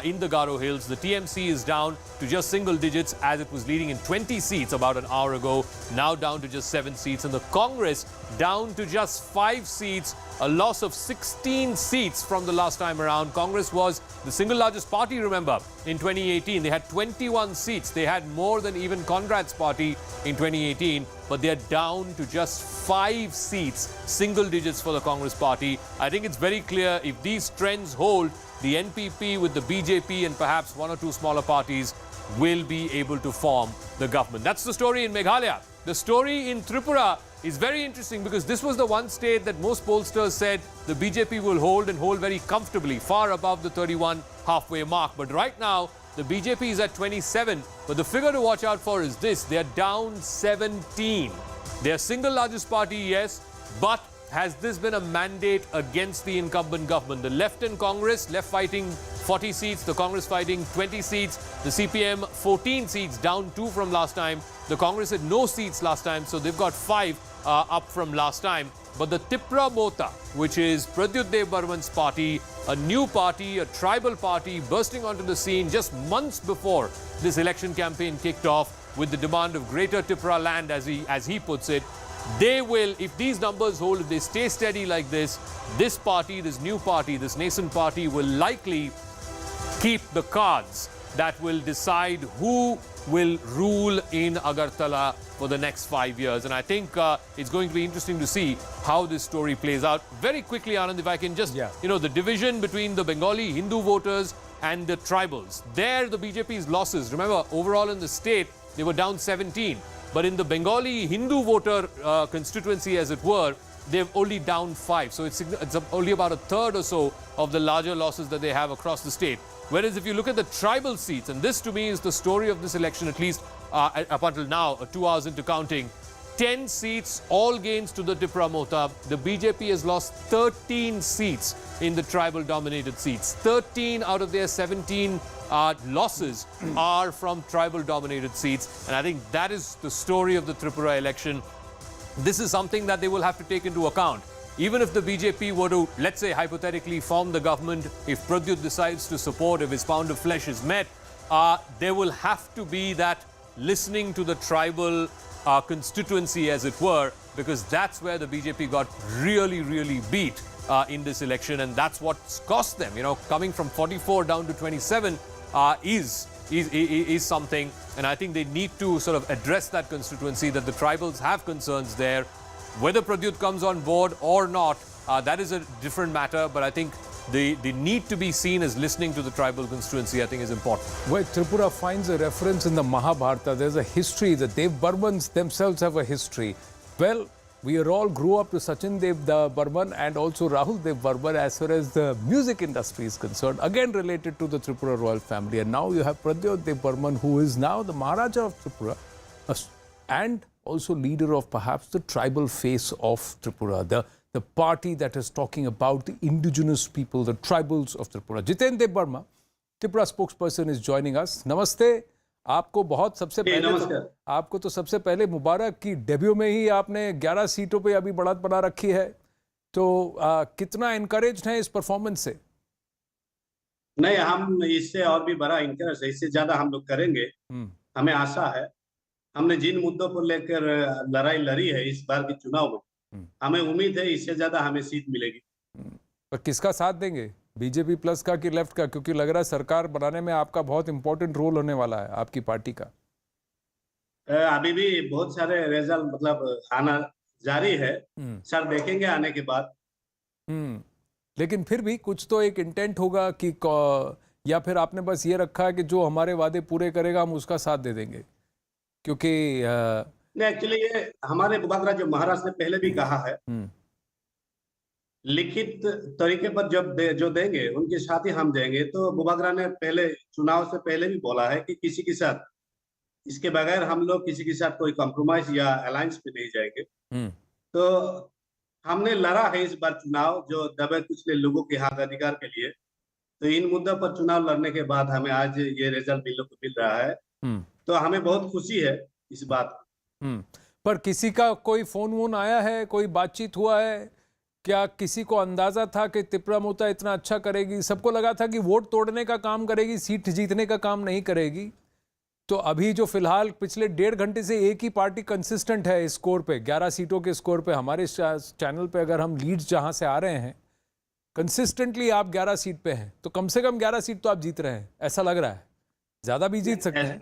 in the Garo Hills. The TMC is down to just single digits as it was leading in 20 seats about an hour ago, now down to just 7 seats. And the Congress down to just 5 seats, a loss of 16 seats from the last time around. Congress was the single largest party, remember, in 2018. They had 21 seats. They had more than even Conrad's party in 2018, but they're down to just 5 seats, single digits for the Congress party. I think it's very clear if these trends hold, the NPP with the BJP and perhaps 1 or 2 smaller parties will be able to form the government. That's the story in Meghalaya. The story in Tripura is very interesting because this was the one state that most pollsters said the BJP will hold and hold very comfortably, far above the 31 halfway mark. But right now, the BJP is at 27. But the figure to watch out for is this. They're down 17. They're single largest party, yes, but has this been a mandate against the incumbent government? The left in Congress, left fighting 40 seats, the Congress fighting 20 seats, the CPM 14 seats, down 2 from last time. The Congress had no seats last time, so they've got 5 up from last time. but the Tripura Mota, which is Pradyut Dev Burman's party, a new party, a tribal party bursting onto the scene just months before this election campaign kicked off with the demand of greater Tripura land, as he puts it. They will, if these numbers hold, if they stay steady like this party, this new party, this nascent party will likely keep the cards that will decide who will rule in Agartala for the next 5 years. And I think it's going to be interesting to see how this story plays out. Very quickly, Anand, if I can just, the division between the Bengali Hindu voters and the tribals. There, the BJP's losses, remember, overall in the state, they were down 17. But in the Bengali Hindu voter constituency, as it were, they've only down 5. So it's only about a third or so of the larger losses that they have across the state. Whereas if you look at the tribal seats, and this to me is the story of this election, at least up until now, 2 hours into counting, 10 seats, all gains to the Tripura Mota. The BJP has lost 13 seats in the tribal-dominated seats. 13 out of their 17 losses are from tribal-dominated seats. And I think that is the story of the Tripura election. This is something that they will have to take into account. Even if the BJP were to, let's say, hypothetically form the government, if Pradyut decides to support, if his pound of flesh is met, there will have to be that listening to the tribal constituency, as it were, because that's where the BJP got really, really beat in this election, and that's what's cost them. Coming from 44 down to 27 is something, and I think they need to sort of address that constituency, that the tribals have concerns there. Whether Pradyut comes on board or not, that is a different matter, but I think the need to be seen as listening to the tribal constituency, I think, is important. Where Tripura finds a reference in the Mahabharata, there's a history. The Dev Burmans themselves have a history. Well, we all grew up to Sachin Dev Burman and also Rahul Dev Burman as far as the music industry is concerned, again related to the Tripura royal family. And now you have Pradyut Dev Burman, who is now the Maharaja of Tripura and also leader of perhaps the tribal face of Tripura, the party that is talking about the indigenous people, the tribals of Tripura. Jiten Dev Burma, Tripura spokesperson, is joining us. Namaste. आपको बहुत सबसे पहले आपको तो सबसे पहले मुबारक कि debut में ही आपने 11 सीटों पे अभी बढ़त बना रखी है, तो कितना इनकरेज्ड है इस परफॉर्मेंस से? नहीं, हम इससे और भी बड़ा इनकरेज है, इससे ज्यादा हम लोग करेंगे, हमें आशा है। हमने जिन मुद्दों को लेकर लड़ाई लड़ी है इस बार के चुनाव में, हमें उम्मीद है इससे ज्यादा हमें सीट मिलेगी। पर किसका साथ देंगे, बीजेपी प्लस का कि लेफ्ट का? क्योंकि लग रहा है सरकार बनाने में आपका बहुत इंपॉर्टेंट रोल होने वाला है, आपकी पार्टी का। अभी भी बहुत सारे रिजल्ट मतलब आना जारी है, सर देखेंगे आने के बाद। लेकिन फिर भी कुछ तो एक इंटेंट होगा कि, या फिर आपने बस ये रखा है कि जो हमारे वादे पूरे करेगा हम उसका साथ दे देंगे? क्योंकि नहीं, एक्चुअली ये हमारे बुबागरा जो महाराज ने पहले भी कहा है, लिखित तरीके पर जब जो देंगे उनके साथ ही हम देंगे। तो बुबागरा ने पहले चुनाव से पहले भी बोला है कि किसी के साथ, इसके बगैर हम लोग किसी के साथ कोई कॉम्प्रोमाइज या अलायंस पे नहीं जाएंगे। तो हमने लड़ा है इस बार चुनाव जो दबे कुचले लोगों के हक अधिकार के लिए। तो इन मुद्दों पर चुनाव लड़ने के बाद हमें आज ये रिजल्ट मिल रहा है, तो हमें बहुत खुशी है इस बात। पर किसी का कोई फोन वोन आया है, कोई बातचीत हुआ है क्या? किसी को अंदाजा था कि त्रिपुरा मोता इतना अच्छा करेगी? सबको लगा था कि वोट तोड़ने का काम करेगी, सीट जीतने का काम नहीं करेगी। तो अभी जो फिलहाल पिछले 1.5 घंटे से एक ही पार्टी कंसिस्टेंट है इस स्कोर पे, 11 सीटों के स्कोर पे। हमारे चैनल पे अगर हम लीड्स जहां से आ रहे हैं, कंसिस्टेंटली आप 11 सीट पे हैं, तो कम से कम 11 सीट तो आप जीत रहे हैं, ऐसा लग रहा है। ज्यादा भी जीत सकते हैं,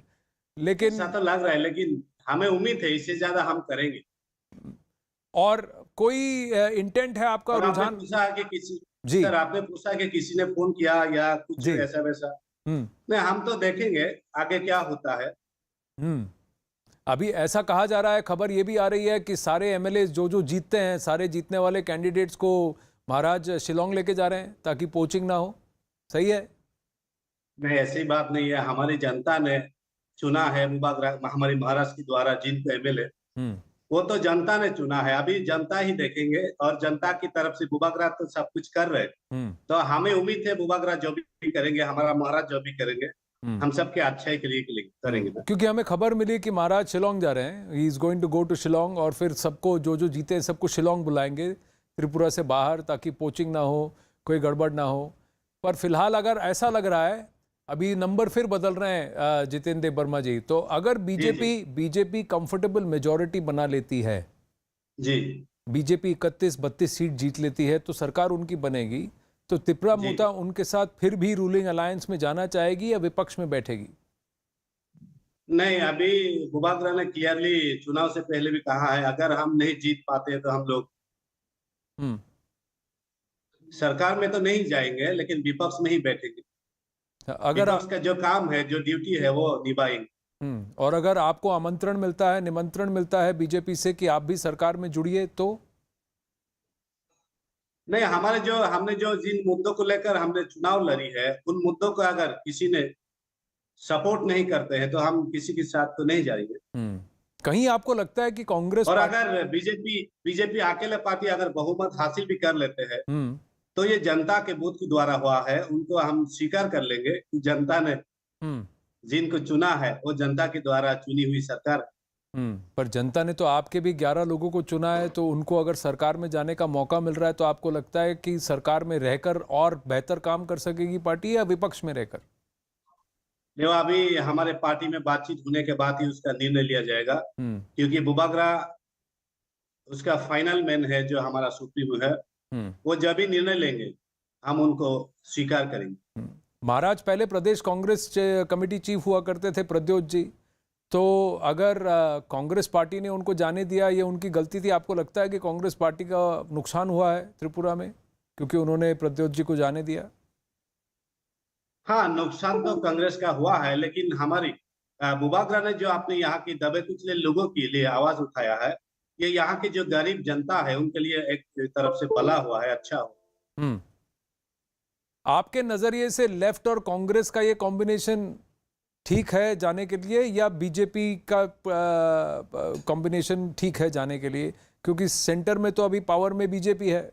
लेकिन ऐसा तो लग रहा है, लेकिन हमें उम्मीद है इससे ज्यादा हम करेंगे। और कोई इंटेंट है आपका? रुझान पूछा कि किसी जी सर, आपने पूछा कि किसी ने फोन किया या कुछ ऐसा वैसा? नहीं, हम तो देखेंगे आगे क्या होता है। अभी ऐसा कहा जा रहा है, खबर ये भी आ रही है कि सारे एमएलए जो जीतते हैं, सारे जीतने वाले कैंडिडेट्स को महाराज शिलोंग लेके जा रहे हैं ताकि पोचिंग ना हो। सही है? नहीं, ऐसी बात नहीं है। हमारी जनता ने चुना है हमारे महाराष्ट्र के द्वारा जिनको एमएलए, वो तो जनता ने चुना है। अभी जनता ही देखेंगे, और जनता की तरफ से बुबागरा तो सब कुछ कर रहे हैं। तो हमें उम्मीद है बुबागरा जो भी करेंगे, हमारा महाराज जो भी करेंगे, हम सबके अच्छाई के लिए करेंगे। क्योंकि हमें खबर मिली कि महाराज शिलोंग जा रहे हैं, he is going to go to Shillong, और फिर सबको जो जीते सबको शिलोंग बुलाएंगे। त्रिपुरा से बाहर, ताकि पोचिंग ना हो, कोई गड़बड़ ना हो। पर फिलहाल अगर ऐसा लग रहा है, अभी नंबर फिर बदल रहे हैं जितेंद्र देव वर्मा जी, तो अगर बीजेपी कंफर्टेबल मेजॉरिटी बना लेती है जी, बीजेपी 31-32 सीट जीत लेती है तो सरकार उनकी बनेगी, तो त्रिपुरा मोता उनके साथ फिर भी रूलिंग अलायंस में जाना चाहेगी या विपक्ष में बैठेगी? नहीं, अभी बुबाग्रा ने क्लियरली चुनाव से पहले भी कहा है, अगर हम नहीं जीत पाते हैं तो हम लोग सरकार में तो नहीं जाएंगे, लेकिन विपक्ष में ही बैठेंगे। अगर विपक्ष का जो काम है, जो ड्यूटी है, वो निभाएंगे। और अगर आपको आमंत्रण मिलता है, निमंत्रण मिलता है बीजेपी से कि आप भी सरकार में जुड़िए, तो नहीं, हमने जो जिन मुद्दों को लेकर हमने चुनाव लड़ी है, उन मुद्दों को अगर किसी ने सपोर्ट नहीं करते हैं तो हम किसी के साथ तो नहीं जाएंगे। कहीं आपको लगता है कि कांग्रेस और अगर बीजेपी अकेले पार्टी अगर बहुमत हासिल भी कर लेते हैं तो ये जनता के बूथ के द्वारा हुआ है, उनको हम स्वीकार कर लेंगे कि जनता ने जिनको चुना है वो जनता के द्वारा चुनी हुई सरकार है। पर जनता ने तो आपके भी 11 लोगों को चुना है, तो उनको अगर सरकार में जाने का मौका मिल रहा है तो आपको लगता है कि सरकार में रहकर और बेहतर काम कर सकेगी पार्टी, या विपक्ष में रहकर? देखो, अभी हमारे पार्टी में बातचीत होने के बाद ही उसका निर्णय लिया जाएगा, क्योंकि बुबाग्रा उसका फाइनल मैन है, जो हमारा सुप्रीमो है, वो जब भी निर्णय लेंगे हम उनको स्वीकार करेंगे। महाराज पहले प्रदेश कांग्रेस कमेटी चीफ हुआ करते थे प्रद्योत जी, तो अगर कांग्रेस पार्टी ने उनको जाने दिया, ये उनकी गलती थी? आपको लगता है कि कांग्रेस पार्टी का नुकसान हुआ है त्रिपुरा में क्योंकि उन्होंने प्रद्योत जी को जाने दिया? हाँ, नुकसान तो कांग्रेस का हुआ है, लेकिन हमारी बुबाग्रा ने जो अपने यहाँ की दबे कुचले लोगों के लिए आवाज उठाया है, ये यहाँ की जो गरीब जनता है उनके लिए एक तरफ से भला हुआ है, अच्छा हुआ। आपके नजरिए से लेफ्ट और कांग्रेस का ये कॉम्बिनेशन ठीक है जाने के लिए, या बीजेपी का कॉम्बिनेशन ठीक है जाने के लिए? क्योंकि सेंटर में तो अभी पावर में बीजेपी है,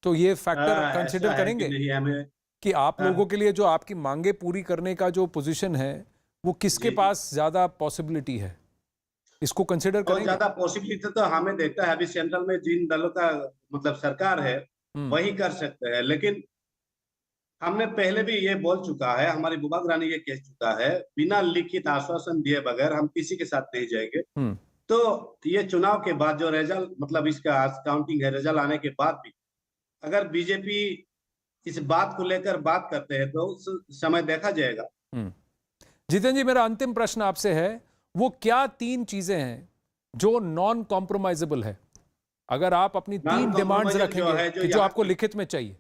तो ये फैक्टर कंसिडर करेंगे कि आप लोगों के लिए जो आपकी मांगे पूरी करने का जो पोजीशन है वो किसके पास ज्यादा पॉसिबिलिटी है, इसको कंसिडर करेंगे? ज्यादा पॉसिबिलिटी तो हमें देखता है, अभी सेंट्रल में जिन दलों का मतलब सरकार है वही कर सकते हैं, लेकिन हमने पहले भी ये बोल चुका है, हमारी बुबाग्रा ने ये कह चुका है, बिना लिखित आश्वासन दिए बगैर हम किसी के साथ नहीं जाएंगे। तो ये चुनाव के बाद जो रिजल्ट, मतलब इसका काउंटिंग है, रिजल्ट आने के बाद भी अगर बीजेपी इस बात को लेकर बात करते हैं तो उस समय देखा जाएगा। जितेंद्र जी, मेरा अंतिम प्रश्न आपसे है, वो क्या 3 चीजें हैं जो नॉन कॉम्प्रोमाइजेबल है? अगर आप अपनी 3 डिमांड्स रखेंगे कि जो आपको लिखित में चाहिए।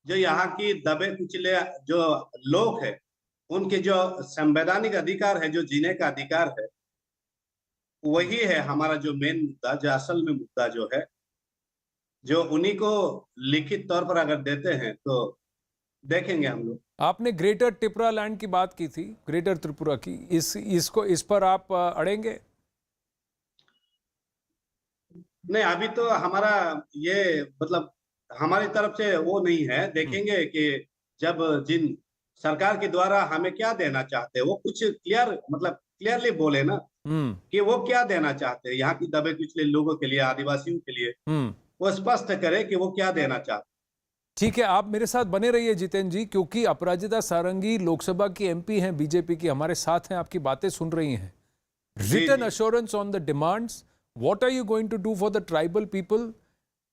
जो यहाँ की दबे कुचले जो लोग हैं, उनके जो संवैधानिक अधिकार है, जो जीने का अधिकार है, वही है हमारा जो मेन मुद्दा, जो असल में मुद्दा जो है, जो उन्हीं को लिखित तौर पर अगर देते हैं तो देखेंगे हम लोग। आपने ग्रेटर त्रिपुरा लैंड की बात की थी, ग्रेटर त्रिपुरा की, इस पर आप अड़ेंगे? नहीं, अभी तो हमारा ये मतलब हमारी तरफ से वो नहीं है, देखेंगे कि जब जिन सरकार के द्वारा हमें क्या देना चाहते हैं वो कुछ क्लियरली बोले ना कि वो क्या देना चाहते हैं यहाँ की दबे कुचले लोगों के लिए, आदिवासियों के लिए, वो स्पष्ट करे कि वो क्या देना चाहते। ठीक है, आप मेरे साथ बने रहिए जितेंद्र जी, क्योंकि अपराजिता सारंगी लोकसभा की एमपी हैं, बीजेपी की, हमारे साथ हैं, आपकी बातें सुन रही हैं। Written assurance on the demands, what are you going to do for the tribal people?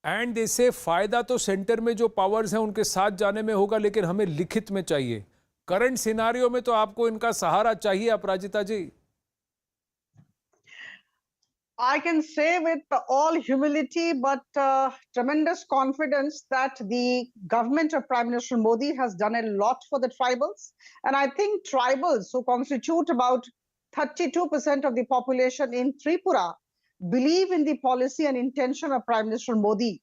And इससे फायदा तो सेंटर में जो पावर्स हैं उनके साथ जाने में होगा, लेकिन हमें लिखित में चाहिए। करंट सिनारियो में तो आपको इनका सहारा चाहिए अपराजिता जी। I can say with all humility but tremendous confidence that the government of Prime Minister Modi has done a lot for the tribals. And I think tribals, who constitute about 32% of the population in Tripura, believe in the policy and intention of Prime Minister Modi.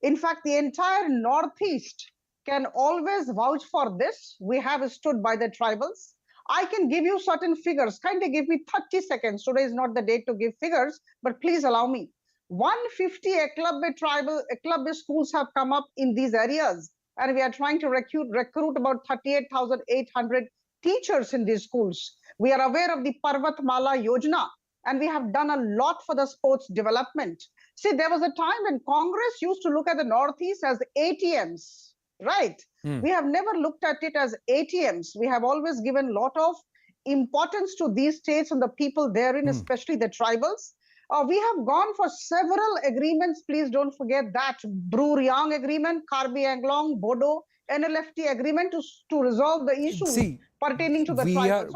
In fact, the entire Northeast can always vouch for this. We have stood by the tribals. I can give you certain figures. Kindly give me 30 seconds. Today is not the day to give figures, but please allow me. 150 Eklavya schools have come up in these areas, and we are trying to recruit about 38,800 teachers in these schools. We are aware of the Parvat Mala Yojana, and we have done a lot for the sports development. See, there was a time when Congress used to look at the Northeast as ATMs, right? We have never looked at it as ATMs. We have always given a lot of importance to these states and the people therein, especially the tribals. We have gone for several agreements. Please don't forget that Bruriang agreement, Karbi Anglong, Bodo, NLFT agreement to resolve the issues pertaining to the tribals.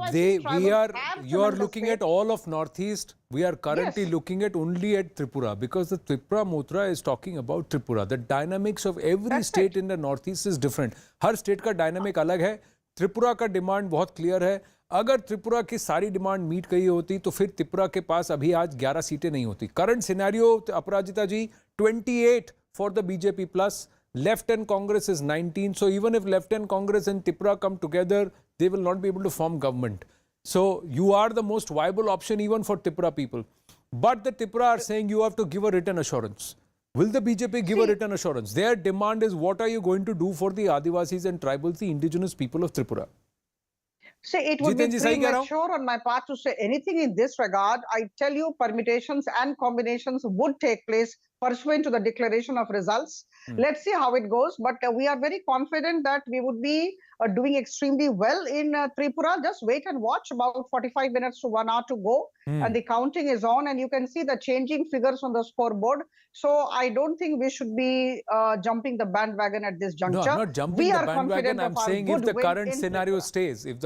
You are looking at all of Northeast. We are currently looking at only at Tripura, because the Tripura Mutra is talking about Tripura. The dynamics of every state in the Northeast is different. Her state का dynamic अलग है. त्रिपुरा का demand बहुत clear है. अगर त्रिपुरा की सारी demand meet गई होती तो फिर त्रिपुरा के पास अभी आज 11 सीटें नहीं होती. Current scenario Aparajita ji 28 for the BJP plus. Left and Congress is 19. So even if Left and Congress and Tripura come together, they will not be able to form government. So you are the most viable option even for Tripura people. But the Tripura are saying you have to give a written assurance. Will the BJP give a written assurance? Their demand is, what are you going to do for the Adivasis and tribals, the indigenous people of Tripura? See, it would be premature on my part to say anything in this regard. I tell you, permutations and combinations would take place pursuant to the declaration of results. Let's see how it goes. But we are very confident that we would be doing extremely well in Tripura. Just wait and watch. About 45 minutes to 1 hour to go. And the counting is on. And you can see the changing figures on the scoreboard. So I don't think we should be jumping the bandwagon at this juncture. No, I'm not jumping the bandwagon. I'm saying if the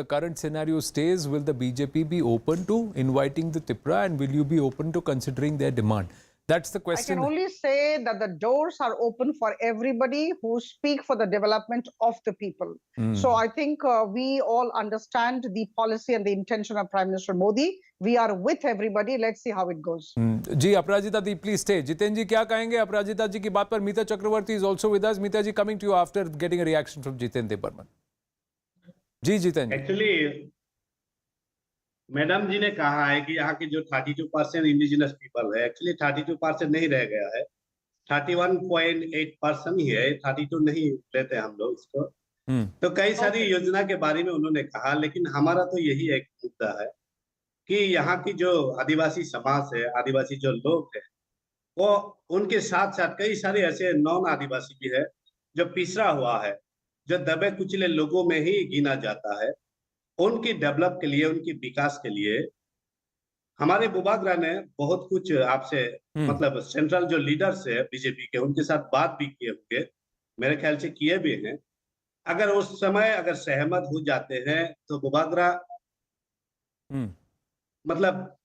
current scenario stays, will the BJP be open to inviting the Tripura, and will you be open to considering their demand? That's the question. I can only say that the doors are open for everybody who speak for the development of the people. So I think we all understand the policy and the intention of Prime Minister Modi. We are with everybody. Let's see how it goes. जी अपराजिता दी, please stay. Jitendra ji क्या कहेंगे अपराजिता जी की बात पर? Mita Chakraborty is also with us. Mita ji, coming to you after getting a reaction from Jitendra Burman. जी Jitendra. Actually, madam जी ने कहा है कि यहाँ की जो 32% इंडिजिनस पीपल है, एक्चुअली 32% नहीं रह गया है, 31.8% ही है, 32 नहीं लेते हम लोग इसको. तो कई सारी योजना के बारे में उन्होंने कहा, लेकिन हमारा तो यही एक मुद्दा है कि यहाँ की जो आदिवासी समाज है, आदिवासी जो लोग हैं, वो उनके साथ साथ कई सारे ऐसे नॉन आदिवासी भी है जो पिछड़ा हुआ है, जो दबे कुचले लोगों में ही गिना जाता है. उनकी डेवलप के लिए, उनकी विकास के लिए हमारे बुबागरा ने बहुत कुछ आपसे मतलब सेंट्रल जो लीडर्स है बीजेपी के, उनके साथ बात भी किए होंगे, मेरे ख्याल से किए भी हैं. अगर उस समय अगर सहमत हो जाते हैं तो बुबागरा मतलब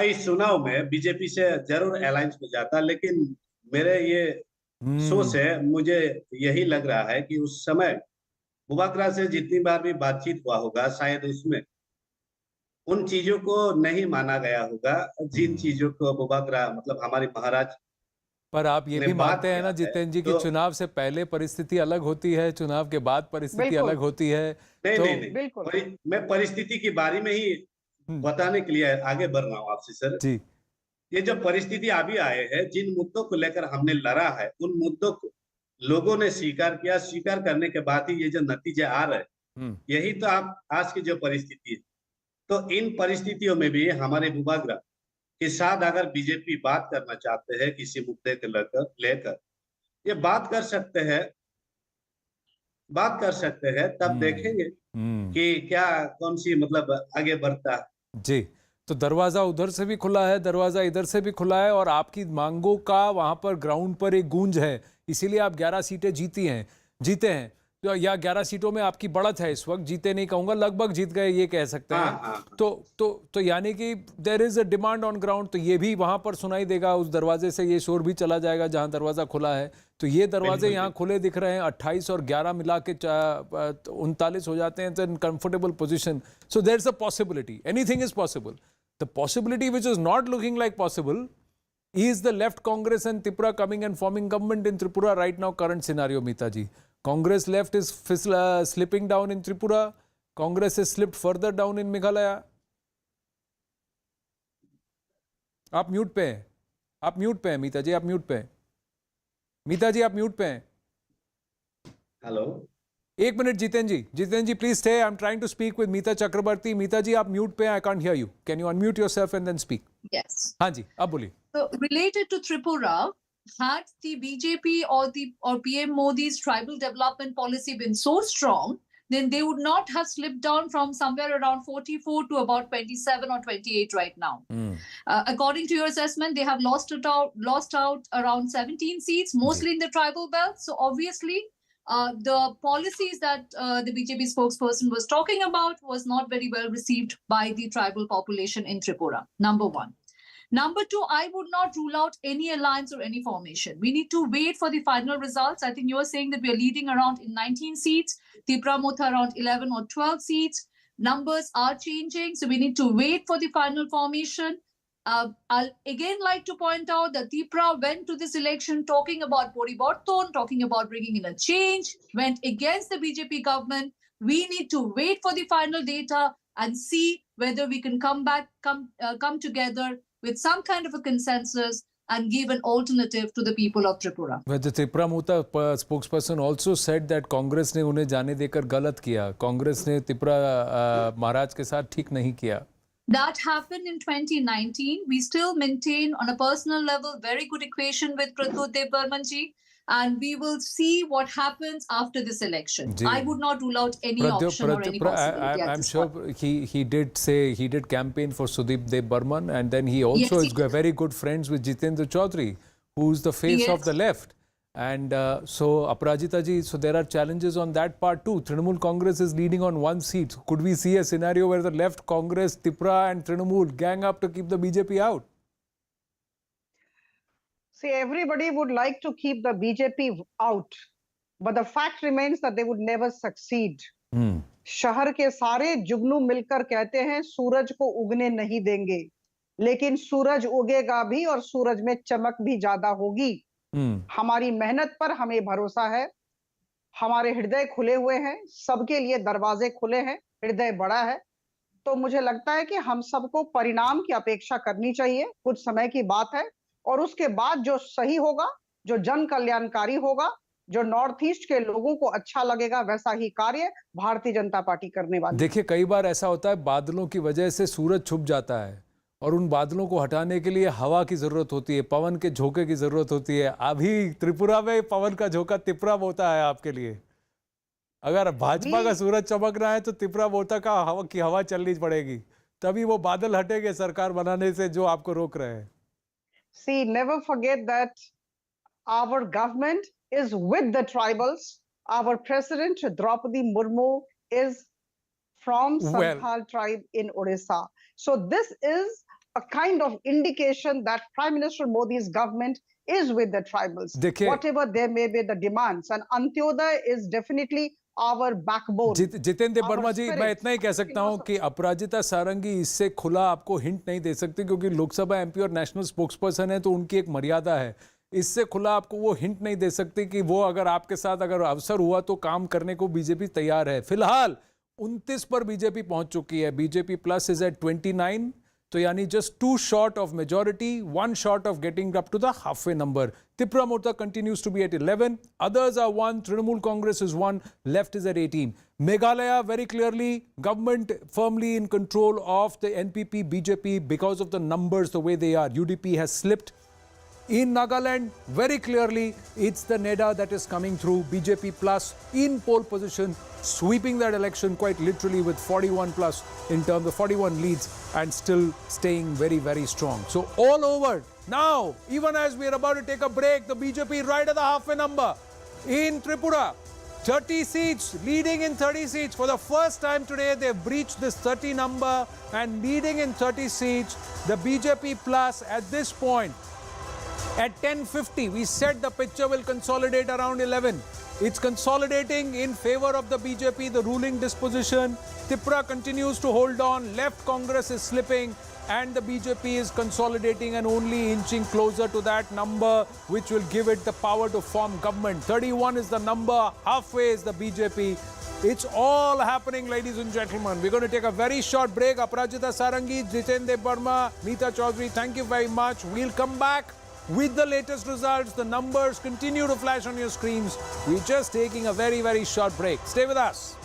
इस चुनाव में बीजेपी से जरूर अलायंस हो जाता. लेकिन मेरे ये सोच है, मुझे यही लग रहा है कि उस समय बुबागरा से जितनी बार भी बातचीत हुआ होगा, शायद उसमें उन चीजों को नहीं माना गया होगा जिन चीजों को बुबागरा मतलब हमारे महाराज. पर आप ये भी मानते हैं ना जितेंद्र जी की चुनाव से पहले परिस्थिति अलग होती है, चुनाव के बाद परिस्थिति अलग होती है. नहीं, मैं परिस्थिति के बारे में ही बताने के लिए आगे बढ़ रहा हूँ आपसे सर. जी, ये जो परिस्थिति अभी आए हैं, जिन मुद्दों को लेकर हमने लड़ा है, उन मुद्दों को लोगों ने स्वीकार किया. स्वीकार करने के बाद ही ये जो नतीजे आ रहे हैं, यही तो आप आज की जो परिस्थिति है. तो इन परिस्थितियों में भी हमारे बुबागरा के साथ अगर बीजेपी बात करना चाहते हैं किसी मुद्दे को लेकर ये बात कर सकते हैं, तब देखेंगे कि क्या कौन सी मतलब आगे बढ़ता है. जी, तो दरवाजा उधर से भी खुला है, दरवाजा इधर से भी खुला है, और आपकी मांगों का वहां पर ग्राउंड पर एक गूंज है. इसीलिए आप 11 सीटें जीते हैं या 11 सीटों में आपकी बढ़त है इस वक्त. जीते नहीं कहूंगा, लगभग जीत गए ये कह सकते हैं. तो यानी कि there is a demand on ground. तो ये भी वहां पर सुनाई देगा, उस दरवाजे से ये शोर भी चला जाएगा जहां दरवाजा खुला है. तो ये दरवाजे यहाँ खुले दिख रहे हैं. 28 और 11 मिला के 39 हो जाते हैं. In comfortable position. So there is a possibility, anything is possible. The possibility which is not looking like possible is the left Congress and Tripura coming and forming government in Tripura right now, current scenario, Meeta ji? Congress left is slipping down in Tripura. Congress has slipped further down in Meghalaya. आप mute पे हैं मीता जी, आप mute पे हैं. मीता जी आप mute पे हैं. Hello एक minute Jiten ji please stay. I am trying to speak with Mita Chakraborty. Mita ji आप म्यूट पे, I can't hear you. Can you unmute yourself and then speak? Yes. हाँ जी, अब बोलिए. So related to Tripura, had the BJP or PM Modi's tribal development policy been so strong, then they would not have slipped down from somewhere around 44 to about 27 or 28 right now. According to your assessment, they have lost out around 17 seats, mostly in the tribal belt. So obviously, the policies that the BJP spokesperson was talking about was not very well received by the tribal population in Tripura. Number one. Number two, I would not rule out any alliance or any formation. We need to wait for the final results. I think you are saying that we are leading around in 19 seats, Tripura Motha around 11 or 12 seats. Numbers are changing, so we need to wait for the final formation. I'll again like to point out that Tripura went to this election talking about Poriborton, talking about bringing in a change, went against the BJP government. We need to wait for the final data and see whether we can come together with some kind of a consensus and give an alternative to the people of Tripura. But the Tripura Motha spokesperson also said that Congress ने उन्हें जाने देकर गलत किया. कांग्रेस ने त्रिपुरा महाराज के साथ ठीक नहीं किया. That happened in 2019. We still maintain on a personal level very good equation with Pratyut Dev Burman ji, and we will see what happens after this election. I would not rule out any option or any possibility. I'm sure he did say he did campaign for Sudeep Dev Burman, and then he also is very good friends with Jitendra Chaudhary, who's the face of the left. And so Aparajita ji, so there are challenges on that part too. Trinamool Congress is leading on one seat. Could we see a scenario where the left Congress, Tripura and Trinamool gang up to keep the BJP out? See, everybody would like to keep the BJP out, but the fact remains that they would never succeed. शहर के सारे जुगनू मिलकर कहते हैं सूरज को उगने नहीं देंगे, लेकिन सूरज उगेगा भी और सूरज में चमक भी ज्यादा होगी. हमारी मेहनत पर हमें भरोसा है. हमारे हृदय खुले हुए हैं, सबके लिए दरवाजे खुले हैं, हृदय बड़ा है. तो मुझे लगता है कि हम सबको परिणाम की अपेक्षा करनी चाहिए. कुछ समय की बात है और उसके बाद जो सही होगा, जो जन कल्याणकारी होगा, जो नॉर्थ ईस्ट के लोगों को अच्छा लगेगा, वैसा ही कार्य भारतीय जनता पार्टी करने वाली है. देखिए कई बार ऐसा होता है बादलों की वजह से सूरज छुप जाता है और उन बादलों को हटाने के लिए हवा की जरूरत होती है, पवन के झोंके की जरूरत होती है. अभी त्रिपुरा में पवन का झोंका त्रिपुरा मोता है आपके लिए. अगर भाजपा का सूरज चमकना है तो त्रिपुरा मोता का हवा चलनी पड़ेगी, तभी वो बादल हटेंगे सरकार बनाने से जो आपको रोक रहे हैं. See, never forget that our government is with the tribals. Our president, Draupadi Murmu, is from Santhal tribe in Odisha. So this is a kind of indication that Prime Minister Modi's government is with the tribals. Whatever there may be the demands, and Antyodaya is definitely our backbone. Jitendra Verma जी, मैं इतना ही कह सकता हूं कि अपराजिता सारंगी इससे खुला आपको hint नहीं दे सकती, क्योंकि लोकसभा एमपी और नेशनल स्पोक्सपर्सन है तो उनकी एक मर्यादा है. इससे खुला आपको वो हिंट नहीं दे सकती कि वो अगर आपके साथ अगर अवसर हुआ तो काम करने को बीजेपी तैयार है. फिलहाल 29 पर बीजेपी पहुंच चुकी है. बीजेपी प्लस इज एट 29, तो यानी just 2 short of majority, 1 short of getting up to the halfway number. Tripura Motha continues to be at 11. Others are 1. Trinamool Congress is 1. Left is at 18. Meghalaya, very clearly, government firmly in control of the NPP, BJP because of the numbers the way they are. UDP has slipped. In Nagaland, very clearly, it's the NEDA that is coming through. BJP plus in pole position, sweeping that election quite literally with 41 plus in terms of 41 leads and still staying very, very strong. So all over now, even as we are about to take a break, the BJP right at the halfway number in Tripura. 30 seats, leading in 30 seats. For the first time today, they've breached this 30 number and leading in 30 seats. The BJP plus at this point, at 10:50, we said the picture will consolidate around 11. It's consolidating in favor of the BJP, the ruling disposition. Tripura continues to hold on. Left Congress is slipping and the BJP is consolidating and only inching closer to that number, which will give it the power to form government. 31 is the number. Halfway is the BJP. It's all happening, ladies and gentlemen. We're going to take a very short break. Aparajita Sarangi, Jitendra Burma, Meeta Chaudhary, thank you very much. We'll come back with the latest results. The numbers continue to flash on your screens. We're just taking a very, very short break. Stay with us.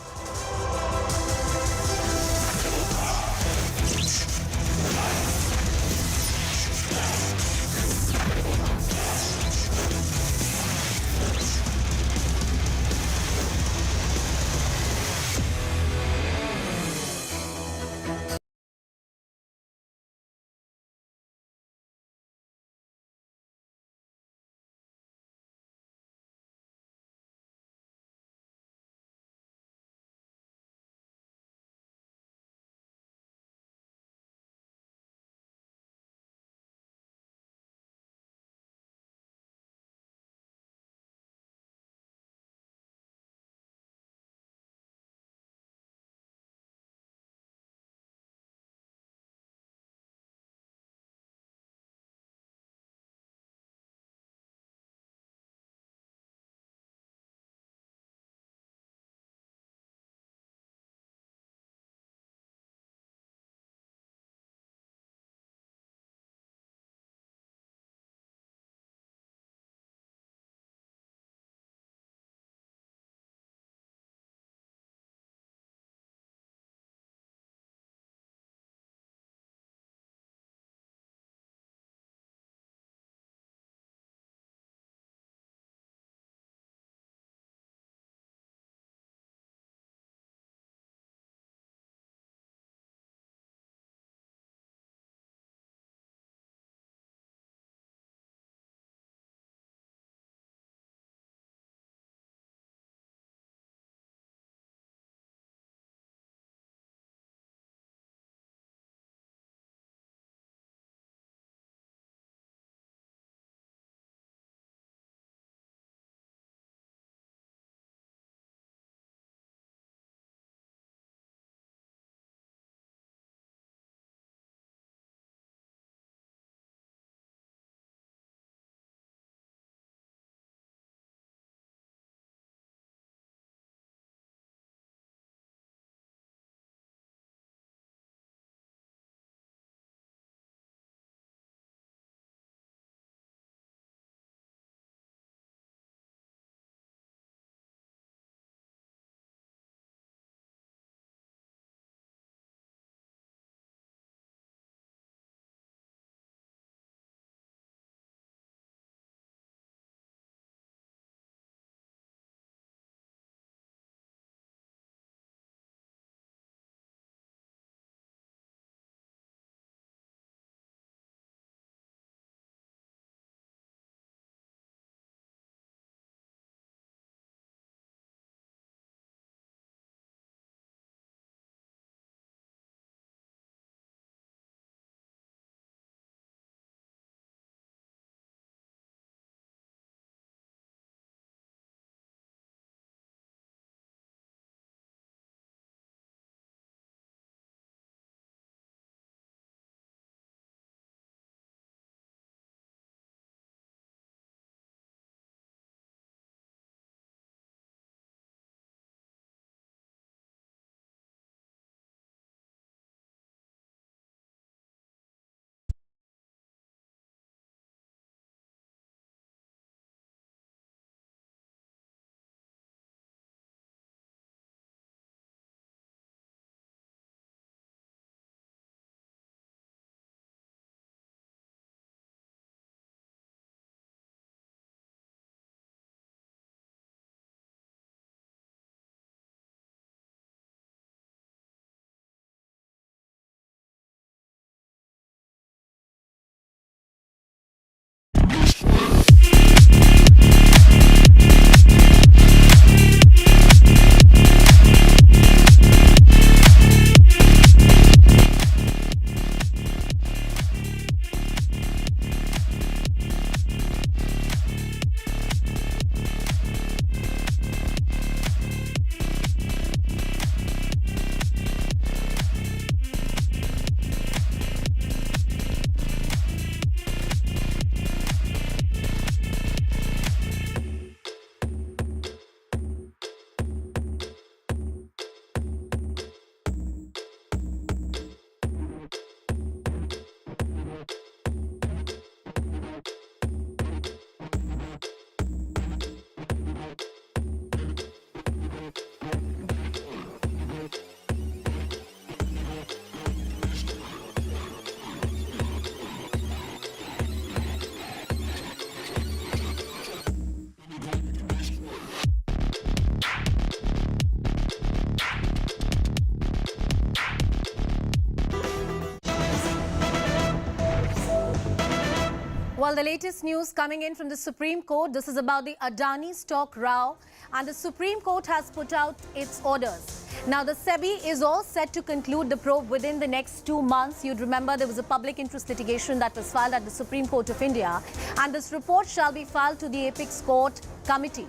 Well, the latest news coming in from the Supreme Court. This is about the Adani stock row, and the Supreme Court has put out its orders. Now, the SEBI is all set to conclude the probe within the next 2 months. You'd remember there was a public interest litigation that was filed at the Supreme Court of India, and this report shall be filed to the Apex Court Committee.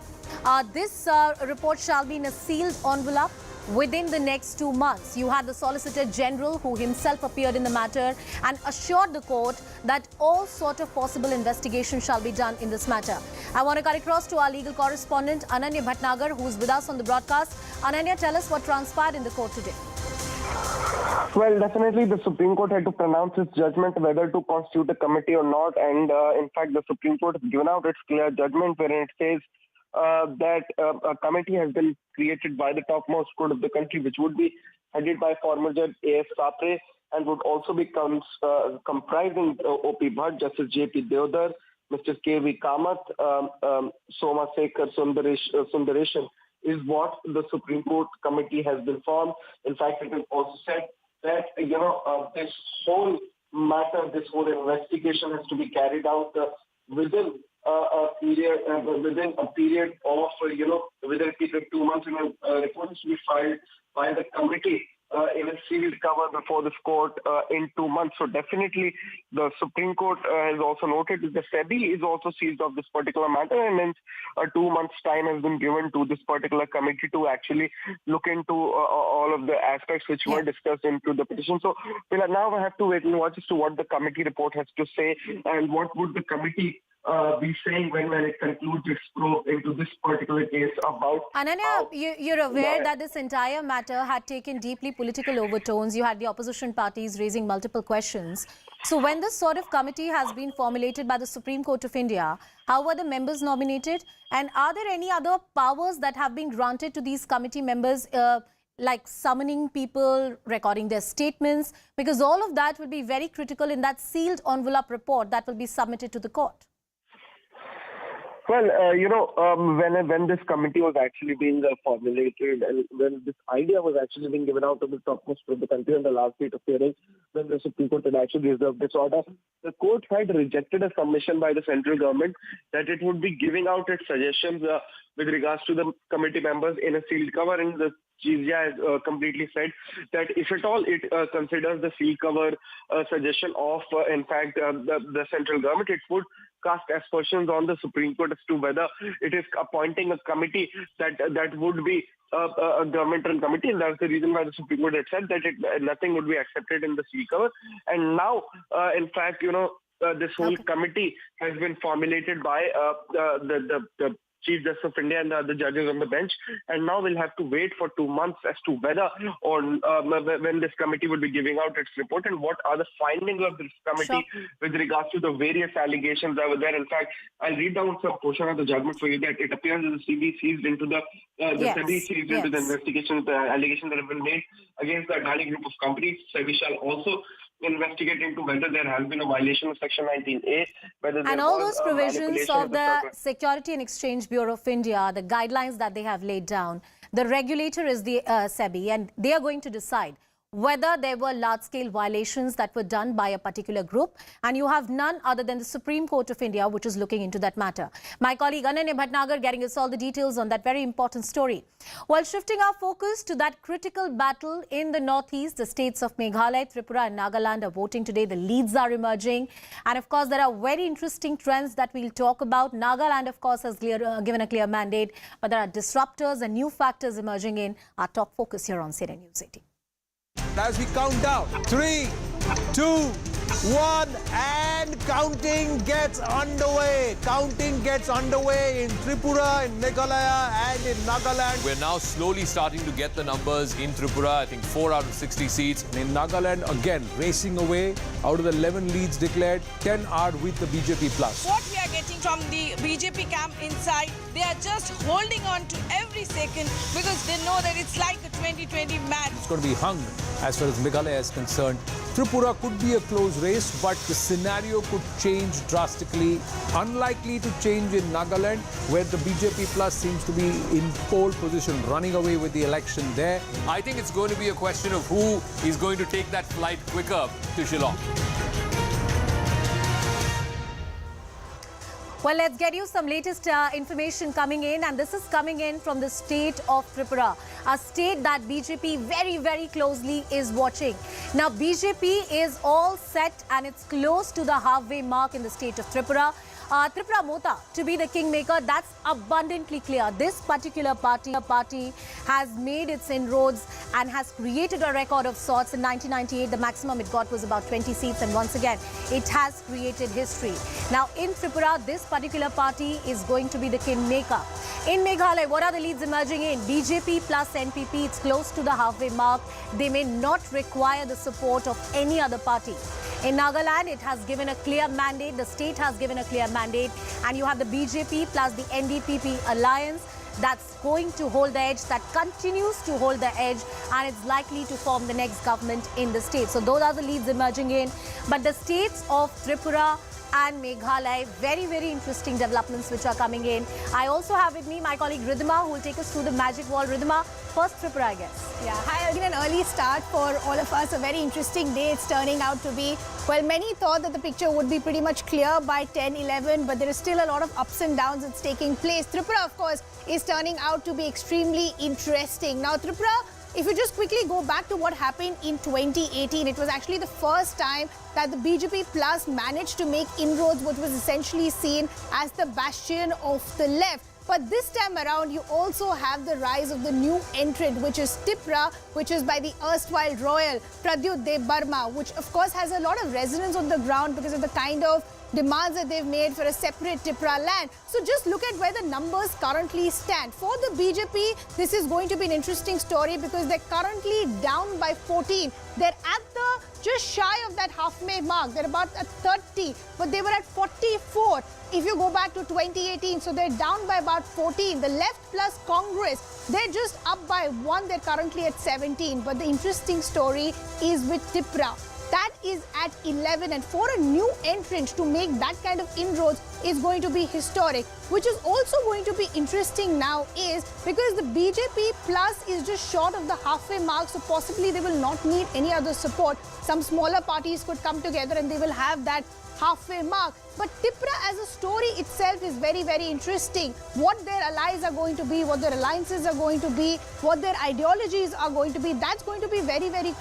This report shall be in a sealed envelope within the next 2 months. You had the Solicitor General who himself appeared in the matter and assured the court that all sort of possible investigation shall be done in this matter. I want to cut across to our legal correspondent Ananya Bhatnagar, who is with us on the broadcast. Ananya, tell us what transpired in the court today. Well, definitely the Supreme Court had to pronounce its judgment whether to constitute a committee or not. And in fact, the Supreme Court has given out its clear judgment wherein it says that a committee has been created by the topmost court of the country, which would be headed by former Judge A.S. Sapre and would also be comprising O.P. Bhatt, Justice J.P. Deodhar, Mr. K.V. Kamath, Soma Sekhar Sundaresan, is what the Supreme Court committee has been formed. In fact, it is also said that, this whole matter, this whole investigation has to be carried out within a period of, within a period of 2 months. Report is to be filed by the committee in a sealed cover before this court in 2 months. So definitely the Supreme Court has also noted that the SEBI is also seized of this particular matter, and hence 2 months' time has been given to this particular committee to actually look into all of the aspects which were discussed into the petition. So we'll now have to wait and watch as to what the committee report has to say and what would the committee be saying when it concludes its probe into this particular case about... Ananya, you're aware that this entire matter had taken deeply political overtones. You had the opposition parties raising multiple questions. So when this sort of committee has been formulated by the Supreme Court of India, how were the members nominated? And are there any other powers that have been granted to these committee members, like summoning people, recording their statements? Because all of that will be very critical in that sealed envelope report that will be submitted to the court. Well, when this committee was actually being formulated and when this idea was actually being given out to the topmost of the country on the last date of hearing, when the Supreme Court had actually reserved this order, the court had rejected a submission by the central government that it would be giving out its suggestions with regards to the committee members in a sealed cover, and the Chief has completely said that if at all it considers the sealed cover suggestion of, in fact, the central government, it would cast aspersions on the Supreme Court as to whether it is appointing a committee that would be a government-run committee, and that's the reason why the Supreme Court had said that nothing would be accepted in the sealed cover. And now, in fact, this whole committee has been formulated by the Chief Justice of India and the other judges on the bench, and now we'll have to wait for 2 months as to whether or when this committee will be giving out its report and what are the findings of this committee with regards to the various allegations that were there. In fact, I'll read down some portion of the judgment for you that it appears that the SEBI seized into the SEBI seized into the investigation, the allegations that have been made against the Adani group of companies. SEBI shall also investigate into whether there has been a violation of Section 19A, whether there and all was those provisions of the stock. Security and Exchange Bureau of India, the guidelines that they have laid down, the regulator is the SEBI, and they are going to decide whether there were large-scale violations that were done by a particular group, and you have none other than the Supreme Court of India, which is looking into that matter. My colleague Ananya Bhatnagar getting us all the details on that very important story. While shifting our focus to that critical battle in the northeast, the states of Meghalaya, Tripura and Nagaland are voting today. The leads are emerging, and of course there are very interesting trends that we'll talk about. Nagaland, of course, has given a clear mandate, but there are disruptors and new factors emerging in our top focus here on CNN News 18. As we count down, 3, 2, 1, and counting gets underway. Counting gets underway in Tripura, in Meghalaya, and in Nagaland. We're now slowly starting to get the numbers in Tripura. I think 4 out of 60 seats. And in Nagaland, again, racing away. Out of the 11 leads declared, 10 are with the BJP plus. What we are getting from the BJP camp inside, they are just holding on to every second because they know that it's like a 2020 match. It's going to be hung as far as Meghalaya is concerned. Tripura could be a close race, but the scenario could change drastically. Unlikely to change in Nagaland, where the BJP plus seems to be in pole position, running away with the election there. I think it's going to be a question of who is going to take that flight quicker to Shillong. Well, let's get you some latest information coming in, and this is coming in from the state of Tripura, a state that BJP very closely is watching. Now, BJP is all set and it's close to the halfway mark in the state of Tripura. Tripura Mota to be the kingmaker, that's abundantly clear. This particular party has made its inroads and has created a record of sorts. In 1998, the maximum it got was about 20 seats, and once again, it has created history. Now, in Tripura, this particular party is going to be the kingmaker. In Meghalaya, what are the leads emerging in? BJP plus NPP, it's close to the halfway mark. They may not require the support of any other party. In Nagaland, it has given a clear mandate. The state has given a clear mandate. And you have the BJP plus the NDPP alliance that's going to hold the edge, that continues to hold the edge, and it's likely to form the next government in the state. So those are the leads emerging in. But the states of Tripura and Meghalaya, very interesting developments which are coming in. I also have with me my colleague Ridhima, who will take us through the magic wall. Ridhima, first Tripura, I guess. Yeah, hi, again, an early start for all of us. A very interesting day it's turning out to be. Well, many thought that the picture would be pretty much clear by 10-11, but there is still a lot of ups and downs that's taking place. Tripura, of course, is turning out to be extremely interesting. Now, Tripura, if you just quickly go back to what happened in 2018, it was actually the first time that the BJP Plus managed to make inroads, what was essentially seen as the bastion of the left. But this time around, you also have the rise of the new entrant, which is Tripura, which is by the erstwhile royal Pradyut Dev Burma, which of course has a lot of resonance on the ground because of the kind of demands that they've made for a separate Tripura land. So just look at where the numbers currently stand. For the BJP, this is going to be an interesting story because they're currently down by 14. They're at the just shy of that halfway mark. They're about at 30, but they were at 44 if you go back to 2018. So they're down by about 14. The left plus Congress, they're just up by 1. They're currently at 17. But the interesting story is with Tripura. That is at 11, and for a new entrant to make that kind of inroads is going to be historic. Which is also going to be interesting now is because the BJP Plus is just short of the halfway mark, so possibly they will not need any other support. Some smaller parties could come together and they will have that halfway mark. But Tripura as a story itself is very interesting. What their allies are going to be, what their alliances are going to be, what their ideologies are going to be, that's going to be very very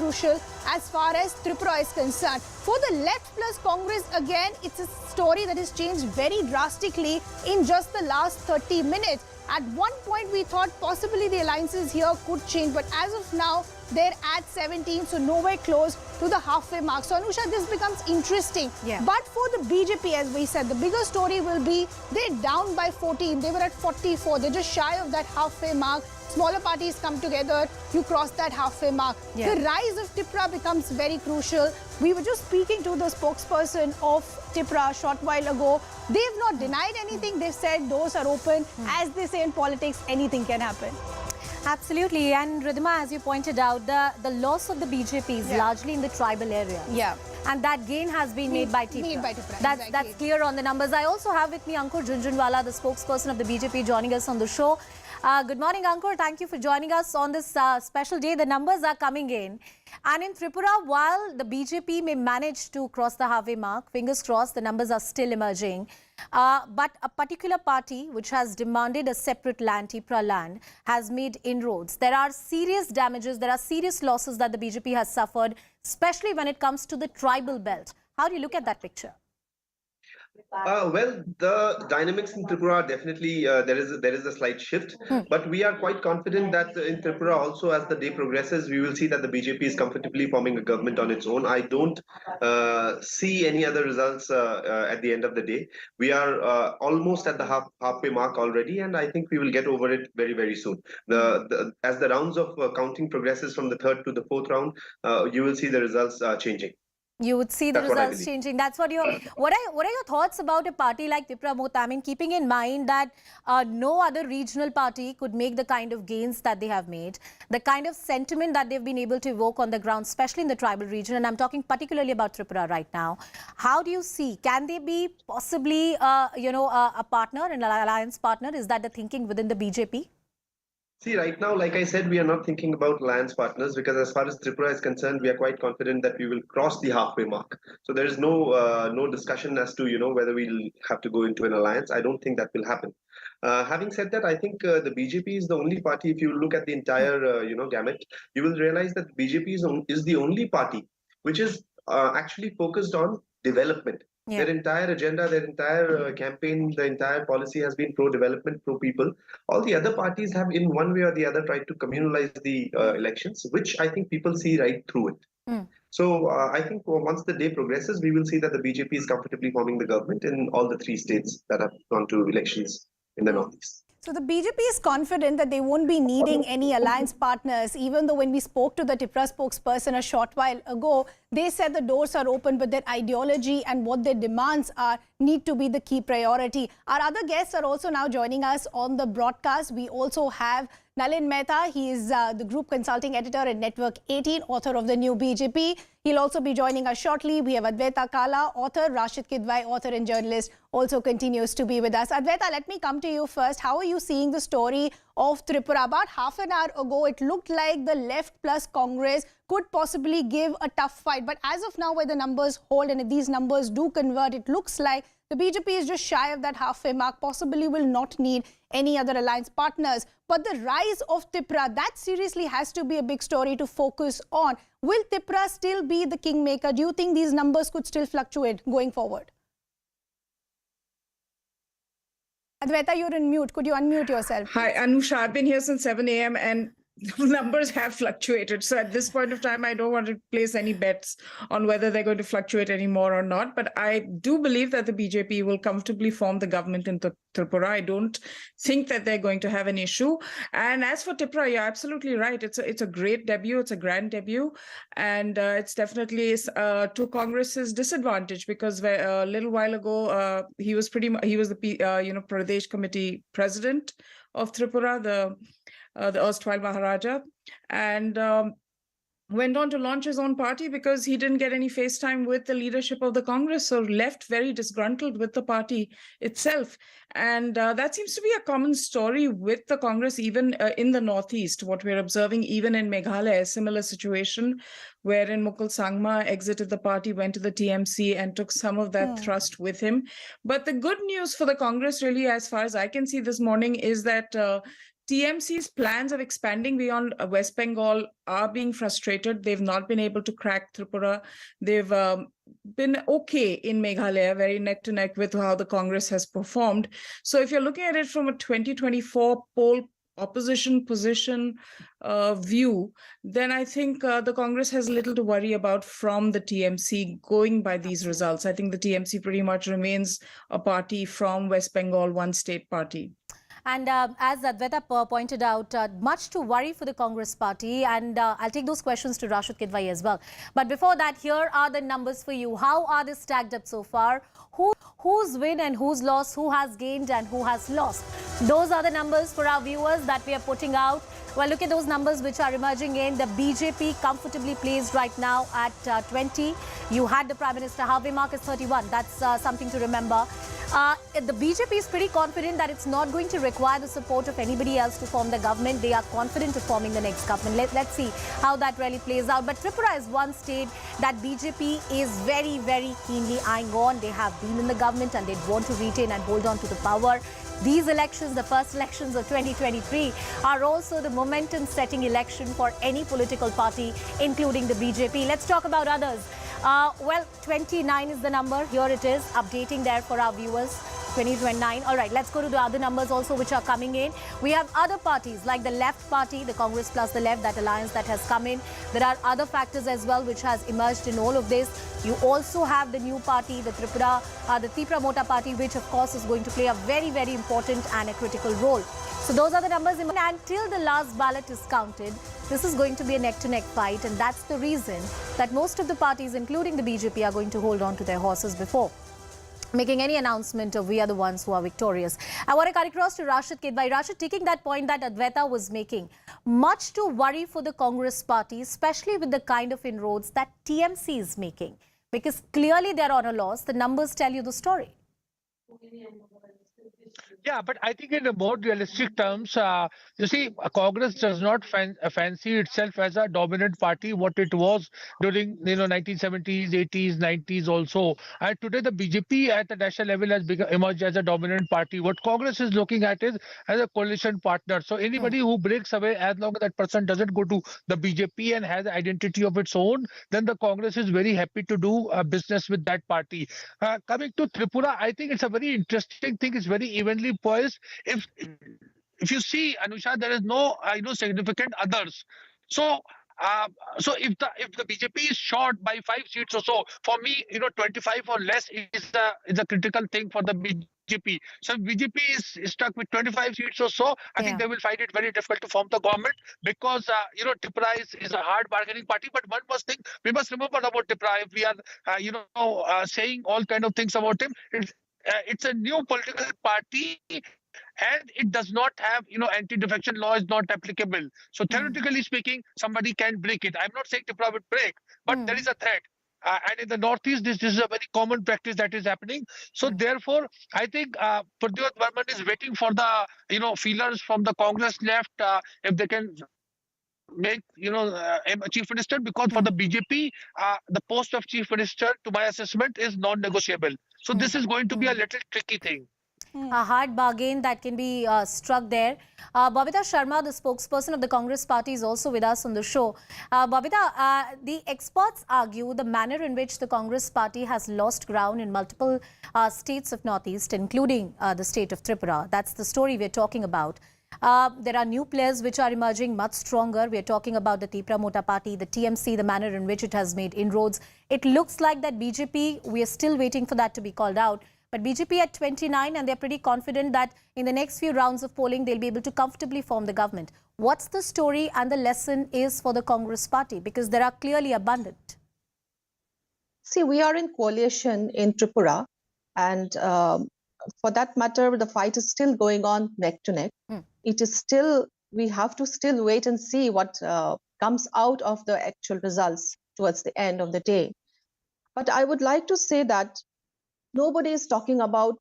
as far as Tripura is concerned. For the left plus Congress, again, it's a story that has changed very drastically in just the last 30 minutes. At one point, we thought possibly the alliances here could change, but as of now, they're at 17, so nowhere close to the halfway mark. So, Anusha, this becomes interesting. Yeah. But for the BJP, as we said, the bigger story will be they're down by 14. They were at 44. They're just shy of that halfway mark. Smaller parties come together, you cross that halfway mark. Yeah. The rise of Tripura becomes very crucial. We were just speaking to the spokesperson of Tripura a short while ago. They've not denied anything. They've said doors are open. As they say in politics, anything can happen. Absolutely. And Ridhima, as you pointed out, the loss of the BJP is largely in the tribal area. Yeah. And that gain has been made by Tripura. Made by Tripura, That's clear on the numbers. I also have with me Ankur Jhunjhunwala, the spokesperson of the BJP, joining us on the show. Good morning, Ankur. Thank you for joining us on this special day. The numbers are coming in. And in Tripura, while the BJP may manage to cross the halfway mark, fingers crossed, the numbers are still emerging. But a particular party which has demanded a separate land, Tripura land, has made inroads. There are serious damages, there are serious losses that the BJP has suffered, especially when it comes to the tribal belt. How do you look at that picture? Well, the dynamics in Tripura are definitely there is a slight shift, but we are quite confident that in Tripura also, as the day progresses, we will see that the BJP is comfortably forming a government on its own. I don't see any other results at the end of the day. We are almost at the halfway mark already, and I think we will get over it very soon. As the rounds of counting progresses from the third to the fourth round, you will see the results changing. You would see the results changing. That's what you're... What are your thoughts about a party like Tripura Mota? I mean, keeping in mind that no other regional party could make the kind of gains that they have made, the kind of sentiment that they've been able to evoke on the ground, especially in the tribal region, and I'm talking particularly about Tripura right now. How do you see? Can they be possibly, a partner, an alliance partner? Is that the thinking within the BJP? See, right now, like I said, we are not thinking about alliance partners because as far as Tripura is concerned, we are quite confident that we will cross the halfway mark. So there is no discussion as to whether we'll have to go into an alliance. I don't think that will happen. Having said that, I think the BJP is the only party. If you look at the entire gamut, you will realize that BJP is the only party which is actually focused on development. Yeah. Their entire agenda, their entire campaign, the entire policy has been pro-development, pro-people. All the other parties have, in one way or the other, tried to communalize the elections, which I think people see right through it. So I think once the day progresses, we will see that the BJP is comfortably forming the government in all the 3 states that have gone to elections in the Northeast. So the BJP is confident that they won't be needing any alliance partners, even though when we spoke to the Tripura spokesperson a short while ago, they said the doors are open, but their ideology and what their demands are need to be the key priority. Our other guests are also now joining us on the broadcast. We also have Nalin Mehta. He is the group consulting editor at Network 18, author of the new BJP. He'll also be joining us shortly. We have Advaita Kala, author, Rashid Kidwai, author and journalist, also continues to be with us. Advaita, let me come to you first. How are you seeing the story of Tripura? About half an hour ago, it looked like the left plus Congress could possibly give a tough fight. But as of now, where the numbers hold and if these numbers do convert, it looks like the BJP is just shy of that halfway mark, possibly will not need any other alliance partners. But the rise of Tripura, that seriously has to be a big story to focus on. Will Tripura still be the kingmaker? Do you think these numbers could still fluctuate going forward? Advaita, you're in mute. Could you unmute yourself? Hi, Anusha. I've been here since 7 a.m. and numbers have fluctuated. So at this point of time, I don't want to place any bets on whether they're going to fluctuate anymore or not. But I do believe that the BJP will comfortably form the government in Tripura. I don't think that they're going to have an issue. And as for Tripura, you're absolutely right. It's a great debut. It's a grand debut. And it's definitely to Congress's disadvantage because a little while ago, he was the Pradesh Committee president of Tripura, the erstwhile Maharaja, and went on to launch his own party because he didn't get any face time with the leadership of the Congress, so left very disgruntled with the party itself. And that seems to be a common story with the Congress, even in the Northeast. What we're observing even in Meghalaya, a similar situation wherein Mukul Sangma exited the party, went to the TMC and took some of that thrust with him. But the good news for the Congress, really, as far as I can see this morning, is that TMC's plans of expanding beyond West Bengal are being frustrated. They've not been able to crack Tripura. They've been okay in Meghalaya, very neck to neck with how the Congress has performed. So if you're looking at it from a 2024 poll opposition position view, then I think the Congress has little to worry about from the TMC going by these results. I think the TMC pretty much remains a party from West Bengal, one state party. And as Advaita pointed out, much to worry for the Congress party. And I'll take those questions to Rashid Kidwai as well. But before that, here are the numbers for you. How are they stacked up so far? Who's win and who's lost? Who has gained and who has lost? Those are the numbers for our viewers that we are putting out. Well, look at those numbers which are emerging in. The BJP comfortably placed right now at 20. You had the Prime Minister. Halfway mark is 31. That's something to remember. The BJP is pretty confident that it's not going to require the support of anybody else to form the government. They are confident of forming the next government. Let's see how that really plays out. But Tripura is one state that BJP is very, very keenly eyeing on. They have been in the government and they want to retain and hold on to the power. These elections, the first elections of 2023, are also the momentum-setting election for any political party, including the BJP. Let's talk about others. Well, 29 is the number. Here it is, updating there for our viewers. 2029. All right, let's go to the other numbers also which are coming in. We have other parties like the left party, the Congress plus the left, that alliance that has come in. There are other factors as well which has emerged in all of this. You also have the new party, the Tripura Mota party, which of course is going to play a very, very important and a critical role. So those are the numbers. Until the last ballot is counted, this is going to be a neck-to-neck fight, and that's the reason that most of the parties, including the BJP, are going to hold on to their horses before making any announcement of we are the ones who are victorious. I want to cut across to Rashid Kidwai. Rashid, taking that point that Advaita was making, much to worry for the Congress party, especially with the kind of inroads that TMC is making, because clearly they're on a loss. The numbers tell you the story. Yeah, but I think in the more realistic terms, you see, Congress does not fancy itself as a dominant party, what it was during 1970s, 80s, 90s also. And today the BJP at the national level has emerged as a dominant party. What Congress is looking at is as a coalition partner. So anybody who breaks away, as long as that person doesn't go to the BJP and has an identity of its own, then the Congress is very happy to do business with that party. Coming to Tripura, I think it's a very interesting thing. It's very evenly poised. If you see, Anusha, there is no significant others. So so if the BJP is short by 5 seats or so, for me, 25 or less is a critical thing for the BJP. So if BJP is stuck with 25 seats or so, I think they will find it very difficult to form the government because Tripura is a hard bargaining party. But one must think, we must remember about Tripura. If we are saying all kind of things about him, it's a new political party and it does not have, anti-defection law is not applicable. So theoretically speaking, somebody can break it. I'm not saying Tripura would break, but there is a threat. And in the Northeast, this is a very common practice that is happening. So therefore, I think Pradyot Varman is waiting for the, feelers from the Congress left, if they can make a chief minister, because for the BJP the post of chief minister, to my assessment, is non-negotiable. So this is going to be a little tricky thing. A hard bargain that can be struck there. Babita Sharma, the spokesperson of the Congress party, is also with us on the show. Babita, the experts argue the manner in which the Congress party has lost ground in multiple states of Northeast, including the state of Tripura. That's the story we're talking about. There are new players which are emerging much stronger. We are talking about the Tripura Mota Party, the TMC, the manner in which it has made inroads. It looks like that BJP, we are still waiting for that to be called out. But BJP at 29, and they're pretty confident that in the next few rounds of polling, they'll be able to comfortably form the government. What's the story and the lesson is for the Congress party? Because there are clearly abundant. See, we are in coalition in Tripura, and for that matter, the fight is still going on neck to neck. It is still, we have to still wait and see what comes out of the actual results towards the end of the day. But I would like to say that nobody is talking about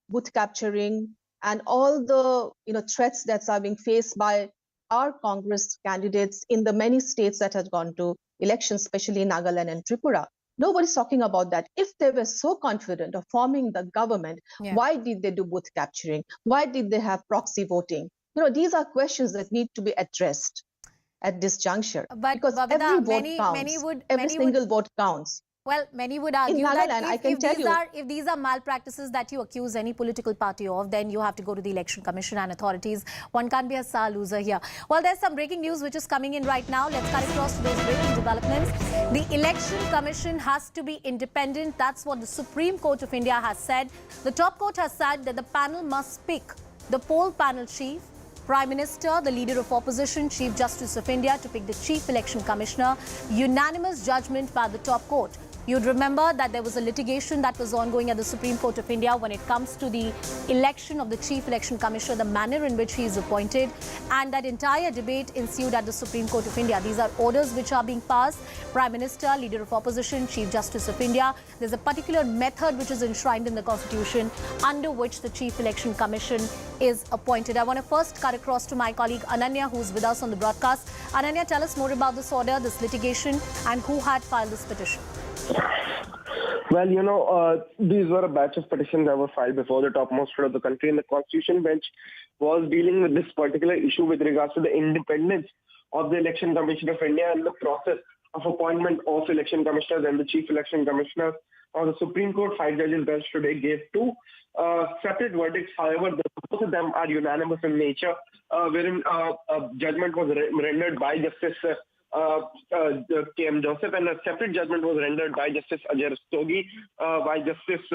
booth capturing and all the threats that are being faced by our Congress candidates in the many states that have gone to elections, especially Nagaland and Tripura. Nobody's talking about that. If they were so confident of forming the government, why did they do booth capturing? Why did they have proxy voting? These are questions that need to be addressed at this juncture. But because Babita, every vote counts. Every single vote counts. Well, many would argue Nagaland, that if these are malpractices that you accuse any political party of, then you have to go to the Election Commission and authorities. One can't be a sour loser here. Well, there's some breaking news which is coming in right now. Let's cut across to those breaking developments. The Election Commission has to be independent. That's what the Supreme Court of India has said. The top court has said that the panel must pick the poll panel chief, Prime Minister, the Leader of Opposition, Chief Justice of India to pick the Chief Election Commissioner. Unanimous judgment by the top court. You'd remember that there was a litigation that was ongoing at the Supreme Court of India when it comes to the election of the Chief Election Commissioner, the manner in which he is appointed, and that entire debate ensued at the Supreme Court of India. These are orders which are being passed. Prime Minister, Leader of Opposition, Chief Justice of India. There's a particular method which is enshrined in the Constitution under which the Chief Election Commission is appointed. I want to first cut across to my colleague Ananya, who's with us on the broadcast. Ananya, tell us more about this order, this litigation, and who had filed this petition. Well, these were a batch of petitions that were filed before the topmost court of the country, and the Constitution bench was dealing with this particular issue with regards to the independence of the Election Commission of India and the process of appointment of election commissioners and the chief election commissioner. The Supreme Court 5 judges bench today gave 2 separate verdicts. However, both of them are unanimous in nature, wherein a judgment was rendered by Justice K.M. Joseph, and a separate judgment was rendered by Justice Ajay Rastogi. By Justice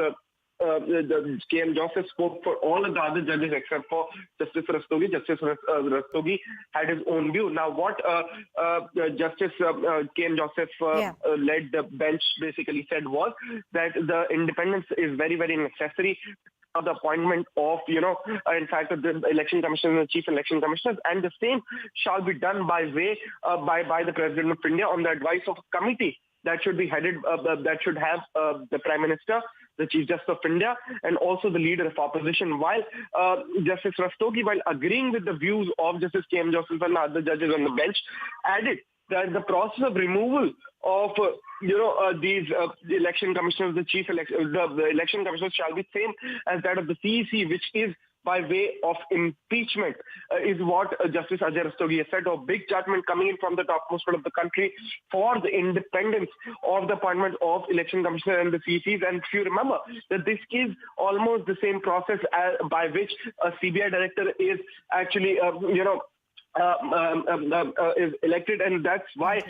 K.M. Joseph spoke for all of the other judges except for Justice Rastogi. Justice Rastogi had his own view. Now, what Justice K.M. Joseph led the bench basically said was that the independence is very, very necessary of the appointment of, in fact, the election commissioners and the chief election commissioners, and the same shall be done by the President of India on the advice of a committee that should be headed, that should have the Prime Minister the Chief Justice of India, and also the leader of opposition. While Justice Rastogi, while agreeing with the views of Justice K.M. Joseph and other judges on the bench, added that the process of removal of these the election commissioners, the election commissioners shall be same as that of the CEC, which is by way of impeachment, is what Justice Ajay Rastogi has said. A big judgment coming in from the topmost part of the country for the independence of the appointment of election commissioner and the CECs. And if you remember that this is almost the same process by which a CBI director is actually, is elected, and that's why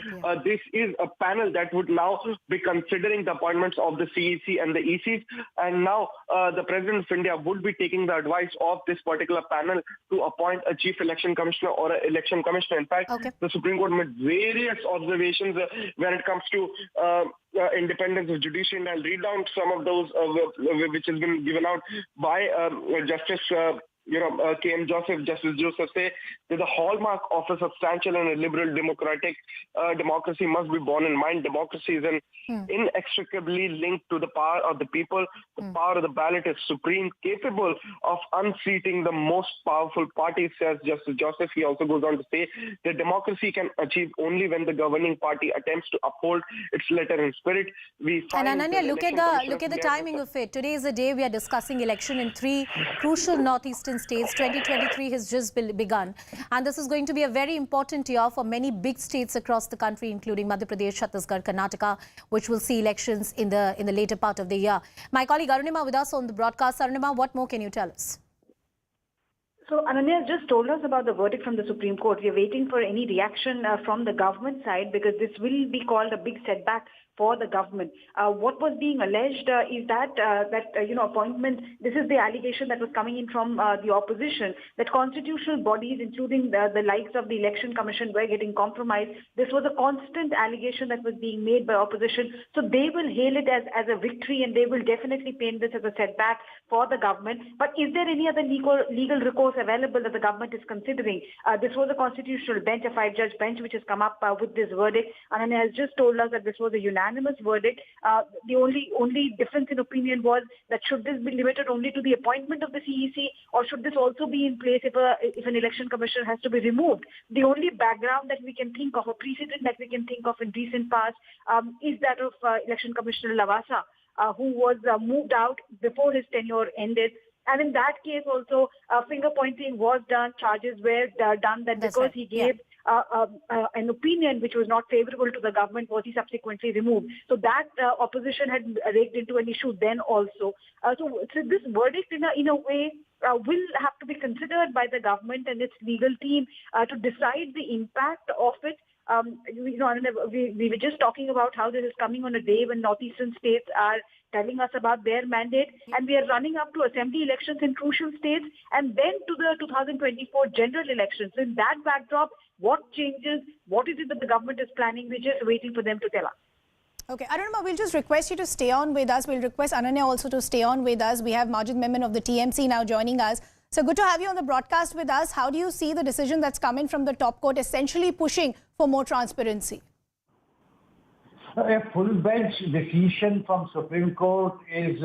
this is a panel that would now be considering the appointments of the CEC and the ECs, and now the President of India would be taking the advice of this particular panel to appoint a chief election commissioner or an election commissioner. In fact, the Supreme Court made various observations when it comes to independence of judiciary, and I'll read down some of those which has been given out by Justice K.M. Joseph. Justice Joseph say that the hallmark of a substantial and a liberal democratic democracy must be borne in mind. Democracy is inextricably linked to the power of the people. The power of the ballot is supreme, capable of unseating the most powerful party, says Justice Joseph. He also goes on to say that democracy can achieve only when the governing party attempts to uphold its letter and spirit. We find and Ananya, look at the timing of it. Today is the day we are discussing election in 3 crucial northeastern states. 2023 has just begun, and this is going to be a very important year for many big states across the country, including Madhya Pradesh, Chhattisgarh, Karnataka, which will see elections in the later part of the year. My colleague Arunima with us on the broadcast. Arunima, what more can you tell us? So Ananya just told us about the verdict from the Supreme Court. We are waiting for any reaction from the government side, because this will be called a big setback for the government. What was being alleged is that appointment. This is the allegation that was coming in from the opposition, that constitutional bodies, including the likes of the Election Commission, were getting compromised. This was a constant allegation that was being made by opposition. So they will hail it as a victory, and they will definitely paint this as a setback for the government. But is there any other legal recourse available that the government is considering? This was a constitutional bench, a 5-judge bench, which has come up with this verdict. And has just told us that this was a unanimous verdict. The only difference in opinion was that should this be limited only to the appointment of the CEC, or should this also be in place if an election commissioner has to be removed? The only background that we can think of, a precedent that we can think of in recent past, is that of Election Commissioner Lavasa, who was moved out before his tenure ended. And in that case also, finger pointing was done, charges were done that because he gave an opinion which was not favorable to the government, was he subsequently removed. So that opposition had raked into an issue then also. So this verdict in a way will have to be considered by the government and its legal team to decide the impact of it. We were just talking about how this is coming on a day when northeastern states are telling us about their mandate, and we are running up to assembly elections in crucial states, and then to the 2024 general elections. In that backdrop, what changes? What is it that the government is planning? We're just waiting for them to tell us. Okay, Arunima, we'll just request you to stay on with us. We'll request Ananya also to stay on with us. We have Majid Memon of the TMC now joining us. So good to have you on the broadcast with us. How do you see the decision that's coming from the top court, essentially pushing for more transparency? A full bench decision from Supreme Court is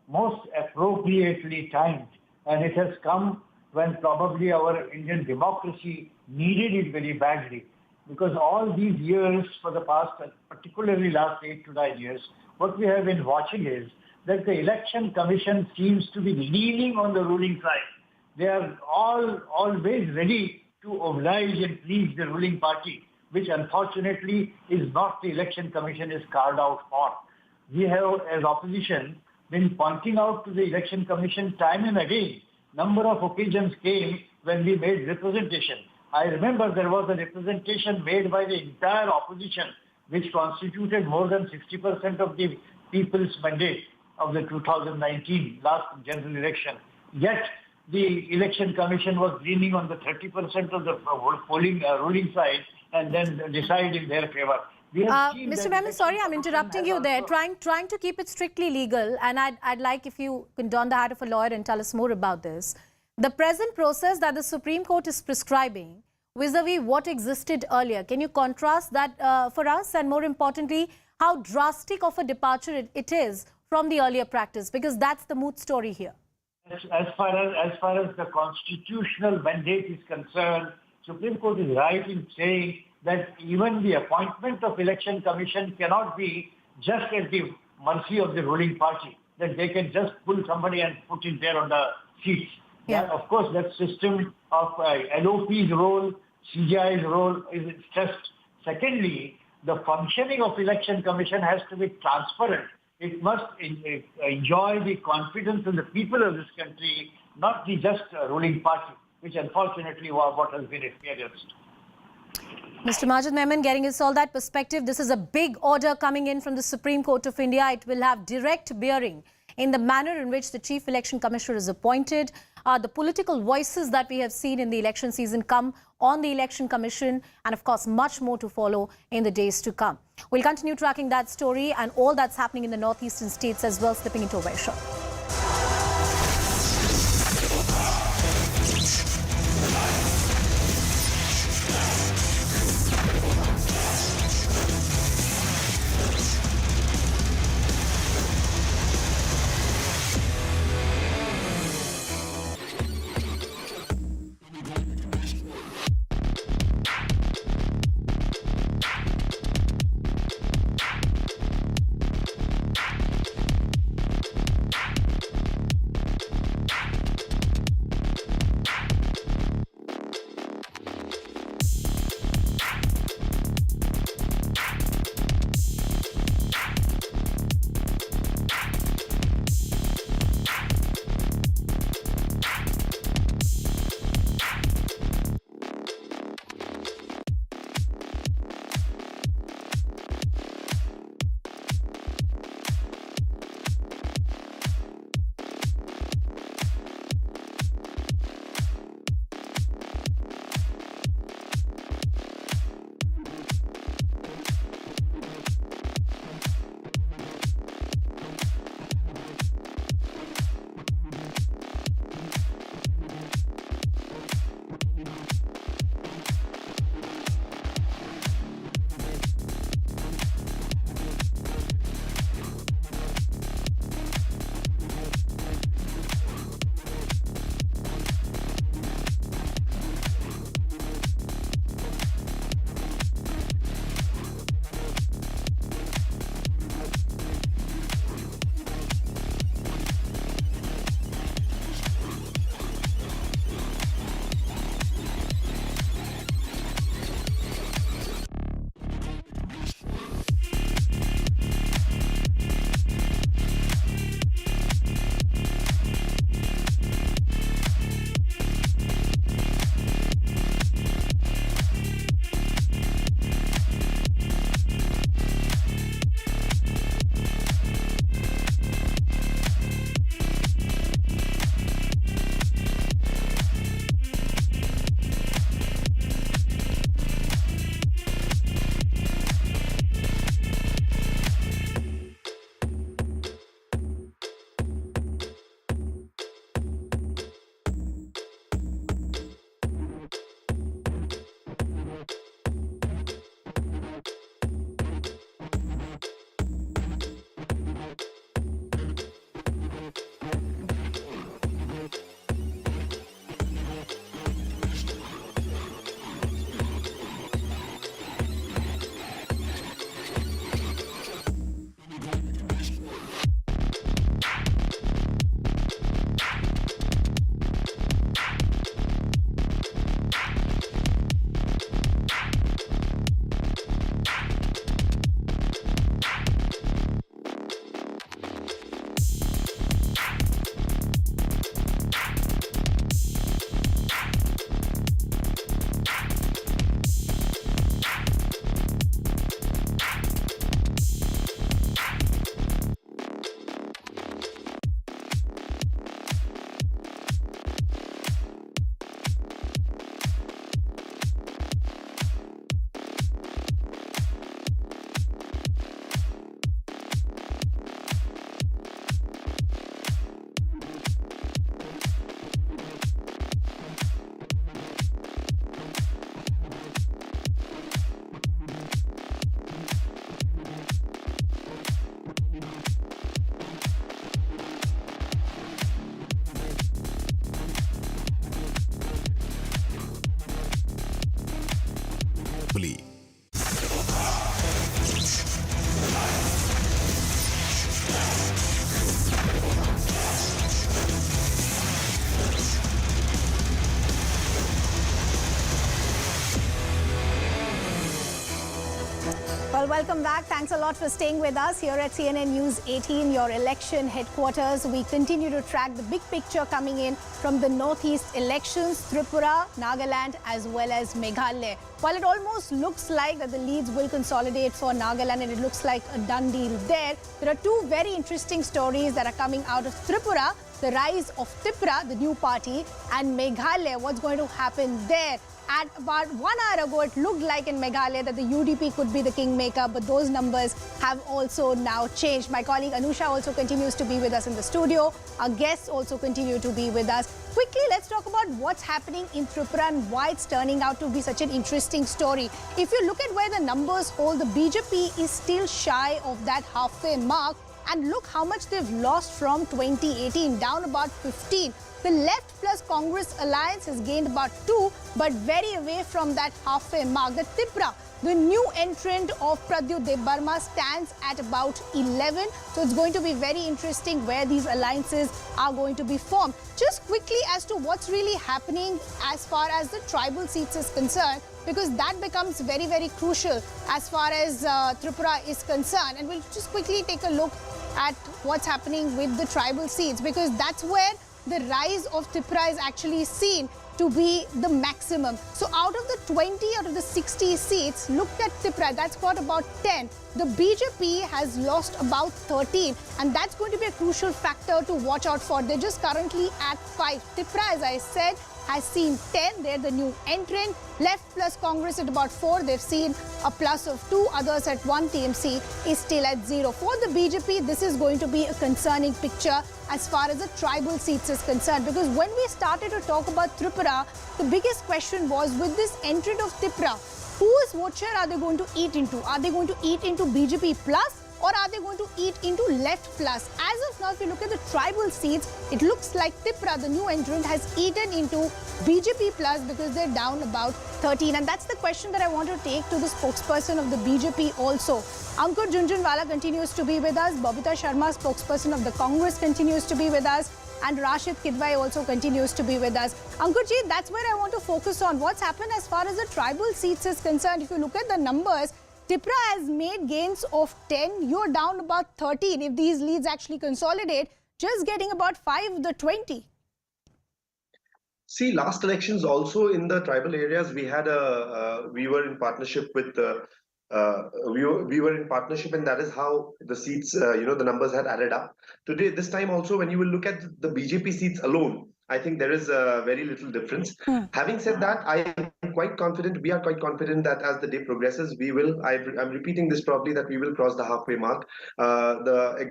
most appropriately timed, and it has come when probably our Indian democracy needed it very badly. Because all these years, for the past, particularly last 8 to 9 years, what we have been watching is that the Election Commission seems to be leaning on the ruling side. They are always ready to oblige and please the ruling party, which unfortunately is not the Election Commission is carved out for. We have, as opposition, been pointing out to the Election Commission time and again. Number of occasions came when we made representation. I remember there was a representation made by the entire opposition, which constituted more than 60% of the people's mandate of the 2019 last general election. Yet the Election Commission was leaning on the 30% of the ruling side and then decide in their favor. Mr. Memon, sorry, I'm interrupting you there. Trying to keep it strictly legal, and I'd like if you can don the hat of a lawyer and tell us more about this. The present process that the Supreme Court is prescribing vis-a-vis what existed earlier, can you contrast that for us, and more importantly, how drastic of a departure it is from the earlier practice? Because that's the moot story here. As far as the constitutional mandate is concerned, Supreme Court is right in saying that even the appointment of election commission cannot be just at the mercy of the ruling party, that they can just pull somebody and put it there on the seats. Yeah. Of course, that system of LOP's role, CGI's role is stressed. Secondly, the functioning of election commission has to be transparent. It must enjoy the confidence of the people of this country, not the just ruling party, which unfortunately was what has been experienced. Mr. Majid Memon, getting us all that perspective, this is a big order coming in from the Supreme Court of India. It will have direct bearing in the manner in which the Chief Election Commissioner is appointed. The political voices that we have seen in the election season come on the Election Commission, and of course much more to follow in the days to come. We'll continue tracking that story and all that's happening in the northeastern states as well, slipping into a very short. respectfully. Well, welcome back. Thanks a lot for staying with us here at CNN News 18, your election headquarters. We continue to track the big picture coming in from the Northeast elections, Tripura, Nagaland, as well as Meghalaya. While it almost looks like that the leads will consolidate for Nagaland and it looks like a done deal there are two very interesting stories that are coming out of Tripura. The rise of Tripura, the new party, and Meghalaya, what's going to happen there. At about 1 hour ago, it looked like in Meghalaya that the UDP could be the kingmaker, but those numbers have also now changed. My colleague Anusha also continues to be with us in the studio. Our guests also continue to be with us. Quickly, let's talk about what's happening in Tripura and why it's turning out to be such an interesting story. If you look at where the numbers hold, the BJP is still shy of that halfway mark. And look how much they've lost from 2018, down about 15. The Left plus Congress alliance has gained about 2, but very away from that halfway mark. The Tripura, the new entrant of Pradyut Debbarma, stands at about 11. So it's going to be very interesting where these alliances are going to be formed. Just quickly as to what's really happening as far as the tribal seats is concerned, because that becomes very, very crucial as far as Tripura is concerned. And we'll just quickly take a look at what's happening with the tribal seats, because that's where the rise of Tripura is actually seen to be the maximum. So out of the 20 out of the 60 seats, look at Tripura, that's got about 10. The BJP has lost about 13, and that's going to be a crucial factor to watch out for. They're just currently at 5. Tripura, as I said, has seen 10. They're the new entrant. Left plus Congress at about 4. They've seen a plus of 2. Others at 1. TMC is still at 0. For the BJP, this is going to be a concerning picture as far as the tribal seats is concerned. Because when we started to talk about Tripura, the biggest question was, with this entrant of Tripura, whose vote share are they going to eat into? Are they going to eat into BJP plus? Or are they going to eat into Left plus? As of now, if you look at the tribal seats, it looks like Tripura, the new entrant, has eaten into BJP plus because they're down about 13. And that's the question that I want to take to the spokesperson of the BJP also. Ankur Jhunjhunwala continues to be with us. Babita Sharma, spokesperson of the Congress, continues to be with us. And Rashid Kidwai also continues to be with us. Ankurji, that's where I want to focus on. What's happened as far as the tribal seats is concerned. If you look at the numbers, Tripura has made gains of 10. You're down about 13. If these leads actually consolidate, just getting about 5 of the 20. See, last elections also in the tribal areas, we had we were in partnership with we were in partnership, and that is how the seats, the numbers had added up. Today, this time also, when you will look at the BJP seats alone, I think there is very little difference. Having said that, I am quite confident, we are quite confident that as the day progresses, we will, I'm repeating this probably, that we will cross the halfway mark. The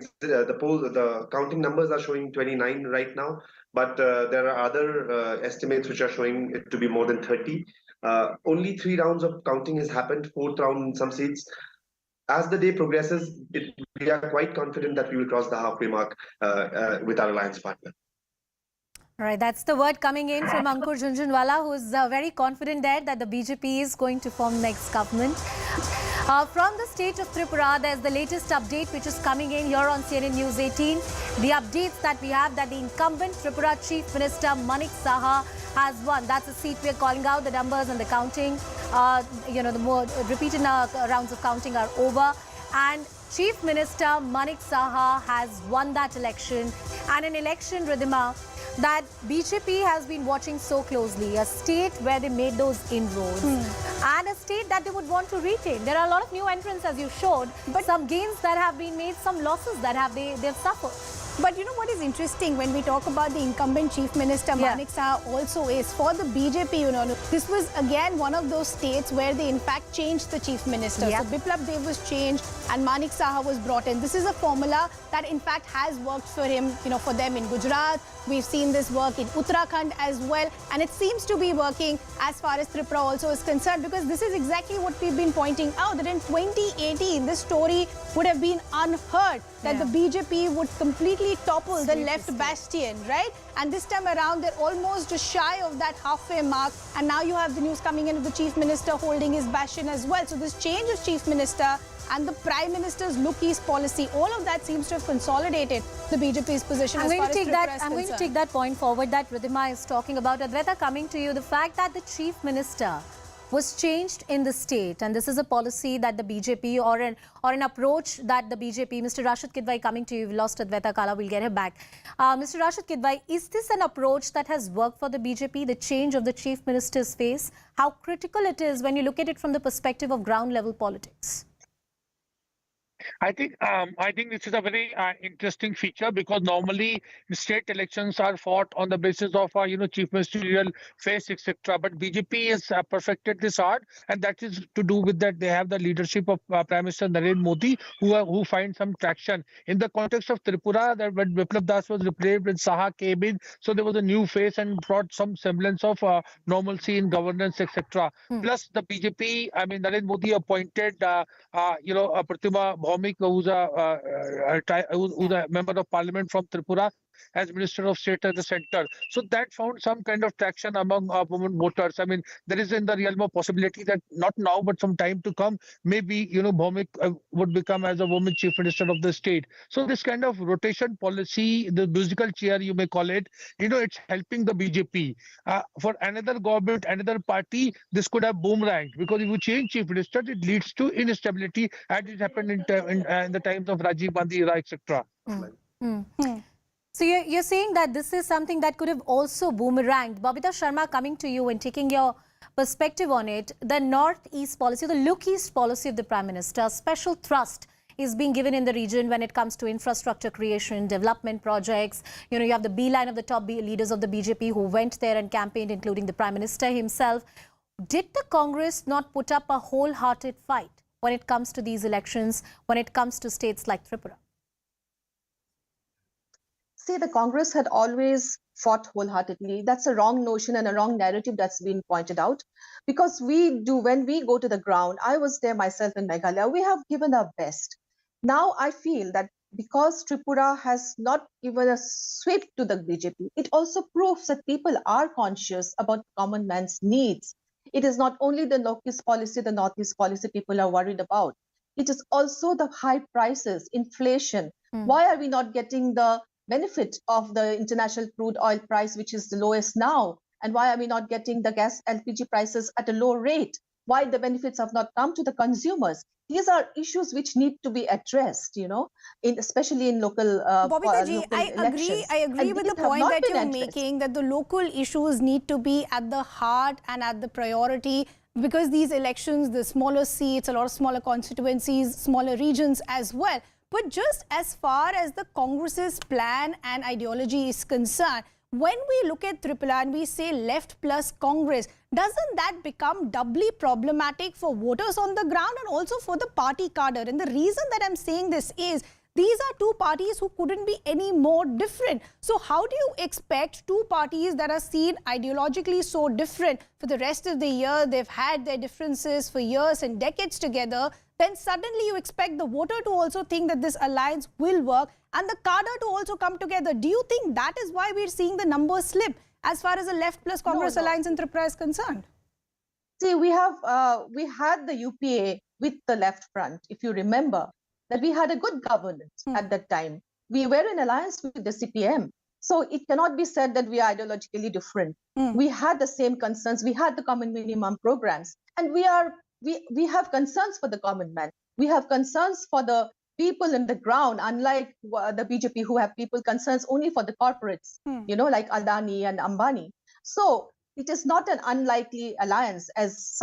counting numbers are showing 29 right now, but there are other estimates which are showing it to be more than 30. Only 3 rounds of counting has happened, 4th round in some seats. As the day progresses, we are quite confident that we will cross the halfway mark with our alliance partner. All right, that's the word coming in from Ankur Jhunjhunwala, who is very confident there that the BJP is going to form next government. From the state of Tripura, there's the latest update which is coming in here on CNN News 18. The updates that we have, that the incumbent Tripura Chief Minister Manik Saha has won. That's a seat we're calling out. The numbers and the counting, the more repeated rounds of counting are over. And Chief Minister Manik Saha has won that election. And an election, Ridhima, that BJP has been watching so closely, a state where they made those inroads and a state that they would want to retain. There are a lot of new entrants, as you showed, but some gains that have been made, some losses that they've suffered. But you know what is interesting when we talk about the incumbent Chief Minister Manik Saha also is for the BJP, this was again one of those states where they in fact changed the Chief Minister. So Biplab Dev was changed and Manik Saha was brought in. This is a formula that in fact has worked for him, for them in Gujarat. We've seen this work in Uttarakhand as well, and it seems to be working as far as Tripura also is concerned, because this is exactly what we've been pointing out, that in 2018 this story would have been unheard, that the BJP would completely eventually topple the left bastion, right? And this time around, they're almost shy of that halfway mark. And now you have the news coming in of the Chief Minister holding his bastion as well. So this change of Chief Minister and the Prime Minister's Look East policy, all of that seems to have consolidated the BJP's position. I'm going to take that point forward that Ridhima is talking about. Adwaita, coming to you, the fact that the Chief Minister was changed in the state, and this is a policy that the BJP or an approach that the BJP, Mr. Rashid Kidwai, coming to you, we've lost Adwaita Kala, we'll get her back. Mr. Rashid Kidwai, is this an approach that has worked for the BJP, the change of the Chief Minister's face? How critical it is when you look at it from the perspective of ground level politics? I think this is a very interesting feature, because normally state elections are fought on the basis of chief ministerial face, etc. But BJP has perfected this art, and that is to do with that they have the leadership of Prime Minister Narendra Modi, who find some traction in the context of Tripura. That when Biplab Das was replaced with Saha came in, so there was a new face and brought some semblance of normalcy in governance, etc. Plus the BJP, Narendra Modi appointed Pratima Bhaumik, who's a member of parliament from Tripura, as Minister of State at the center. So that found some kind of traction among women voters. There is in the realm of possibility that not now, but some time to come, maybe, Bhaumik would become as a woman chief minister of the state. So this kind of rotation policy, the musical chair, you may call it, it's helping the BJP. For another government, another party, this could have boomeranged, because if you change chief minister, it leads to instability, as it happened in the times of Rajiv Gandhi era, etc. So you're saying that this is something that could have also boomeranged. Babita Sharma, coming to you and taking your perspective on it, the Northeast policy, the Look East policy of the Prime Minister, special thrust is being given in the region when it comes to infrastructure creation, development projects. You have the beeline of the top leaders of the BJP who went there and campaigned, including the Prime Minister himself. Did the Congress not put up a wholehearted fight when it comes to these elections, when it comes to states like Tripura? See, the Congress had always fought wholeheartedly. That's a wrong notion and a wrong narrative that's been pointed out. Because when we go to the ground, I was there myself in Meghalaya, we have given our best. Now I feel that because Tripura has not given a sweep to the BJP, it also proves that people are conscious about common man's needs. It is not only the Northeast policy, the Northeast policy people are worried about. It is also the high prices, inflation. Why are we not getting the benefit of the international crude oil price, which is the lowest now? And why are we not getting the gas LPG prices at a low rate? Why the benefits have not come to the consumers? These are issues which need to be addressed, especially in local Babita, elections. I agree with the point that you're making, that the local issues need to be at the heart and at the priority, because these elections, the smaller seats, a lot of smaller constituencies, smaller regions as well. But just as far as the Congress's plan and ideology is concerned, when we look at Tripura and we say left plus Congress, doesn't that become doubly problematic for voters on the ground and also for the party cadre? And the reason that I'm saying this is, these are two parties who couldn't be any more different. So how do you expect two parties that are seen ideologically so different for the rest of the year, they've had their differences for years and decades together, then suddenly you expect the voter to also think that this alliance will work and the cadre to also come together? Do you think that is why we're seeing the numbers slip as far as the left plus Congress alliance in Tripura is concerned? See, we had the UPA with the left front, if you remember, that we had a good governance at that time. We were in alliance with the CPM. So it cannot be said that we are ideologically different. We had the same concerns. We had the common minimum programs. And we have concerns for the common man. We have concerns for the people in the ground, unlike the BJP, who have people concerns only for the corporates, like Adani and Ambani. So it is not an unlikely alliance, as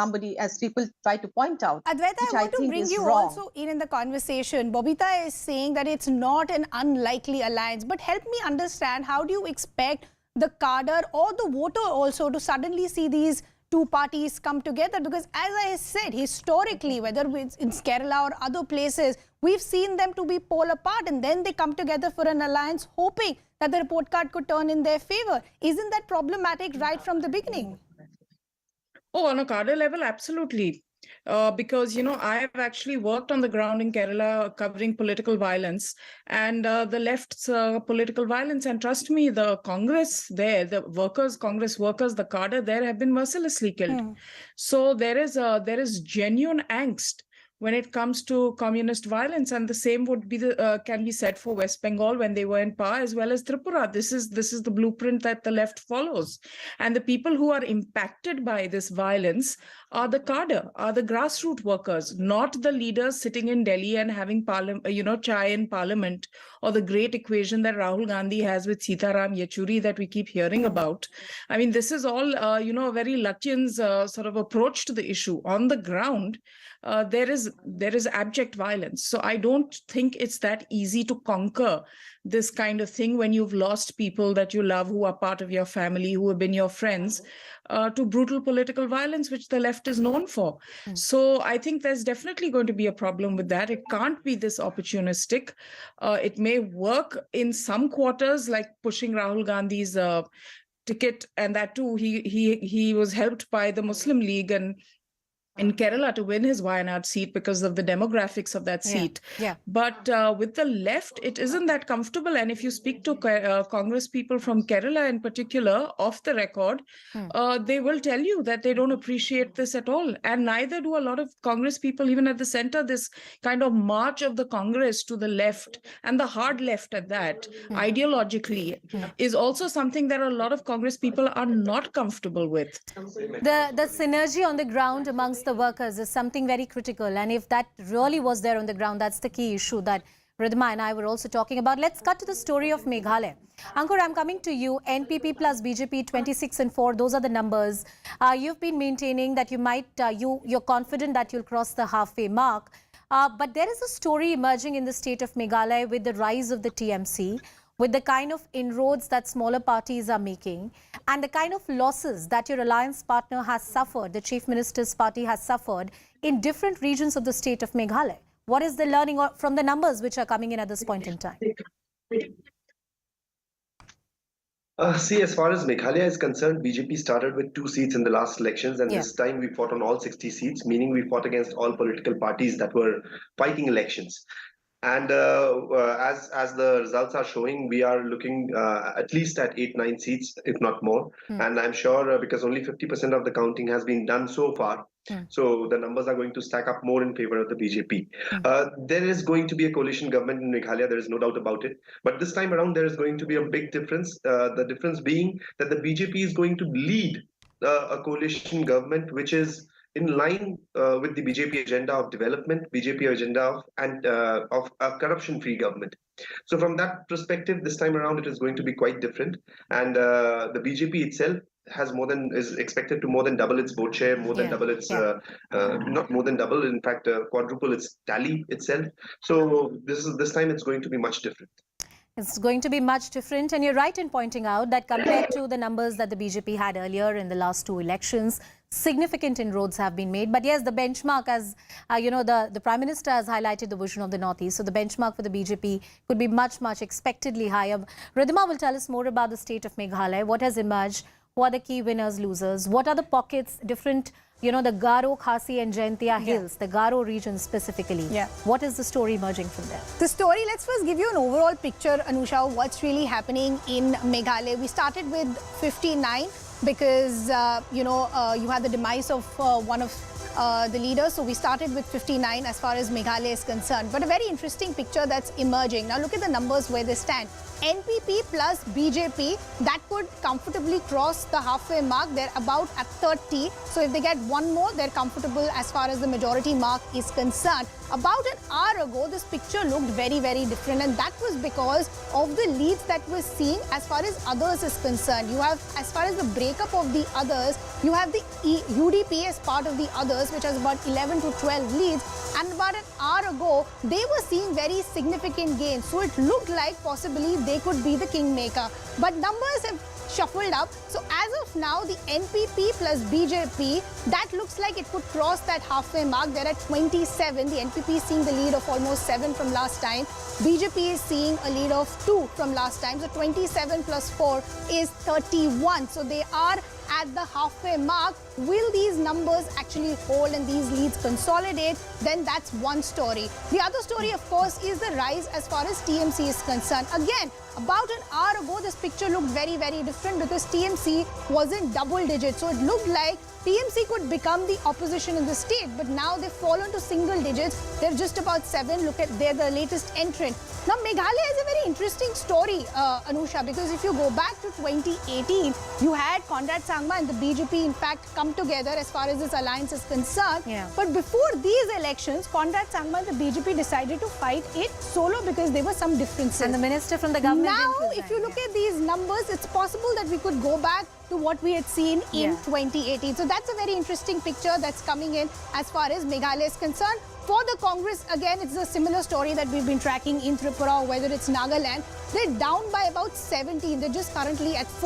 people try to point out. Adwaita, I want to bring you also in the conversation. Babita is saying that it's not an unlikely alliance, but help me understand, how do you expect the cadre or the voter also to suddenly see these two parties come together? Because as I said, historically, whether it's in Kerala or other places, we've seen them to be polar apart, and then they come together for an alliance, hoping that the report card could turn in their favor. Isn't that problematic right from the beginning? Oh, on a cadre level, absolutely. because, you know, I have actually worked on the ground in Kerala covering political violence and the left's political violence. And trust me, the Congress there, the workers, Congress workers, the cadre there have been mercilessly killed. So there is genuine angst when it comes to communist violence, and the same would be can be said for West Bengal when they were in power, as well as Tripura. This is the blueprint that the left follows, and the people who are impacted by this violence are the cadre, are the grassroots workers, not the leaders sitting in Delhi and having chai in parliament, or the great equation that Rahul Gandhi has with Sitaram Yechuri that we keep hearing about. I mean, this is all a very Luttian's sort of approach to the issue. On the ground, there is abject violence. So I don't think it's that easy to conquer this kind of thing when you've lost people that you love, who are part of your family, who have been your friends, to brutal political violence, which the left is known for. So I think there's definitely going to be a problem with that. It can't be this opportunistic. It may work in some quarters, like pushing Rahul Gandhi's ticket, and that too, he was helped by the Muslim League and in Kerala to win his Wayanad seat because of the demographics of that seat. But with the left, it isn't that comfortable. And if you speak to Congress people from Kerala in particular, off the record, they will tell you that they don't appreciate this at all. And neither do a lot of Congress people, even at the center. This kind of march of the Congress to the left, and the hard left at that, ideologically, is also something that a lot of Congress people are not comfortable with. The synergy on the ground amongst the workers is something very critical, and if that really was there on the ground, that's the key issue that Ridhima and I were also talking about. Let's cut to the story of Meghalaya. Ankur, I'm coming to you. NPP plus BJP 26 and 4, those are the numbers. You've been maintaining that you're confident that you'll cross the halfway mark, but there is a story emerging in the state of Meghalaya with the rise of the TMC, with the kind of inroads that smaller parties are making, and the kind of losses that your alliance partner has suffered, the Chief Minister's party has suffered in different regions of the state of Meghalaya. What is the learning from the numbers which are coming in at this point in time? See, as far as Meghalaya is concerned, BJP started with 2 seats in the last elections, and this time we fought on all 60 seats, meaning we fought against all political parties that were fighting elections. And as the results are showing, we are looking at least at 8-9 seats, if not more. And I'm sure because only 50% of the counting has been done so far, so the numbers are going to stack up more in favor of the BJP. There is going to be a coalition government in Meghalaya, there is no doubt about it. But this time around, there is going to be a big difference. The difference being that the BJP is going to lead a coalition government which is in line with the BJP agenda of development, BJP agenda of a corruption-free government. So from that perspective, this time around, it is going to be quite different. And the BJP itself is expected to more than double its vote share, more than double its, not more than double, in fact, quadruple its tally itself. So this time it's going to be much different. It's going to be much different, and you're right in pointing out that compared to the numbers that the BJP had earlier in the last 2 elections, significant inroads have been made. But yes, the benchmark, as the Prime Minister has highlighted the vision of the Northeast, so the benchmark for the BJP could be much, much expectedly higher. Ridhima will tell us more about the state of Meghalaya, what has emerged, who are the key winners, losers, what are the pockets, different, the Garo, Khasi and Jaintia hills, the Garo region specifically. What is the story emerging from there? The story, let's first give you an overall picture, Anusha, what's really happening in Meghalaya. We started with 59 because, you had the demise of one of the leaders. So we started with 59 as far as Meghalaya is concerned. But a very interesting picture that's emerging. Now look at the numbers where they stand. NPP plus BJP, that could comfortably cross the halfway mark. They're about at 30. So if they get one more, they're comfortable as far as the majority mark is concerned. About an hour ago, this picture looked very, very different. And that was because of the leads that we're seeing as far as others is concerned. You have, as far as the breakup of the others, you have the UDP as part of the others, which has about 11 to 12 leads. And about an hour ago, they were seeing very significant gains. So it looked like possibly they could be the kingmaker. But numbers have shuffled up. So as of now, the NPP plus BJP, that looks like it could cross that halfway mark. They're at 27. The NPP is seeing the lead of almost 7 from last time. BJP is seeing a lead of 2 from last time. So 27 plus 4 is 31. So they are at the halfway mark. Will these numbers actually hold and these leads consolidate? Then that's one story. The other story, of course, is the rise as far as TMC is concerned. Again, about an hour ago, this picture looked very, very different because TMC was in double digits. So it looked like TMC could become the opposition in the state, but now they've fallen to single digits. They're just about 7. Look at, they're the latest entrant. Now, Meghalaya is a very interesting story, Anusha, because if you go back to 2018, you had Conrad Sangma and the BJP, in fact, come together as far as this alliance is concerned. Yeah. But before these elections, Conrad Sangma and the BJP decided to fight it solo because there were some differences. And the minister from the government Now, didn't if you look at these numbers, it's possible that we could go back to what we had seen in 2018. So that's a very interesting picture that's coming in as far as Meghalaya is concerned. For the Congress, again, it's a similar story that we've been tracking in Tripura, whether it's Nagaland. They're down by about 17. They're just currently at 4.